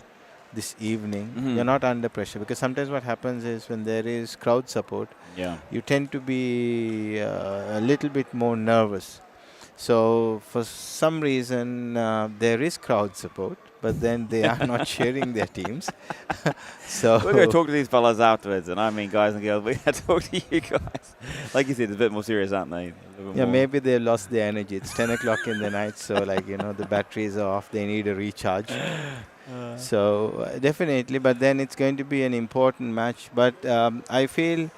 this evening. You're not under pressure, because sometimes what happens is when there is crowd support, you tend to be a little bit more nervous. So for some reason there is crowd support, but then they are not cheering their teams. So we're going to talk to these fellas afterwards, and I mean, guys and girls, we're going to talk to you guys. Like you said, it's a bit more serious, aren't they? Yeah, maybe they lost their energy. It's 10 o'clock in the night, so like, the batteries are off. They need a recharge. So definitely, but then it's going to be an important match. But I feel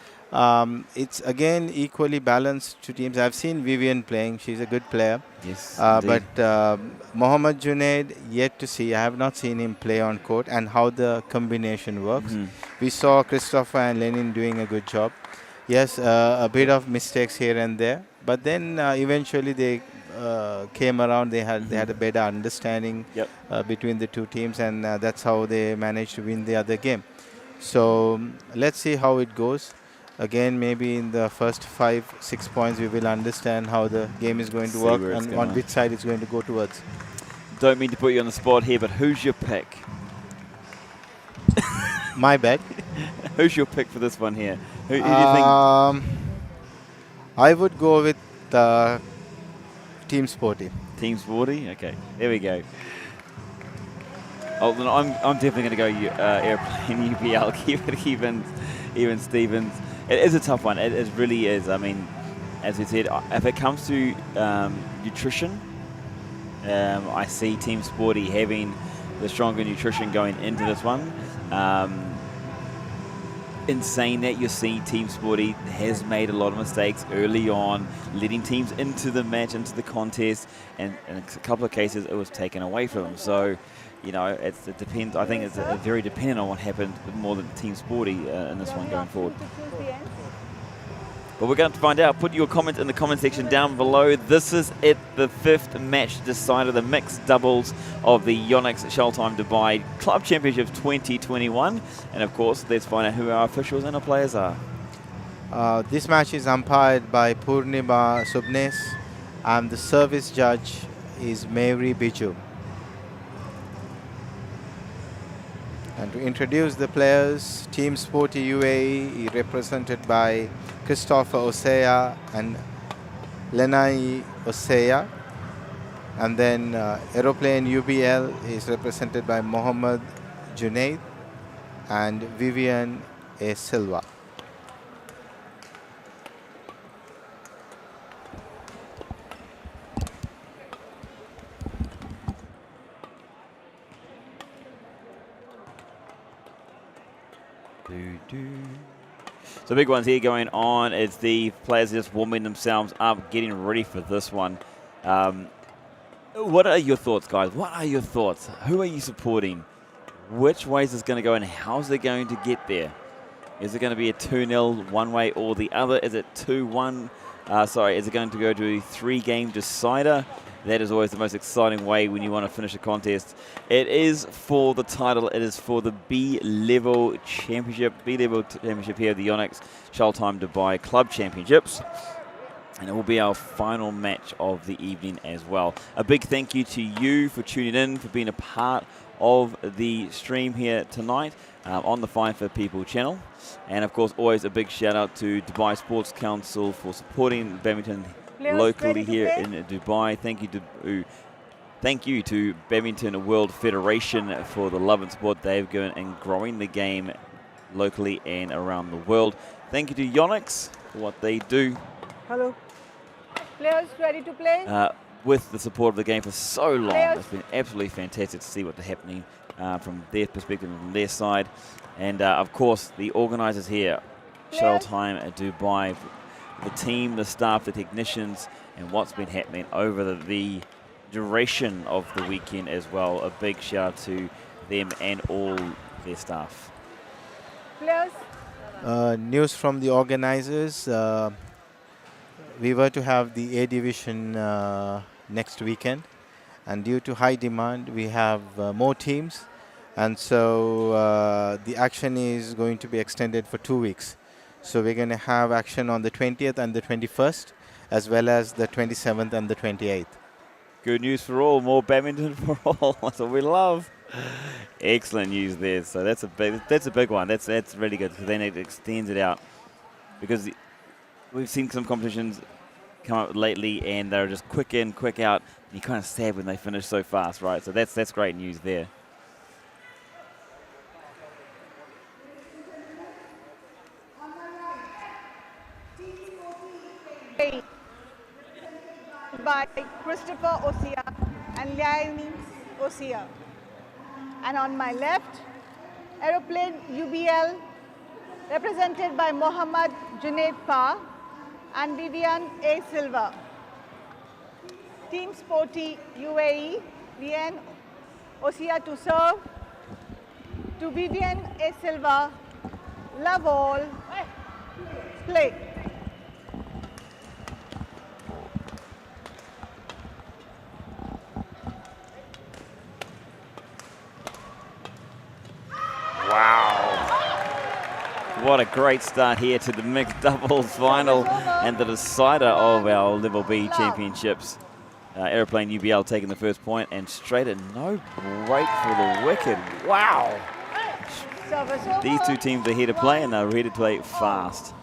it's again equally balanced to teams. I've seen Vivian playing; she's a good player. Yes, but Mohammad Junaid, yet to see. I have not seen him play on court and how the combination works. We saw Christopher and Lenin doing a good job. Yes, a bit of mistakes here and there, but then eventually they came around. They had a better understanding between the two teams, and that's how they managed to win the other game. So let's see how it goes. Again, maybe in the first 5-6 points, we will understand how the game is going to work and on which side it's going to go towards. Don't mean to put you on the spot here, but who's your pick? My bet. Who's your pick for this one here? Who do you think? I would go with Team Sporty. Team Sporty? Okay, there we go. Oh, then I'm definitely going to go Aeroplane, UPL, even Stevens. It is a tough one. It really is. I mean, as we said, if it comes to nutrition, I see Team Sporty having the stronger nutrition going into this one. In saying that, you're seeing Team Sporty has made a lot of mistakes early on, letting teams into the match, into the contest, and in a couple of cases it was taken away from them. So, it depends. I think it's very dependent on what happens more than Team Sporty in this one going forward. But we're going to find out. Put your comment in the comment section down below. This is it, the 5th match decider, the mixed doubles of the Yonex Shuttle Dubai Club Championships 2021. And of course, let's find out who our officials and our players are. This match is umpired by Purnima Subnes, and the service judge is Mary Biju. And to introduce the players, Team Sporty UAE represented by Christopher Osea and Lenai Osea. And then Aeroplane UBL is represented by Mohammad Junaid and Vivian A. Silva. So big ones here going on. It's the players just warming themselves up, getting ready for this one. What are your thoughts, guys? What are your thoughts? Who are you supporting? Which way is this going to go, and how's it going to get there? Is it going to be a 2-0 one way or the other? Is it 2-1? Is it going to go to a 3-game decider? That is always the most exciting way when you want to finish a contest. It is for the title. It is for the B-Level Championship. B-Level Championship here at the Yonex Shuttle Time Dubai Club Championships. And it will be our final match of the evening as well. A big thank you to you for tuning in, for being a part of the stream here tonight on the Fine for People channel. And of course, always a big shout out to Dubai Sports Council for supporting badminton locally here in Dubai. Thank you to Badminton World Federation for the love and support they've given in growing the game locally and around the world. Thank you to Yonex for what they do. Hello. Players ready to play? With the support of the game for so long. Players. It's been absolutely fantastic to see what's happening from their perspective and from their side. And of course, the organisers here, Shuttle Time at Dubai, the team, the staff, the technicians, and what's been happening over the duration of the weekend as well. A big shout out to them and all their staff. Players. News from the organisers. We were to have the A division next weekend, and due to high demand, we have more teams, and so the action is going to be extended for 2 weeks. So we're going to have action on the 20th and the 21st, as well as the 27th and the 28th. Good news for all, more badminton for all. That's what we love. Excellent news there. So that's a big one. That's really good, because then it extends it out, because we've seen some competitions come up lately and they're just quick in, quick out. And you're kind of sad when they finish so fast, right? So that's great news there. By Christopher Osia and Liani Osia. And on my left, Aeroplane UBL, represented by Mohammad Junaid Pa and Vivian A. Silva. Team Sporty UAE, Liane Osia to serve, to Vivian A. Silva, love all, play. What a great start here to the mixed doubles final and the decider of our Level B championships. Aeroplane UBL taking the first point, and straight at no break for the wicket. Wow! These two teams are here to play, and they're ready to play fast.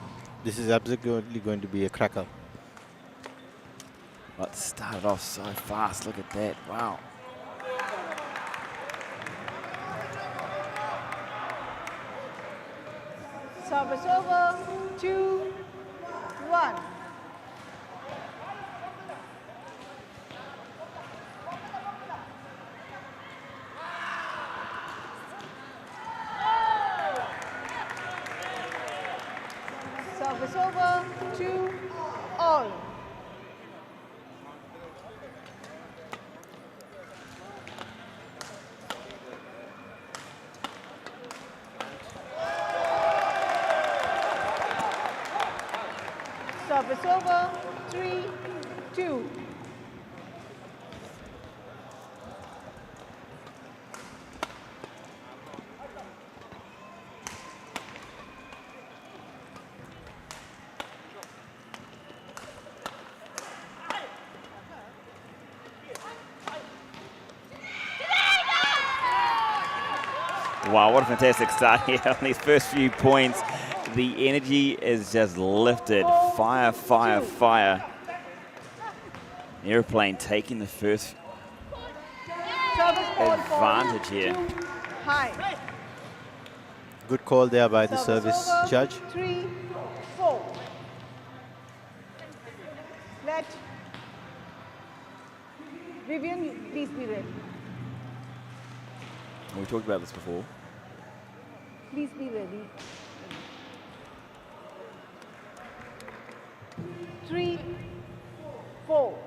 This is absolutely going to be a cracker. But started off so fast. Look at that. Wow. Service over, 2-1. Service over, 2-all. Service over, 3-2. Wow, what a fantastic start here on these first few points. The energy is just lifted. Fire, fire, fire. Aeroplane taking the first advantage here. High. Good call there by the service judge. 3-4. Let Vivian, please be ready. We talked about this before. Please be ready. 3, 4.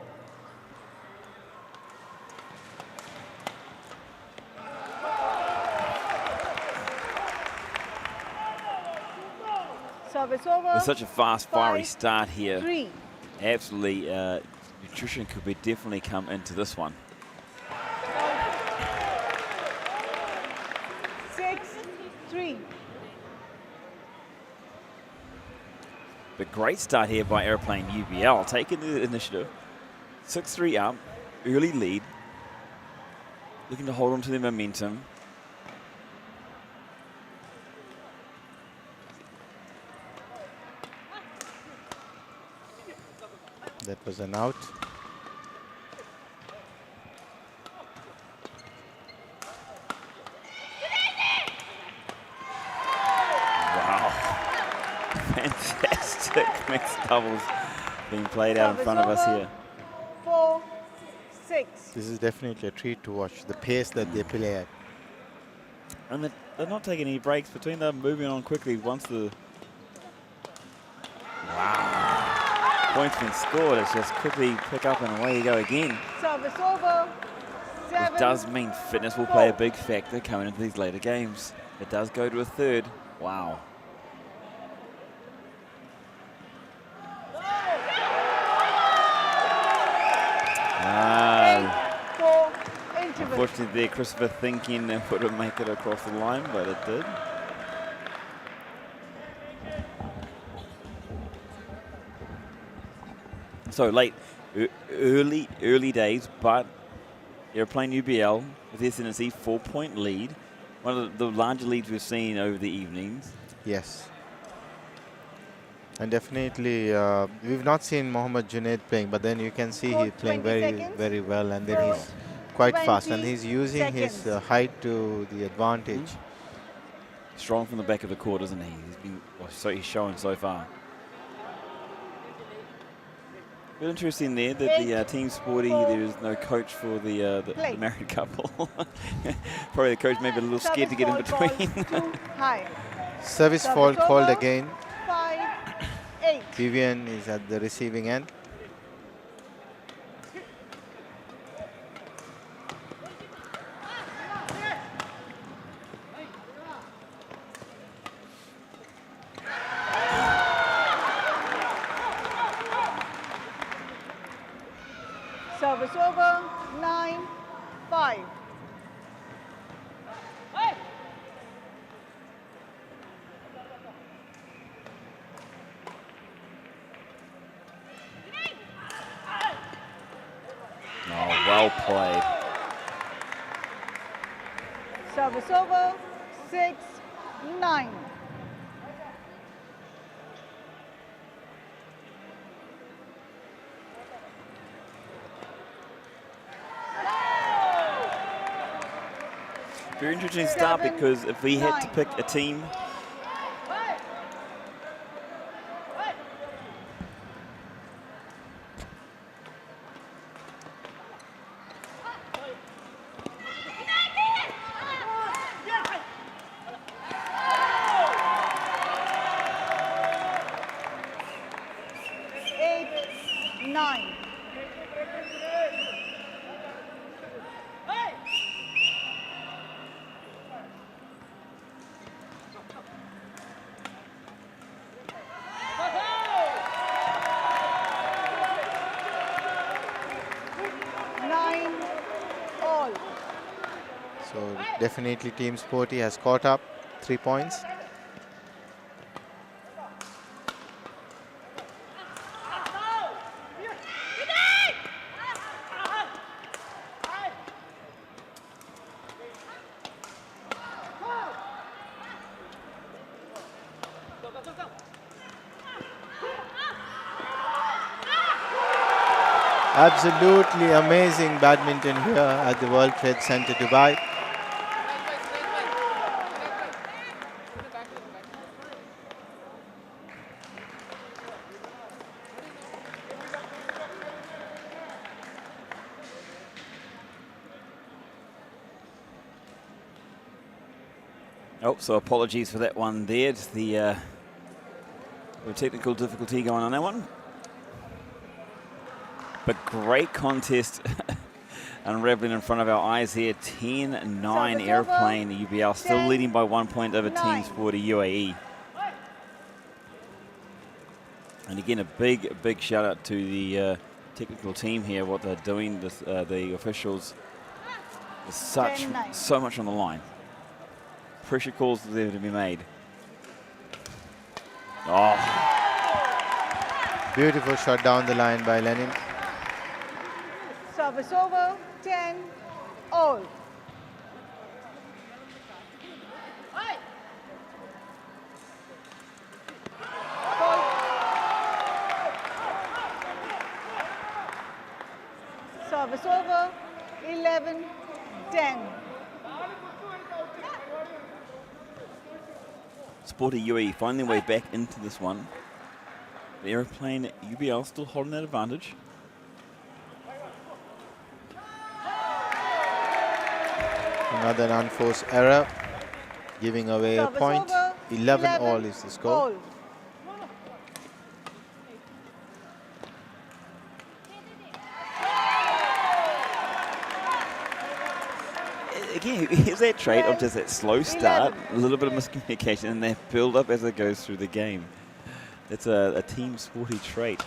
Service over. With such a fast, fiery 5, start here, 3. absolutely nutrition could be definitely come into this one. 6, 3. But great start here by Aeroplane UBL, taking the initiative. 6-3 up, early lead. Looking to hold on to their momentum. That was an out. Wow. Fantastic mixed doubles being played out in front of us here. 4, 6. This is definitely a treat to watch, the pace that they play at. And they're not taking any breaks between them, moving on quickly once the... Wow. Points been scored, it's just quickly pick up and away you go again. Service over. 7. Which does mean fitness will play a big factor coming into these later games. It does go to a third. Wow. Ah, 4, interval. unfortunately there, Christopher thinking it wouldn't make it across the line, but it did. So late, early days, but Aeroplane UBL with the ascendancy, 4-point lead. One of the larger leads we've seen over the evenings. Yes. And definitely, we've not seen Mohammad Junaid playing, but then you can see he's playing 20 very, seconds. very well, and then he's quite fast, and 20 he's using his seconds. height to the advantage. Strong from the back of the court, isn't he? He's been, well, so he's shown so far. Bit interesting there that the Team Sporty, there is no coach for the married couple. Probably the coach may be a little scared to get in between. Too high. Service fault over. called again. 5, 8. Vivian is at the receiving end. Service over. 9, 5. Oh, well played. Service over. 6, 9. Very interesting start, because if we had to pick a team, Definitely Team Sporty has caught up, 3 points. Absolutely amazing badminton here at the World Trade Center, Dubai. oh, so apologies for that one there. Just the technical difficulty going on that one. But great contest unraveling in front of our eyes here. 10-9 Aeroplane. UBL still 10, leading by 1 point over Team 9. Sporty UAE. And again, a big shout out to the technical team here, what they're doing, the officials. There's 10, 9. so much on the line. Pressure calls there to be made. Oh, Beautiful shot down the line by Lenin. Service over, 10, all. Call. Service over, 11, 10. Sporty UAE finding their way back into this one. The Aeroplane UBL still holding that advantage. Another unforced error, giving away a Service point. over, 11 all is the score. all. Again, here's that trait of just that slow start, 11. a little bit of miscommunication, and that build up as it goes through the game. It's a Team Sporty trait.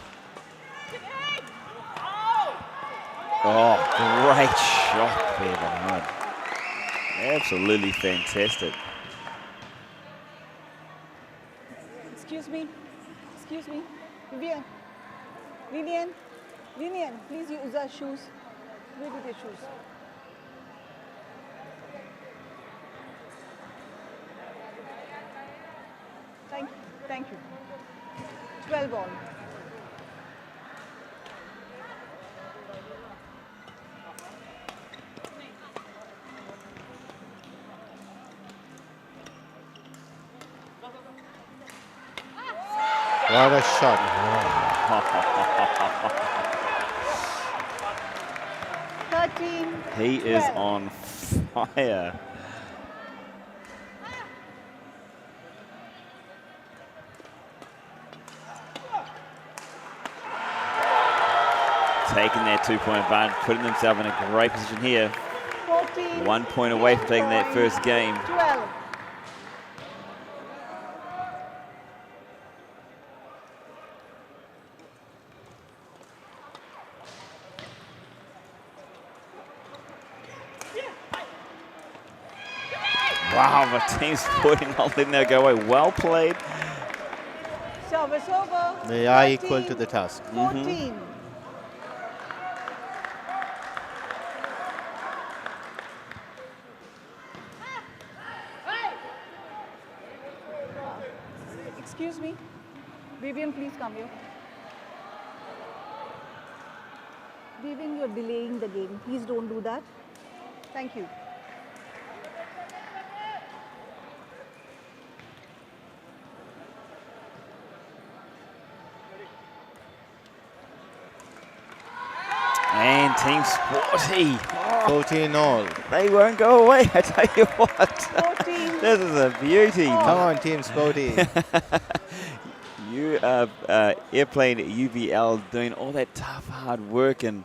Oh, great shot there behind. Absolutely fantastic. Excuse me. Excuse me. Vivian. Vivian. Vivian, please use our shoes. Where did your shoes? Thank you. 12 all. What a shot. He is on fire. Taking that 2-point advantage, putting themselves in a great position here. 14, 1 point away from taking that first game. 12. Wow, the team's putting not letting that go away. Well played. Service over. They are equal to the task. 14. Excuse me. Vivian, please come here. Vivian, you're delaying the game. Please don't do that. Thank you. And Team Sporty. 14 all. They won't go away, I tell you what. 14. This is a beauty. Come on, Team Sporty. You Airplane UVL doing all that tough, hard work, and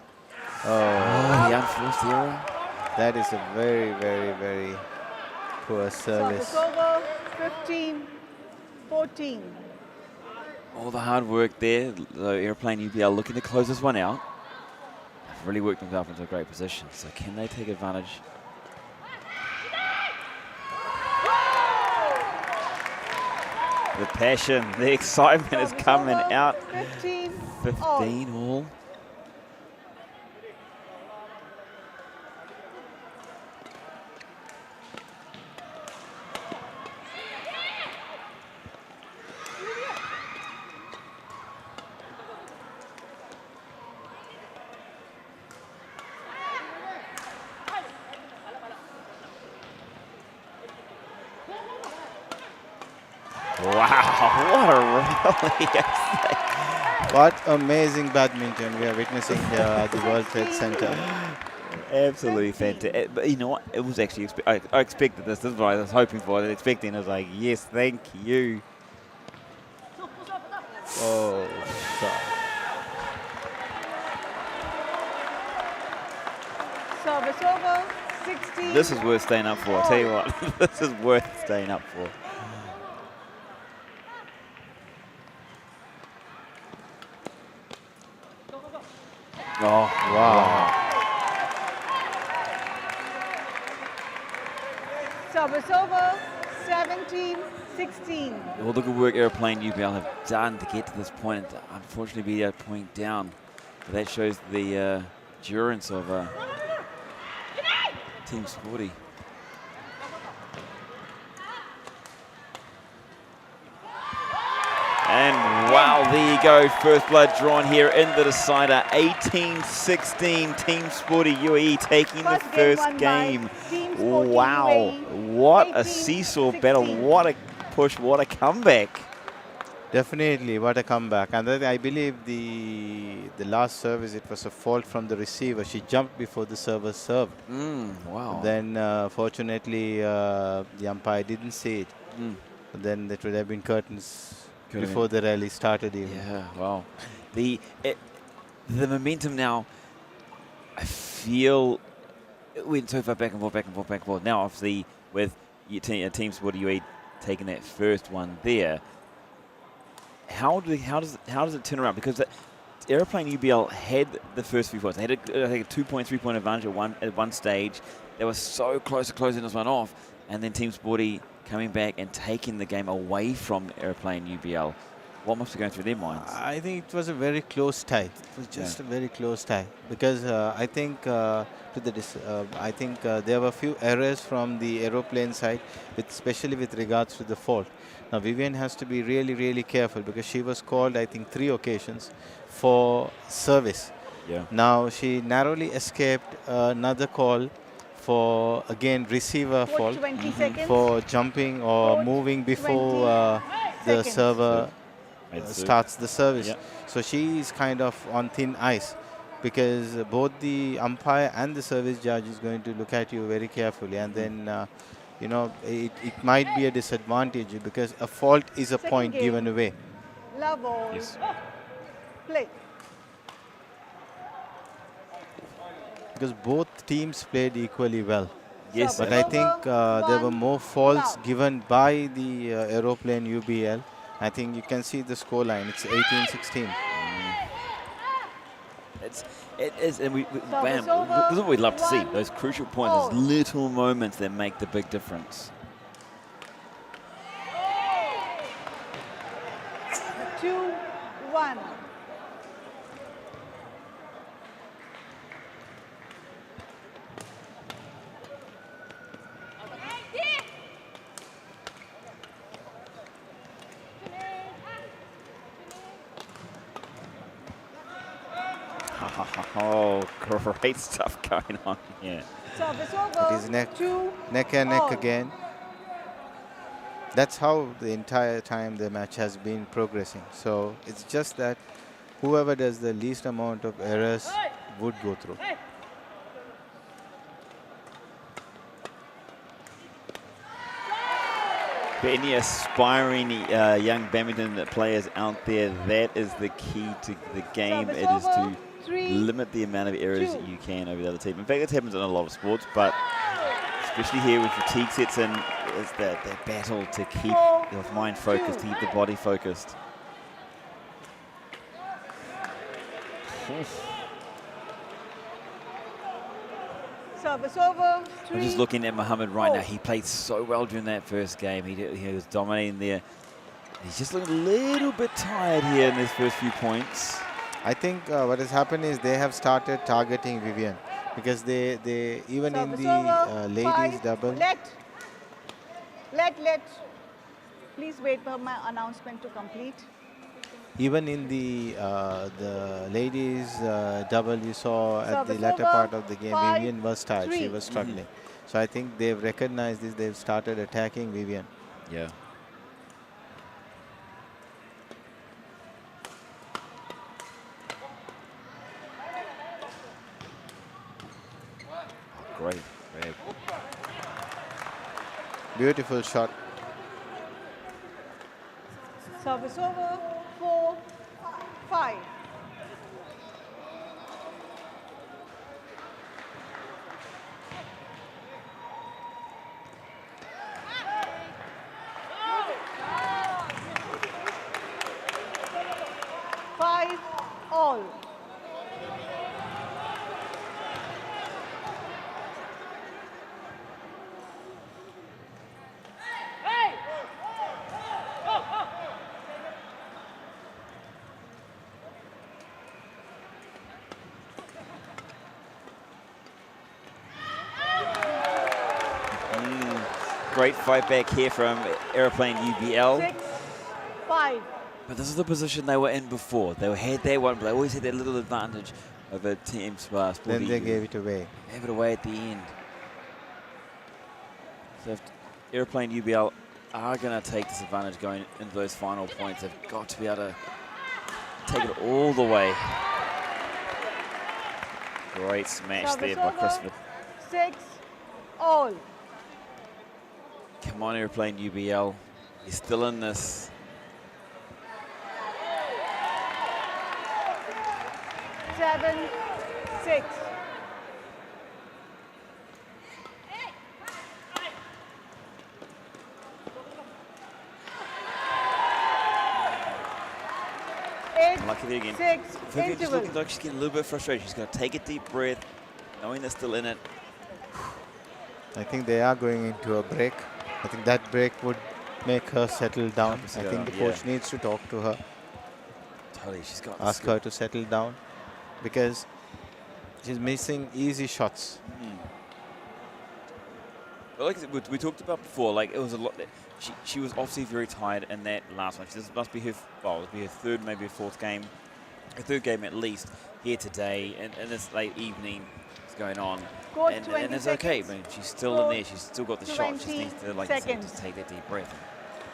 the unforced error. That is a very, very, very poor service. Service over. 15. 14. All the hard work there. The Airplane UVL looking to close this one out. They've really worked themselves into a great position. So can they take advantage? The passion, the excitement is coming over. out. 15. 15 all. Wow, what a rally. What amazing badminton we are witnessing here at the World Trade Center. Absolutely fantastic. But you know what? It was actually, I expected this. This is what I was hoping for. I was expecting. I was like, yes, thank you. Oh, Service over, 16. This is worth staying up for, I tell you what. This is worth staying up for. Oh, wow. Service over, 17, 16. All the good work Aeroplane UBL have done to get to this point, and unfortunately be a point down. But that shows the endurance of Team Sporty. And wow, there you go. First blood drawn here in the decider. 18-16, Team Sporty UAE taking the first game. Wow, what a seesaw battle. What a push, what a comeback. Definitely, what a comeback. And then I believe the last service, it was a fault from the receiver. She jumped before the server served. Wow. Then fortunately, the umpire didn't see it. Then it would have been curtains before the rally started even. Yeah, wow. The momentum now, I feel, it went so far back and forth, back and forth, back and forth. Now, obviously, with Team Sporty UAE taking that first one there, how does it turn around? Because the Aeroplane UBL had the first few points. They had I think a 2.3 point advantage at one stage. They were so close to closing this one off, and then Team Sporty coming back and taking the game away from Aeroplane UBL. What must be going through their minds? I think it was a very close tie. It was just a very close tie because I think there were a few errors from the Aeroplane side, especially with regards to the fault. Now Vivian has to be really, really careful because she was called, I think, 3 occasions for service. Yeah. Now she narrowly escaped another call for, again, receiver fault 20 seconds. for jumping or moving before the seconds. server starts the service. Yep. So she is kind of on thin ice because both the umpire and the service judge is going to look at you very carefully, and then you know, it might be a disadvantage because a fault is a point game. given away. Love all. Yes. Play. Because both teams played equally well. Yes. But I think there were more faults given by the Aeroplane UBL. I think you can see the score line. It's 18-16. It is, and bam, this is what we'd love to see. Those crucial points, those little moments that make the big difference. 2-1. Oh, great stuff going on here. Service over. It is neck and all. neck again. That's how the entire time the match has been progressing. So it's just that whoever does the least amount of errors would go through. For any aspiring young badminton players out there, that is the key to the game. Service It is over. to 3, limit the amount of errors 2. that you can over the other team. In fact, it happens in a lot of sports, but especially here when fatigue sets in, it's that battle to keep your mind focused, to keep the body focused. Service over. 3. I'm just looking at Mohammed right now. He played so well during that first game. He was dominating there. He's just looking a little bit tired here in his first few points. I think what has happened is they have started targeting Vivian because they even Service in the over. ladies 5. double. Let. Please wait for my announcement to complete. Even in the ladies double, you saw at the Service latter over. part of the game, 5, Vivian was tired. She 3. was struggling. So I think they've recognized this. They've started attacking Vivian. Yeah. Great. Beautiful shot. Service over. 4, 5. Great fight back here from Aeroplane UBL. 6-5. But this is the position they were in before. They had their one, but they always had that little advantage over Team Sporty. Then they gave it away. Gave it away at the end. So if Aeroplane UBL are going to take this advantage going into those final points, they've got to be able to take it all the way. Great smash there by Christopher. 6-all. Come on, Aeroplane UBL. You're still in this. 7-6. Lucky there again. 6 Vivian just looking interval. like she's getting a little bit frustrated. She's going to take a deep breath, knowing they're still in it. I think they are going into a break. I think that break would make her settle down. I think the coach needs to talk to her. Totally, she's got Ask her to settle down because she's missing easy shots. But like we talked about before, like it was a lot. She was obviously very tired in that last one. This must be her, well, it'll be her third, maybe her fourth game, her third game at least here today, and this late evening is going on. And it's okay, but she's still in there. She's still got the shot. She needs to, like you said, just take that deep breath.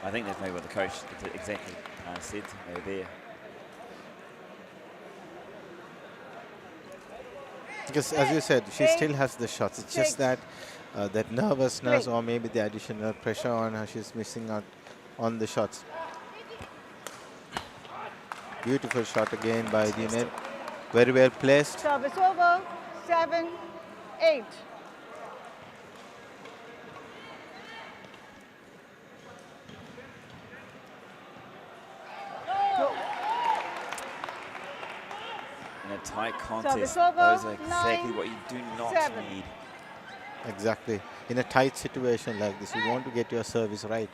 And I think that's maybe what the coach exactly said to her there. Because as you said, she still has the shots. It's just that that nervousness or maybe the additional pressure on her, she's missing out on the shots. Beautiful shot again by the net. Very well placed. Service over. 7-8. In a tight contest, over, those are exactly 9, what you do not 7. need. Exactly. In a tight situation like this, you want to get your service right.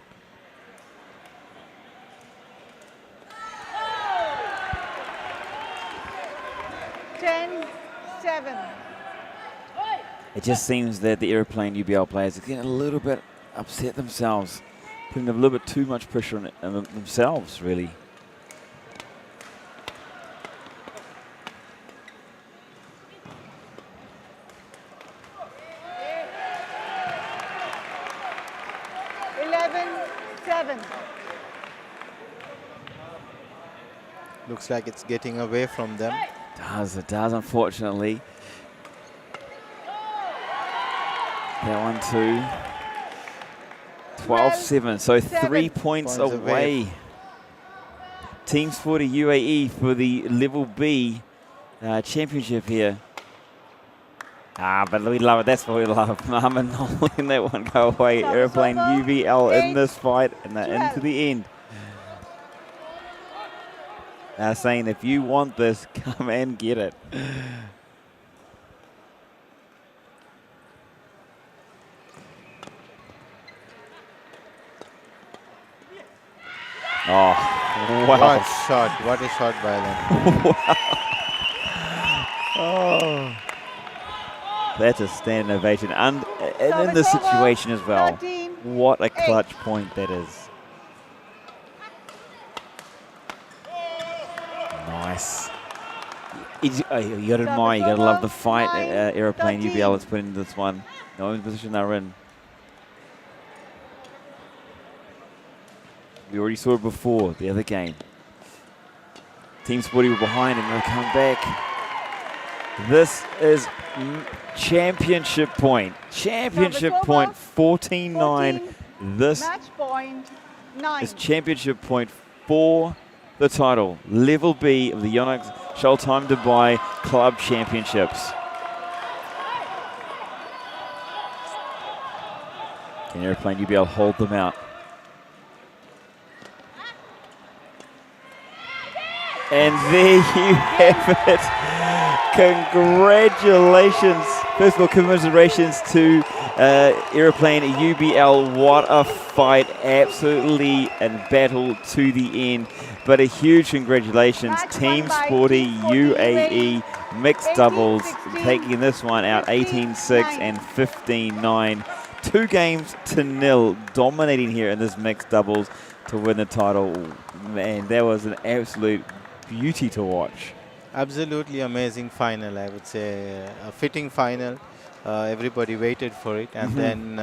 It just seems that the Aeroplane UBL players are getting a little bit upset themselves, putting a little bit too much pressure on themselves, really. Looks like it's getting away from them. It does, unfortunately. That one too. 12-7, so 3 points away. Team Sporty UAE for the Level B championship here. But we love it. That's what we love. Mohammed not letting that one go away. Aeroplane UBL in this fight, and they're into the end. Saying if you want this, come and get it. Oh, wow. What a shot by them. Oh, that's a standing ovation. And in this situation as well, what a clutch point that is. Nice. You got to admire, you got to love the fight Aeroplane UBL has put into this one. Knowing the position they're in. We already saw it before, the other game. Team Sporty were behind and they'll come back. This is championship point. Championship point, 14-9. This is championship point for the title. Level B of the Yonex Shuttle Time Dubai Club Championships. Can Aeroplane UBL hold them out? And there you have it. Congratulations. First of all, commiserations to Aeroplane UBL. What a fight. Absolutely in battle to the end. But a huge congratulations. Team Sporty UAE mixed doubles taking this one out 18-6 and 15-9 2-0, dominating here in this mixed doubles to win the title. Man, that was an absolute beauty to watch. Absolutely amazing final, I would say. A fitting final. Everybody waited for it, and then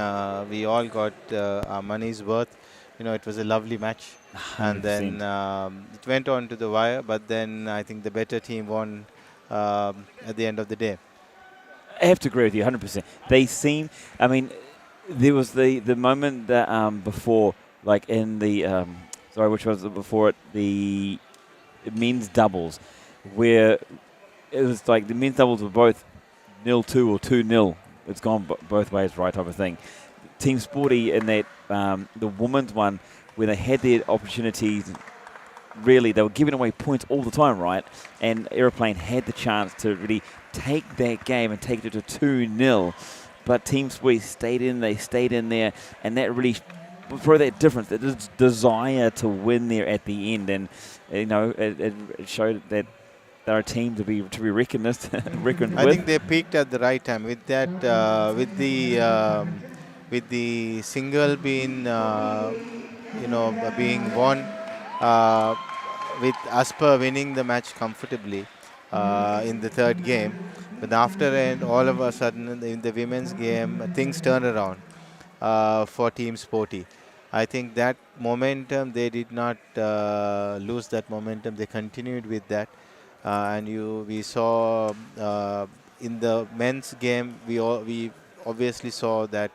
we all got our money's worth. You know, it was a lovely match. And then it went on to the wire, but then I think the better team won at the end of the day. I have to agree with you 100%. They seem, I mean, there was the moment that before, like in the, sorry, which was it before it, the men's doubles, where it was like the men's doubles were both 0-2 or 2-0. It's gone both ways, right, type of thing. Team Sporty in that, the women's one, where they had their opportunities, really, they were giving away points all the time, right? And Aeroplane had the chance to really take that game and take it to 2-0. But Team Sporty stayed in there, and that really for that difference, that desire to win there at the end. And, you know, it showed that they're a team to be reckoned with. I think they peaked at the right time with that, with the single being, being won, with Asper winning the match comfortably in the third game. But after and all of a sudden in the women's game, things turned around for Team Sporty. I think that momentum, they did not lose that momentum. They continued with that. We saw in the men's game, we obviously saw that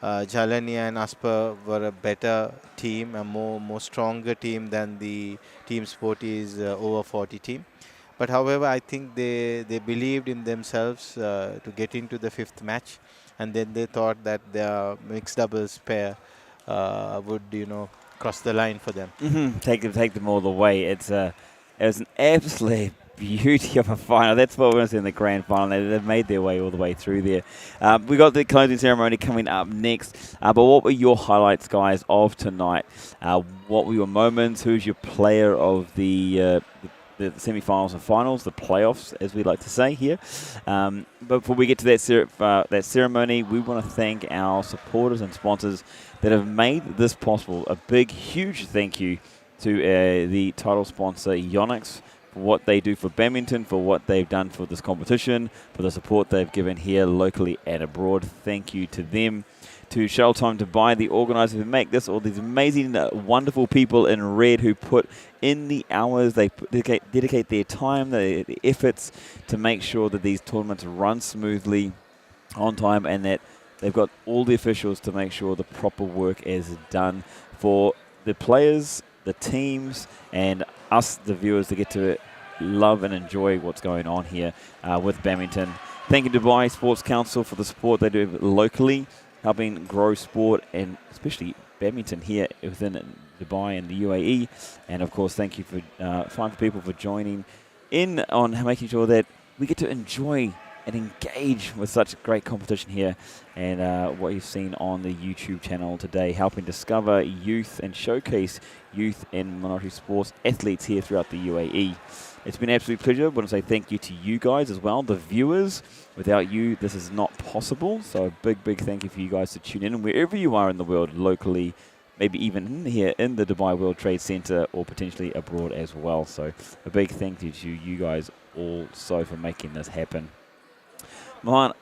Jalani and Asper were a better team, a more stronger team than the Team Sporty's over 40 team. But however, I think they believed in themselves to get into the fifth match, and then they thought that their mixed doubles pair would, cross the line for them. Take them all the way. It was an absolute beauty of a final. That's what we're going to see in the grand final. They've made their way all the way through there. We got the closing ceremony coming up next. But what were your highlights, guys, of tonight? What were your moments? Who's your player of the semi-finals and finals, the playoffs, as we like to say here? But before we get to that ceremony, we want to thank our supporters and sponsors that have made this possible. A big, huge thank you to the title sponsor, Yonex, for what they do for badminton, for what they've done for this competition, for the support they've given here locally and abroad. Thank you to them. To Shuttle Time Dubai, the organisers who make this, all these amazing, wonderful people in red who put in the hours, they dedicate their time, the efforts to make sure that these tournaments run smoothly, on time, and that they've got all the officials to make sure the proper work is done for the players, the teams, and us, the viewers, to get to love and enjoy what's going on here with badminton. Thank you, Dubai Sports Council, for the support they do locally, helping grow sport and especially badminton here within Dubai and the UAE. And of course, thank you for Fine for People for joining in on making sure that we get to enjoy and engage with such great competition here, and what you've seen on the YouTube channel today, helping discover youth and showcase youth and minority sports athletes here throughout the UAE. It's been an absolute pleasure. I want to say thank you to you guys as well, the viewers. Without you, this is not possible. So a big, big thank you for you guys to tune in, and wherever you are in the world, locally, maybe even here in the Dubai World Trade Center, or potentially abroad as well. So a big thank you to you guys also for making this happen. Mohan,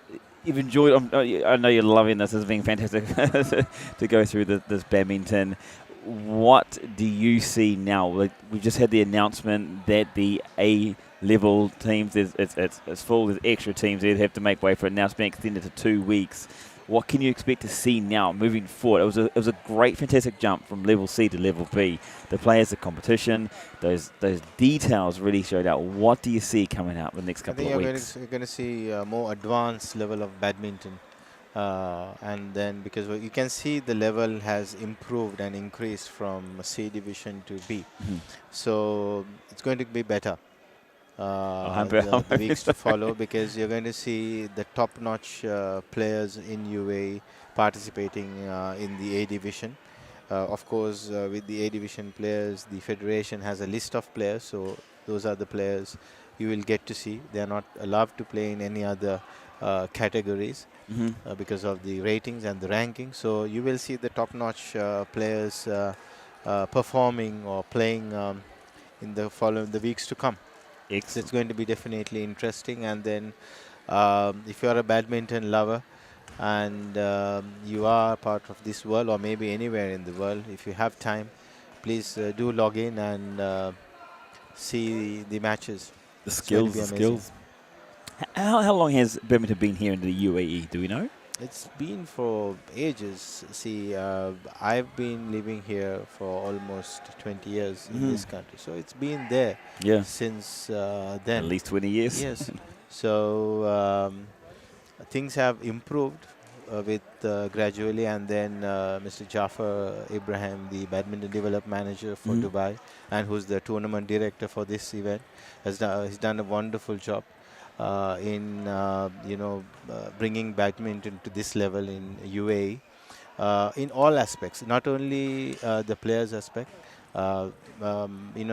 you've enjoyed, I know you're loving this. It's been fantastic to go through this badminton. What do you see now? Like, we've just had the announcement that the A-level teams, it's full, there's extra teams there that have to make way for it. Now it's been extended to 2 weeks. What can you expect to see now moving forward? It was a great, fantastic jump from level C to level B. The players, the competition, those details really showed out. What do you see coming out in the next couple of weeks? You're going to see a more advanced level of badminton. And then, because you can see the level has improved and increased from C division to B. So it's going to be better. The weeks to follow, because you're going to see the top-notch players in UAE participating in the A division. Of course, with the A division players, the federation has a list of players, so those are the players you will get to see. They are not allowed to play in any other categories because of the ratings and the rankings. So you will see the top-notch players performing or playing in the weeks to come. So it's Excellent. going to be definitely interesting. And then if you're a badminton lover and you are part of this world or maybe anywhere in the world, if you have time, please do log in and see the matches. The It's going to skills, be the amazing. skills. How long has badminton been here in the UAE? Do we know? It's been for ages. See, I've been living here for almost 20 years in this country. So it's been there Yeah. since At then. least 20 years. Yes. So things have improved with gradually, and then Mr. Jafar Ibrahim, the badminton development manager for Dubai, and who's the tournament director for this event, has done a wonderful job in bringing badminton to this level in UAE in all aspects, not only the players aspect.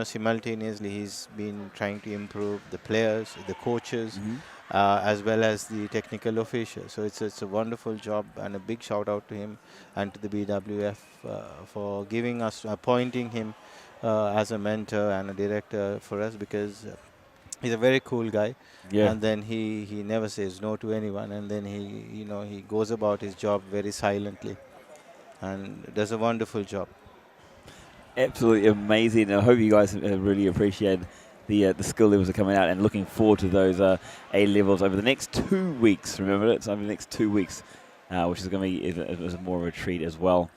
Simultaneously he's been trying to improve the players, the coaches, as well as the technical officials. So it's a wonderful job, and a big shout out to him and to the BWF for giving us, appointing him as a mentor and a director for us, because he's a very cool guy. Yeah. And then he never says no to anyone, and then he goes about his job very silently and does a wonderful job. Absolutely amazing. I hope you guys really appreciate the skill levels are coming out, and looking forward to those A levels over the next 2 weeks. Remember, it's over the next 2 weeks, which is going to be is more of a treat as well.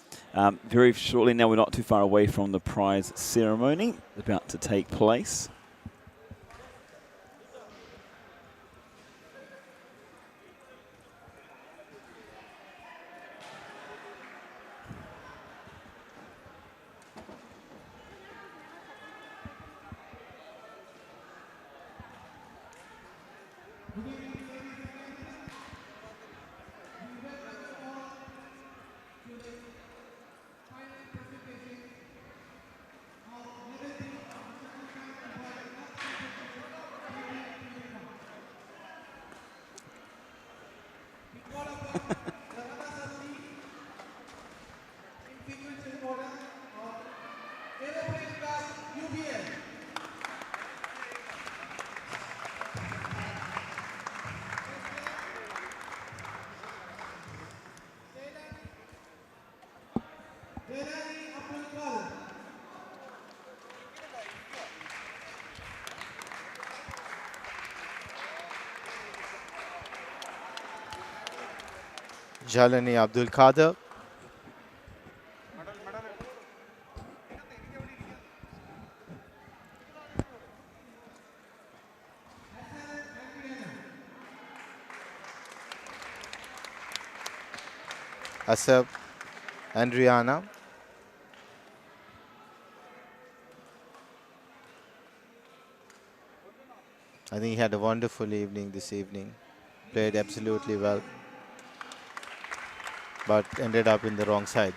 Very shortly now, we're not too far away from the prize ceremony about to take place. Jalani Abdul Kader. Asaf Andriana. I think he had a wonderful evening this evening. Played absolutely well, but ended up in the wrong side.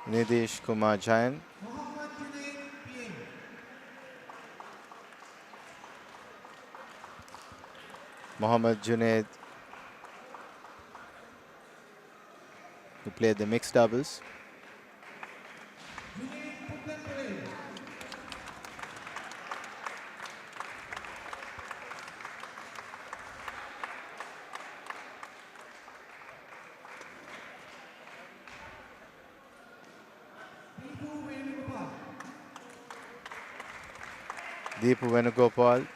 Nidish Kumar Jain. Mohammad Junaid, who played the mixed doubles. Deepu Venugopal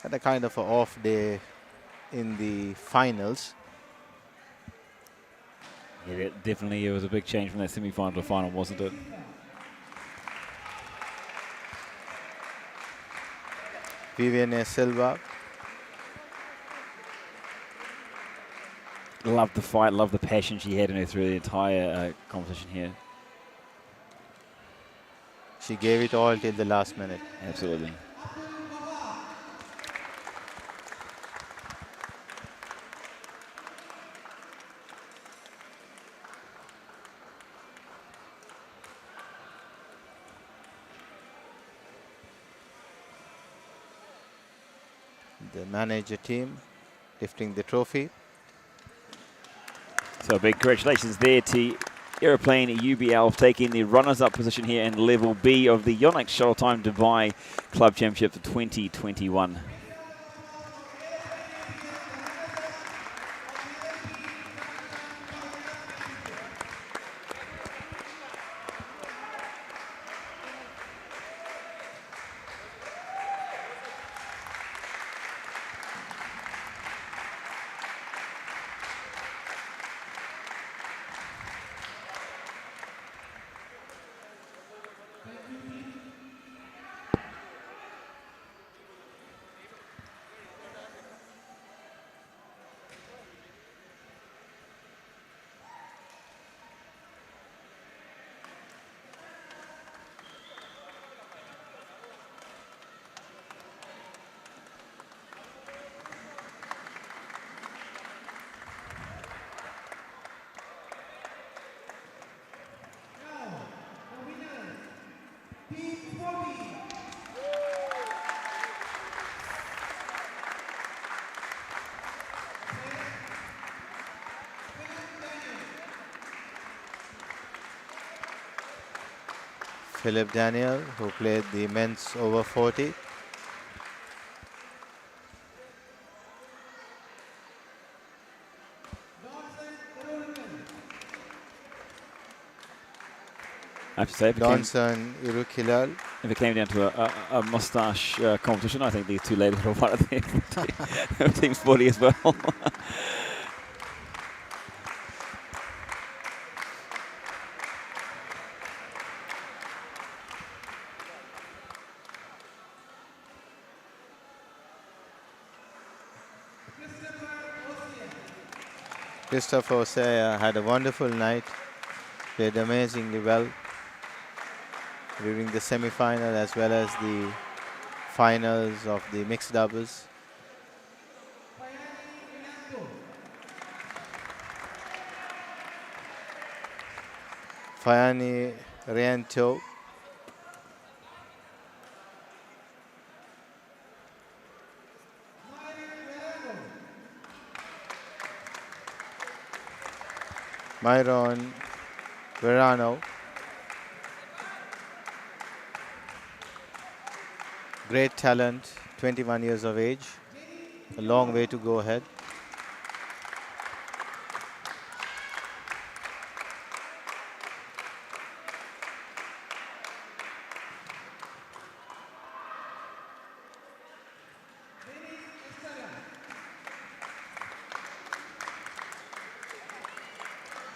had a kind of an off day in the finals. Yeah, definitely it was a big change from that semi-final to final, wasn't it? Viviane Silva. Loved the fight, loved the passion she had in her through the entire competition here. She gave it all till the last minute. Absolutely. the manager team lifting the trophy. So big congratulations there to Aeroplane UBL taking the runners-up position here in Level B of the Yonex Shuttle Time Dubai Club Championship 2021. Philip Daniel, who played the men's over 40. I have to say, Donson Irukilal. if it came down to a moustache competition, I think these two ladies were part of the Team Sporty as well. Christopher Osea had a wonderful night, played amazingly well during the semi-final as well as the finals of the mixed doubles. Fayani Riento Myron Verano, great talent, 21 years of age, a long way to go ahead.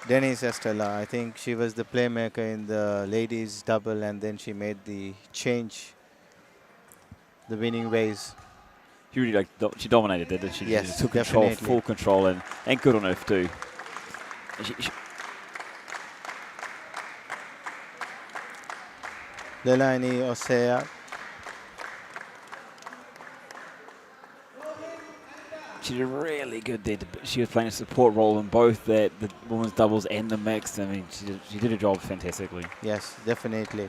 Denise Estella, I think she was the playmaker in the ladies double, and then she made the change, the winning ways. She really she dominated, didn't she? Yes, she just took definitely. control, full control, and good on her too. Lelani Osea. She did really good there. She was playing a support role in both the women's doubles and the mixed. I mean, she did her job fantastically. Yes, definitely.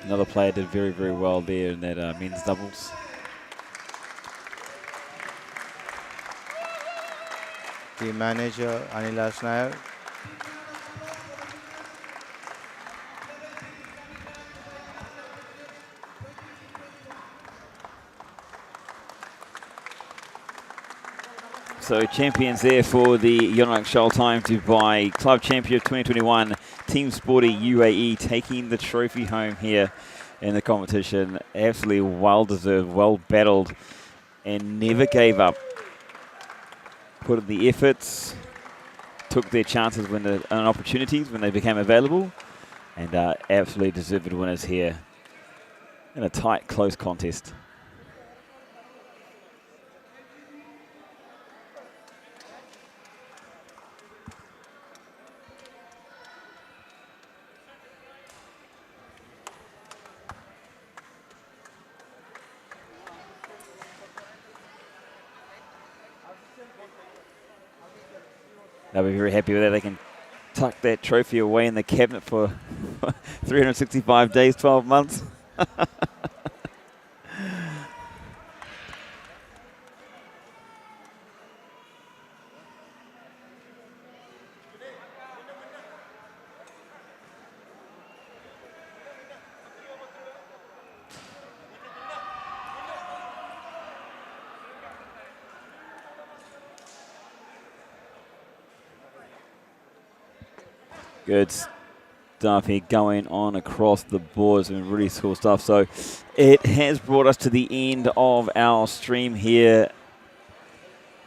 Another player did very, very well there in that men's doubles. The manager, Anila Schneier. So champions there for the Yonex Shuttle Time Dubai Club Championship 2021. Team Sporty UAE taking the trophy home here in the competition. Absolutely well-deserved, well-battled, and never gave up. Put in the efforts, took their chances when and opportunities when they became available, and absolutely deserved winners here in a tight, close contest. They'll be very happy with that. They can tuck that trophy away in the cabinet for 365 days, 12 months. Good stuff here going on across the boards and really cool stuff. So it has brought us to the end of our stream here.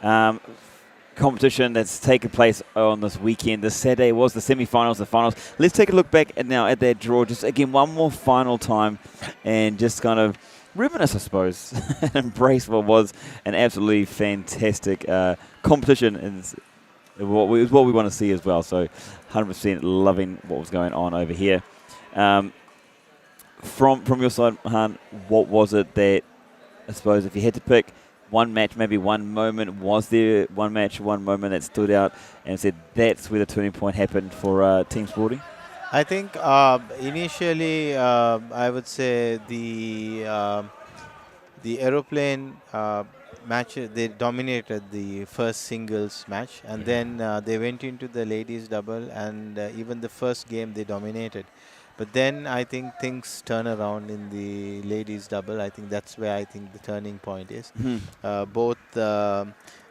Competition that's taken place on this weekend. This Saturday was the semi-finals, the finals. Let's take a look back now at that draw. Just again, one more final time and just kind of reminisce, I suppose, and embrace what was an absolutely fantastic competition. Is what we want to see as well. So 100% loving what was going on over here. From your side, Han, what was it that, I suppose, if you had to pick one match, maybe one moment, was there one match, one moment that stood out and said that's where the turning point happened for Team Sporty? I think initially I would say the Aeroplane match, they dominated the first singles match, and then they went into the ladies double, and even the first game they dominated. But then I think things turn around in the ladies double. I think that's where I think the turning point is. Both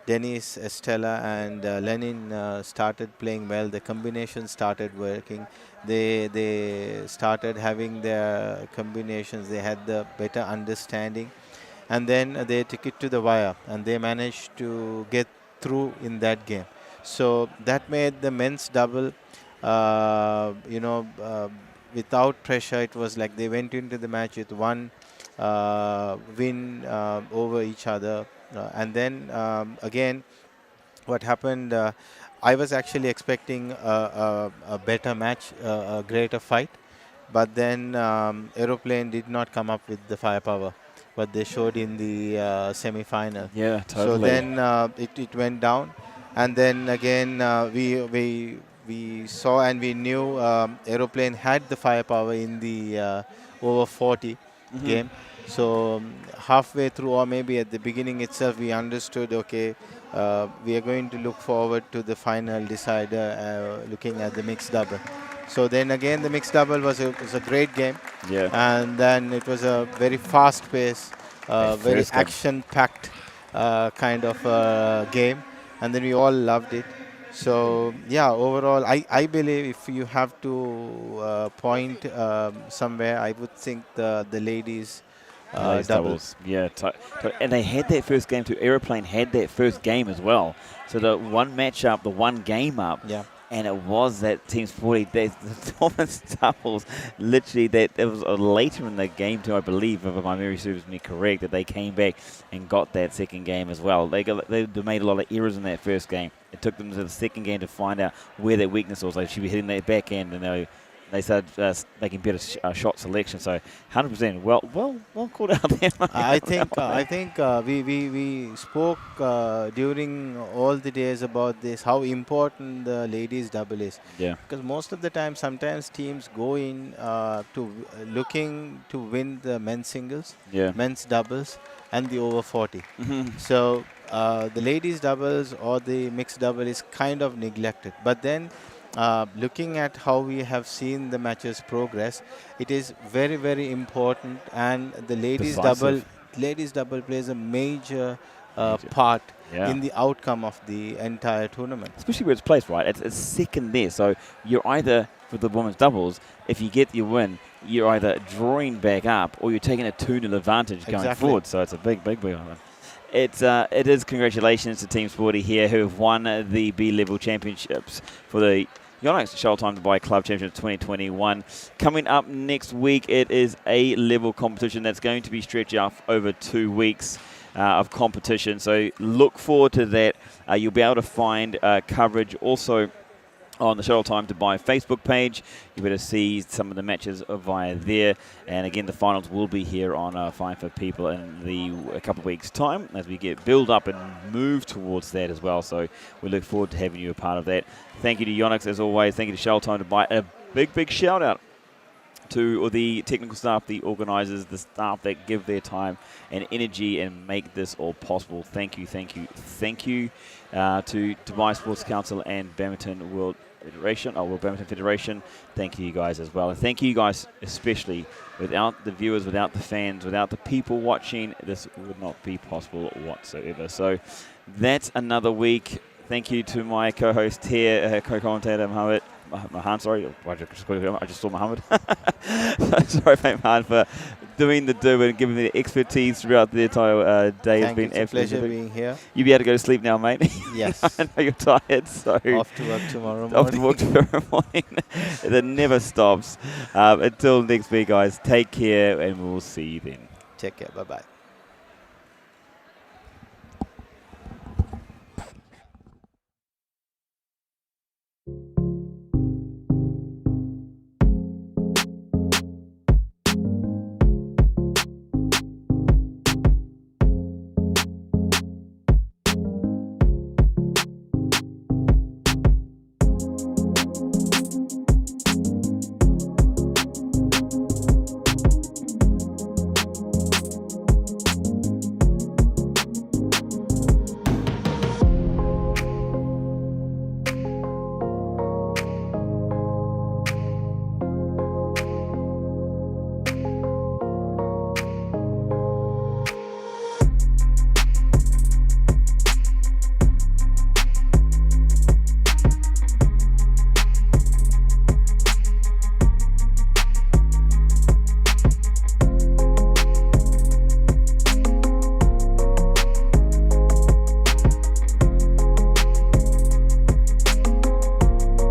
Dennis, Estella and Lenin started playing well. The combinations started working. They started having their combinations. They had the better understanding. And then they took it to the wire, and they managed to get through in that game. So that made the men's double, without pressure. It was like they went into the match with one win over each other. And then again, what happened, I was actually expecting a better match, a greater fight. But then Aeroplane did not come up with the firepower what they showed in the semi-final. Yeah, totally. So then it went down. And then again, we saw and we knew Aeroplane had the firepower in the over 40 game. So halfway through, or maybe at the beginning itself, we understood, okay, we are going to look forward to the final decider, looking at the mixed double. So then again, the mixed double was a great game. Yeah. And then it was a very fast pace, very action-packed kind of game. And then we all loved it. So yeah, overall, I believe if you have to point somewhere, I would think the ladies doubles. Yeah, and they had that first game too. Aeroplane had that first game as well. So the one match up, the one game up. Yeah. And it was that Team Sporty, the Thomas doubles, literally that it was later in the game too, I believe, if my memory serves me correct, that they came back and got that second game as well. They made a lot of errors in that first game. It took them to the second game to find out where their weakness was. They should be hitting that back end, and they started making better shot selection. So 100%, well called out there. I think we spoke during all the days about this, how important the ladies double is. Yeah. Because most of the time, sometimes teams go in looking to win the men's singles, men's doubles, and the over 40. So the ladies doubles or the mixed double is kind of neglected. But then, looking at how we have seen the matches progress, it is very, very important, and the ladies double plays a major part in the outcome of the entire tournament. Especially where it's placed, right? It's second there. So you're either, for the women's doubles, if you get your win, you're either drawing back up or you're taking a 2-0 advantage going forward. So it's a big one. It is congratulations to Team Sporty here, who have won the B-level championships for the Yonex Shuttle Time Dubai Club Championship 2021. Coming up next week, it is a level competition that's going to be stretched out over 2 weeks of competition. So look forward to that. You'll be able to find coverage also on the Shuttle Time Dubai Facebook page. You better see some of the matches via there. And again, the finals will be here on Fine for People in a couple of weeks' time as we get build up and move towards that as well. So we look forward to having you a part of that. Thank you to Yonex as always. Thank you to Shuttle Time Dubai. A big shout out to the technical staff, the organisers, the staff that give their time and energy and make this all possible. Thank you to Dubai Sports Council and Badminton World Badminton Federation. Thank you guys as well. And thank you guys especially. Without the viewers, without the fans, without the people watching, this would not be possible whatsoever. So that's another week. Thank you to my co-host here, co-commentator Mahan, sorry, I just saw Mohammed. Sorry, mate, Mahan, for doing the do and giving me the expertise throughout the entire day. Thank you. It's been It's a pleasure being here. You'll be able to go to sleep now, mate. Yes. I know you're tired, so Off to work tomorrow morning. off to work tomorrow morning. That never stops. Until next week, guys, take care, and we'll see you then. Take care. Bye-bye.